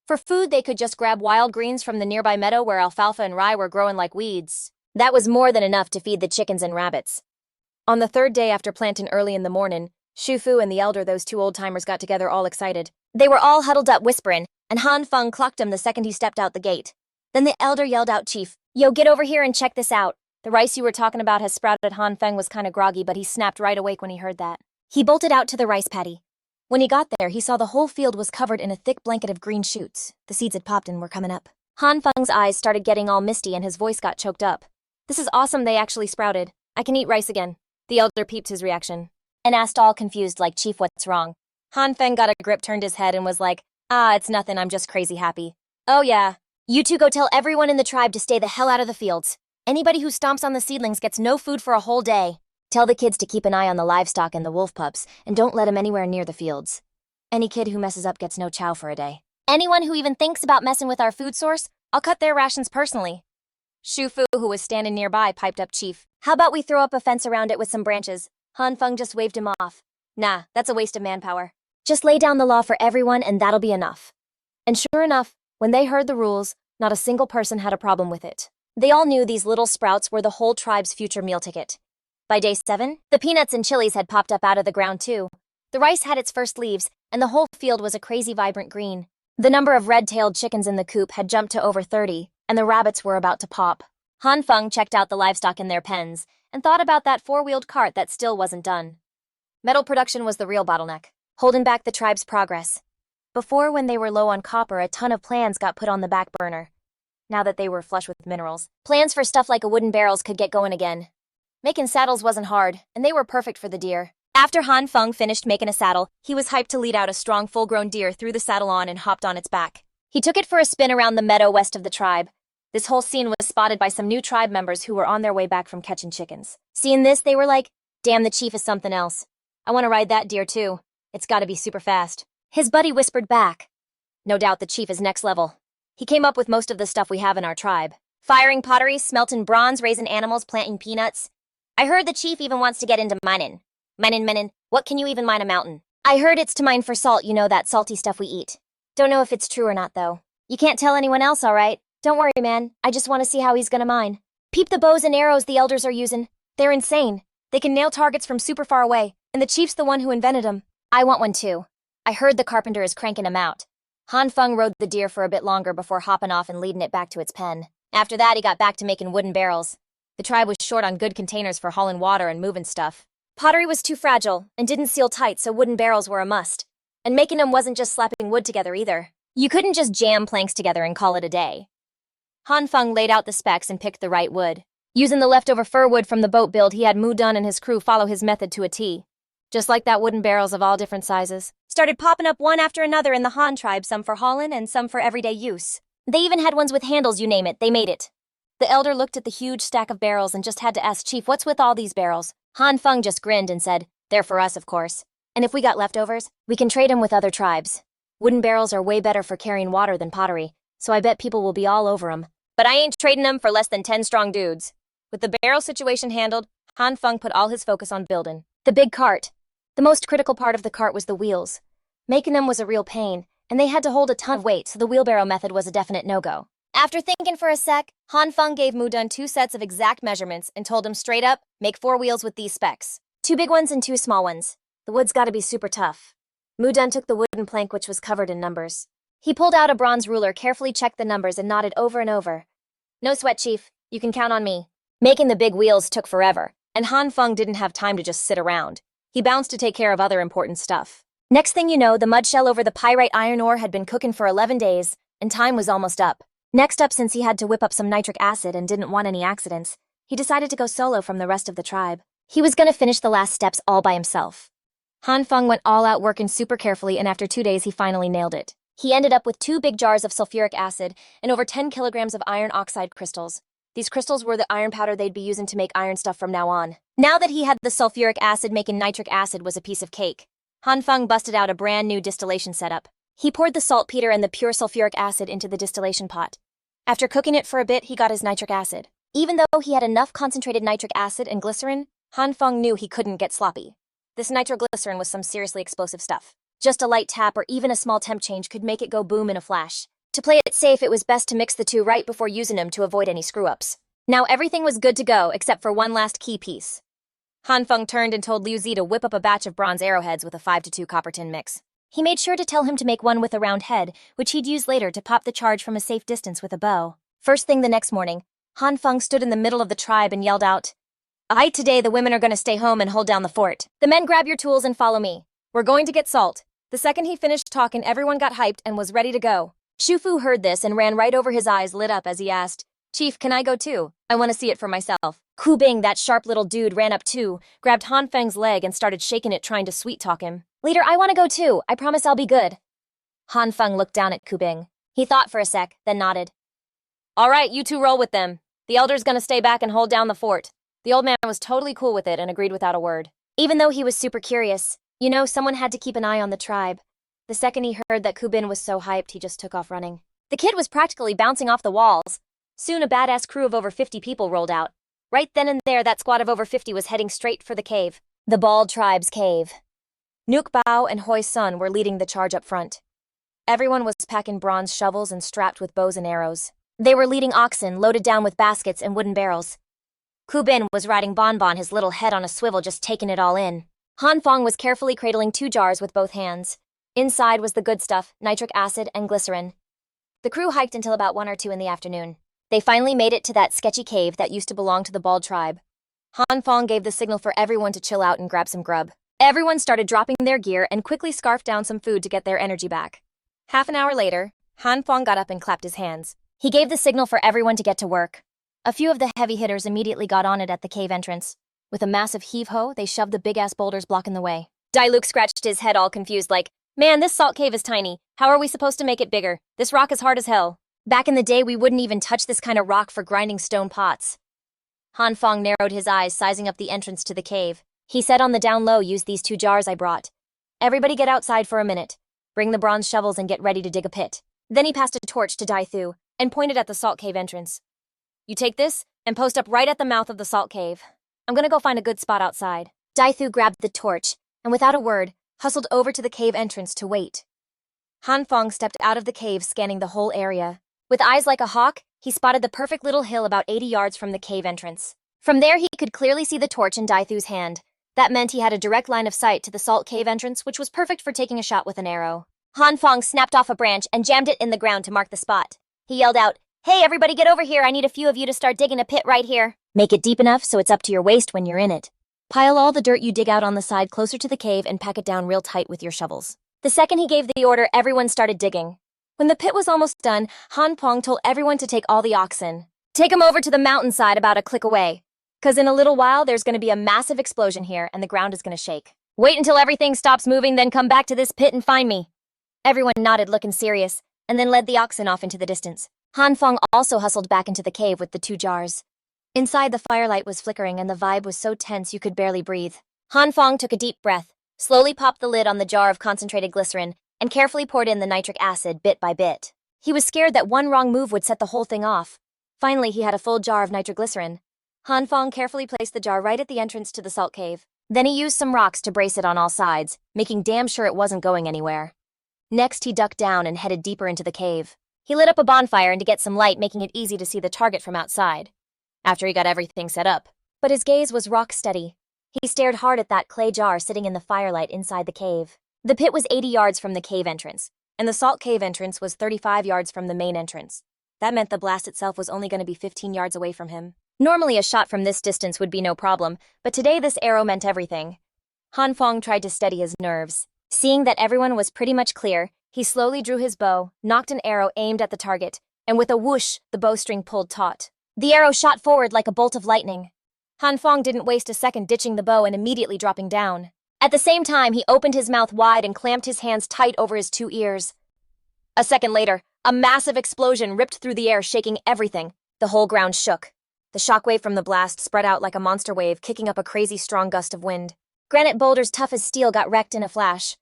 S1: For food, they could just grab wild greens from the nearby meadow where alfalfa and rye were growing like weeds. That was more than enough to feed the chickens and rabbits. On the third day after planting early in the morning, Shufu and the elder, those 2 old-timers, got together all excited. They were all huddled up whispering, and Han Feng clocked him the second he stepped out the gate. Then the elder yelled out, "Chief, yo, get over here and check this out. The rice you were talking about has sprouted." Han Feng was kinda groggy, but he snapped right awake when he heard that. He bolted out to the rice paddy. When he got there, he saw the whole field was covered in a thick blanket of green shoots. The seeds had popped and were coming up. Han Feng's eyes started getting all misty and his voice got choked up. "This is awesome, they actually sprouted. I can eat rice again." The elder peeped his reaction and asked all confused like, "Chief, what's wrong?" Han Feng got a grip, turned his head, and was like, "It's nothing, I'm just crazy happy." "Oh yeah, you two go tell everyone in the tribe to stay the hell out of the fields. Anybody who stomps on the seedlings gets no food for a whole day. Tell the kids to keep an eye on the livestock and the wolf pups, and don't let them anywhere near the fields. Any kid who messes up gets no chow for a day. Anyone who even thinks about messing with our food source, I'll cut their rations personally." Shufu, who was standing nearby, piped up, "Chief, how about we throw up a fence around it with some branches?" Han Feng just waved him off. "Nah, that's a waste of manpower. Just lay down the law for everyone and that'll be enough." And sure enough, when they heard the rules, not a single person had a problem with it. They all knew these little sprouts were the whole tribe's future meal ticket. By day 7, the peanuts and chilies had popped up out of the ground too. The rice had its first leaves, and the whole field was a crazy vibrant green. The number of red-tailed chickens in the coop had jumped to over 30, and the rabbits were about to pop. Han Feng checked out the livestock in their pens and thought about that 4-wheeled cart that still wasn't done. Metal production was the real bottleneck, holding back the tribe's progress. Before, when they were low on copper, a ton of plans got put on the back burner. Now that they were flush with minerals, plans for stuff like wooden barrels could get going again. Making saddles wasn't hard, and they were perfect for the deer. After Han Feng finished making a saddle, he was hyped to lead out a strong full-grown deer, threw the saddle on, and hopped on its back. He took it for a spin around the meadow west of the tribe. This whole scene was spotted by some new tribe members who were on their way back from catching chickens. Seeing this, they were like, "Damn, the chief is something else. I want to ride that deer too. It's gotta be super fast." His buddy whispered back, "No doubt the chief is next level. He came up with most of the stuff we have in our tribe. Firing pottery, smelting bronze, raising animals, planting peanuts. I heard the chief even wants to get into mining. Minin. What can you even mine a mountain? I heard it's to mine for salt, you know, that salty stuff we eat. Don't know if it's true or not, though. You can't tell anyone else, all right? Don't worry, man. I just want to see how he's gonna mine. Peep the bows and arrows the elders are using. They're insane. They can nail targets from super far away, and the chief's the one who invented them. I want one too. I heard the carpenter is cranking them out." Han Feng rode the deer for a bit longer before hopping off and leading it back to its pen. After that, he got back to making wooden barrels. The tribe was short on good containers for hauling water and moving stuff. Pottery was too fragile and didn't seal tight, so wooden barrels were a must. And making them wasn't just slapping wood together either. You couldn't just jam planks together and call it a day. Han Feng laid out the specs and picked the right wood. Using the leftover fir wood from the boat build, he had Mu Dun and his crew follow his method to a T. Just like that, wooden barrels of all different sizes started popping up one after another in the Han tribe, some for hauling and some for everyday use. They even had ones with handles, you name it, they made it. The elder looked at the huge stack of barrels and just had to ask, "Chief, what's with all these barrels?" Han Feng just grinned and said, "They're for us, of course. And if we got leftovers, we can trade them with other tribes. Wooden barrels are way better for carrying water than pottery, so I bet people will be all over them. But I ain't trading them for less than 10 strong dudes." With the barrel situation handled, Han Feng put all his focus on building the big cart. The most critical part of the cart was the wheels. Making them was a real pain, and they had to hold a ton of weight, so the wheelbarrow method was a definite no-go. After thinking for a sec, Han Feng gave Mu Dun 2 sets of exact measurements and told him straight up, "Make 4 wheels with these specs. 2 big ones and 2 small ones. The wood's gotta be super tough." Mu Dun took the wooden plank, which was covered in numbers. He pulled out a bronze ruler, carefully checked the numbers, and nodded over and over. "No sweat, Chief. You can count on me." Making the big wheels took forever, and Han Feng didn't have time to just sit around. He bounced to take care of other important stuff. Next thing you know, the mud shell over the pyrite iron ore had been cooking for 11 days, and time was almost up. Next up, since he had to whip up some nitric acid and didn't want any accidents, he decided to go solo from the rest of the tribe. He was gonna finish the last steps all by himself. Han Feng went all out working super carefully, and after 2 days he finally nailed it. He ended up with 2 big jars of sulfuric acid and over 10 kilograms of iron oxide crystals. These crystals were the iron powder they'd be using to make iron stuff from now on. Now that he had the sulfuric acid, making nitric acid was a piece of cake. Han Feng busted out a brand new distillation setup. He poured the saltpeter and the pure sulfuric acid into the distillation pot. After cooking it for a bit, he got his nitric acid. Even though he had enough concentrated nitric acid and glycerin, Han Feng knew he couldn't get sloppy. This nitroglycerin was some seriously explosive stuff. Just a light tap or even a small temp change could make it go boom in a flash. To play it safe, it was best to mix the two right before using them to avoid any screw-ups. Now everything was good to go, except for one last key piece. Han Feng turned and told Liu Zi to whip up a batch of bronze arrowheads with a 5-to-2 copper tin mix. He made sure to tell him to make one with a round head, which he'd use later to pop the charge from a safe distance with a bow. First thing the next morning, Han Feng stood in the middle of the tribe and yelled out, "Aight, today the women are gonna stay home and hold down the fort. The men, grab your tools and follow me. We're going to get salt." The second he finished talking, everyone got hyped and was ready to go. Shufu heard this and ran right over, his eyes lit up as he asked, "Chief, can I go too? I want to see it for myself." Ku Bing, that sharp little dude, ran up too, grabbed Han Feng's leg and started shaking it, trying to sweet-talk him. "Leader, I want to go too. I promise I'll be good." Han Feng looked down at Ku Bing. He thought for a sec, then nodded. "All right, you two roll with them. The elder's gonna stay back and hold down the fort." The old man was totally cool with it and agreed without a word. Even though he was super curious, someone had to keep an eye on the tribe. The second he heard that Ku Bin was so hyped, he just took off running. The kid was practically bouncing off the walls. Soon a badass crew of over 50 people rolled out. Right then and there, that squad of over 50 was heading straight for the cave. The Bald Tribe's cave. Nuke Bao and Hoi Sun were leading the charge up front. Everyone was packing bronze shovels and strapped with bows and arrows. They were leading oxen, loaded down with baskets and wooden barrels. Ku Bin was riding Bonbon, his little head on a swivel, just taking it all in. Han Feng was carefully cradling 2 jars with both hands. Inside was the good stuff, nitric acid and glycerin. The crew hiked until about 1 or 2 in the afternoon. They finally made it to that sketchy cave that used to belong to the Bald Tribe. Han Feng gave the signal for everyone to chill out and grab some grub. Everyone started dropping their gear and quickly scarfed down some food to get their energy back. Half an hour later, Han Feng got up and clapped his hands. He gave the signal for everyone to get to work. A few of the heavy hitters immediately got on it at the cave entrance. With a massive heave-ho, they shoved the big-ass boulders blocking the way. Luke scratched his head all confused like, "Man, this salt cave is tiny. How are we supposed to make it bigger? This rock is hard as hell. Back in the day, we wouldn't even touch this kind of rock for grinding stone pots." Han Feng narrowed his eyes, sizing up the entrance to the cave. He said on the down low, "Use these 2 jars I brought. Everybody get outside for a minute. Bring the bronze shovels and get ready to dig a pit." Then he passed a torch to Daithu and pointed at the salt cave entrance. "You take this and post up right at the mouth of the salt cave. I'm gonna go find a good spot outside." Daithu grabbed the torch and without a word, hustled over to the cave entrance to wait. Han Feng stepped out of the cave, scanning the whole area. With eyes like a hawk, he spotted the perfect little hill about 80 yards from the cave entrance. From there, he could clearly see the torch in Daithu's hand. That meant he had a direct line of sight to the salt cave entrance, which was perfect for taking a shot with an arrow. Han Feng snapped off a branch and jammed it in the ground to mark the spot. He yelled out, "Hey, everybody get over here. I need a few of you to start digging a pit right here. Make it deep enough so it's up to your waist when you're in it. Pile all the dirt you dig out on the side closer to the cave and pack it down real tight with your shovels." The second he gave the order, everyone started digging. When the pit was almost done, Han Feng told everyone to take all the oxen. "Take them over to the mountainside about a click away. 'Cause in a little while, there's gonna be a massive explosion here and the ground is gonna shake. Wait until everything stops moving, then come back to this pit and find me." Everyone nodded, looking serious, and then led the oxen off into the distance. Han Feng also hustled back into the cave with the 2 jars. Inside, the firelight was flickering and the vibe was so tense you could barely breathe. Han Feng took a deep breath, slowly popped the lid on the jar of concentrated glycerin, and carefully poured in the nitric acid bit by bit. He was scared that one wrong move would set the whole thing off. Finally, he had a full jar of nitroglycerin. Han Feng carefully placed the jar right at the entrance to the salt cave. Then he used some rocks to brace it on all sides, making damn sure it wasn't going anywhere. Next, he ducked down and headed deeper into the cave. He lit up a bonfire and to get some light, making it easy to see the target from outside. After he got everything set up, but his gaze was rock steady. He stared hard at that clay jar sitting in the firelight inside the cave. The pit was 80 yards from the cave entrance, and the salt cave entrance was 35 yards from the main entrance. That meant the blast itself was only going to be 15 yards away from him. Normally, a shot from this distance would be no problem, but today this arrow meant everything. Han Feng tried to steady his nerves. Seeing that everyone was pretty much clear, he slowly drew his bow, knocked an arrow aimed at the target, and with a whoosh, the bowstring pulled taut. The arrow shot forward like a bolt of lightning. Han Feng didn't waste a second ditching the bow and immediately dropping down. At the same time, he opened his mouth wide and clamped his hands tight over his 2 ears. A second later, a massive explosion ripped through the air, shaking everything. The whole ground shook. The shockwave from the blast spread out like a monster wave, kicking up a crazy strong gust of wind. Granite boulders tough as steel got wrecked in a flash.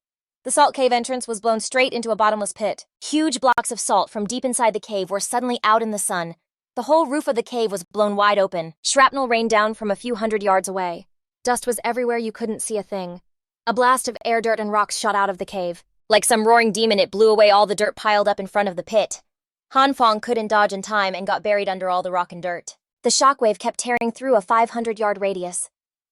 S1: The salt cave entrance was blown straight into a bottomless pit. Huge blocks of salt from deep inside the cave were suddenly out in the sun. The whole roof of the cave was blown wide open. Shrapnel rained down from a few hundred yards away. Dust was everywhere, you couldn't see a thing. A blast of air, dirt, and rocks shot out of the cave. Like some roaring demon, it blew away all the dirt piled up in front of the pit. Han Feng couldn't dodge in time and got buried under all the rock and dirt. The shockwave kept tearing through a 500-yard radius.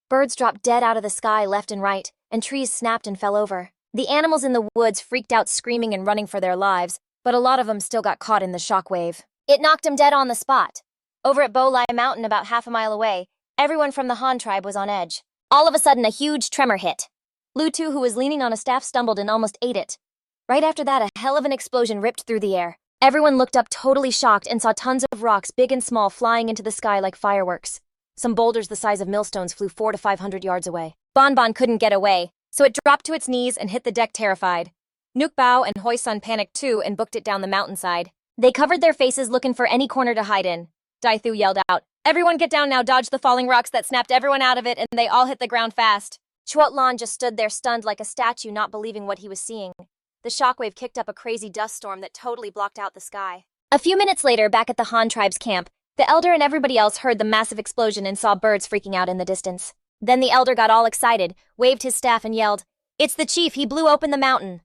S1: Birds dropped dead out of the sky left and right, and trees snapped and fell over. The animals in the woods freaked out, screaming and running for their lives, but a lot of them still got caught in the shockwave. It knocked them dead on the spot. Over at Bolai Mountain, about half a mile away, everyone from the Han tribe was on edge. All of a sudden, a huge tremor hit. Lu Tu, who was leaning on a staff, stumbled and almost ate it. Right after that, a hell of an explosion ripped through the air. Everyone looked up totally shocked and saw tons of rocks, big and small, flying into the sky like fireworks. Some boulders the size of millstones flew 400 to 500 yards away. Bon Bon couldn't get away, so it dropped to its knees and hit the deck terrified. Nuke Bao and Hoi Sun panicked too and booked it down the mountainside. They covered their faces, looking for any corner to hide in. Daithu yelled out, "Everyone get down now, dodge the falling rocks." That snapped everyone out of it, and they all hit the ground fast. Chuot Lan just stood there stunned like a statue, not believing what he was seeing. The shockwave kicked up a crazy dust storm that totally blocked out the sky. A few minutes later, back at the Han tribe's camp, the elder and everybody else heard the massive explosion and saw birds freaking out in the distance. Then the elder got all excited, waved his staff and yelled, "It's the chief, he blew open the mountain."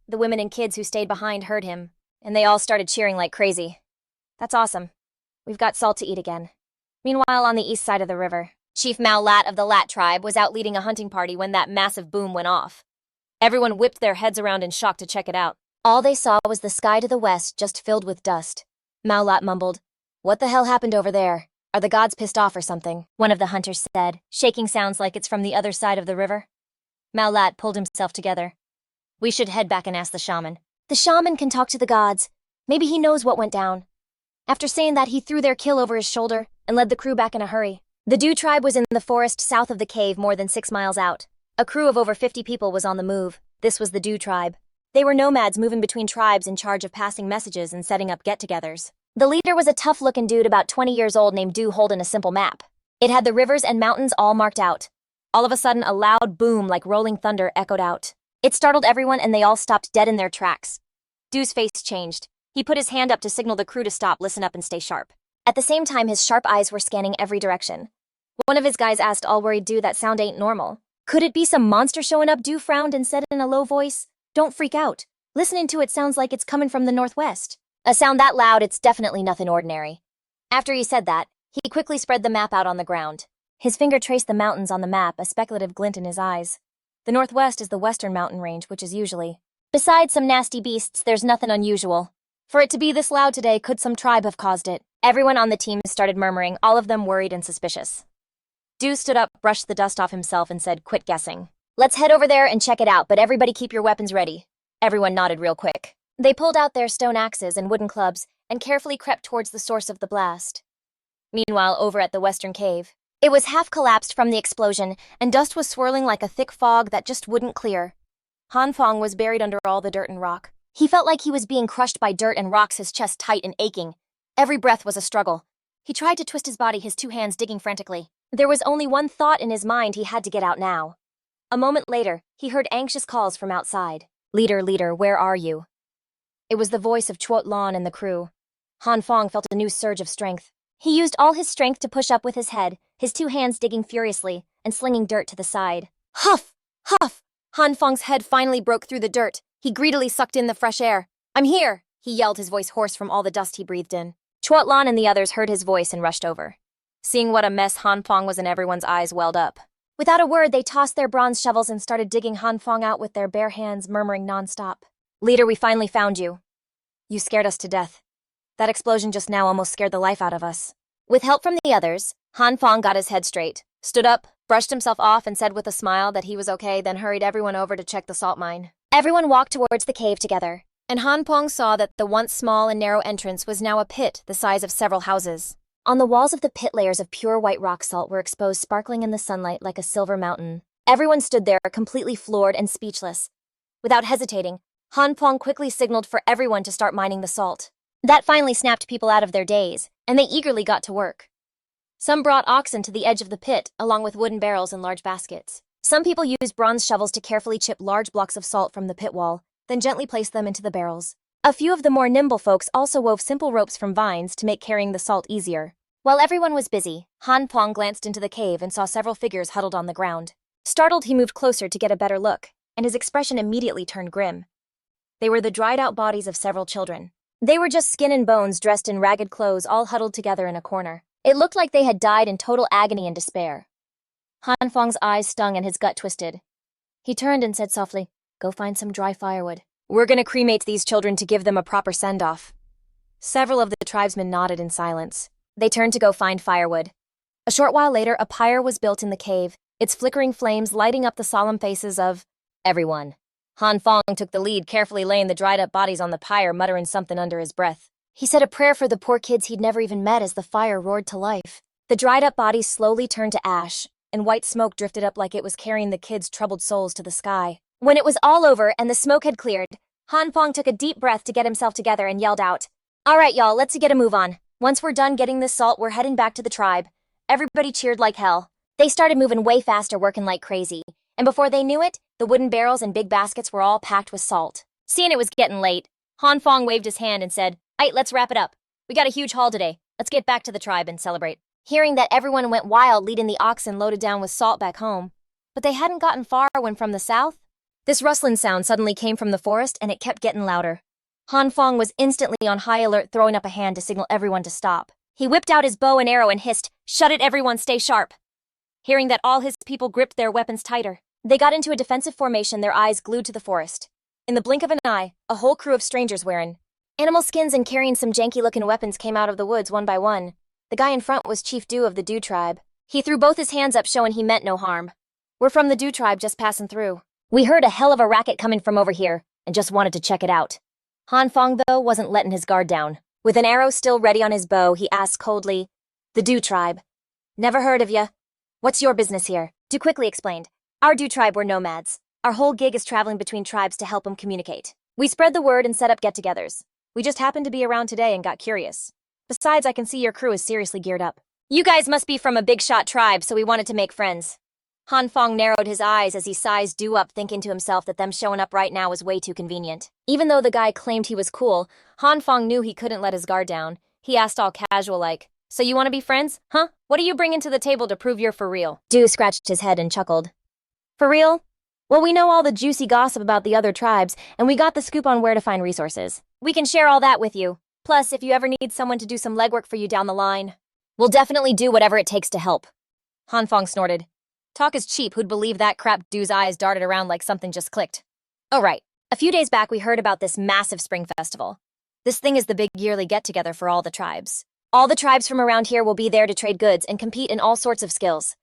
S1: The women and kids who stayed behind heard him, and they all started cheering like crazy. "That's awesome. We've got salt to eat again." Meanwhile, on the east side of the river, Chief Mao Lat of the Lat tribe was out leading a hunting party when that massive boom went off. Everyone whipped their heads around in shock to check it out. All they saw was the sky to the west just filled with dust. Mao Lat mumbled, "What the hell happened over there? Are the gods pissed off or something?" One of the hunters said, shaking sounds like it's from the other side of the river. Mao Lat pulled himself together. "We should head back and ask the shaman. The shaman can talk to the gods. Maybe he knows what went down. After saying that, he threw their kill over his shoulder and led the crew back in a hurry. The Dew tribe was in the forest south of the cave, more than 6 miles out. A crew of over 50 people was on the move. This was the Dew tribe. They were nomads moving between tribes in charge of passing messages and setting up get-togethers. The leader was a tough-looking dude about 20 years old named Dew, holding a simple map. It had the rivers and mountains all marked out. All of a sudden, a loud boom like rolling thunder echoed out. It startled everyone and they all stopped dead in their tracks. Dew's face changed. He put his hand up to signal the crew to stop, listen up, and stay sharp. At the same time, his sharp eyes were scanning every direction. One of his guys asked, all worried, Dew, that sound ain't normal. Could it be some monster showing up? Dew frowned and said in a low voice, don't freak out. Listening to it sounds like it's coming from the northwest. A sound that loud, it's definitely nothing ordinary. After he said that, he quickly spread the map out on the ground. His finger traced the mountains on the map, a speculative glint in his eyes. The northwest is the western mountain range, which is usually. Besides some nasty beasts, there's nothing unusual. For it to be this loud today, could some tribe have caused it? Everyone on the team started murmuring, all of them worried and suspicious. Dew stood up, brushed the dust off himself, and said, quit guessing. Let's head over there and check it out, but everybody keep your weapons ready. Everyone nodded real quick. They pulled out their stone axes and wooden clubs and carefully crept towards the source of the blast. Meanwhile, over at the western cave, it was half collapsed from the explosion, and dust was swirling like a thick fog that just wouldn't clear. Han Feng was buried under all the dirt and rock. He felt like he was being crushed by dirt and rocks, his chest tight and aching. Every breath was a struggle. He tried to twist his body, his 2 hands digging frantically. There was only one thought in his mind: he had to get out now. A moment later, he heard anxious calls from outside. Leader, leader, where are you? It was the voice of Chuot Lan and the crew. Han Feng felt a new surge of strength. He used all his strength to push up with his head, his 2 hands digging furiously and slinging dirt to the side. Huff! Huff! Han Feng's head finally broke through the dirt. He greedily sucked in the fresh air. I'm here, he yelled, his voice hoarse from all the dust he breathed in. Chuot Lan and the others heard his voice and rushed over. Seeing what a mess Han Feng was in, everyone's eyes welled up. Without a word, they tossed their bronze shovels and started digging Han Feng out with their bare hands, murmuring nonstop. Leader, we finally found you. You scared us to death. That explosion just now almost scared the life out of us. With help from the others, Han Feng got his head straight, stood up, brushed himself off, and said with a smile that he was okay, then hurried everyone over to check the salt mine. Everyone walked towards the cave together, and Han Feng saw that the once small and narrow entrance was now a pit the size of several houses. On the walls of the pit, layers of pure white rock salt were exposed, sparkling in the sunlight like a silver mountain. Everyone stood there, completely floored and speechless. Without hesitating, Han Feng quickly signaled for everyone to start mining the salt. That finally snapped people out of their daze, and they eagerly got to work. Some brought oxen to the edge of the pit, along with wooden barrels and large baskets. Some people used bronze shovels to carefully chip large blocks of salt from the pit wall, then gently place them into the barrels. A few of the more nimble folks also wove simple ropes from vines to make carrying the salt easier. While everyone was busy, Han Feng glanced into the cave and saw several figures huddled on the ground. Startled, he moved closer to get a better look, and his expression immediately turned grim. They were the dried-out bodies of several children. They were just skin and bones, dressed in ragged clothes, all huddled together in a corner. It looked like they had died in total agony and despair. Han Feng's eyes stung and his gut twisted. He turned and said softly, "Go find some dry firewood. We're gonna cremate these children to give them a proper send-off." Several of the tribesmen nodded in silence. They turned to go find firewood. A short while later, a pyre was built in the cave, its flickering flames lighting up the solemn faces of everyone. Han Feng took the lead, carefully laying the dried-up bodies on the pyre, muttering something under his breath. He said a prayer for the poor kids he'd never even met as the fire roared to life. The dried-up bodies slowly turned to ash, and white smoke drifted up like it was carrying the kids' troubled souls to the sky. When it was all over and the smoke had cleared, Han Feng took a deep breath to get himself together and yelled out, "All right, y'all, let's get a move on. Once we're done getting this salt, we're heading back to the tribe." Everybody cheered like hell. They started moving way faster, working like crazy. And before they knew it, the wooden barrels and big baskets were all packed with salt. Seeing it was getting late, Han Feng waved his hand and said, "Aight, let's wrap it up. We got a huge haul today. Let's get back to the tribe and celebrate." Hearing that, everyone went wild, leading the oxen loaded down with salt back home. But they hadn't gotten far when from the south, this rustling sound suddenly came from the forest, and it kept getting louder. Han Feng was instantly on high alert, throwing up a hand to signal everyone to stop. He whipped out his bow and arrow and hissed, "Shut it, everyone, stay sharp." Hearing that, all his people gripped their weapons tighter. They got into a defensive formation, their eyes glued to the forest. In the blink of an eye, a whole crew of strangers wearing animal skins and carrying some janky-looking weapons came out of the woods one by one. The guy in front was Chief Dew of the Dew tribe. He threw both his hands up, showing he meant no harm. "We're from the Dew tribe, just passing through. We heard a hell of a racket coming from over here, and just wanted to check it out." Han Feng, though, wasn't letting his guard down. With an arrow still ready on his bow, he asked coldly, "The Du tribe. Never heard of ya. What's your business here?" Du quickly explained. "Our Du tribe were nomads. Our whole gig is traveling between tribes to help them communicate. We spread the word and set up get-togethers. We just happened to be around today and got curious. Besides, I can see your crew is seriously geared up. You guys must be from a big-shot tribe, so we wanted to make friends." Han Feng narrowed his eyes as he sized Du up, thinking to himself that them showing up right now was way too convenient. Even though the guy claimed he was cool, Han Feng knew he couldn't let his guard down. He asked all casual like, "So you want to be friends, huh? What are you bringing to the table to prove you're for real?" Du scratched his head and chuckled. "For real? Well, we know all the juicy gossip about the other tribes, and we got the scoop on where to find resources. We can share all that with you. Plus, if you ever need someone to do some legwork for you down the line, we'll definitely do whatever it takes to help." Han Feng snorted. Talk is cheap, who'd believe that crap? Du's eyes darted around like something just clicked. "Oh right, a few days back we heard about this massive spring festival. This thing is the big yearly get-together for all the tribes. All the tribes from around here will be there to trade goods and compete in all sorts of skills.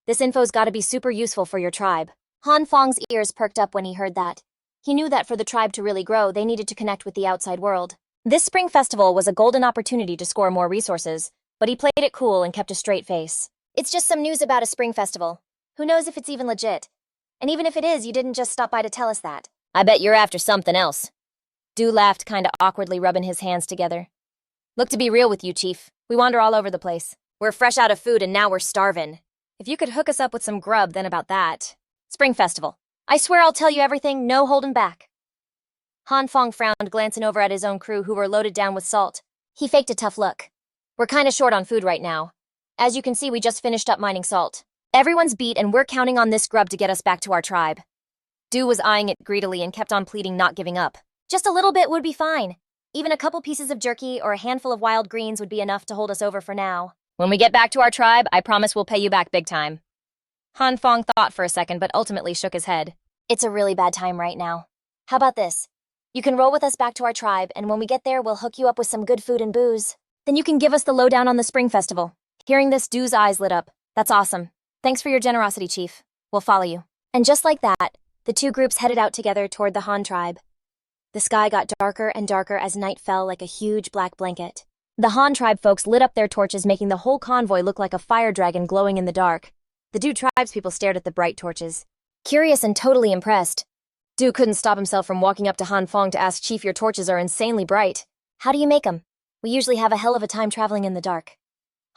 S1: This info's gotta be super useful for your tribe." Han Feng's ears perked up when he heard that. He knew that for the tribe to really grow, they needed to connect with the outside world. This spring festival was a golden opportunity to score more resources, but he played it cool and kept a straight face. "It's just some news about a spring festival. Who knows if it's even legit? And even if it is, you didn't just stop by to tell us that." "I bet you're after something else." Du laughed, kinda awkwardly rubbing his hands together. "Look, to be real with you, Chief, we wander all over the place. We're fresh out of food and now we're starving. If you could hook us up with some grub, then about that. Spring festival. I swear I'll tell you everything, no holding back." Han Feng frowned, glancing over at his own crew who were loaded down with salt. He faked a tough look. "We're kinda short on food right now. As you can see, we just finished up mining salt. Everyone's beat and we're counting on this grub to get us back to our tribe." Du was eyeing it greedily and kept on pleading not giving up. "Just a little bit would be fine. Even a couple pieces of jerky or a handful of wild greens would be enough to hold us over for now. When we get back to our tribe, I promise we'll pay you back big time." Han Feng thought for a second but ultimately shook his head. "It's a really bad time right now. How about this? You can roll with us back to our tribe, and when we get there, we'll hook you up with some good food and booze. Then you can give us the lowdown on the spring festival." Hearing this, Du's eyes lit up. "That's awesome. Thanks for your generosity, Chief. We'll follow you." And just like that, the two groups headed out together toward the Han tribe. The sky got darker and darker as night fell like a huge black blanket. The Han tribe folks lit up their torches, making the whole convoy look like a fire dragon glowing in the dark. The Du tribespeople stared at the bright torches, curious and totally impressed. Du couldn't stop himself from walking up to Han Feng to ask, "Chief, your torches are insanely bright. How do you make them? We usually have a hell of a time traveling in the dark."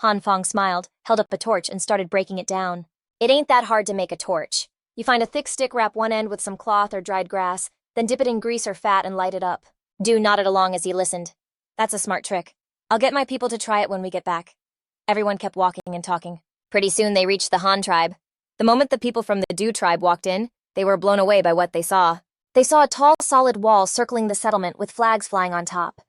S1: Han Feng smiled, held up a torch, and started breaking it down. "It ain't that hard to make a torch. You find a thick stick, wrap one end with some cloth or dried grass, then dip it in grease or fat and light it up." Du nodded along as he listened. "That's a smart trick. I'll get my people to try it when we get back." Everyone kept walking and talking. Pretty soon they reached the Han tribe. The moment the people from the Du tribe walked in, they were blown away by what they saw. They saw a tall, solid wall circling the settlement with flags flying on top.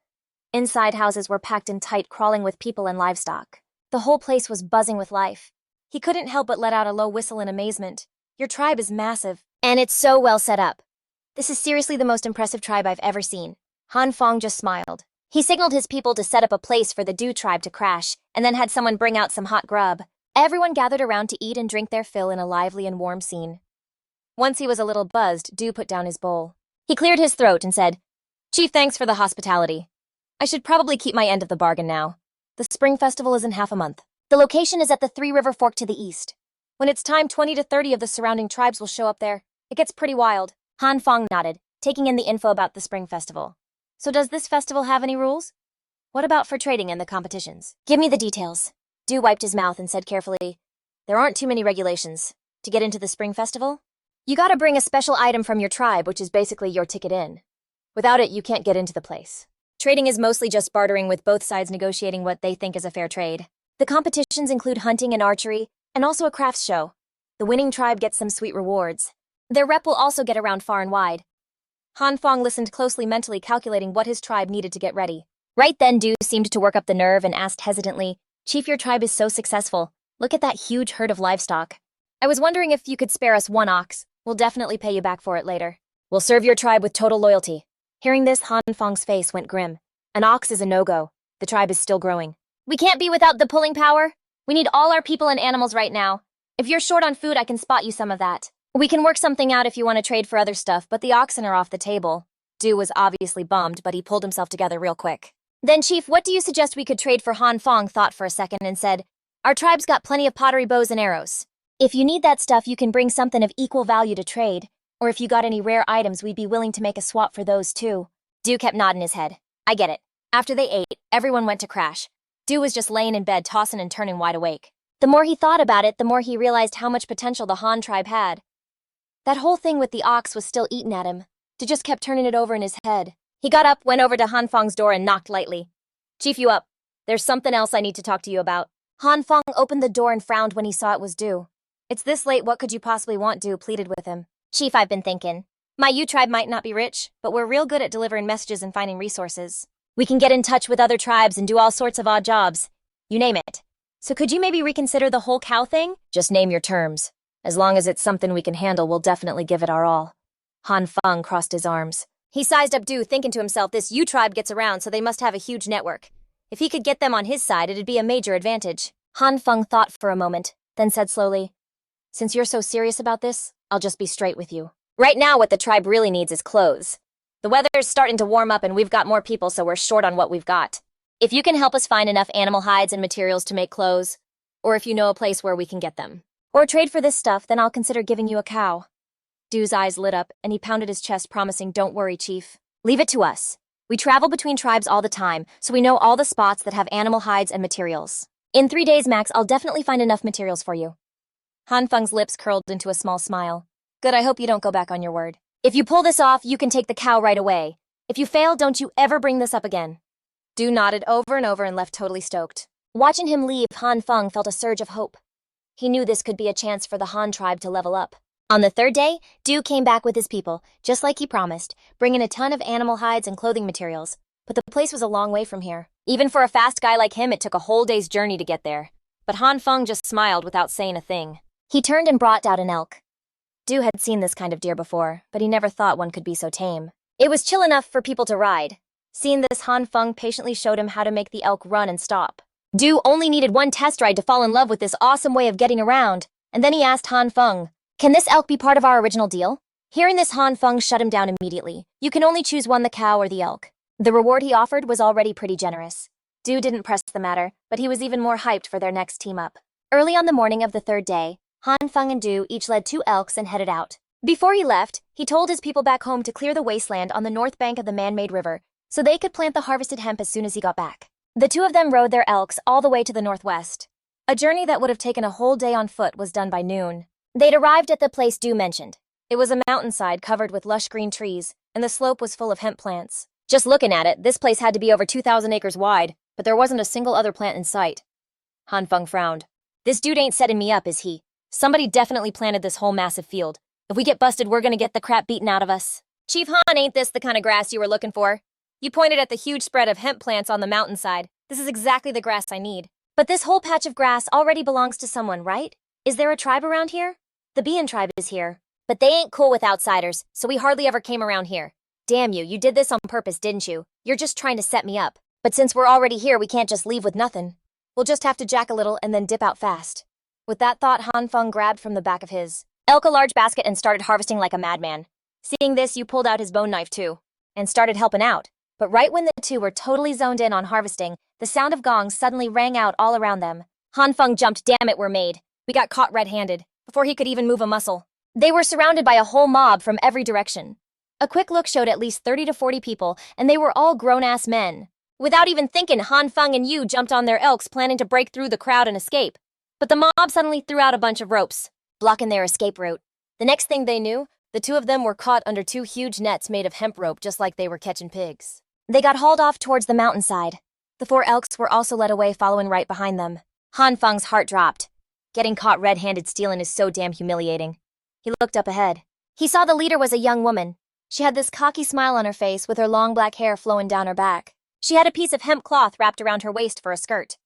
S1: Inside, houses were packed in tight, crawling with people and livestock. The whole place was buzzing with life. He couldn't help but let out a low whistle in amazement. "Your tribe is massive, and it's so well set up. This is seriously the most impressive tribe I've ever seen." Han Feng just smiled. He signaled his people to set up a place for the Du tribe to crash, and then had someone bring out some hot grub. Everyone gathered around to eat and drink their fill in a lively and warm scene. Once he was a little buzzed, Du put down his bowl. He cleared his throat and said, "Chief, thanks for the hospitality. I should probably keep my end of the bargain now. The spring festival is in half a month. The location is at the Three River Fork to the east. When it's time, 20 to 30 of the surrounding tribes will show up there. It gets pretty wild." Han Feng nodded, taking in the info about the spring festival. "So does this festival have any rules? What about for trading and the competitions?" "Give me the details." Du wiped his mouth and said carefully, "There aren't too many regulations. To get into the spring festival, you gotta bring a special item from your tribe, which is basically your ticket in. Without it, you can't get into the place. Trading is mostly just bartering, with both sides negotiating what they think is a fair trade. The competitions include hunting and archery, and also a crafts show. The winning tribe gets some sweet rewards. Their rep will also get around far and wide." Han Feng listened closely, mentally calculating what his tribe needed to get ready. Right then, Du seemed to work up the nerve and asked hesitantly, "Chief, your tribe is so successful. Look at that huge herd of livestock. I was wondering if you could spare us one ox. We'll definitely pay you back for it later. We'll serve your tribe with total loyalty." Hearing this, Han Feng's face went grim. An ox is a no-go. The tribe is still growing. "We can't be without the pulling power. We need all our people and animals right now. If you're short on food, I can spot you some of that. We can work something out if you want to trade for other stuff, but the oxen are off the table." Du was obviously bummed, but he pulled himself together real quick. Then, Chief, what do you suggest we could trade for? Han Feng thought for a second and said, our tribe's got plenty of pottery bows and arrows. If you need that stuff, you can bring something of equal value to trade. Or if you got any rare items, we'd be willing to make a swap for those too. Du kept nodding his head. I get it. After they ate, everyone went to crash. Du was just laying in bed, tossing and turning wide awake. The more he thought about it, the more he realized how much potential the Han tribe had. That whole thing with the ox was still eating at him. Du just kept turning it over in his head. He got up, went over to Han Feng's door and knocked lightly. Chief, you up? There's something else I need to talk to you about. Han Feng opened the door and frowned when he saw it was Du. It's this late, what could you possibly want? Du pleaded with him. Chief, I've been thinking. My U tribe might not be rich, but we're real good at delivering messages and finding resources. We can get in touch with other tribes and do all sorts of odd jobs. You name it. So could you maybe reconsider the whole cow thing? Just name your terms. As long as it's something we can handle, we'll definitely give it our all. Han Feng crossed his arms. He sized up Du, thinking to himself, this U tribe gets around, so they must have a huge network. If he could get them on his side, it'd be a major advantage. Han Feng thought for a moment, then said slowly, since you're so serious about this, I'll just be straight with you. Right now, what the tribe really needs is clothes. The weather's starting to warm up and we've got more people, so we're short on what we've got. If you can help us find enough animal hides and materials to make clothes, or if you know a place where we can get them, or trade for this stuff, then I'll consider giving you a cow. Du's eyes lit up, and he pounded his chest, promising, don't worry, Chief. Leave it to us. We travel between tribes all the time, so we know all the spots that have animal hides and materials. In 3 days max, I'll definitely find enough materials for you. Han Feng's lips curled into a small smile. Good, I hope you don't go back on your word. If you pull this off, you can take the cow right away. If you fail, don't you ever bring this up again. Du nodded over and over and left totally stoked. Watching him leave, Han Feng felt a surge of hope. He knew this could be a chance for the Han tribe to level up. On the third day, Du came back with his people, just like he promised, bringing a ton of animal hides and clothing materials. But the place was a long way from here. Even for a fast guy like him, it took a whole day's journey to get there. But Han Feng just smiled without saying a thing. He turned and brought out an elk. Du had seen this kind of deer before, but he never thought one could be so tame. It was chill enough for people to ride. Seeing this, Han Feng patiently showed him how to make the elk run and stop. Du only needed one test ride to fall in love with this awesome way of getting around, and then he asked Han Feng, can this elk be part of our original deal? Hearing this, Han Feng shut him down immediately. You can only choose one, the cow or the elk. The reward he offered was already pretty generous. Du didn't press the matter, but he was even more hyped for their next team up. Early on the morning of the third day, Han Feng and Du each led 2 elks and headed out. Before he left, he told his people back home to clear the wasteland on the north bank of the man-made river so they could plant the harvested hemp as soon as he got back. The 2 of them rode their elks all the way to the northwest. A journey that would have taken a whole day on foot was done by noon. They'd arrived at the place Du mentioned. It was a mountainside covered with lush green trees, and the slope was full of hemp plants. Just looking at it, this place had to be over 2,000 acres wide, but there wasn't a single other plant in sight. Han Feng frowned. This dude ain't setting me up, is he? Somebody definitely planted this whole massive field. If we get busted, we're gonna get the crap beaten out of us. Chief Han, ain't this the kind of grass you were looking for? You pointed at the huge spread of hemp plants on the mountainside. This is exactly the grass I need. But this whole patch of grass already belongs to someone, right? Is there a tribe around here? The Bian tribe is here. But they ain't cool with outsiders, so we hardly ever came around here. Damn you did this on purpose, didn't you? You're just trying to set me up. But since we're already here, we can't just leave with nothing. We'll just have to jack a little and then dip out fast. With that thought, Han Feng grabbed from the back of his elk a large basket and started harvesting like a madman. Seeing this, you pulled out his bone knife too, and started helping out. But right when the 2 were totally zoned in on harvesting, the sound of gongs suddenly rang out all around them. Han Feng jumped. Damn it, we're made. We got caught red-handed, before he could even move a muscle. They were surrounded by a whole mob from every direction. A quick look showed at least 30 to 40 people, and they were all grown-ass men. Without even thinking, Han Feng and Yu jumped on their elks, planning to break through the crowd and escape. But the mob suddenly threw out a bunch of ropes, blocking their escape route. The next thing they knew, the 2 of them were caught under 2 huge nets made of hemp rope, just like they were catching pigs. They got hauled off towards the mountainside. The 4 elks were also led away, following right behind them. Han Feng's heart dropped. Getting caught red-handed stealing is so damn humiliating. He looked up ahead. He saw the leader was a young woman. She had this cocky smile on her face with her long black hair flowing down her back. She had a piece of hemp cloth wrapped around her waist for a skirt.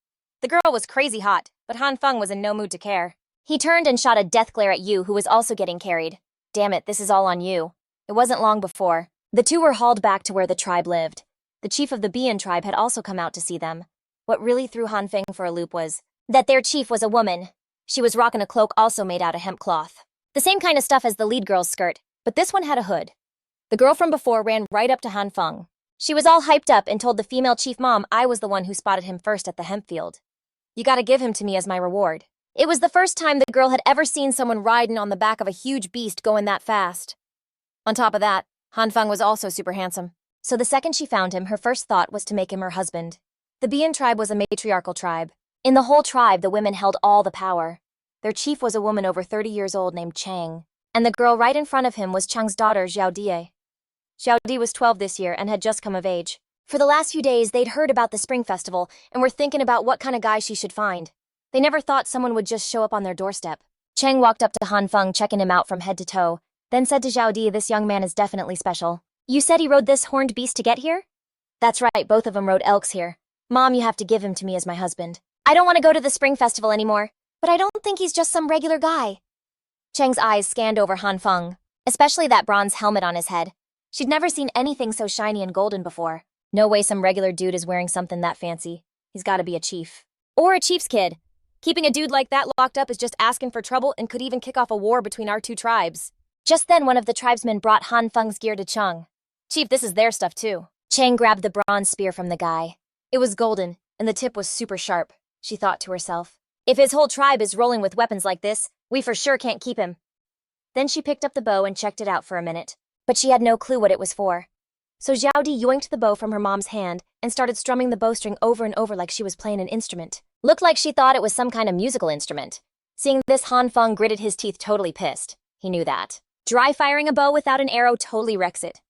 S1: The girl was crazy hot, but Han Feng was in no mood to care. He turned and shot a death glare at Yu, who was also getting carried. Damn it, this is all on you. It wasn't long before. The 2 were hauled back to where the tribe lived. The chief of the Bian tribe had also come out to see them. What really threw Han Feng for a loop was that their chief was a woman. She was rocking a cloak also made out of hemp cloth. The same kind of stuff as the lead girl's skirt, but this one had a hood. The girl from before ran right up to Han Feng. She was all hyped up and told the female chief mom I was the one who spotted him first at the hemp field. You gotta give him to me as my reward. It was the first time the girl had ever seen someone riding on the back of a huge beast going that fast. On top of that, Han Feng was also super handsome. So the second she found him, her first thought was to make him her husband. The Bian tribe was a matriarchal tribe. In the whole tribe, the women held all the power. Their chief was a woman over 30 years old named Chang, and the girl right in front of him was Chang's daughter, Xiao Die. Xiao Di was 12 this year and had just come of age. For the last few days, they'd heard about the spring festival and were thinking about what kind of guy she should find. They never thought someone would just show up on their doorstep. Chang walked up to Han Feng, checking him out from head to toe, then said to Xiao Di, "This young man is definitely special. You said he rode this horned beast to get here?" "That's right, both of them rode elks here. Mom, you have to give him to me as my husband. I don't want to go to the spring festival anymore, but I don't think he's just some regular guy." Chang's eyes scanned over Han Feng, especially that bronze helmet on his head. She'd never seen anything so shiny and golden before. No way some regular dude is wearing something that fancy. He's gotta be a chief. Or a chief's kid. Keeping a dude like that locked up is just asking for trouble and could even kick off a war between our two tribes. Just then, one of the tribesmen brought Han Feng's gear to Chang. "Chief, this is their stuff too." Chang grabbed the bronze spear from the guy. It was golden, and the tip was super sharp, she thought to herself. If his whole tribe is rolling with weapons like this, we for sure can't keep him. Then she picked up the bow and checked it out for a minute, but she had no clue what it was for. So Xiao Di yoinked the bow from her mom's hand and started strumming the bowstring over and over like she was playing an instrument. Looked like she thought it was some kind of musical instrument. Seeing this, Han Feng gritted his teeth, totally pissed. He knew that. Dry firing a bow without an arrow totally wrecks it.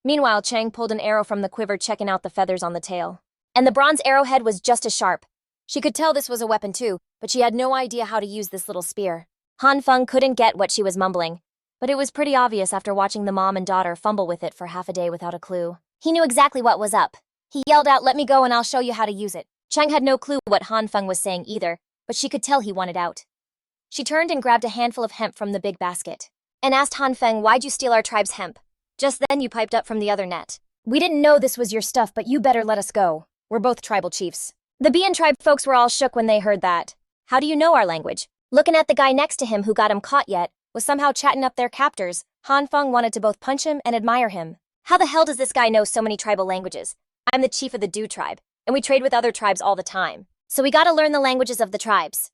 S1: Meanwhile, Chang pulled an arrow from the quiver, checking out the feathers on the tail. And the bronze arrowhead was just as sharp. She could tell this was a weapon too, but she had no idea how to use this little spear. Han Feng couldn't get what she was mumbling, but it was pretty obvious after watching the mom and daughter fumble with it for half a day without a clue. He knew exactly what was up. He yelled out, "Let me go and I'll show you how to use it." Chang had no clue what Han Feng was saying either, but she could tell he wanted out. She turned and grabbed a handful of hemp from the big basket and asked Han Feng, "Why'd you steal our tribe's hemp?" Just then you piped up from the other net. "We didn't know this was your stuff, but you better let us go. We're both tribal chiefs." The Bian tribe folks were all shook when they heard that. "How do you know our language?" Looking at the guy next to him who got him caught yet, was somehow chatting up their captors, Han Feng wanted to both punch him and admire him. How the hell does this guy know so many tribal languages? I'm the chief of the Du tribe, and we trade with other tribes all the time. So we gotta learn the languages of the tribes.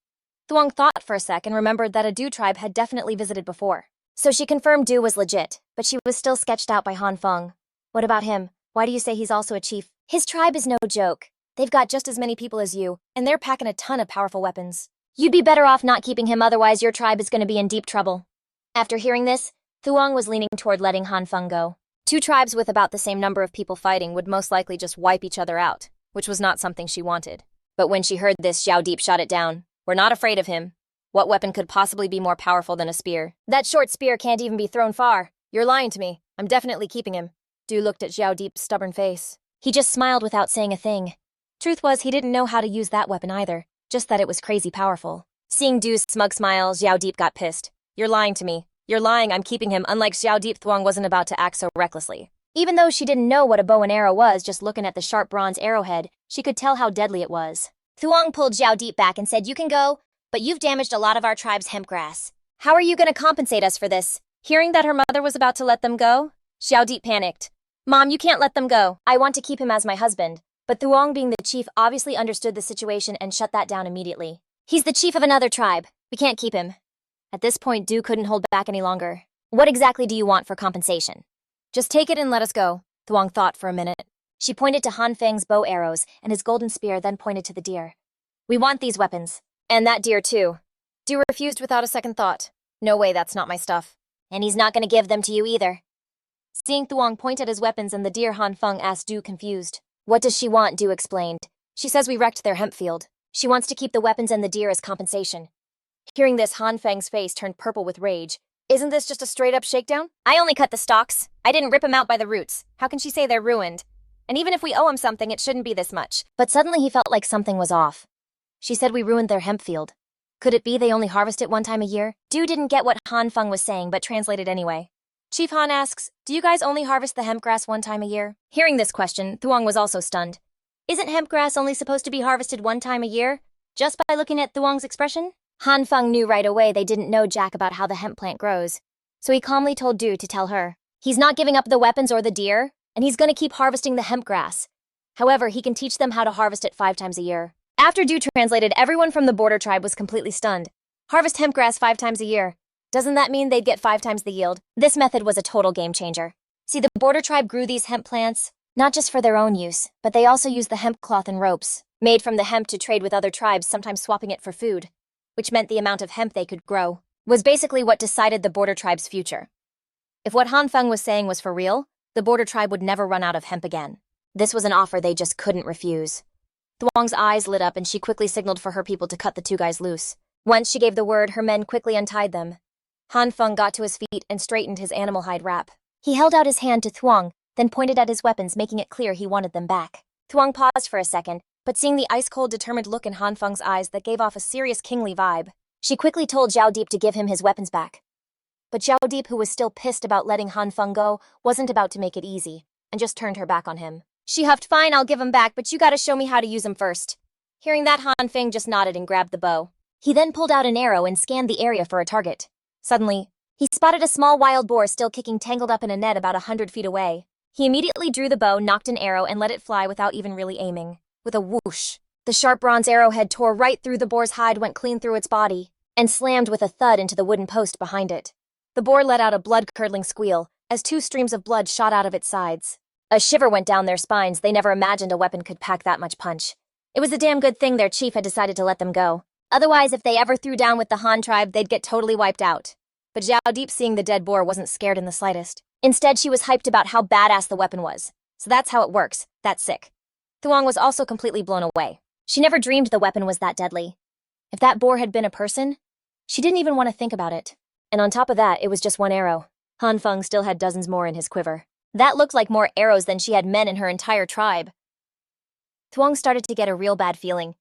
S1: Thuong thought for a sec and remembered that a Du tribe had definitely visited before. So she confirmed Du was legit, but she was still sketched out by Han Feng. "What about him? Why do you say he's also a chief?" "His tribe is no joke. They've got just as many people as you, and they're packing a ton of powerful weapons. You'd be better off not keeping him, otherwise your tribe is gonna be in deep trouble." After hearing this, Thuong was leaning toward letting Han Feng go. Two tribes with about the same number of people fighting would most likely just wipe each other out, which was not something she wanted. But when she heard this, Xiao Deep shot it down. "We're not afraid of him. What weapon could possibly be more powerful than a spear? That short spear can't even be thrown far. You're lying to me. I'm definitely keeping him." Du looked at Xiao Deep's stubborn face. He just smiled without saying a thing. Truth was, he didn't know how to use that weapon either, just that it was crazy powerful. Seeing Du's smug smile, Xiao Deep got pissed. "You're lying to me. You're lying, I'm keeping him." Unlike Xiao Deep, Thuong wasn't about to act so recklessly. Even though she didn't know what a bow and arrow was, just looking at the sharp bronze arrowhead, she could tell how deadly it was. Thuong pulled Xiao Deep back and said, "You can go, but you've damaged a lot of our tribe's hemp grass. How are you going to compensate us for this?" Hearing that her mother was about to let them go, Xiao Deep panicked. "Mom, you can't let them go. I want to keep him as my husband." But Thuong, being the chief, obviously understood the situation and shut that down immediately. "He's the chief of another tribe. We can't keep him." At this point, Du couldn't hold back any longer. "What exactly do you want for compensation?" "Just take it and let us go." Thuong thought for a minute. She pointed to Han Feng's bow arrows and his golden spear, then pointed to the deer. "We want these weapons. And that deer too." Du refused without a second thought. "No way, that's not my stuff." "And he's not going to give them to you either." Seeing Thuong point at his weapons and the deer, Han Feng asked Du, confused. "What does she want?" Du explained. "She says we wrecked their hemp field. She wants to keep the weapons and the deer as compensation." Hearing this, Han Feng's face turned purple with rage. "Isn't this just a straight-up shakedown? I only cut the stalks. I didn't rip them out by the roots. How can she say they're ruined? And even if we owe him something, it shouldn't be this much." But suddenly he felt like something was off. She said we ruined their hemp field. Could it be they only harvest it one time a year? Du didn't get what Han Feng was saying, but translated anyway. Chief Han asks, "Do you guys only harvest the hemp grass one time a year?" Hearing this question, Thuong was also stunned. Isn't hemp grass only supposed to be harvested one time a year? Just by looking at Thuong's expression? Han Feng knew right away they didn't know jack about how the hemp plant grows, so he calmly told Du to tell her. He's not giving up the weapons or the deer, and he's gonna keep harvesting the hemp grass. However, he can teach them how to harvest it 5 times a year. After Du translated, everyone from the border tribe was completely stunned. Harvest hemp grass 5 times a year. Doesn't that mean they'd get 5 times the yield? This method was a total game changer. See, the border tribe grew these hemp plants, not just for their own use, but they also used the hemp cloth and ropes, made from the hemp to trade with other tribes, sometimes swapping it for food, which meant the amount of hemp they could grow was basically what decided the border tribe's future. If what Han Feng was saying was for real, the border tribe would never run out of hemp again. This was an offer they just couldn't refuse. Thuong's eyes lit up and she quickly signaled for her people to cut the 2 guys loose. Once she gave the word, her men quickly untied them. Han Feng got to his feet and straightened his animal hide wrap. He held out his hand to Thuong, then pointed at his weapons, making it clear he wanted them back. Thuong paused for a second, but seeing the ice-cold, determined look in Han Feng's eyes that gave off a serious kingly vibe, she quickly told Zhao Deep to give him his weapons back. But Zhao Deep, who was still pissed about letting Han Feng go, wasn't about to make it easy, and just turned her back on him. She huffed, "Fine, I'll give him back, but you gotta show me how to use him first." Hearing that, Han Feng just nodded and grabbed the bow. He then pulled out an arrow and scanned the area for a target. Suddenly, he spotted a small wild boar still kicking, tangled up in a net about 100 feet away. He immediately drew the bow, nocked an arrow, and let it fly without even really aiming. With a whoosh, the sharp bronze arrowhead tore right through the boar's hide, went clean through its body, and slammed with a thud into the wooden post behind it. The boar let out a blood-curdling squeal as 2 streams of blood shot out of its sides. A shiver went down their spines. They never imagined a weapon could pack that much punch. It was a damn good thing their chief had decided to let them go. Otherwise, if they ever threw down with the Han tribe, they'd get totally wiped out. But Zhao Deep, seeing the dead boar, wasn't scared in the slightest. Instead, she was hyped about how badass the weapon was. So that's how it works. That's sick. Thuong was also completely blown away. She never dreamed the weapon was that deadly. If that boar had been a person, she didn't even want to think about it. And on top of that, it was just 1 arrow. Han Feng still had dozens more in his quiver. That looked like more arrows than she had men in her entire tribe. Thuong started to get a real bad feeling.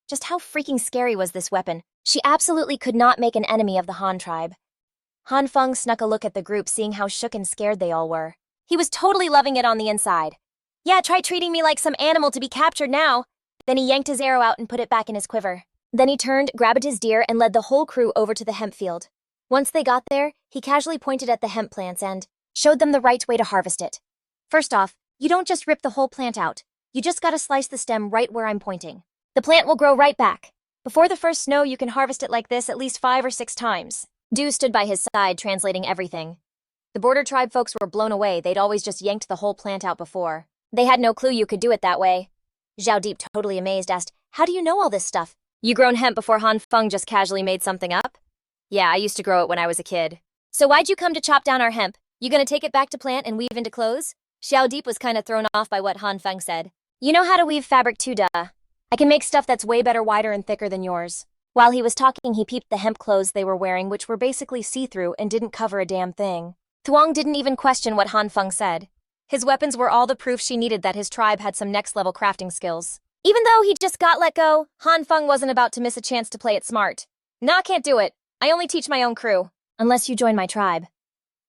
S1: Just how freaking scary was this weapon? She absolutely could not make an enemy of the Han tribe. Han Feng snuck a look at the group, seeing how shook and scared they all were. He was totally loving it on the inside. "Yeah, try treating me like some animal to be captured now." Then he yanked his arrow out and put it back in his quiver. Then he turned, grabbed his deer, and led the whole crew over to the hemp field. Once they got there, he casually pointed at the hemp plants and showed them the right way to harvest it. First off, you don't just rip the whole plant out. You just gotta slice the stem right where I'm pointing. The plant will grow right back. Before the first snow, you can harvest it like this at least 5 or 6 times. Du stood by his side, translating everything. The border tribe folks were blown away. They'd always just yanked the whole plant out before. They had no clue you could do it that way. Zhao Deep, totally amazed, asked, "How do you know all this stuff? You grown hemp before Han Feng just casually made something up?" "Yeah, I used to grow it when I was a kid." "So why'd you come to chop down our hemp? You gonna take it back to plant and weave into clothes?" Zhao Deep was kinda thrown off by what Han Feng said. "You know how to weave fabric too, duh. I can make stuff that's way better, wider, and thicker than yours." While he was talking, he peeped the hemp clothes they were wearing, which were basically see-through and didn't cover a damn thing. Thuong didn't even question what Han Feng said. His weapons were all the proof she needed that his tribe had some next-level crafting skills. Even though he just got let go, Han Feng wasn't about to miss a chance to play it smart. "Nah, can't do it. I only teach my own crew." "Unless you join my tribe."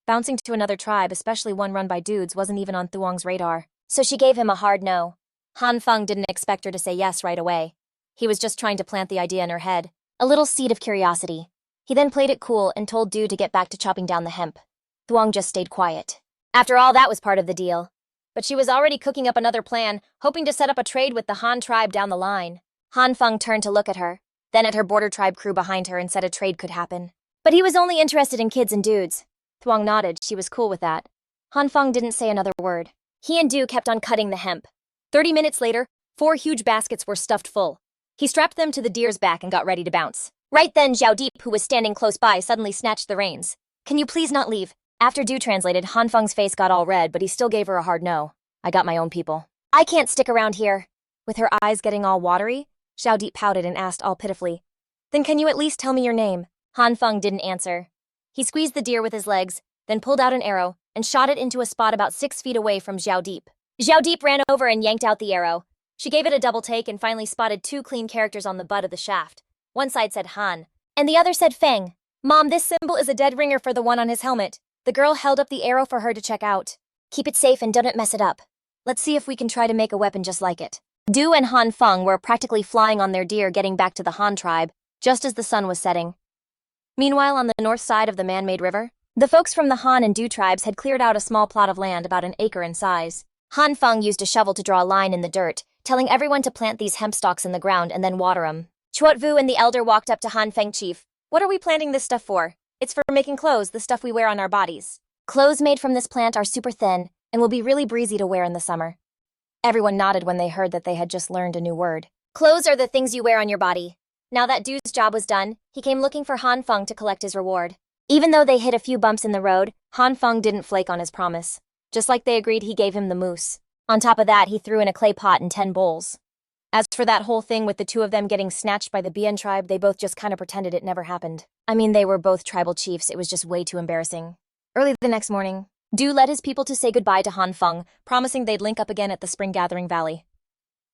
S1: Bouncing to another tribe, especially one run by dudes, wasn't even on Thuong's radar, so she gave him a hard no. Han Feng didn't expect her to say yes right away. He was just trying to plant the idea in her head, a little seed of curiosity. He then played it cool and told Du to get back to chopping down the hemp. Thuong just stayed quiet. After all, that was part of the deal. But she was already cooking up another plan, hoping to set up a trade with the Han tribe down the line. Han Feng turned to look at her, then at her border tribe crew behind her, and said a trade could happen. But he was only interested in kids and dudes. Thuong nodded. She was cool with that. Han Feng didn't say another word. He and Du kept on cutting the hemp. 30 minutes later, 4 huge baskets were stuffed full. He strapped them to the deer's back and got ready to bounce. Right then, Zhao Deep, who was standing close by, suddenly snatched the reins. "Can you please not leave?" After Du translated, Han Feng's face got all red, but he still gave her a hard no. "I got my own people. I can't stick around here." With her eyes getting all watery, Zhao Deep pouted and asked all pitifully, "Then can you at least tell me your name?" Han Feng didn't answer. He squeezed the deer with his legs, then pulled out an arrow and shot it into a spot about 6 feet away from Zhao Deep. Zhao Deep ran over and yanked out the arrow. She gave it a double take and finally spotted 2 clean characters on the butt of the shaft. One side said Han, and the other said Feng. "Mom, this symbol is a dead ringer for the one on his helmet." The girl held up the arrow for her to check out. "Keep it safe and don't mess it up. Let's see if we can try to make a weapon just like it." Du and Han Feng were practically flying on their deer, getting back to the Han tribe, just as the sun was setting. Meanwhile, on the north side of the man-made river, The folks from the Han and Du tribes had cleared out a small plot of land about an acre in size. Han Feng used a shovel to draw a line in the dirt, telling everyone to plant these hemp stalks in the ground and then water them. Chuotvu and the elder walked up to Han Feng. Chief, what are we planting this stuff for? It's for making clothes, the stuff we wear on our bodies. Clothes made from this plant are super thin and will be really breezy to wear in the summer. Everyone nodded when they heard that they had just learned a new word. Clothes are the things you wear on your body. Now that Du's job was done, he came looking for Han Feng to collect his reward. Even though they hit a few bumps in the road, Han Feng didn't flake on his promise. Just like they agreed, he gave him the moose. On top of that, he threw in a clay pot and 10 bowls. As for that whole thing with the two of them getting snatched by the Bien tribe, they both just kind of pretended it never happened. I mean, they were both tribal chiefs, it was just way too embarrassing. Early the next morning, Du led his people to say goodbye to Han Feng, promising they'd link up again at the Spring Gathering Valley.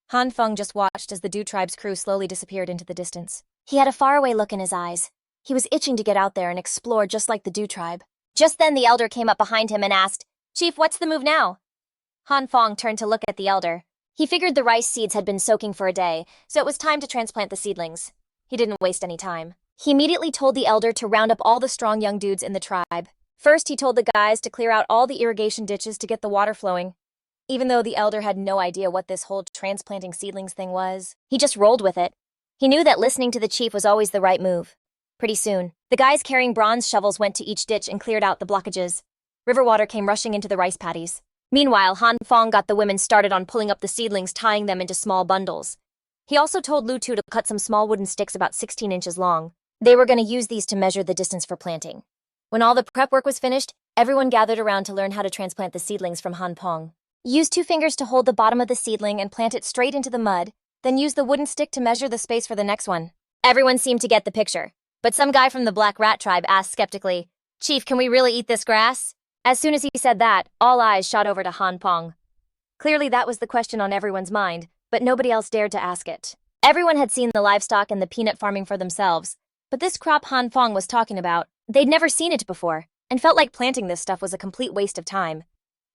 S1: Han Feng just watched as the Du tribe's crew slowly disappeared into the distance. He had a faraway look in his eyes. He was itching to get out there and explore just like the Du tribe. Just then the elder came up behind him and asked, "Chief, what's the move now?" Han Feng turned to look at the elder. He figured the rice seeds had been soaking for a day, so it was time to transplant the seedlings. He didn't waste any time. He immediately told the elder to round up all the strong young dudes in the tribe. First, he told the guys to clear out all the irrigation ditches to get the water flowing. Even though the elder had no idea what this whole transplanting seedlings thing was, he just rolled with it. He knew that listening to the chief was always the right move. Pretty soon, the guys carrying bronze shovels went to each ditch and cleared out the blockages. River water came rushing into the rice paddies. Meanwhile, Han Feng got the women started on pulling up the seedlings, tying them into small bundles. He also told Lu Tu to cut some small wooden sticks about 16 inches long. They were going to use these to measure the distance for planting. When all the prep work was finished, everyone gathered around to learn how to transplant the seedlings from Han Feng. Use 2 fingers to hold the bottom of the seedling and plant it straight into the mud, then use the wooden stick to measure the space for the next one. Everyone seemed to get the picture, but some guy from the Black Rat tribe asked skeptically, "Chief, can we really eat this grass?" As soon as he said that, all eyes shot over to Han Feng. Clearly that was the question on everyone's mind, but nobody else dared to ask it. Everyone had seen the livestock and the peanut farming for themselves, but this crop Han Feng was talking about, they'd never seen it before, and felt like planting this stuff was a complete waste of time.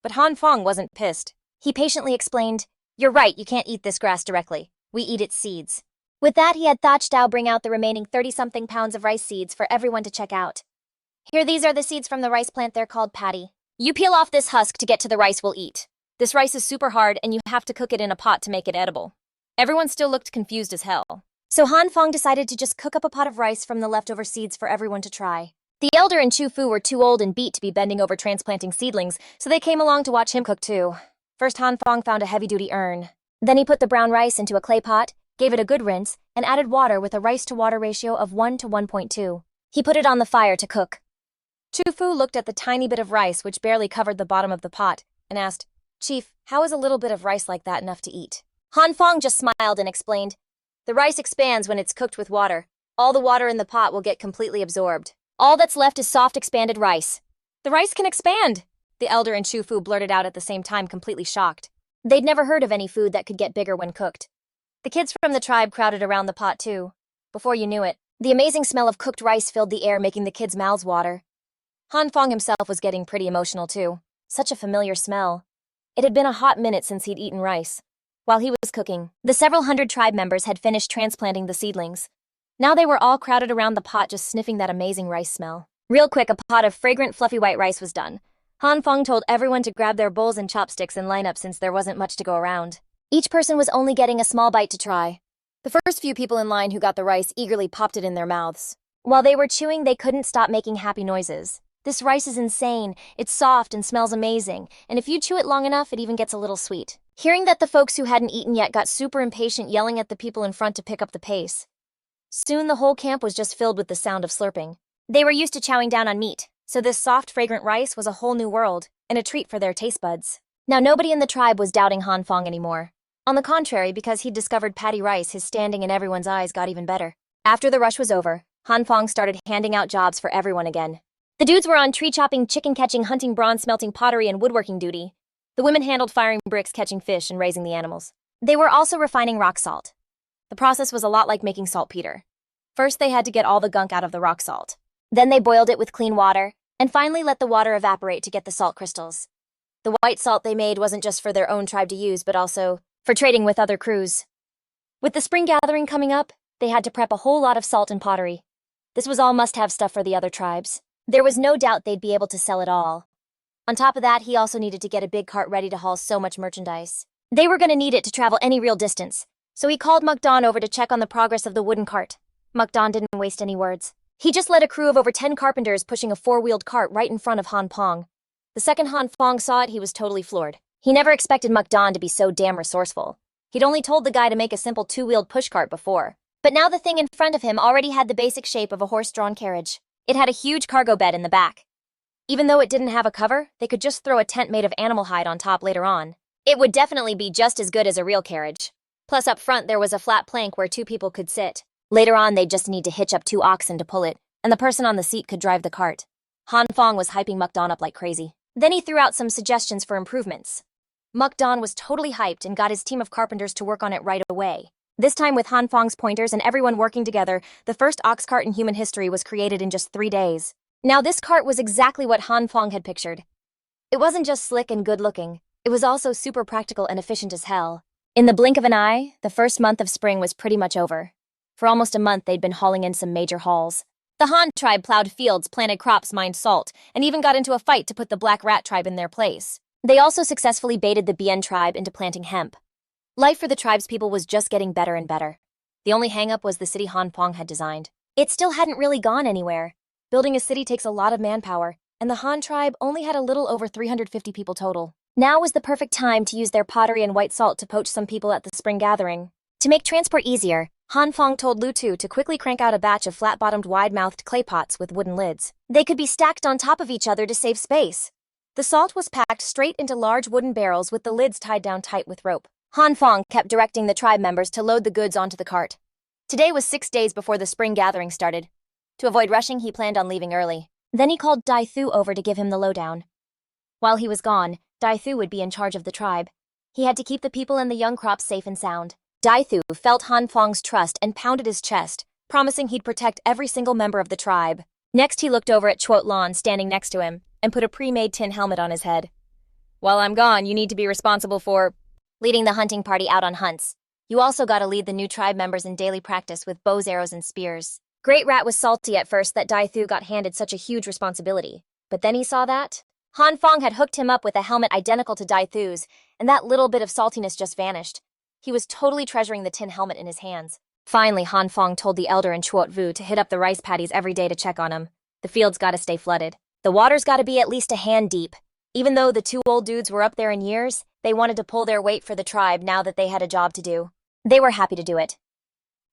S1: But Han Feng wasn't pissed. He patiently explained, "You're right, you can't eat this grass directly. We eat its seeds." With that, he had Thach Dao bring out the remaining 30-something pounds of rice seeds for everyone to check out. "Here, these are the seeds from the rice plant. They're called paddy. You peel off this husk to get to the rice we'll eat. This rice is super hard and you have to cook it in a pot to make it edible." Everyone still looked confused as hell. So Han Feng decided to just cook up a pot of rice from the leftover seeds for everyone to try. The elder and Chu Fu were too old and beat to be bending over transplanting seedlings, so they came along to watch him cook too. First, Han Feng found a heavy-duty urn. Then he put the brown rice into a clay pot, gave it a good rinse, and added water with a rice-to-water ratio of 1 to 1.2. He put it on the fire to cook. Chu Fu looked at the tiny bit of rice which barely covered the bottom of the pot and asked, "Chief, how is a little bit of rice like that enough to eat?" Han Feng just smiled and explained, "The rice expands when it's cooked with water. All the water in the pot will get completely absorbed. All that's left is soft, expanded rice." "The rice can expand!" the elder and Chu Fu blurted out at the same time, completely shocked. They'd never heard of any food that could get bigger when cooked. The kids from the tribe crowded around the pot too. Before you knew it, the amazing smell of cooked rice filled the air, making the kids' mouths water. Han Feng himself was getting pretty emotional too. Such a familiar smell. It had been a hot minute since he'd eaten rice. While he was cooking, the several hundred tribe members had finished transplanting the seedlings. Now they were all crowded around the pot just sniffing that amazing rice smell. Real quick, a pot of fragrant, fluffy white rice was done. Han Feng told everyone to grab their bowls and chopsticks and line up since there wasn't much to go around. Each person was only getting a small bite to try. The first few people in line who got the rice eagerly popped it in their mouths. While they were chewing, they couldn't stop making happy noises. This rice is insane. It's soft and smells amazing, and if you chew it long enough, it even gets a little sweet. Hearing that the folks who hadn't eaten yet got super impatient, yelling at the people in front to pick up the pace. Soon the whole camp was just filled with the sound of slurping. They were used to chowing down on meat, so this soft, fragrant rice was a whole new world, and a treat for their taste buds. Now nobody in the tribe was doubting Han Feng anymore. On the contrary, because he'd discovered paddy rice, his standing in everyone's eyes got even better. After the rush was over, Han Feng started handing out jobs for everyone again. The dudes were on tree chopping, chicken catching, hunting, bronze smelting, pottery, and woodworking duty. The women handled firing bricks, catching fish, and raising the animals. They were also refining rock salt. The process was a lot like making saltpeter. First, they had to get all the gunk out of the rock salt. Then they boiled it with clean water, and finally let the water evaporate to get the salt crystals. The white salt they made wasn't just for their own tribe to use, but also for trading with other crews. With the spring gathering coming up, they had to prep a whole lot of salt and pottery. This was all must-have stuff for the other tribes. There was no doubt they'd be able to sell it all. On top of that, he also needed to get a big cart ready to haul so much merchandise. They were going to need it to travel any real distance, so he called Mukdan over to check on the progress of the wooden cart. Mukdan didn't waste any words. He just led a crew of over 10 carpenters pushing a 4-wheeled cart right in front of Han Feng. The second Han Feng saw it, he was totally floored. He never expected Mukdan to be so damn resourceful. He'd only told the guy to make a simple 2-wheeled pushcart before. But now the thing in front of him already had the basic shape of a horse-drawn carriage. It had a huge cargo bed in the back. Even though it didn't have a cover, they could just throw a tent made of animal hide on top later on. It would definitely be just as good as a real carriage. Plus up front there was a flat plank where 2 people could sit. Later on they'd just need to hitch up 2 oxen to pull it, and the person on the seat could drive the cart. Han Feng was hyping Mukdan up like crazy. Then he threw out some suggestions for improvements. Mukdan was totally hyped and got his team of carpenters to work on it right away. This time with Han Feng's pointers and everyone working together, the first ox cart in human history was created in just 3 days. Now this cart was exactly what Han Feng had pictured. It wasn't just slick and good-looking, it was also super practical and efficient as hell. In the blink of an eye, the first month of spring was pretty much over. For almost a month they'd been hauling in some major hauls. The Han tribe plowed fields, planted crops, mined salt, and even got into a fight to put the Black Rat tribe in their place. They also successfully baited the Bien tribe into planting hemp. Life for the tribe's people was just getting better and better. The only hang-up was the city Han Feng had designed. It still hadn't really gone anywhere. Building a city takes a lot of manpower, and the Han tribe only had a little over 350 people total. Now was the perfect time to use their pottery and white salt to poach some people at the spring gathering. To make transport easier, Han Feng told Lu Tu to quickly crank out a batch of flat-bottomed, wide-mouthed clay pots with wooden lids. They could be stacked on top of each other to save space. The salt was packed straight into large wooden barrels with the lids tied down tight with rope. Han Feng kept directing the tribe members to load the goods onto the cart. Today was 6 days before the spring gathering started. To avoid rushing, he planned on leaving early. Then he called Dai Thu over to give him the lowdown. While he was gone, Dai Thu would be in charge of the tribe. He had to keep the people and the young crops safe and sound. Dai Thu felt Han Feng's trust and pounded his chest, promising he'd protect every single member of the tribe. Next he looked over at Chuot Lan standing next to him and put a pre-made tin helmet on his head. While I'm gone, you need to be responsible for leading the hunting party out on hunts. You also gotta lead the new tribe members in daily practice with bows, arrows, and spears. Great Rat was salty at first that Dai Thu got handed such a huge responsibility, but then he saw that Han Feng had hooked him up with a helmet identical to Dai Thu's, and that little bit of saltiness just vanished. He was totally treasuring the tin helmet in his hands. Finally, Han Feng told the elder and Chuot Vu to hit up the rice paddies every day to check on him. The fields gotta stay flooded. The water's gotta be at least a hand deep. Even though the 2 old dudes were up there in years, they wanted to pull their weight for the tribe now that they had a job to do. They were happy to do it.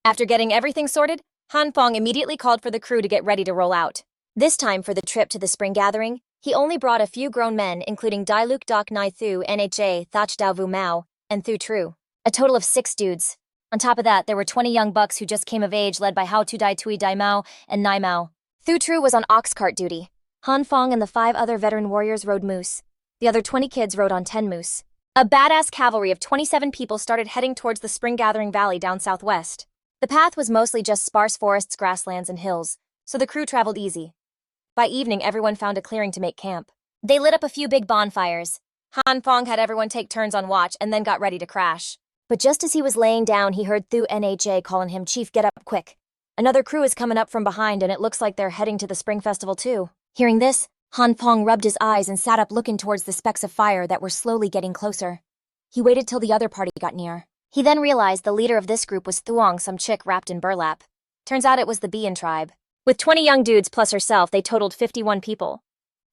S1: After getting everything sorted, Han Feng immediately called for the crew to get ready to roll out. This time for the trip to the spring gathering, he only brought a few grown men, including Dai Luk Dak Nai Thu, Nha, Thach Dao Vu Mao, and Thu Tru. A total of 6 dudes. On top of that, there were 20 young bucks who just came of age, led by Hao Tu Dai Tui Dai Mao and Nai Mao. Thu Tru was on ox cart duty. Han Feng and the 5 other veteran warriors rode moose. The other 20 kids rode on 10 moose. A badass cavalry of 27 people started heading towards the spring gathering valley down southwest. The path was mostly just sparse forests, grasslands, and hills, so the crew traveled easy. By evening, everyone found a clearing to make camp. They lit up a few big bonfires. Han Feng had everyone take turns on watch and then got ready to crash. But just as he was laying down, he heard Thu Nha calling him, "Chief, get up quick. Another crew is coming up from behind and it looks like they're heading to the spring festival too." Hearing this, Han Feng rubbed his eyes and sat up looking towards the specks of fire that were slowly getting closer. He waited till the other party got near. He then realized the leader of this group was Thuong, some chick wrapped in burlap. Turns out it was the Bien tribe. With 20 young dudes plus herself, they totaled 51 people.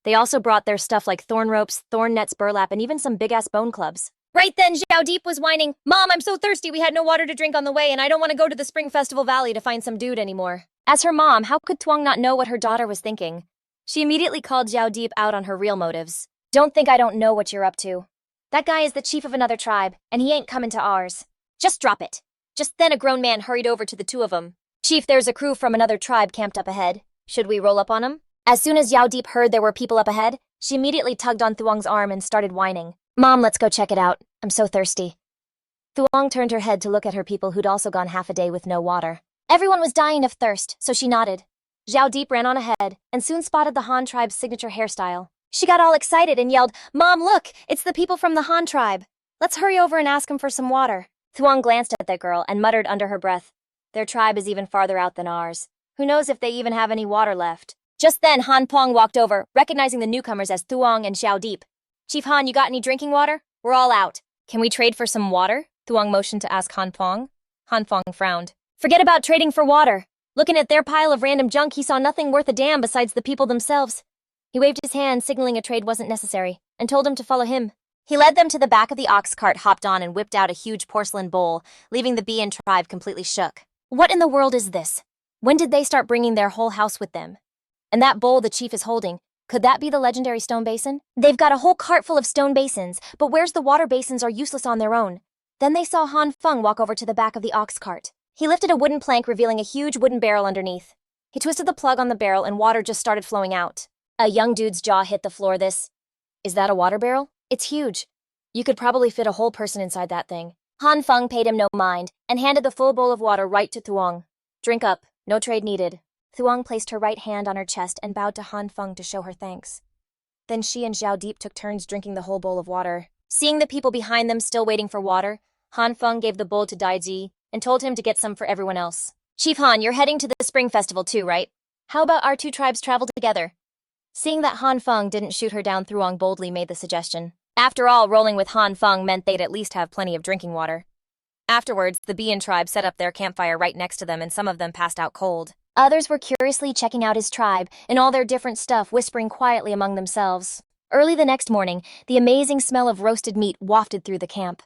S1: They also brought their stuff like thorn ropes, thorn nets, burlap, and even some big-ass bone clubs. Right then, Xiao Deep was whining, "Mom, I'm so thirsty, we had no water to drink on the way, and I don't want to go to the Spring Festival Valley to find some dude anymore." As her mom, how could Thuong not know what her daughter was thinking? She immediately called Xiao Deep out on her real motives. "Don't think I don't know what you're up to. That guy is the chief of another tribe, and he ain't coming to ours. Just drop it." Just then a grown man hurried over to the 2 of them. "Chief, there's a crew from another tribe camped up ahead. Should we roll up on them?" As soon as Yao Deep heard there were people up ahead, she immediately tugged on Thuong's arm and started whining. "Mom, let's go check it out. I'm so thirsty." Thuong turned her head to look at her people who'd also gone half a day with no water. Everyone was dying of thirst, so she nodded. Xiao Deep ran on ahead and soon spotted the Han tribe's signature hairstyle. She got all excited and yelled, "Mom, look! It's the people from the Han tribe. Let's hurry over and ask them for some water." Thuong glanced at the girl and muttered under her breath, "Their tribe is even farther out than ours. Who knows if they even have any water left." Just then, Han Feng walked over, recognizing the newcomers as Thuong and Xiao Deep. Chief Han, you got any drinking water? We're all out. Can we trade for some water? Thuong motioned to ask Han Feng. Han Feng frowned. Forget about trading for water. Looking at their pile of random junk, he saw nothing worth a damn besides the people themselves. He waved his hand, signaling a trade wasn't necessary, and told them to follow him. He led them to the back of the ox cart, hopped on, and whipped out a huge porcelain bowl, leaving the Bian tribe completely shook. What in the world is this? When did they start bringing their whole house with them? And that bowl the chief is holding, could that be the legendary stone basin? They've got a whole cart full of stone basins, but where's the water basins are useless on their own. Then they saw Han Feng walk over to the back of the ox cart. He lifted a wooden plank, revealing a huge wooden barrel underneath. He twisted the plug on the barrel and water just started flowing out. A young dude's jaw hit the floor. Is that a water barrel? It's huge. You could probably fit a whole person inside that thing. Han Feng paid him no mind and handed the full bowl of water right to Thuong. Drink up, no trade needed. Thuong placed her right hand on her chest and bowed to Han Feng to show her thanks. Then she and Xiao Deep took turns drinking the whole bowl of water. Seeing the people behind them still waiting for water, Han Feng gave the bowl to Daiji and told him to get some for everyone else. Chief Han, you're heading to the spring festival too, right? How about our two tribes travel together? Seeing that Han Feng didn't shoot her down, Thuong boldly made the suggestion. After all, rolling with Han Feng meant they'd at least have plenty of drinking water. Afterwards, the Bian tribe set up their campfire right next to them and some of them passed out cold. Others were curiously checking out his tribe and all their different stuff, whispering quietly among themselves. Early the next morning, the amazing smell of roasted meat wafted through the camp.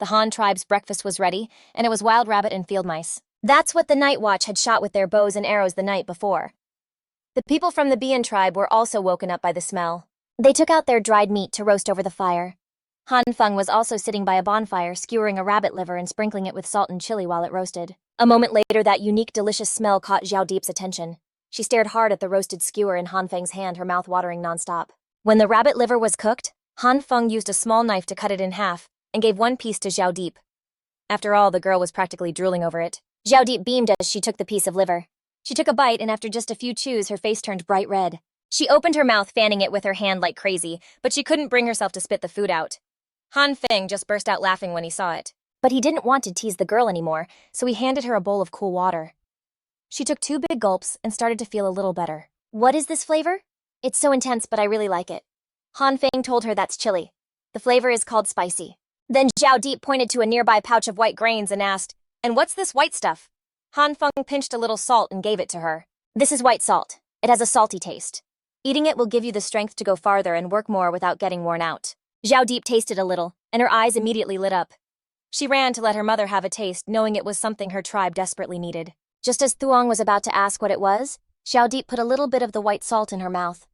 S1: The Han tribe's breakfast was ready, and it was wild rabbit and field mice. That's what the Night Watch had shot with their bows and arrows the night before. The people from the Bian tribe were also woken up by the smell. They took out their dried meat to roast over the fire. Han Feng was also sitting by a bonfire, skewering a rabbit liver and sprinkling it with salt and chili while it roasted. A moment later, that unique, delicious smell caught Xiao Deep's attention. She stared hard at the roasted skewer in Han Feng's hand, her mouth watering nonstop. When the rabbit liver was cooked, Han Feng used a small knife to cut it in half and gave one piece to Xiao Deep. After all, the girl was practically drooling over it. Xiao Deep beamed as she took the piece of liver. She took a bite, and after just a few chews, her face turned bright red. She opened her mouth, fanning it with her hand like crazy, but she couldn't bring herself to spit the food out. Han Feng just burst out laughing when he saw it. But he didn't want to tease the girl anymore, so he handed her a bowl of cool water. She took 2 big gulps and started to feel a little better. What is this flavor? It's so intense, but I really like it. Han Feng told her that's chili. The flavor is called spicy. Then Xiao Deep pointed to a nearby pouch of white grains and asked, "And what's this white stuff?" Han Feng pinched a little salt and gave it to her. This is white salt. It has a salty taste. Eating it will give you the strength to go farther and work more without getting worn out. Xiao Deep tasted a little, and her eyes immediately lit up. She ran to let her mother have a taste, knowing it was something her tribe desperately needed. Just as Thuong was about to ask what it was, Xiao Deep put a little bit of the white salt in her mouth.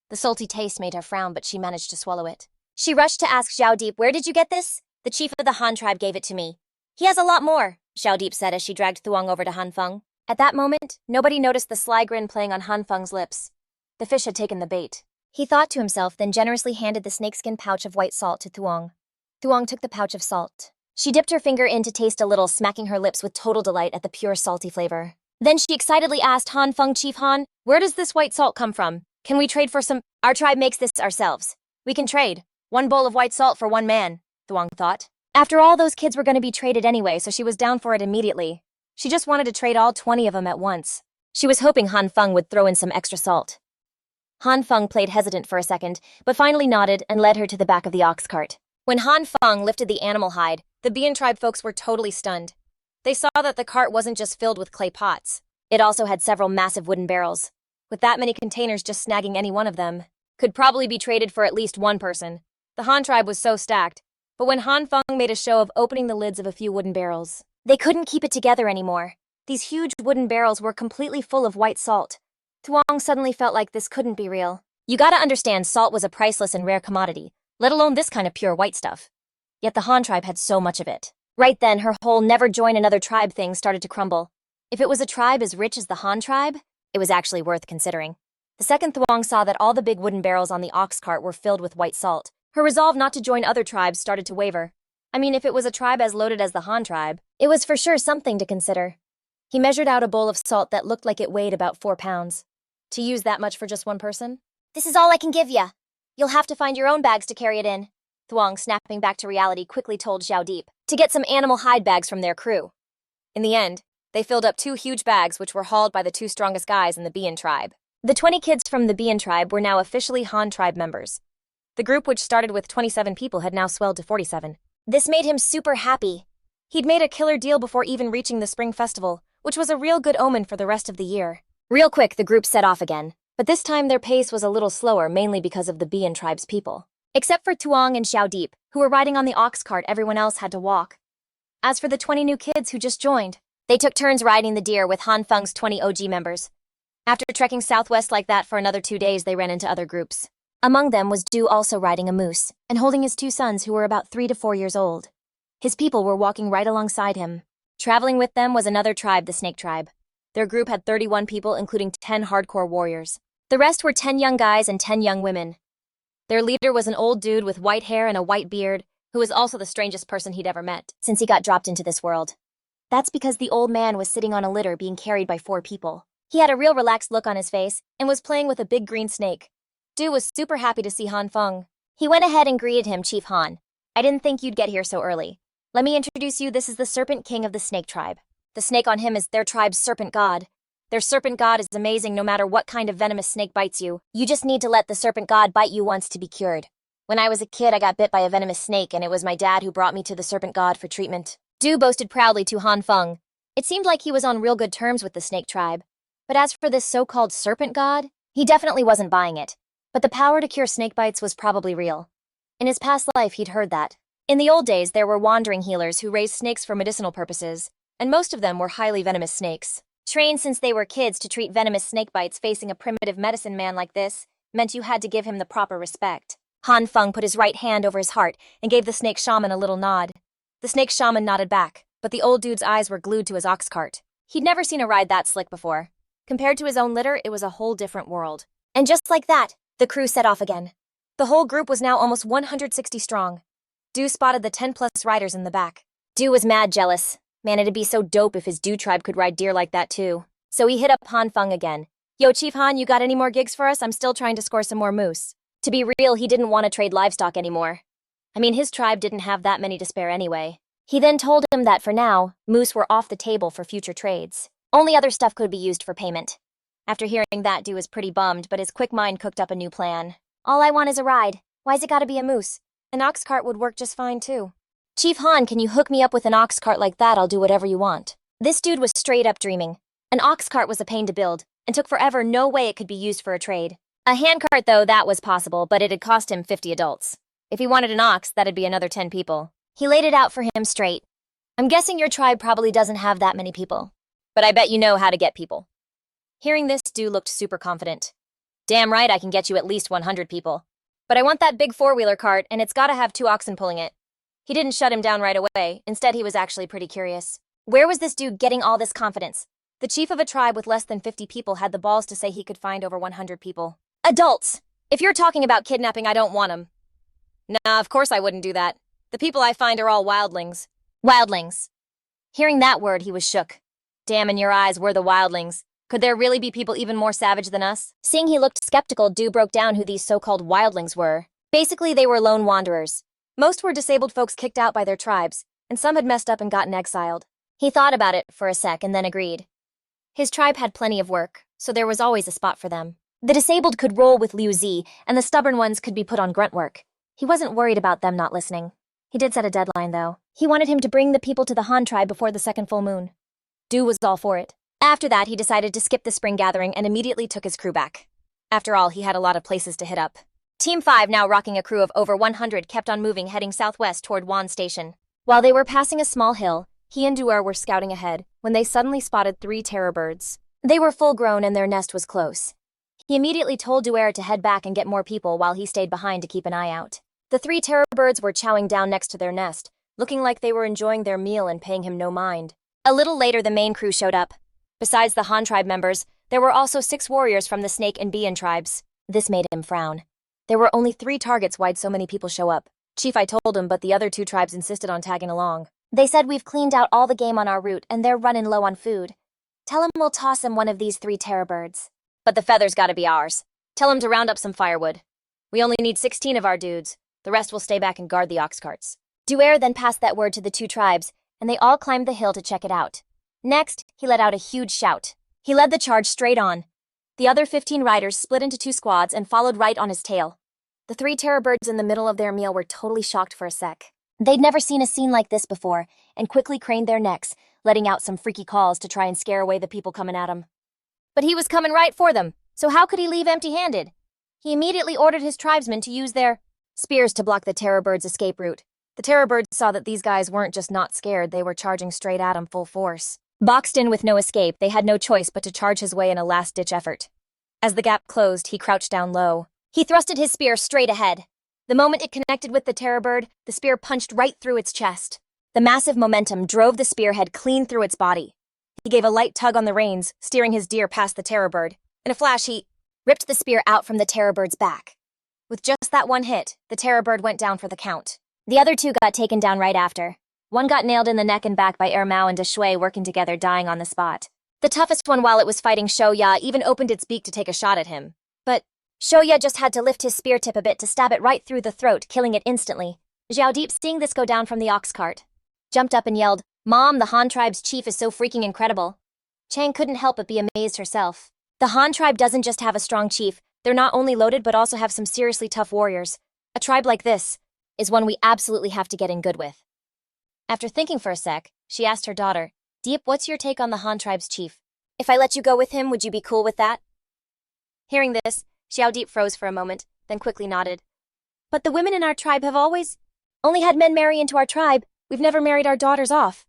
S1: The salty taste made her frown, but she managed to swallow it. She rushed to ask Xiao Deep, "Where did you get this?" "The chief of the Han tribe gave it to me." "He has a lot more," Xiao Deep said as she dragged Thuong over to Han Feng. At that moment, nobody noticed the sly grin playing on Han Feng's lips. The fish had taken the bait. He thought to himself, then generously handed the snakeskin pouch of white salt to Thuong. Thuong took the pouch of salt. She dipped her finger in to taste a little, smacking her lips with total delight at the pure salty flavor. Then she excitedly asked Han Feng, "Chief Han, where does this white salt come from? Can we trade for some?" "Our tribe makes this ourselves. We can trade. 1 bowl of white salt for 1 man," Thuong thought. After all, those kids were going to be traded anyway, so she was down for it immediately. She just wanted to trade all 20 of them at once. She was hoping Han Feng would throw in some extra salt. Han Feng played hesitant for a second, but finally nodded and led her to the back of the ox cart. When Han Feng lifted the animal hide, the Bian tribe folks were totally stunned. They saw that the cart wasn't just filled with clay pots. It also had several massive wooden barrels. With that many containers, just snagging any one of them could probably be traded for at least 1 person. The Han tribe was so stacked, but when Han Feng made a show of opening the lids of a few wooden barrels, they couldn't keep it together anymore. These huge wooden barrels were completely full of white salt. Thuong suddenly felt like this couldn't be real. You gotta understand, salt was a priceless and rare commodity, let alone this kind of pure white stuff. Yet the Han tribe had so much of it. Right then, her whole never join another tribe thing started to crumble. If it was a tribe as rich as the Han tribe, it was actually worth considering. The second Thuong saw that all the big wooden barrels on the ox cart were filled with white salt, her resolve not to join other tribes started to waver. I mean, if it was a tribe as loaded as the Han tribe, it was for sure something to consider. He measured out a bowl of salt that looked like it weighed about 4 pounds. To use that much for just 1 person? "This is all I can give ya. You'll have to find your own bags to carry it in." Thuong, snapping back to reality, quickly told Xiao Deep to get some animal hide bags from their crew. In the end, they filled up 2 huge bags which were hauled by the 2 strongest guys in the Bian tribe. The 20 kids from the Bian tribe were now officially Han tribe members. The group, which started with 27 people, had now swelled to 47. This made him super happy. He'd made a killer deal before even reaching the spring festival, which was a real good omen for the rest of the year. Real quick, the group set off again, but this time their pace was a little slower, mainly because of the Bian tribe's people. Except for Tuong and Xiaodeep, who were riding on the ox cart, everyone else had to walk. As for the 20 new kids who just joined, they took turns riding the deer with Han Feng's 20 OG members. After trekking southwest like that for another 2 days, they ran into other groups. Among them was Du, also riding a moose, and holding his 2 sons who were about 3 to 4 years old. His people were walking right alongside him. Traveling with them was another tribe, the Snake tribe. Their group had 31 people, including 10 hardcore warriors. The rest were 10 young guys and 10 young women. Their leader was an old dude with white hair and a white beard, who was also the strangest person he'd ever met since he got dropped into this world. That's because the old man was sitting on a litter being carried by 4 people. He had a real relaxed look on his face and was playing with a big green snake. Du was super happy to see Han Feng. He went ahead and greeted him, Chief Han. I didn't think you'd get here so early. Let me introduce you. This is the Serpent King of the Snake tribe. The snake on him is their tribe's serpent god. Their serpent god is amazing no matter what kind of venomous snake bites you. You just need to let the serpent god bite you once to be cured. When I was a kid, I got bit by a venomous snake, and it was my dad who brought me to the serpent god for treatment. Du boasted proudly to Han Feng. It seemed like he was on real good terms with the snake tribe. But as for this so-called serpent god, he definitely wasn't buying it. But the power to cure snake bites was probably real. In his past life, he'd heard that. In the old days, there were wandering healers who raised snakes for medicinal purposes, and most of them were highly venomous snakes. Trained since they were kids to treat venomous snake bites, facing a primitive medicine man like this meant you had to give him the proper respect. Han Feng put his right hand over his heart and gave the snake shaman a little nod. The snake shaman nodded back, but the old dude's eyes were glued to his ox cart. He'd never seen a ride that slick before. Compared to his own litter, it was a whole different world. And just like that, the crew set off again. The whole group was now almost 160 strong. Du spotted the 10-plus riders in the back. Du was mad jealous. Man, it'd be so dope if his Du tribe could ride deer like that too. So he hit up Han Feng again. Yo, Chief Han, you got any more gigs for us? I'm still trying to score some more moose. To be real, he didn't want to trade livestock anymore. I mean, his tribe didn't have that many to spare anyway. He then told him that for now, moose were off the table for future trades. Only other stuff could be used for payment. After hearing that, Du was pretty bummed, but his quick mind cooked up a new plan. All I want is a ride. Why's it gotta be a moose? An ox cart would work just fine too. Chief Han, can you hook me up with an ox cart like that? I'll do whatever you want. This dude was straight up dreaming. An ox cart was a pain to build, and took forever. No way it could be used for a trade. A handcart, though, that was possible, but it'd cost him 50 adults. If he wanted an ox, that'd be another 10 people. He laid it out for him straight. I'm guessing your tribe probably doesn't have that many people. But I bet you know how to get people. Hearing this, Du looked super confident. Damn right I can get you at least 100 people. But I want that big 4-wheeler cart, and it's gotta have 2 oxen pulling it. He didn't shut him down right away. Instead, he was actually pretty curious. Where was this dude getting all this confidence? The chief of a tribe with less than 50 people had the balls to say he could find over 100 people. Adults! If you're talking about kidnapping, I don't want them. Nah, of course I wouldn't do that. The people I find are all wildlings. Wildlings. Hearing that word, he was shook. Damn, in your eyes, we're the wildlings. Could there really be people even more savage than us? Seeing he looked skeptical, Du broke down who these so-called wildlings were. Basically, they were lone wanderers. Most were disabled folks kicked out by their tribes, and some had messed up and gotten exiled. He thought about it for a sec and then agreed. His tribe had plenty of work, so there was always a spot for them. The disabled could roll with Liu Zi, and the stubborn ones could be put on grunt work. He wasn't worried about them not listening. He did set a deadline, though. He wanted him to bring the people to the Han tribe before the second full moon. Du was all for it. After that, he decided to skip the spring gathering and immediately took his crew back. After all, he had a lot of places to hit up. Team 5, now rocking a crew of over 100, kept on moving, heading southwest toward Wan Station. While they were passing a small hill, he and Duer were scouting ahead when they suddenly spotted 3 terror birds. They were full-grown and their nest was close. He immediately told Duer to head back and get more people while he stayed behind to keep an eye out. The 3 terror birds were chowing down next to their nest, looking like they were enjoying their meal and paying him no mind. A little later, the main crew showed up. Besides the Han tribe members, there were also 6 warriors from the Snake and Bian tribes. This made him frown. There were only 3 targets. Why'd so many people show up? Chief, I told him, but the other 2 tribes insisted on tagging along. They said we've cleaned out all the game on our route and they're running low on food. Tell him we'll toss him one of these 3 terror birds. But the feathers gotta be ours. Tell him to round up some firewood. We only need 16 of our dudes. The rest will stay back and guard the ox carts. Duer then passed that word to the 2 tribes, and they all climbed the hill to check it out. Next, he let out a huge shout. He led the charge straight on. The other 15 riders split into 2 squads and followed right on his tail. The 3 terror birds in the middle of their meal were totally shocked for a sec. They'd never seen a scene like this before, and quickly craned their necks, letting out some freaky calls to try and scare away the people coming at him. But he was coming right for them, so how could he leave empty-handed? He immediately ordered his tribesmen to use their spears to block the terror birds' escape route. The terror birds saw that these guys weren't just not scared, they were charging straight at him full force. Boxed in with no escape, they had no choice but to charge his way in a last-ditch effort. As the gap closed, he crouched down low. He thrusted his spear straight ahead. The moment it connected with the terror bird, the spear punched right through its chest. The massive momentum drove the spearhead clean through its body. He gave a light tug on the reins, steering his deer past the terror bird. In a flash, he ripped the spear out from the terror bird's back. With just that one hit, the terror bird went down for the count. The other 2 got taken down right after. One got nailed in the neck and back by Mao and Shui working together, dying on the spot. The toughest one, while it was fighting Shoya, even opened its beak to take a shot at him. But Shoya just had to lift his spear tip a bit to stab it right through the throat, killing it instantly. Xiao Deep, seeing this go down from the ox cart, jumped up and yelled, "Mom, the Han tribe's chief is so freaking incredible." Chang couldn't help but be amazed herself. The Han tribe doesn't just have a strong chief, they're not only loaded but also have some seriously tough warriors. A tribe like this is one we absolutely have to get in good with. After thinking for a sec, she asked her daughter, "Deep, what's your take on the Han tribe's chief? If I let you go with him, would you be cool with that?" Hearing this, Xiao Deep froze for a moment, then quickly nodded. "But the women in our tribe have always only had men marry into our tribe. We've never married our daughters off."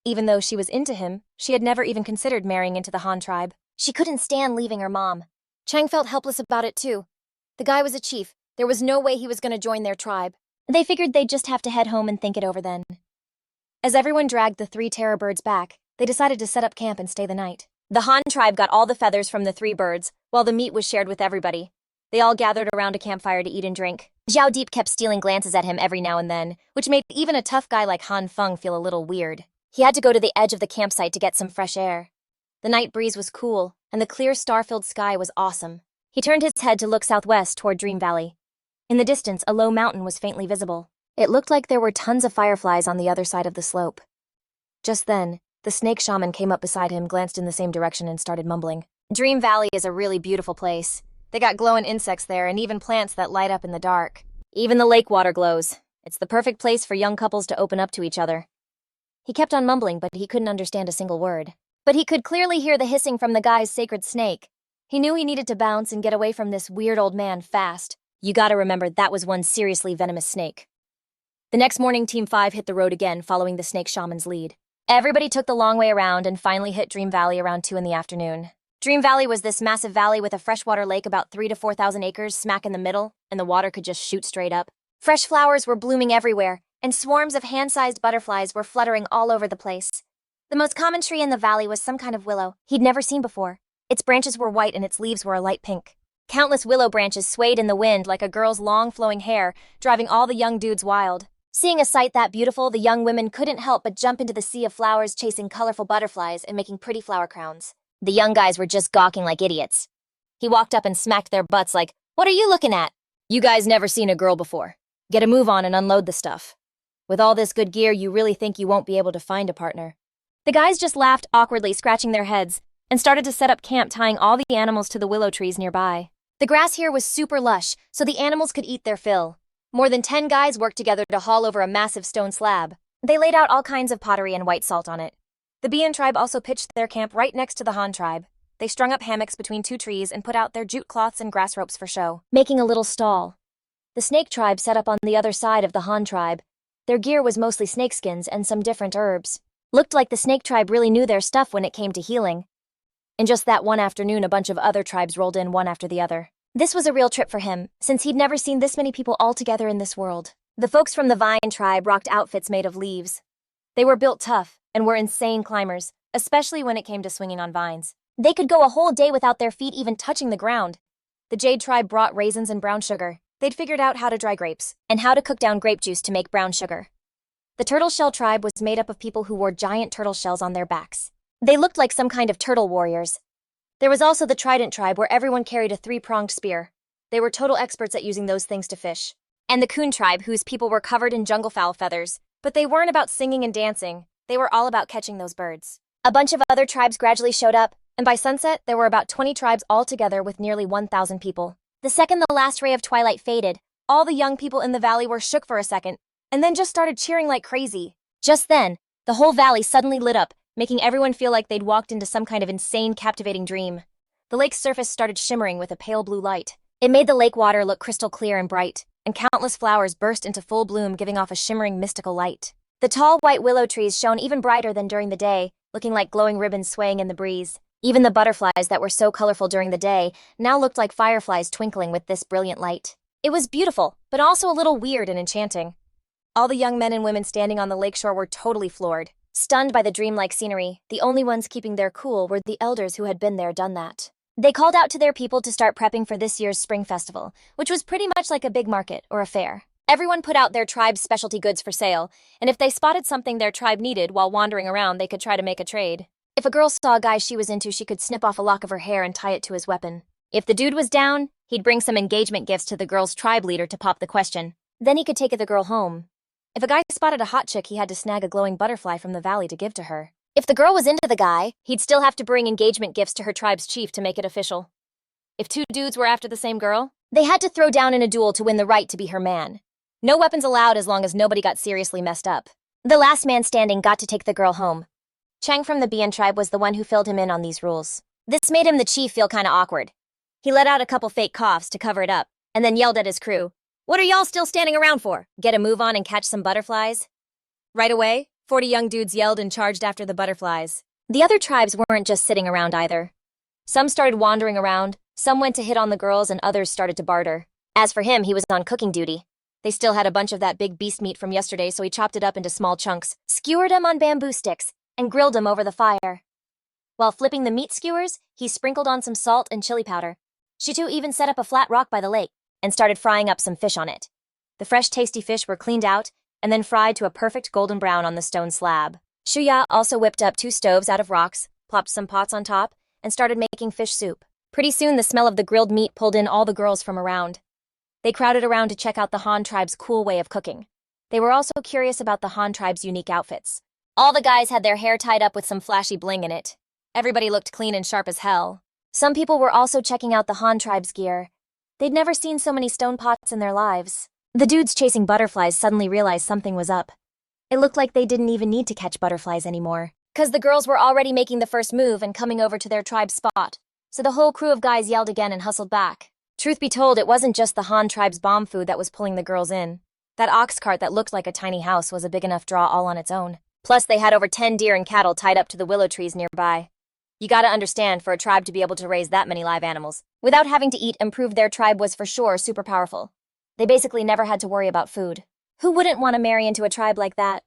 S1: Even though she was into him, she had never even considered marrying into the Han tribe. She couldn't stand leaving her mom. Chang felt helpless about it too. The guy was a chief. There was no way he was going to join their tribe. They figured they'd just have to head home and think it over then. As everyone dragged the 3 terror birds back, they decided to set up camp and stay the night. The Han tribe got all the feathers from the 3 birds, while the meat was shared with everybody. They all gathered around a campfire to eat and drink. Xiao Deep kept stealing glances at him every now and then, which made even a tough guy like Han Feng feel a little weird. He had to go to the edge of the campsite to get some fresh air. The night breeze was cool, and the clear star-filled sky was awesome. He turned his head to look southwest toward Dream Valley. In the distance, a low mountain was faintly visible. It looked like there were tons of fireflies on the other side of the slope. Just then, the snake shaman came up beside him, glanced in the same direction, and started mumbling. Dream Valley is a really beautiful place. They got glowing insects there and even plants that light up in the dark. Even the lake water glows. It's the perfect place for young couples to open up to each other. He kept on mumbling, but he couldn't understand a single word. But he could clearly hear the hissing from the guy's sacred snake. He knew he needed to bounce and get away from this weird old man fast. You gotta remember, that was one seriously venomous snake. The next morning, Team 5 hit the road again, following the snake shaman's lead. Everybody took the long way around and finally hit Dream Valley around 2 in the afternoon. Dream Valley was this massive valley with a freshwater lake about 3,000 to 4,000 acres smack in the middle, and the water could just shoot straight up. Fresh flowers were blooming everywhere, and swarms of hand-sized butterflies were fluttering all over the place. The most common tree in the valley was some kind of willow he'd never seen before. Its branches were white and its leaves were a light pink. Countless willow branches swayed in the wind like a girl's long flowing hair, driving all the young dudes wild. Seeing a sight that beautiful, the young women couldn't help but jump into the sea of flowers, chasing colorful butterflies and making pretty flower crowns. The young guys were just gawking like idiots. He walked up and smacked their butts like, "What are you looking at? You guys never seen a girl before. Get a move on and unload the stuff. With all this good gear, you really think you won't be able to find a partner?" The guys just laughed awkwardly, scratching their heads, and started to set up camp, tying all the animals to the willow trees nearby. The grass here was super lush, so the animals could eat their fill. More than 10 guys worked together to haul over a massive stone slab. They laid out all kinds of pottery and white salt on it. The Bian tribe also pitched their camp right next to the Han tribe. They strung up hammocks between 2 trees and put out their jute cloths and grass ropes for show, making a little stall. The snake tribe set up on the other side of the Han tribe. Their gear was mostly snakeskins and some different herbs. Looked like the snake tribe really knew their stuff when it came to healing. In just that one afternoon, a bunch of other tribes rolled in one after the other. This was a real trip for him, since he'd never seen this many people all together in this world. The folks from the Vine tribe rocked outfits made of leaves. They were built tough and were insane climbers, especially when it came to swinging on vines. They could go a whole day without their feet even touching the ground. The Jade tribe brought raisins and brown sugar. They'd figured out how to dry grapes and how to cook down grape juice to make brown sugar. The Turtle Shell tribe was made up of people who wore giant turtle shells on their backs. They looked like some kind of turtle warriors. There was also the Trident tribe, where everyone carried a 3-pronged spear. They were total experts at using those things to fish. And the Coon tribe, whose people were covered in jungle fowl feathers. But they weren't about singing and dancing. They were all about catching those birds. A bunch of other tribes gradually showed up, and by sunset, there were about 20 tribes all together with nearly 1,000 people. The second the last ray of twilight faded, all the young people in the valley were shook for a second, and then just started cheering like crazy. Just then, the whole valley suddenly lit up, making everyone feel like they'd walked into some kind of insane, captivating dream. The lake's surface started shimmering with a pale blue light. It made the lake water look crystal clear and bright, and countless flowers burst into full bloom, giving off a shimmering, mystical light. The tall white willow trees shone even brighter than during the day, looking like glowing ribbons swaying in the breeze. Even the butterflies that were so colorful during the day now looked like fireflies twinkling with this brilliant light. It was beautiful, but also a little weird and enchanting. All the young men and women standing on the lakeshore were totally floored. Stunned by the dreamlike scenery, the only ones keeping their cool were the elders who had been there, done that. They called out to their people to start prepping for this year's spring festival, which was pretty much like a big market or a fair. Everyone put out their tribe's specialty goods for sale, and if they spotted something their tribe needed while wandering around, they could try to make a trade. If a girl saw a guy she was into, she could snip off a lock of her hair and tie it to his weapon. If the dude was down, he'd bring some engagement gifts to the girl's tribe leader to pop the question. Then he could take the girl home. If a guy spotted a hot chick, he had to snag a glowing butterfly from the valley to give to her. If the girl was into the guy, he'd still have to bring engagement gifts to her tribe's chief to make it official. If two dudes were after the same girl, they had to throw down in a duel to win the right to be her man. No weapons allowed as long as nobody got seriously messed up. The last man standing got to take the girl home. Chang from the Bian tribe was the one who filled him in on these rules. This made him, the chief, feel kinda awkward. He let out a couple fake coughs to cover it up, and then yelled at his crew, "What are y'all still standing around for? Get a move on and catch some butterflies?" Right away, 40 young dudes yelled and charged after the butterflies. The other tribes weren't just sitting around either. Some started wandering around, some went to hit on the girls, and others started to barter. As for him, he was on cooking duty. They still had a bunch of that big beast meat from yesterday, so he chopped it up into small chunks, skewered them on bamboo sticks, and grilled them over the fire. While flipping the meat skewers, he sprinkled on some salt and chili powder. Shitu even set up a flat rock by the lake and started frying up some fish on it. The fresh, tasty fish were cleaned out and then fried to a perfect golden brown on the stone slab. Shuya also whipped up 2 stoves out of rocks, plopped some pots on top, and started making fish soup. Pretty soon, the smell of the grilled meat pulled in all the girls from around. They crowded around to check out the Han tribe's cool way of cooking. They were also curious about the Han tribe's unique outfits. All the guys had their hair tied up with some flashy bling in it. Everybody looked clean and sharp as hell. Some people were also checking out the Han tribe's gear. They'd never seen so many stone pots in their lives. The dudes chasing butterflies suddenly realized something was up. It looked like they didn't even need to catch butterflies anymore, 'cause the girls were already making the first move and coming over to their tribe's spot. So the whole crew of guys yelled again and hustled back. Truth be told, it wasn't just the Han tribe's bomb food that was pulling the girls in. That ox cart that looked like a tiny house was a big enough draw all on its own. Plus, they had over 10 deer and cattle tied up to the willow trees nearby. You gotta understand, for a tribe to be able to raise that many live animals without having to eat and prove their tribe was for sure super powerful. They basically never had to worry about food. Who wouldn't want to marry into a tribe like that?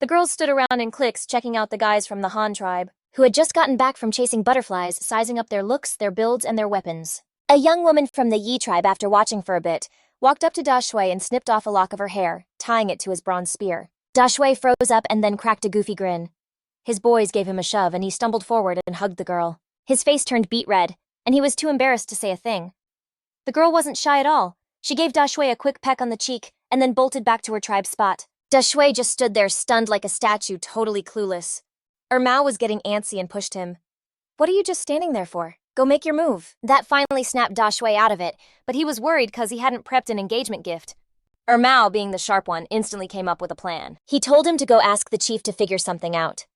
S1: The girls stood around in cliques checking out the guys from the Han tribe, who had just gotten back from chasing butterflies, sizing up their looks, their builds, and their weapons. A young woman from the Yi tribe, after watching for a bit, walked up to Da Shui and snipped off a lock of her hair, tying it to his bronze spear. Da Shui froze up and then cracked a goofy grin. His boys gave him a shove and he stumbled forward and hugged the girl. His face turned beet red, and he was too embarrassed to say a thing. The girl wasn't shy at all. She gave Da Shui a quick peck on the cheek and then bolted back to her tribe spot. Da Shui just stood there stunned like a statue, totally clueless. Mao was getting antsy and pushed him. "What are you just standing there for? Go make your move." That finally snapped Da Shui out of it, but he was worried 'cause he hadn't prepped an engagement gift. Mao, being the sharp one, instantly came up with a plan. He told him to go ask the chief to figure something out.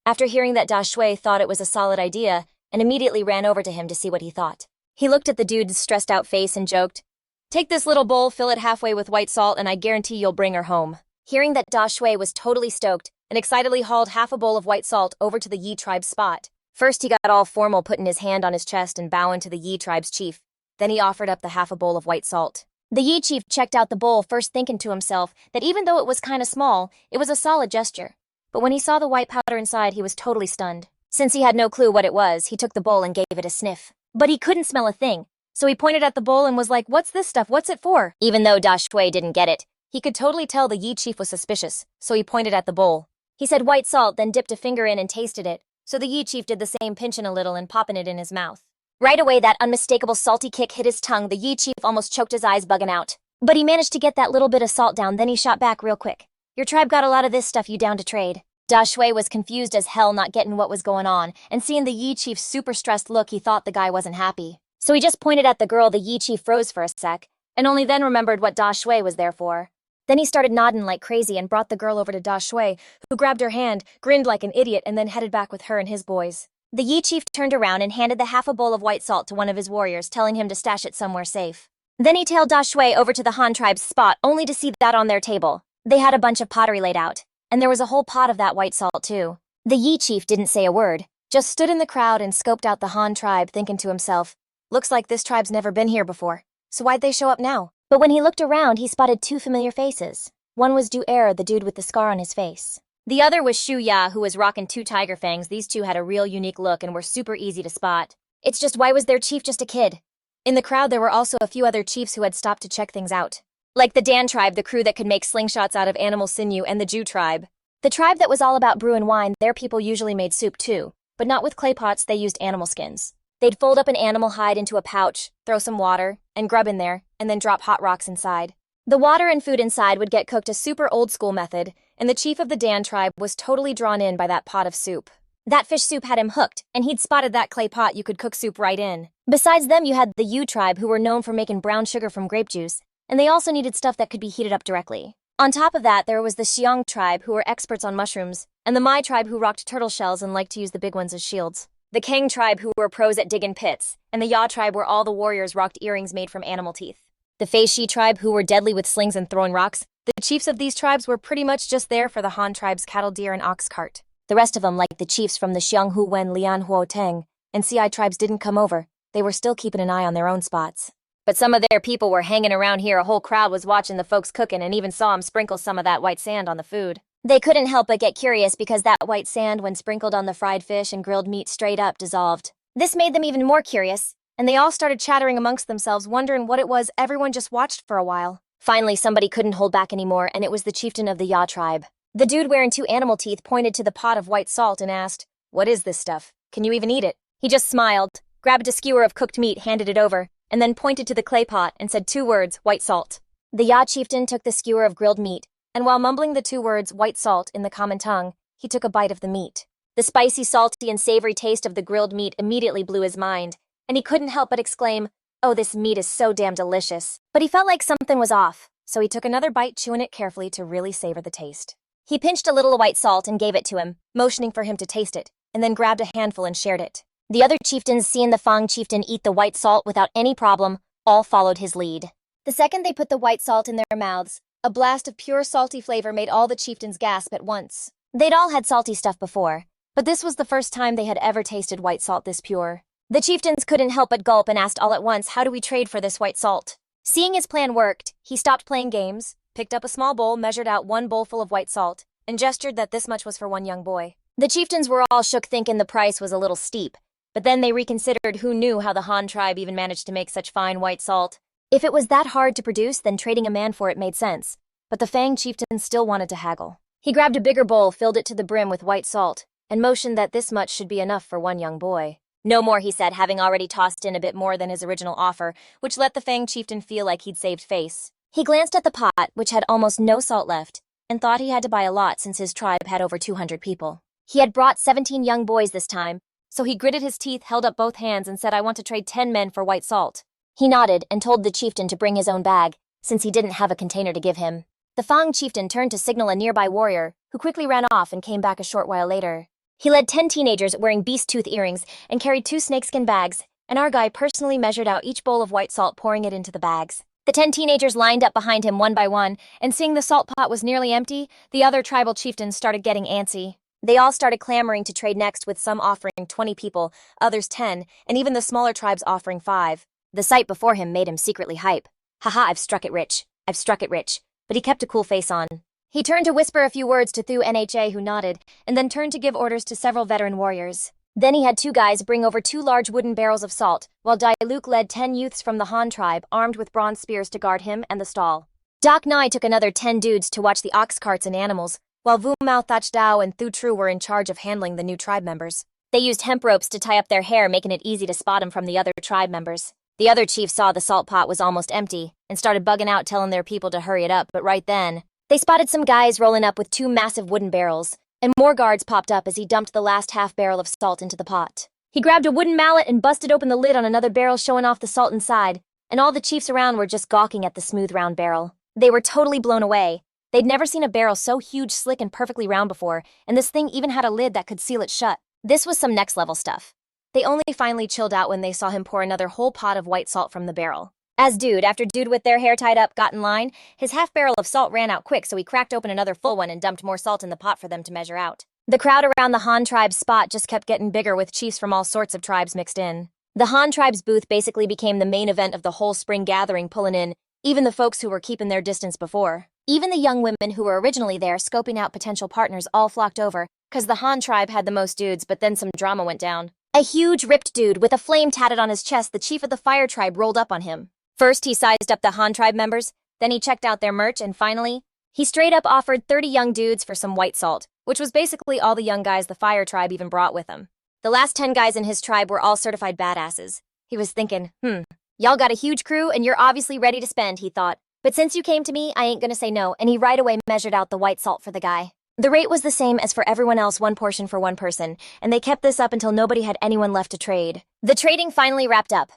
S1: After hearing that, Da Shui thought it was a solid idea and immediately ran over to him to see what he thought. He looked at the dude's stressed out face and joked, "Take this little bowl, fill it halfway with white salt, and I guarantee you'll bring her home." Hearing that, Da Shui was totally stoked and excitedly hauled half a bowl of white salt over to the Yi tribe's spot. First, he got all formal, putting his hand on his chest and bowing to the Yi tribe's chief. Then he offered up the half a bowl of white salt. The Yi chief checked out the bowl, first thinking to himself that even though it was kinda small, it was a solid gesture. But when he saw the white powder inside, he was totally stunned. Since he had no clue what it was, he took the bowl and gave it a sniff. But he couldn't smell a thing, so he pointed at the bowl and was like, "What's this stuff? What's it for?" Even though Da Shui didn't get it, he could totally tell the Yi chief was suspicious, so he pointed at the bowl. He said white salt, then dipped a finger in and tasted it, so the Yi chief did the same, pinching a little and popping it in his mouth. Right away, that unmistakable salty kick hit his tongue. The Yi chief almost choked his eyes, bugging out. But he managed to get that little bit of salt down, then he shot back real quick. "Your tribe got a lot of this stuff, you down to trade?" Da Shui was confused as hell, not getting what was going on, and seeing the Yi chief's super stressed look, he thought the guy wasn't happy. So he just pointed at the girl. The Yi chief froze for a sec, and only then remembered what Da Shui was there for. Then he started nodding like crazy and brought the girl over to Da Shui, who grabbed her hand, grinned like an idiot, and then headed back with her and his boys. The Yi chief turned around and handed the half a bowl of white salt to one of his warriors, telling him to stash it somewhere safe. Then he tailed Da Shui over to the Han tribe's spot, only to see that on their table they had a bunch of pottery laid out, and there was a whole pot of that white salt too. The Yi chief didn't say a word, just stood in the crowd and scoped out the Han tribe, thinking to himself, looks like this tribe's never been here before, so why'd they show up now? But when he looked around, he spotted two familiar faces. One was Du-Er, the dude with the scar on his face. The other was Shu Ya, who was rocking two tiger fangs. These two had a real unique look and were super easy to spot. It's just, why was their chief just a kid? In the crowd, there were also a few other chiefs who had stopped to check things out. Like the Dan tribe, the crew that could make slingshots out of animal sinew, and the Jew tribe. The tribe that was all about brew and wine, their people usually made soup too, but not with clay pots. They used animal skins. They'd fold up an animal hide into a pouch, throw some water, and grub in there, and then drop hot rocks inside. The water and food inside would get cooked a super old school method, and the chief of the Dan tribe was totally drawn in by that pot of soup. That fish soup had him hooked, and he'd spotted that clay pot you could cook soup right in. Besides them, you had the Yu tribe, who were known for making brown sugar from grape juice, and they also needed stuff that could be heated up directly. On top of that, there was the Xiong tribe, who were experts on mushrooms, and the Mai tribe, who rocked turtle shells and liked to use the big ones as shields. The Kang tribe, who were pros at digging pits, and the Ya tribe, where all the warriors rocked earrings made from animal teeth. The Fei Shi tribe, who were deadly with slings and throwing rocks. The chiefs of these tribes were pretty much just there for the Han tribe's cattle, deer, and ox cart. The rest of them, like the chiefs from the Xiang Hu Wen, Lian Huo Teng, and Ci tribes, didn't come over. They were still keeping an eye on their own spots. But some of their people were hanging around here. A whole crowd was watching the folks cooking and even saw them sprinkle some of that white sand on the food. They couldn't help but get curious because that white sand, when sprinkled on the fried fish and grilled meat, straight up dissolved. This made them even more curious, and they all started chattering amongst themselves, wondering what it was everyone just watched for a while. Finally, somebody couldn't hold back anymore, and it was the chieftain of the Ya tribe. The dude wearing two animal teeth pointed to the pot of white salt and asked, "What is this stuff? Can you even eat it?" He just smiled, grabbed a skewer of cooked meat, handed it over, and then pointed to the clay pot and said two words, "white salt." The Ya chieftain took the skewer of grilled meat, and while mumbling the two words, "white salt," in the common tongue, he took a bite of the meat. The spicy, salty, and savory taste of the grilled meat immediately blew his mind, and he couldn't help but exclaim, "Oh, this meat is so damn delicious." But he felt like something was off, so he took another bite, chewing it carefully to really savor the taste. He pinched a little white salt and gave it to him, motioning for him to taste it, and then grabbed a handful and shared it. The other chieftains, seeing the Fang chieftain eat the white salt without any problem, all followed his lead. The second they put the white salt in their mouths, a blast of pure salty flavor made all the chieftains gasp at once. They'd all had salty stuff before, but this was the first time they had ever tasted white salt this pure. The chieftains couldn't help but gulp and asked all at once, "How do we trade for this white salt?" Seeing his plan worked, he stopped playing games, picked up a small bowl, measured out one bowlful of white salt, and gestured that this much was for one young boy. The chieftains were all shook, thinking the price was a little steep, but then they reconsidered. Who knew how the Han tribe even managed to make such fine white salt? If it was that hard to produce, then trading a man for it made sense, but the Fang chieftain still wanted to haggle. He grabbed a bigger bowl, filled it to the brim with white salt, and motioned that this much should be enough for one young boy. "No more," he said, having already tossed in a bit more than his original offer, which let the Fang chieftain feel like he'd saved face. He glanced at the pot, which had almost no salt left, and thought he had to buy a lot since his tribe had over 200 people. He had brought 17 young boys this time, so he gritted his teeth, held up both hands, and said, "I want to trade 10 men for white salt." He nodded and told the chieftain to bring his own bag, since he didn't have a container to give him. The Fang chieftain turned to signal a nearby warrior, who quickly ran off and came back a short while later. He led 10 teenagers wearing beast tooth earrings and carried 2 snakeskin bags, and our guy personally measured out each bowl of white salt, pouring it into the bags. The 10 teenagers lined up behind him one by one, and seeing the salt pot was nearly empty, the other tribal chieftains started getting antsy. They all started clamoring to trade next, with some offering 20 people, others 10, and even the smaller tribes offering 5. The sight before him made him secretly hype. "Haha, I've struck it rich. I've struck it rich." But he kept a cool face on. He turned to whisper a few words to Thu Nha, who nodded, and then turned to give orders to several veteran warriors. Then he had 2 guys bring over 2 large wooden barrels of salt, while Dai Luke led 10 youths from the Han tribe, armed with bronze spears, to guard him and the stall. Doc Nai took another 10 dudes to watch the ox carts and animals, while Vu Mao, Thach Dao, and Thu Tru were in charge of handling the new tribe members. They used hemp ropes to tie up their hair, making it easy to spot them from the other tribe members. The other chief saw the salt pot was almost empty and started bugging out, telling their people to hurry it up, but right then, they spotted some guys rolling up with 2 massive wooden barrels. and more guards popped up as he dumped the last half barrel of salt into the pot. He grabbed a wooden mallet and busted open the lid on another barrel, showing off the salt inside, and all the chiefs around were just gawking at the smooth round barrel. They were totally blown away. They'd never seen a barrel so huge, slick, and perfectly round before, and this thing even had a lid that could seal it shut. This was some next level stuff. They only finally chilled out when they saw him pour another whole pot of white salt from the barrel. As dude after dude with their hair tied up got in line, his half barrel of salt ran out quick, so he cracked open another full one and dumped more salt in the pot for them to measure out. The crowd around the Han tribe's spot just kept getting bigger, with chiefs from all sorts of tribes mixed in. The Han tribe's booth basically became the main event of the whole spring gathering, pulling in even the folks who were keeping their distance before. Even the young women who were originally there scoping out potential partners all flocked over, cause the Han tribe had the most dudes, but then some drama went down. A huge ripped dude with a flame tatted on his chest, the chief of the fire tribe, rolled up on him. First, he sized up the Han tribe members, then he checked out their merch, and finally, he straight up offered 30 young dudes for some white salt, which was basically all the young guys the fire tribe even brought with them. The last 10 guys in his tribe were all certified badasses. He was thinking, y'all got a huge crew and you're obviously ready to spend, he thought. But since you came to me, I ain't gonna say no, and he right away measured out the white salt for the guy. The rate was the same as for everyone else, 1 portion for 1 person, and they kept this up until nobody had anyone left to trade. The trading finally wrapped up.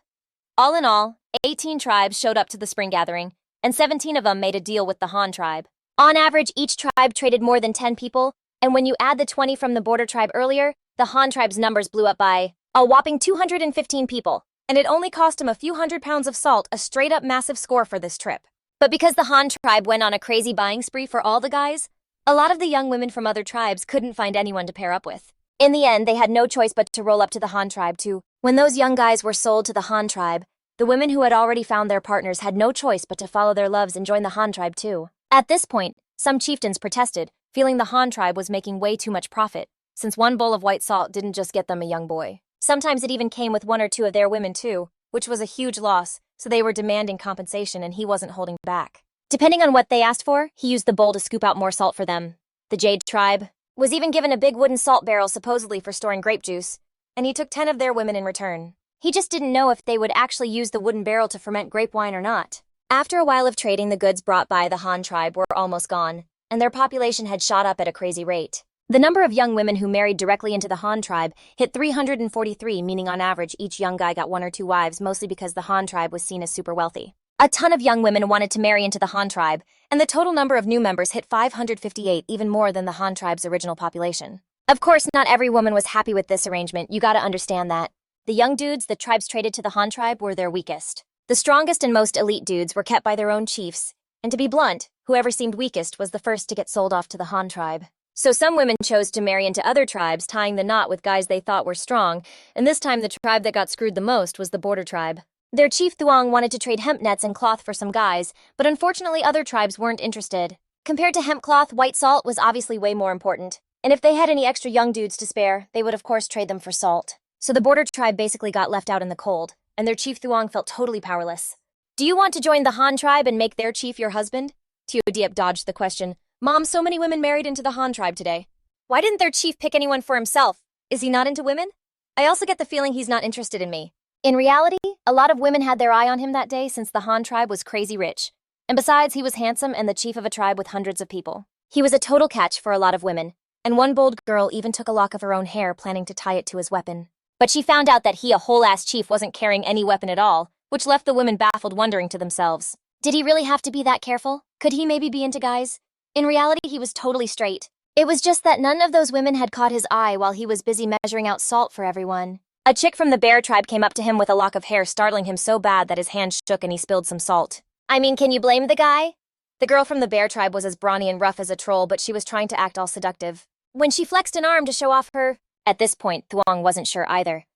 S1: All in all, 18 tribes showed up to the spring gathering, and 17 of them made a deal with the Han tribe. On average, each tribe traded more than 10 people, and when you add the 20 from the border tribe earlier, the Han tribe's numbers blew up by a whopping 215 people, and it only cost him a few £100 of salt, a straight-up massive score for this trip. But because the Han tribe went on a crazy buying spree for all the guys, a lot of the young women from other tribes couldn't find anyone to pair up with. In the end, they had no choice but to roll up to the Han tribe too. When those young guys were sold to the Han tribe, the women who had already found their partners had no choice but to follow their loves and join the Han tribe too. At this point, some chieftains protested, feeling the Han tribe was making way too much profit, since 1 bowl of white salt didn't just get them a young boy. Sometimes it even came with 1 or 2 of their women too, which was a huge loss, so they were demanding compensation and he wasn't holding back. Depending on what they asked for, he used the bowl to scoop out more salt for them. The Jade tribe was even given a big wooden salt barrel supposedly for storing grape juice, and he took 10 of their women in return. He just didn't know if they would actually use the wooden barrel to ferment grape wine or not. After a while of trading, the goods brought by the Han tribe were almost gone, and their population had shot up at a crazy rate. The number of young women who married directly into the Han tribe hit 343, meaning on average each young guy got 1 or 2 wives, mostly because the Han tribe was seen as super wealthy. A ton of young women wanted to marry into the Han tribe, and the total number of new members hit 558, even more than the Han tribe's original population. Of course, not every woman was happy with this arrangement, you gotta understand that. The young dudes the tribes traded to the Han tribe were their weakest. The strongest and most elite dudes were kept by their own chiefs, and to be blunt, whoever seemed weakest was the first to get sold off to the Han tribe. So some women chose to marry into other tribes, tying the knot with guys they thought were strong, and this time the tribe that got screwed the most was the border tribe. Their chief Thuong wanted to trade hemp nets and cloth for some guys, but unfortunately other tribes weren't interested. Compared to hemp cloth, white salt was obviously way more important, and if they had any extra young dudes to spare, they would of course trade them for salt. So the border tribe basically got left out in the cold, and their chief Thuong felt totally powerless. Do you want to join the Han tribe and make their chief your husband? Teo Diep dodged the question. Mom, so many women married into the Han tribe today. Why didn't their chief pick anyone for himself? Is he not into women? I also get the feeling he's not interested in me. In reality, a lot of women had their eye on him that day since the Han tribe was crazy rich. And besides, he was handsome and the chief of a tribe with hundreds of people. He was a total catch for a lot of women, and one bold girl even took a lock of her own hair, planning to tie it to his weapon. But she found out that he, a whole-ass chief, wasn't carrying any weapon at all, which left the women baffled, wondering to themselves, did he really have to be that careful? Could he maybe be into guys? In reality, he was totally straight. It was just that none of those women had caught his eye while he was busy measuring out salt for everyone. A chick from the bear tribe came up to him with a lock of hair, startling him so bad that his hand shook and he spilled some salt. I mean, can you blame the guy? The girl from the bear tribe was as brawny and rough as a troll, but she was trying to act all seductive. When she flexed an arm to show off her... At this point, Thuong wasn't sure either.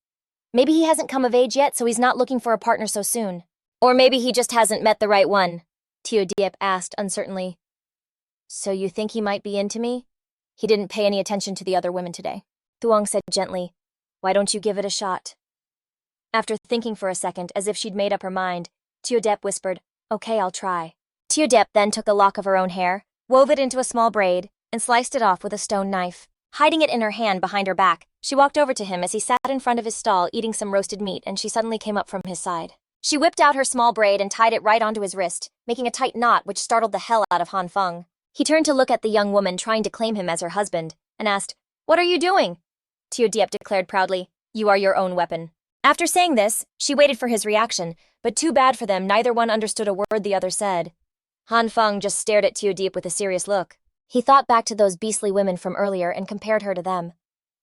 S1: Maybe he hasn't come of age yet, so he's not looking for a partner so soon. Or maybe he just hasn't met the right one, Teo Diep asked uncertainly. So you think he might be into me? He didn't pay any attention to the other women today. Thuong said gently, why don't you give it a shot? After thinking for a second, as if she'd made up her mind, Teo Diep whispered, okay, I'll try. Teo Diep then took a lock of her own hair, wove it into a small braid, and sliced it off with a stone knife. Hiding it in her hand behind her back, she walked over to him as he sat in front of his stall eating some roasted meat, and she suddenly came up from his side. She whipped out her small braid and tied it right onto his wrist, making a tight knot which startled the hell out of Han Feng. He turned to look at the young woman trying to claim him as her husband, and asked, "What are you doing?" Teodiep declared proudly, "You are your own weapon." After saying this, she waited for his reaction, but too bad for them, neither one understood a word the other said. Han Feng just stared at Teodiep with a serious look. He thought back to those beastly women from earlier and compared her to them.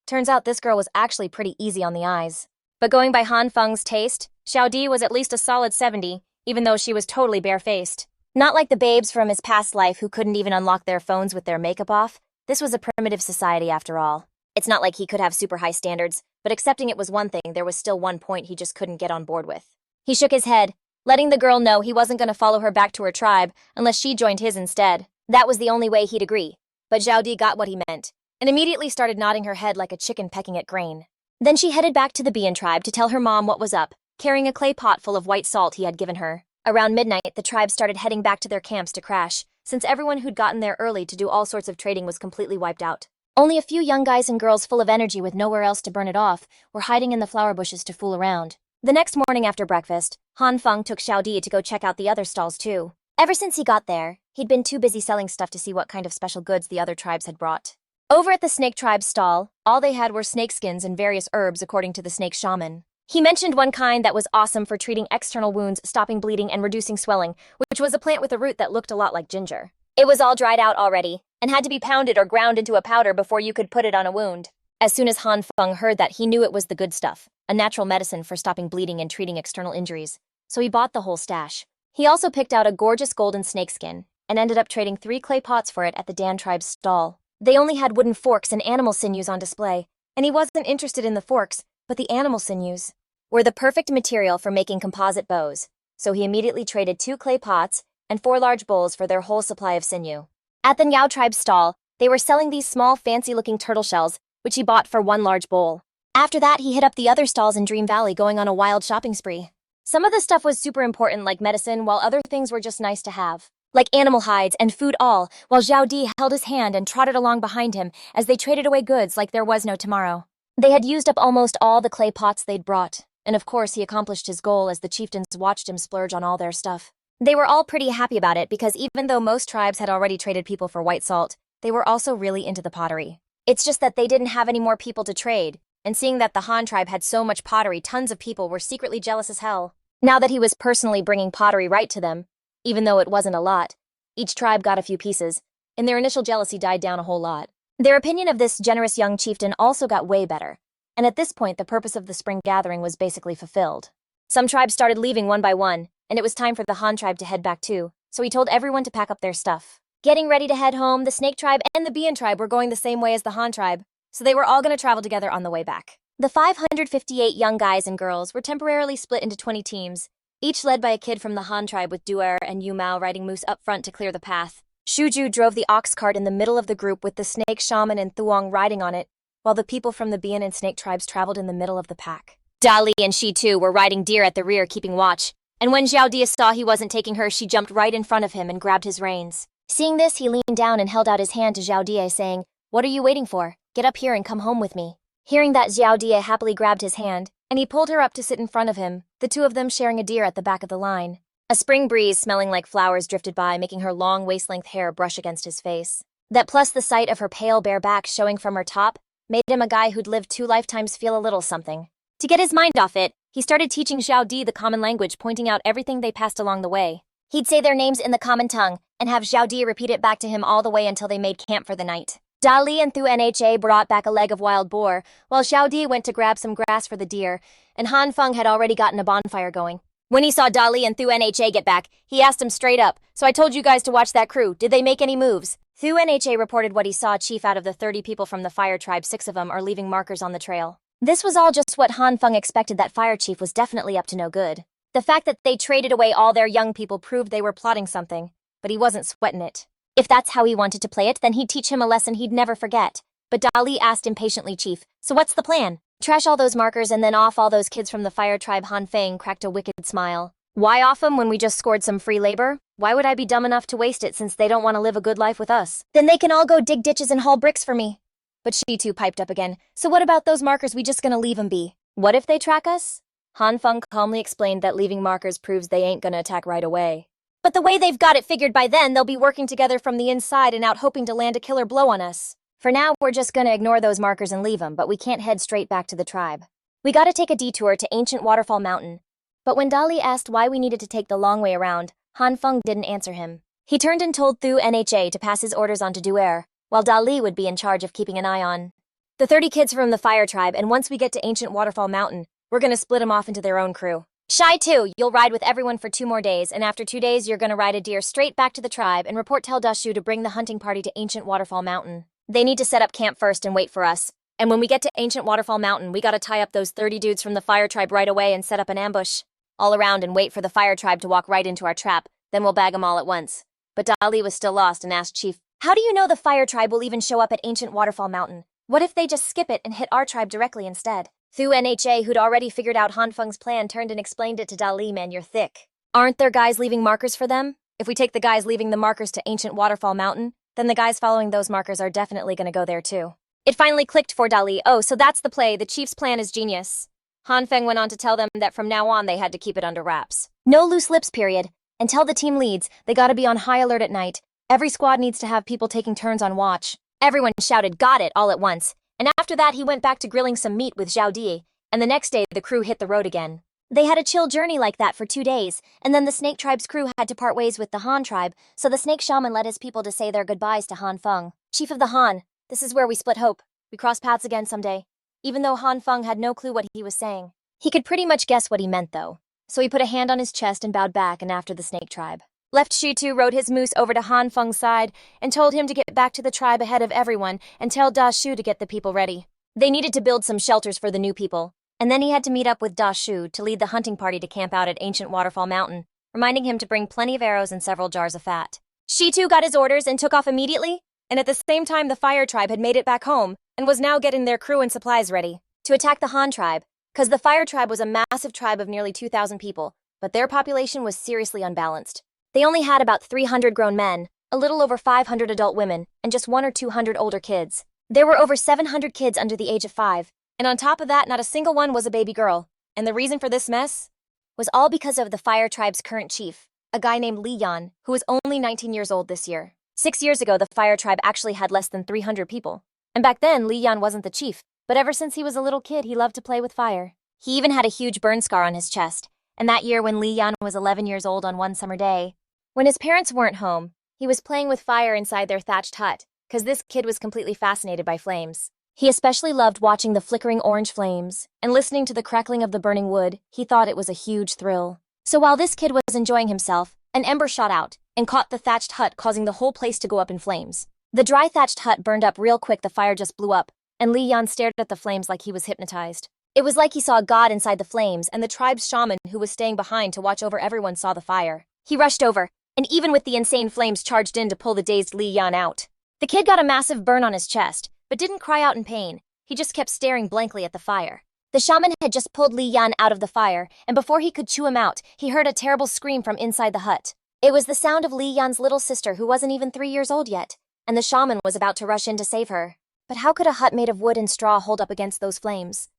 S1: Turns out this girl was actually pretty easy on the eyes. But going by Han Feng's taste, Xiaodi was at least a solid 70, even though she was totally barefaced. Not like the babes from his past life who couldn't even unlock their phones with their makeup off. This was a primitive society after all. It's not like he could have super high standards, but accepting it was one thing, there was still one point he just couldn't get on board with. He shook his head, letting the girl know he wasn't going to follow her back to her tribe unless she joined his instead. That was the only way he'd agree. But Zhao Di got what he meant, and immediately started nodding her head like a chicken pecking at grain. Then she headed back to the Bian tribe to tell her mom what was up, carrying a clay pot full of white salt he had given her. Around midnight, the tribe started heading back to their camps to crash, since everyone who'd gotten there early to do all sorts of trading was completely wiped out. Only a few young guys and girls full of energy with nowhere else to burn it off were hiding in the flower bushes to fool around. The next morning after breakfast, Han Feng took Xiaodi to go check out the other stalls too. Ever since he got there, he'd been too busy selling stuff to see what kind of special goods the other tribes had brought. Over at the snake tribe's stall, all they had were snake skins and various herbs according to the snake shaman. He mentioned one kind that was awesome for treating external wounds, stopping bleeding, and reducing swelling, which was a plant with a root that looked a lot like ginger. It was all dried out already, and had to be pounded or ground into a powder before you could put it on a wound. As soon as Han Feng heard that, he knew it was the good stuff, a natural medicine for stopping bleeding and treating external injuries, so he bought the whole stash. He also picked out a gorgeous golden snakeskin, and ended up trading 3 clay pots for it at the Dan tribe's stall. They only had wooden forks and animal sinews on display, and he wasn't interested in the forks, but the animal sinews were the perfect material for making composite bows, so he immediately traded 2 clay pots and 4 large bowls for their whole supply of sinew. At the Niao tribe's stall, they were selling these small, fancy-looking turtle shells, which he bought for 1 large bowl. After that, he hit up the other stalls in Dream Valley, going on a wild shopping spree. Some of the stuff was super important, like medicine, while other things were just nice to have, like animal hides and food all, while Zhao Di held his hand and trotted along behind him as they traded away goods like there was no tomorrow. They had used up almost all the clay pots they'd brought, and of course he accomplished his goal as the chieftains watched him splurge on all their stuff. They were all pretty happy about it because even though most tribes had already traded people for white salt, they were also really into the pottery. It's just that they didn't have any more people to trade, and seeing that the Han tribe had so much pottery, tons of people were secretly jealous as hell. Now that he was personally bringing pottery right to them, even though it wasn't a lot, each tribe got a few pieces, and their initial jealousy died down a whole lot. Their opinion of this generous young chieftain also got way better, and at this point the purpose of the spring gathering was basically fulfilled. Some tribes started leaving one by one, and it was time for the Han tribe to head back too, so he told everyone to pack up their stuff. Getting ready to head home, the Snake tribe and the Bian tribe were going the same way as the Han tribe, so they were all going to travel together on the way back. The 558 young guys and girls were temporarily split into 20 teams, each led by a kid from the Han tribe, with Duer and Yu Mao riding moose up front to clear the path. Shuju drove the ox cart in the middle of the group with the snake shaman and Thuong riding on it, while the people from the Bian and Snake tribes traveled in the middle of the pack. Dali and she too were riding deer at the rear, keeping watch, and when Zhao Dia saw he wasn't taking her, she jumped right in front of him and grabbed his reins. Seeing this, he leaned down and held out his hand to Zhao Dia, saying, "What are you waiting for? Get up here and come home with me." Hearing that, Zhao Dia happily grabbed his hand, and he pulled her up to sit in front of him, the two of them sharing a deer at the back of the line. A spring breeze smelling like flowers drifted by, making her long waist-length hair brush against his face. That plus the sight of her pale bare back showing from her top made him, a guy who'd lived 2 lifetimes, feel a little something. To get his mind off it, he started teaching Zhao Di the common language, pointing out everything they passed along the way. He'd say their names in the common tongue, and have Zhao Di repeat it back to him all the way until they made camp for the night. Dali and Thu Nha brought back a leg of wild boar, while Zhao Di went to grab some grass for the deer, and Han Feng had already gotten a bonfire going. When he saw Dali and Thu Nha get back, he asked him straight up, "So I told you guys to watch that crew. Did they make any moves?" Thu Nha reported what he saw. Chief, out of the 30 people from the fire tribe, 6 of them are leaving markers on the trail. This was all just what Han Feng expected. That fire chief was definitely up to no good. The fact that they traded away all their young people proved they were plotting something, but he wasn't sweating it. If that's how he wanted to play it, then he'd teach him a lesson he'd never forget. But Dali asked impatiently, "Chief, so what's the plan? Trash all those markers and then off all those kids from the fire tribe?" Han Feng cracked a wicked smile. "Why off them when we just scored some free labor? Why would I be dumb enough to waste it since they don't want to live a good life with us? Then they can all go dig ditches and haul bricks for me." But she too piped up again. "So what about those markers? We just gonna leave them be? What if they track us?" Han Feng calmly explained that leaving markers proves they ain't gonna attack right away. "But the way they've got it figured, by then they'll be working together from the inside and out, hoping to land a killer blow on us." For now, we're just gonna ignore those markers and leave them, but we can't head straight back to the tribe. We gotta take a detour to ancient Waterfall Mountain. But when Dali asked why we needed to take the long way around, Han Feng didn't answer him. He turned and told Thu Nha to pass his orders on to Duer, while Dali would be in charge of keeping an eye on the 30 kids from the Fire Tribe, and once we get to ancient Waterfall Mountain, we're gonna split them off into their own crew. Shy 2, you'll ride with everyone for 2 more days, and after 2 days you're gonna ride a deer straight back to the tribe and report tell Dashu to bring the hunting party to ancient Waterfall Mountain. They need to set up camp first and wait for us. And when we get to ancient Waterfall Mountain, we gotta tie up those 30 dudes from the Fire Tribe right away and set up an ambush all around and wait for the Fire Tribe to walk right into our trap, then we'll bag them all at once. But Dali was still lost and asked Chief, how do you know the Fire Tribe will even show up at ancient Waterfall Mountain? What if they just skip it and hit our tribe directly instead? Thu Nha, who'd already figured out Han Feng's plan, turned and explained it to Dali. Man, you're thick. Aren't there guys leaving markers for them? If we take the guys leaving the markers to ancient Waterfall Mountain, then the guys following those markers are definitely gonna go there too. It finally clicked for Dali. Oh, so that's the play. The chief's plan is genius. Han Feng went on to tell them that from now on they had to keep it under wraps. No loose lips, period. And tell the team leads, they gotta be on high alert at night. Every squad needs to have people taking turns on watch. Everyone shouted, got it, all at once. And after that he went back to grilling some meat with Zhao Di, and the next day the crew hit the road again. They had a chill journey like that for 2 days, and then the Snake Tribe's crew had to part ways with the Han Tribe, so the Snake Shaman led his people to say their goodbyes to Han Feng. Chief of the Han, this is where we split hope. We cross paths again someday. Even though Han Feng had no clue what he was saying. He could pretty much guess what he meant though. So he put a hand on his chest and bowed back and after the Snake Tribe. Left Shitu rode his moose over to Han Feng's side and told him to get back to the tribe ahead of everyone and tell Da Shu to get the people ready. They needed to build some shelters for the new people. And then he had to meet up with Da Shu to lead the hunting party to camp out at ancient Waterfall Mountain, reminding him to bring plenty of arrows and several jars of fat. Shitu got his orders and took off immediately, and at the same time the Fire Tribe had made it back home and was now getting their crew and supplies ready to attack the Han Tribe, because the Fire Tribe was a massive tribe of nearly 2,000 people, but their population was seriously unbalanced. They only had about 300 grown men, a little over 500 adult women, and just 100 or 200 older kids. There were over 700 kids under the age of 5, and on top of that, not a single one was a baby girl. And the reason for this mess was all because of the Fire Tribe's current chief, a guy named Li Yan, who was only 19 years old this year. 6 years ago, the Fire Tribe actually had less than 300 people. And back then, Li Yan wasn't the chief, but ever since he was a little kid, he loved to play with fire. He even had a huge burn scar on his chest, and that year when Li Yan was 11 years old on one summer day, when his parents weren't home, he was playing with fire inside their thatched hut, because this kid was completely fascinated by flames. He especially loved watching the flickering orange flames, and listening to the crackling of the burning wood. He thought it was a huge thrill. So while this kid was enjoying himself, an ember shot out and caught the thatched hut, causing the whole place to go up in flames. The dry thatched hut burned up real quick. The fire just blew up, and Li Yan stared at the flames like he was hypnotized. It was like he saw God inside the flames, and the tribe's shaman who was staying behind to watch over everyone saw the fire. He rushed over, and even with the insane flames charged in to pull the dazed Li Yan out. The kid got a massive burn on his chest, but didn't cry out in pain. He just kept staring blankly at the fire. The shaman had just pulled Li Yan out of the fire, and before he could chew him out, he heard a terrible scream from inside the hut. It was the sound of Li Yan's little sister, who wasn't even 3 years old yet, and the shaman was about to rush in to save her. But how could a hut made of wood and straw hold up against those flames?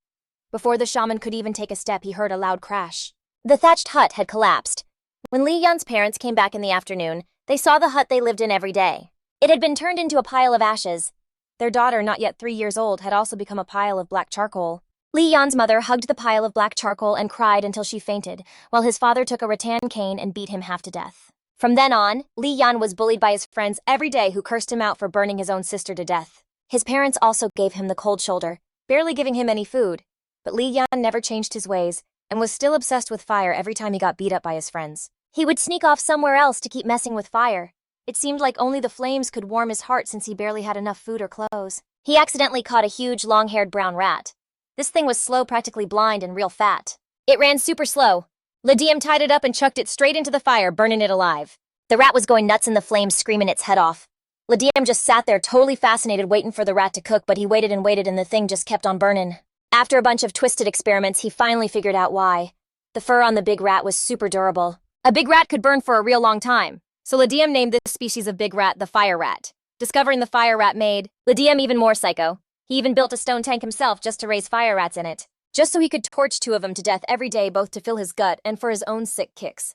S1: Before the shaman could even take a step, he heard a loud crash. The thatched hut had collapsed. When Li Yan's parents came back in the afternoon, they saw the hut they lived in every day. It had been turned into a pile of ashes. Their daughter, not yet 3 years old, had also become a pile of black charcoal. Li Yan's mother hugged the pile of black charcoal and cried until she fainted, while his father took a rattan cane and beat him half to death. From then on, Li Yan was bullied by his friends every day, who cursed him out for burning his own sister to death. His parents also gave him the cold shoulder, barely giving him any food. But Li Yan never changed his ways, and was still obsessed with fire every time he got beat up by his friends. He would sneak off somewhere else to keep messing with fire. It seemed like only the flames could warm his heart, since he barely had enough food or clothes. He accidentally caught a huge long-haired brown rat. This thing was slow, practically blind, and real fat. It ran super slow. Ladiam tied it up and chucked it straight into the fire, burning it alive. The rat was going nuts in the flames, screaming its head off. Ladiam just sat there totally fascinated, waiting for the rat to cook, but he waited and waited, and the thing just kept on burning. After a bunch of twisted experiments, he finally figured out why. The fur on the big rat was super durable. A big rat could burn for a real long time. So Ladiam named this species of big rat the fire rat. Discovering the fire rat made Ladiam even more psycho. He even built a stone tank himself just to raise fire rats in it, just so he could torch 2 of them to death every day, both to fill his gut and for his own sick kicks.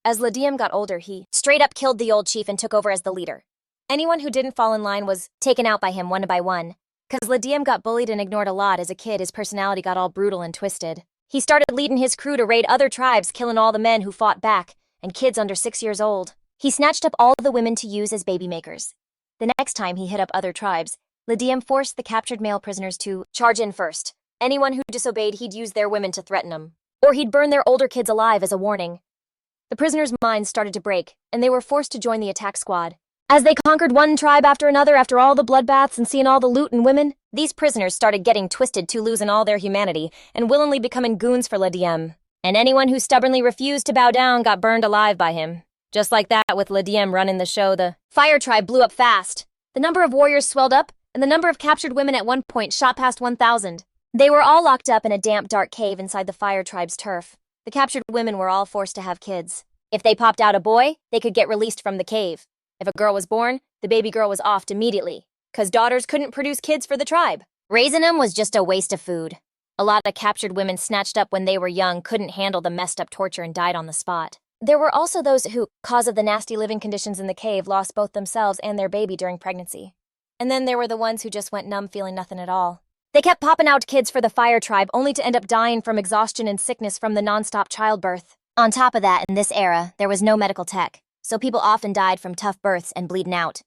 S1: As Ladiam got older, he straight up killed the old chief and took over as the leader. Anyone who didn't fall in line was taken out by him one by one. Cause Ladiem got bullied and ignored a lot as a kid, his personality got all brutal and twisted. He started leading his crew to raid other tribes, killing all the men who fought back, and kids under 6 years old. He snatched up all the women to use as baby makers. The next time he hit up other tribes, Ladiem forced the captured male prisoners to charge in first. Anyone who disobeyed, he'd use their women to threaten them. Or he'd burn their older kids alive as a warning. The prisoners' minds started to break, and they were forced to join the attack squad. As they conquered one tribe after another after all the bloodbaths and seeing all the loot and women, these prisoners started getting twisted to losing all their humanity and willingly becoming goons for Ladiem. And anyone who stubbornly refused to bow down got burned alive by him. Just like that, with Ladiem running the show, the fire tribe blew up fast. The number of warriors swelled up, and the number of captured women at one point shot past 1,000. They were all locked up in a damp, dark cave inside the fire tribe's turf. The captured women were all forced to have kids. If they popped out a boy, they could get released from the cave. If a girl was born, the baby girl was offed immediately, because daughters couldn't produce kids for the tribe. Raising them was just a waste of food. A lot of captured women snatched up when they were young couldn't handle the messed up torture and died on the spot. There were also those who, cause of the nasty living conditions in the cave, lost both themselves and their baby during pregnancy. And then there were the ones who just went numb, feeling nothing at all. They kept popping out kids for the fire tribe, only to end up dying from exhaustion and sickness from the non-stop childbirth. On top of that, in this era, there was no medical tech, so people often died from tough births and bleeding out.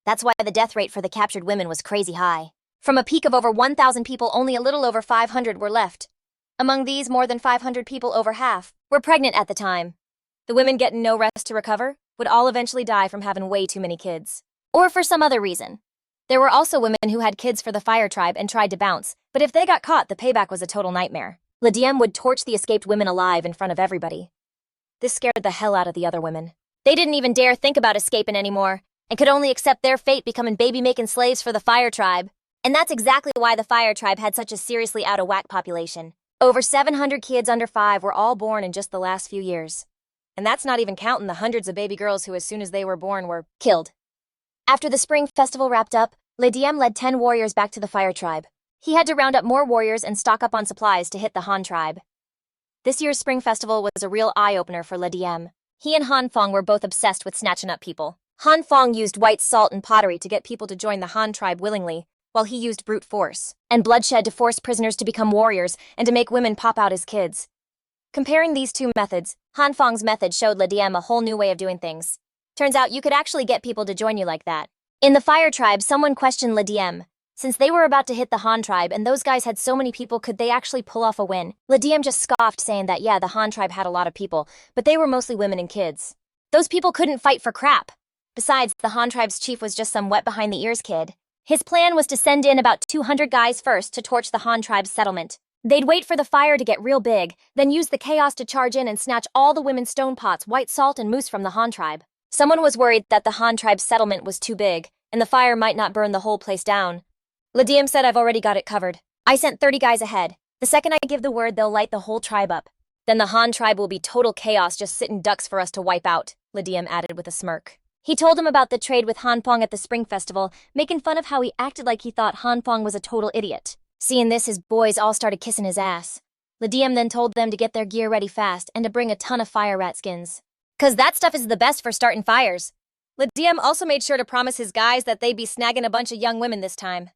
S1: That's why the death rate for the captured women was crazy high. From a peak of over 1,000 people, only a little over 500 were left. Among these, more than 500 people, over half, were pregnant at the time. The women getting no rest to recover would all eventually die from having way too many kids. Or for some other reason. There were also women who had kids for the fire tribe and tried to bounce, but if they got caught, the payback was a total nightmare. Ladiem would torch the escaped women alive in front of everybody. This scared the hell out of the other women. They didn't even dare think about escaping anymore, and could only accept their fate becoming baby-making slaves for the fire tribe. And that's exactly why the fire tribe had such a seriously out-of-whack population. Over 700 kids under 5 were all born in just the last few years. And that's not even counting the hundreds of baby girls who, as soon as they were born, were killed. After the spring festival wrapped up, Ladiem led 10 warriors back to the fire tribe. He had to round up more warriors and stock up on supplies to hit the Han tribe. This year's spring festival was a real eye-opener for Ladiem. He and Han Feng were both obsessed with snatching up people. Han Feng used white salt and pottery to get people to join the Han tribe willingly, while he used brute force and bloodshed to force prisoners to become warriors and to make women pop out as kids. Comparing these two methods, Han Feng's method showed Ladiem a whole new way of doing things. Turns out you could actually get people to join you like that. In the fire tribe, someone questioned Ladiem. Since they were about to hit the Han tribe and those guys had so many people, could they actually pull off a win? Ladiem just scoffed, saying that yeah, the Han tribe had a lot of people, but they were mostly women and kids. Those people couldn't fight for crap. Besides, the Han tribe's chief was just some wet-behind-the-ears kid. His plan was to send in about 200 guys first to torch the Han tribe's settlement. They'd wait for the fire to get real big, then use the chaos to charge in and snatch all the women's stone pots, white salt, and moose from the Han tribe. Someone was worried that the Han tribe's settlement was too big, and the fire might not burn the whole place down. Ladiem said, "I've already got it covered. I sent 30 guys ahead. The second I give the word, they'll light the whole tribe up. Then the Han tribe will be total chaos, just sitting ducks for us to wipe out," Ladiem added with a smirk. He told him about the trade with Han Feng at the spring festival, making fun of how he acted like he thought Han Feng was a total idiot. Seeing this, his boys all started kissing his ass. Ladiem then told them to get their gear ready fast and to bring a ton of fire rat skins. "'Cause that stuff is the best for starting fires." Ladiem also made sure to promise his guys that they'd be snagging a bunch of young women this time.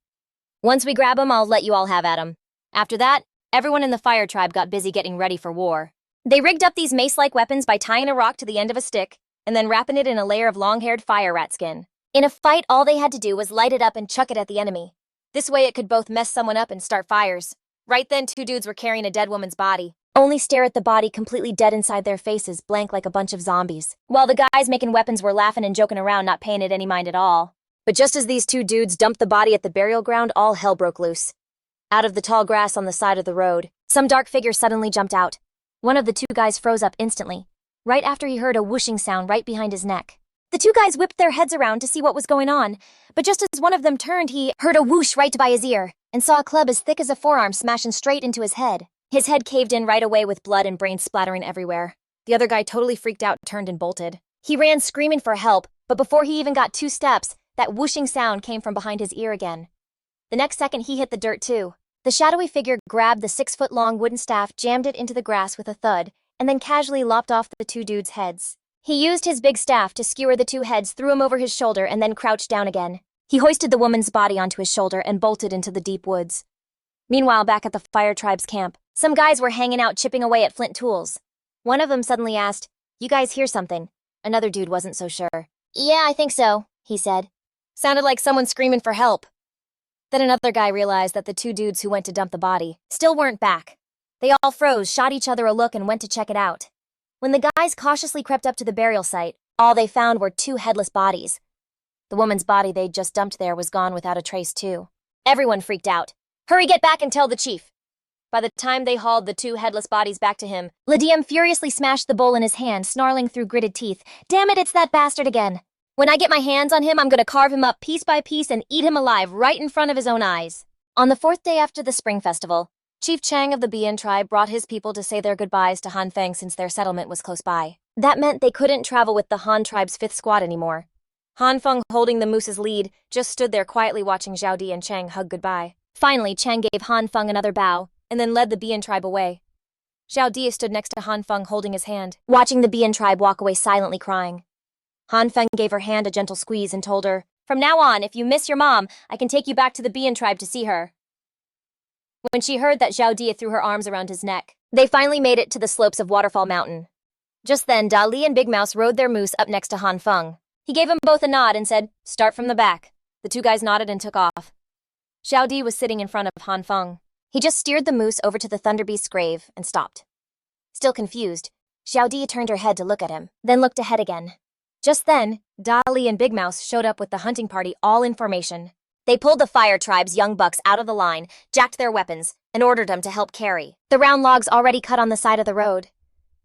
S1: "Once we grab 'em, I'll let you all have at 'em." After that, everyone in the fire tribe got busy getting ready for war. They rigged up these mace-like weapons by tying a rock to the end of a stick and then wrapping it in a layer of long-haired fire rat skin. In a fight, all they had to do was light it up and chuck it at the enemy. This way it could both mess someone up and start fires. Right then, 2 dudes were carrying a dead woman's body. Only stare at the body completely dead inside their faces, blank like a bunch of zombies. While the guys making weapons were laughing and joking around, not paying it any mind at all. But just as these 2 dudes dumped the body at the burial ground, all hell broke loose. Out of the tall grass on the side of the road, some dark figure suddenly jumped out. One of the 2 guys froze up instantly, right after he heard a whooshing sound right behind his neck. The 2 guys whipped their heads around to see what was going on, but just as one of them turned, he heard a whoosh right by his ear and saw a club as thick as a forearm smashing straight into his head. His head caved in right away with blood and brains splattering everywhere. The other guy, totally freaked out, turned and bolted. He ran screaming for help, but before he even got 2 steps, that whooshing sound came from behind his ear again. The next second, he hit the dirt too. The shadowy figure grabbed the 6-foot-long wooden staff, jammed it into the grass with a thud, and then casually lopped off the 2 dudes' heads. He used his big staff to skewer the two heads, threw him over his shoulder, and then crouched down again. He hoisted the woman's body onto his shoulder and bolted into the deep woods. Meanwhile, back at the fire tribe's camp, some guys were hanging out chipping away at flint tools. One of them suddenly asked, "You guys hear something?" Another dude wasn't so sure. "Yeah, I think so," he said. "Sounded like someone screaming for help." Then another guy realized that the two dudes who went to dump the body still weren't back. They all froze, shot each other a look, and went to check it out. When the guys cautiously crept up to the burial site, all they found were two headless bodies. The woman's body they'd just dumped there was gone without a trace too. Everyone freaked out. "Hurry, get back and tell the chief." By the time they hauled the two headless bodies back to him, Lydium furiously smashed the bowl in his hand, snarling through gritted teeth, "Damn it, it's that bastard again. When I get my hands on him, I'm gonna carve him up piece by piece and eat him alive right in front of his own eyes." On the fourth day after the spring festival, Chief Chang of the Bian tribe brought his people to say their goodbyes to Han Feng since their settlement was close by. That meant they couldn't travel with the Han tribe's 5th squad anymore. Han Feng, holding the moose's lead, just stood there quietly watching Zhao Di and Chang hug goodbye. Finally, Chang gave Han Feng another bow, and then led the Bian tribe away. Zhao Di stood next to Han Feng holding his hand, watching the Bian tribe walk away silently crying. Han Feng gave her hand a gentle squeeze and told her, "From now on, if you miss your mom, I can take you back to the Bian tribe to see her." When she heard that, Zhao Di threw her arms around his neck. They finally made it to the slopes of Waterfall Mountain. Just then, Dali and Big Mouse rode their moose up next to Han Feng. He gave them both a nod and said, "Start from the back." The two guys nodded and took off. Zhao Di was sitting in front of Han Feng. He just steered the moose over to the Thunderbeast's grave and stopped. Still confused, Zhao Di turned her head to look at him, then looked ahead again. Just then, Dali and Big Mouse showed up with the hunting party all in formation. They pulled the fire tribe's young bucks out of the line, jacked their weapons, and ordered them to help carry the round logs already cut on the side of the road.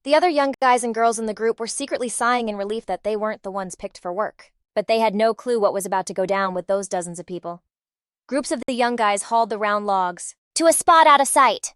S1: The other young guys and girls in the group were secretly sighing in relief that they weren't the ones picked for work. But they had no clue what was about to go down with those dozens of people. Groups of the young guys hauled the round logs to a spot out of sight.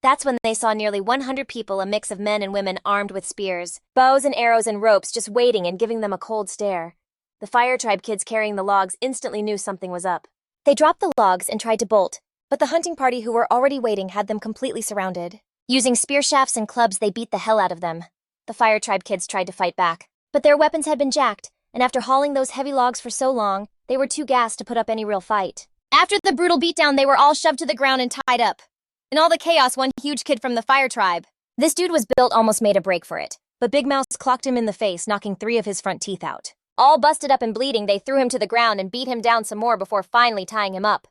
S1: That's when they saw nearly 100 people, a mix of men and women armed with spears, bows and arrows and ropes, just waiting and giving them a cold stare. The fire tribe kids carrying the logs instantly knew something was up. They dropped the logs and tried to bolt, but the hunting party who were already waiting had them completely surrounded. Using spear shafts and clubs, they beat the hell out of them. The fire tribe kids tried to fight back, but their weapons had been jacked, and after hauling those heavy logs for so long, they were too gassed to put up any real fight. After the brutal beatdown, they were all shoved to the ground and tied up. In all the chaos, one huge kid from the fire tribe. This dude was built almost made a break for it, but Big Mouse clocked him in the face, knocking 3 of his front teeth out. All busted up and bleeding, they threw him to the ground and beat him down some more before finally tying him up.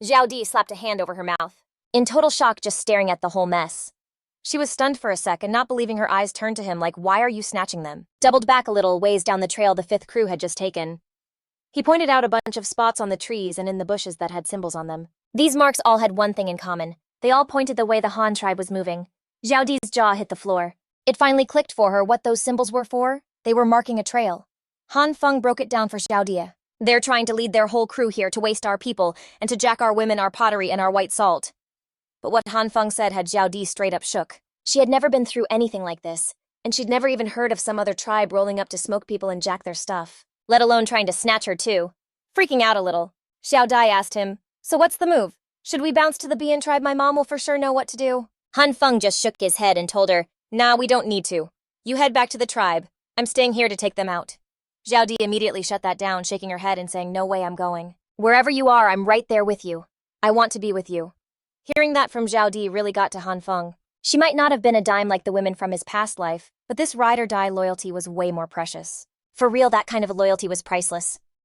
S1: Zhao Di slapped a hand over her mouth, in total shock just staring at the whole mess. She was stunned for a sec and not believing her eyes turned to him like, "Why are you snatching them?" Doubled back a little ways down the trail the 5th crew had just taken. He pointed out a bunch of spots on the trees and in the bushes that had symbols on them. These marks all had one thing in common. They all pointed the way the Han tribe was moving. Zhao Di's jaw hit the floor. It finally clicked for her what those symbols were for. They were marking a trail. Han Feng broke it down for Zhao Di. "They're trying to lead their whole crew here to waste our people and to jack our women, our pottery, and our white salt." But what Han Feng said had Zhao Di straight up shook. She had never been through anything like this, and she'd never even heard of some other tribe rolling up to smoke people and jack their stuff, let alone trying to snatch her too. Freaking out a little, Zhao Di asked him, "So what's the move? Should we bounce to the Bian tribe? My mom will for sure know what to do." Han Feng just shook his head and told her, "Nah, we don't need to. You head back to the tribe. I'm staying here to take them out." Zhao Di immediately shut that down, shaking her head and saying, "No way I'm going. Wherever you are, I'm right there with you. I want to be with you." Hearing that from Zhao Di really got to Han Feng. She might not have been a dime like the women from his past life, but this ride or die loyalty was way more precious. For real, that kind of loyalty was priceless.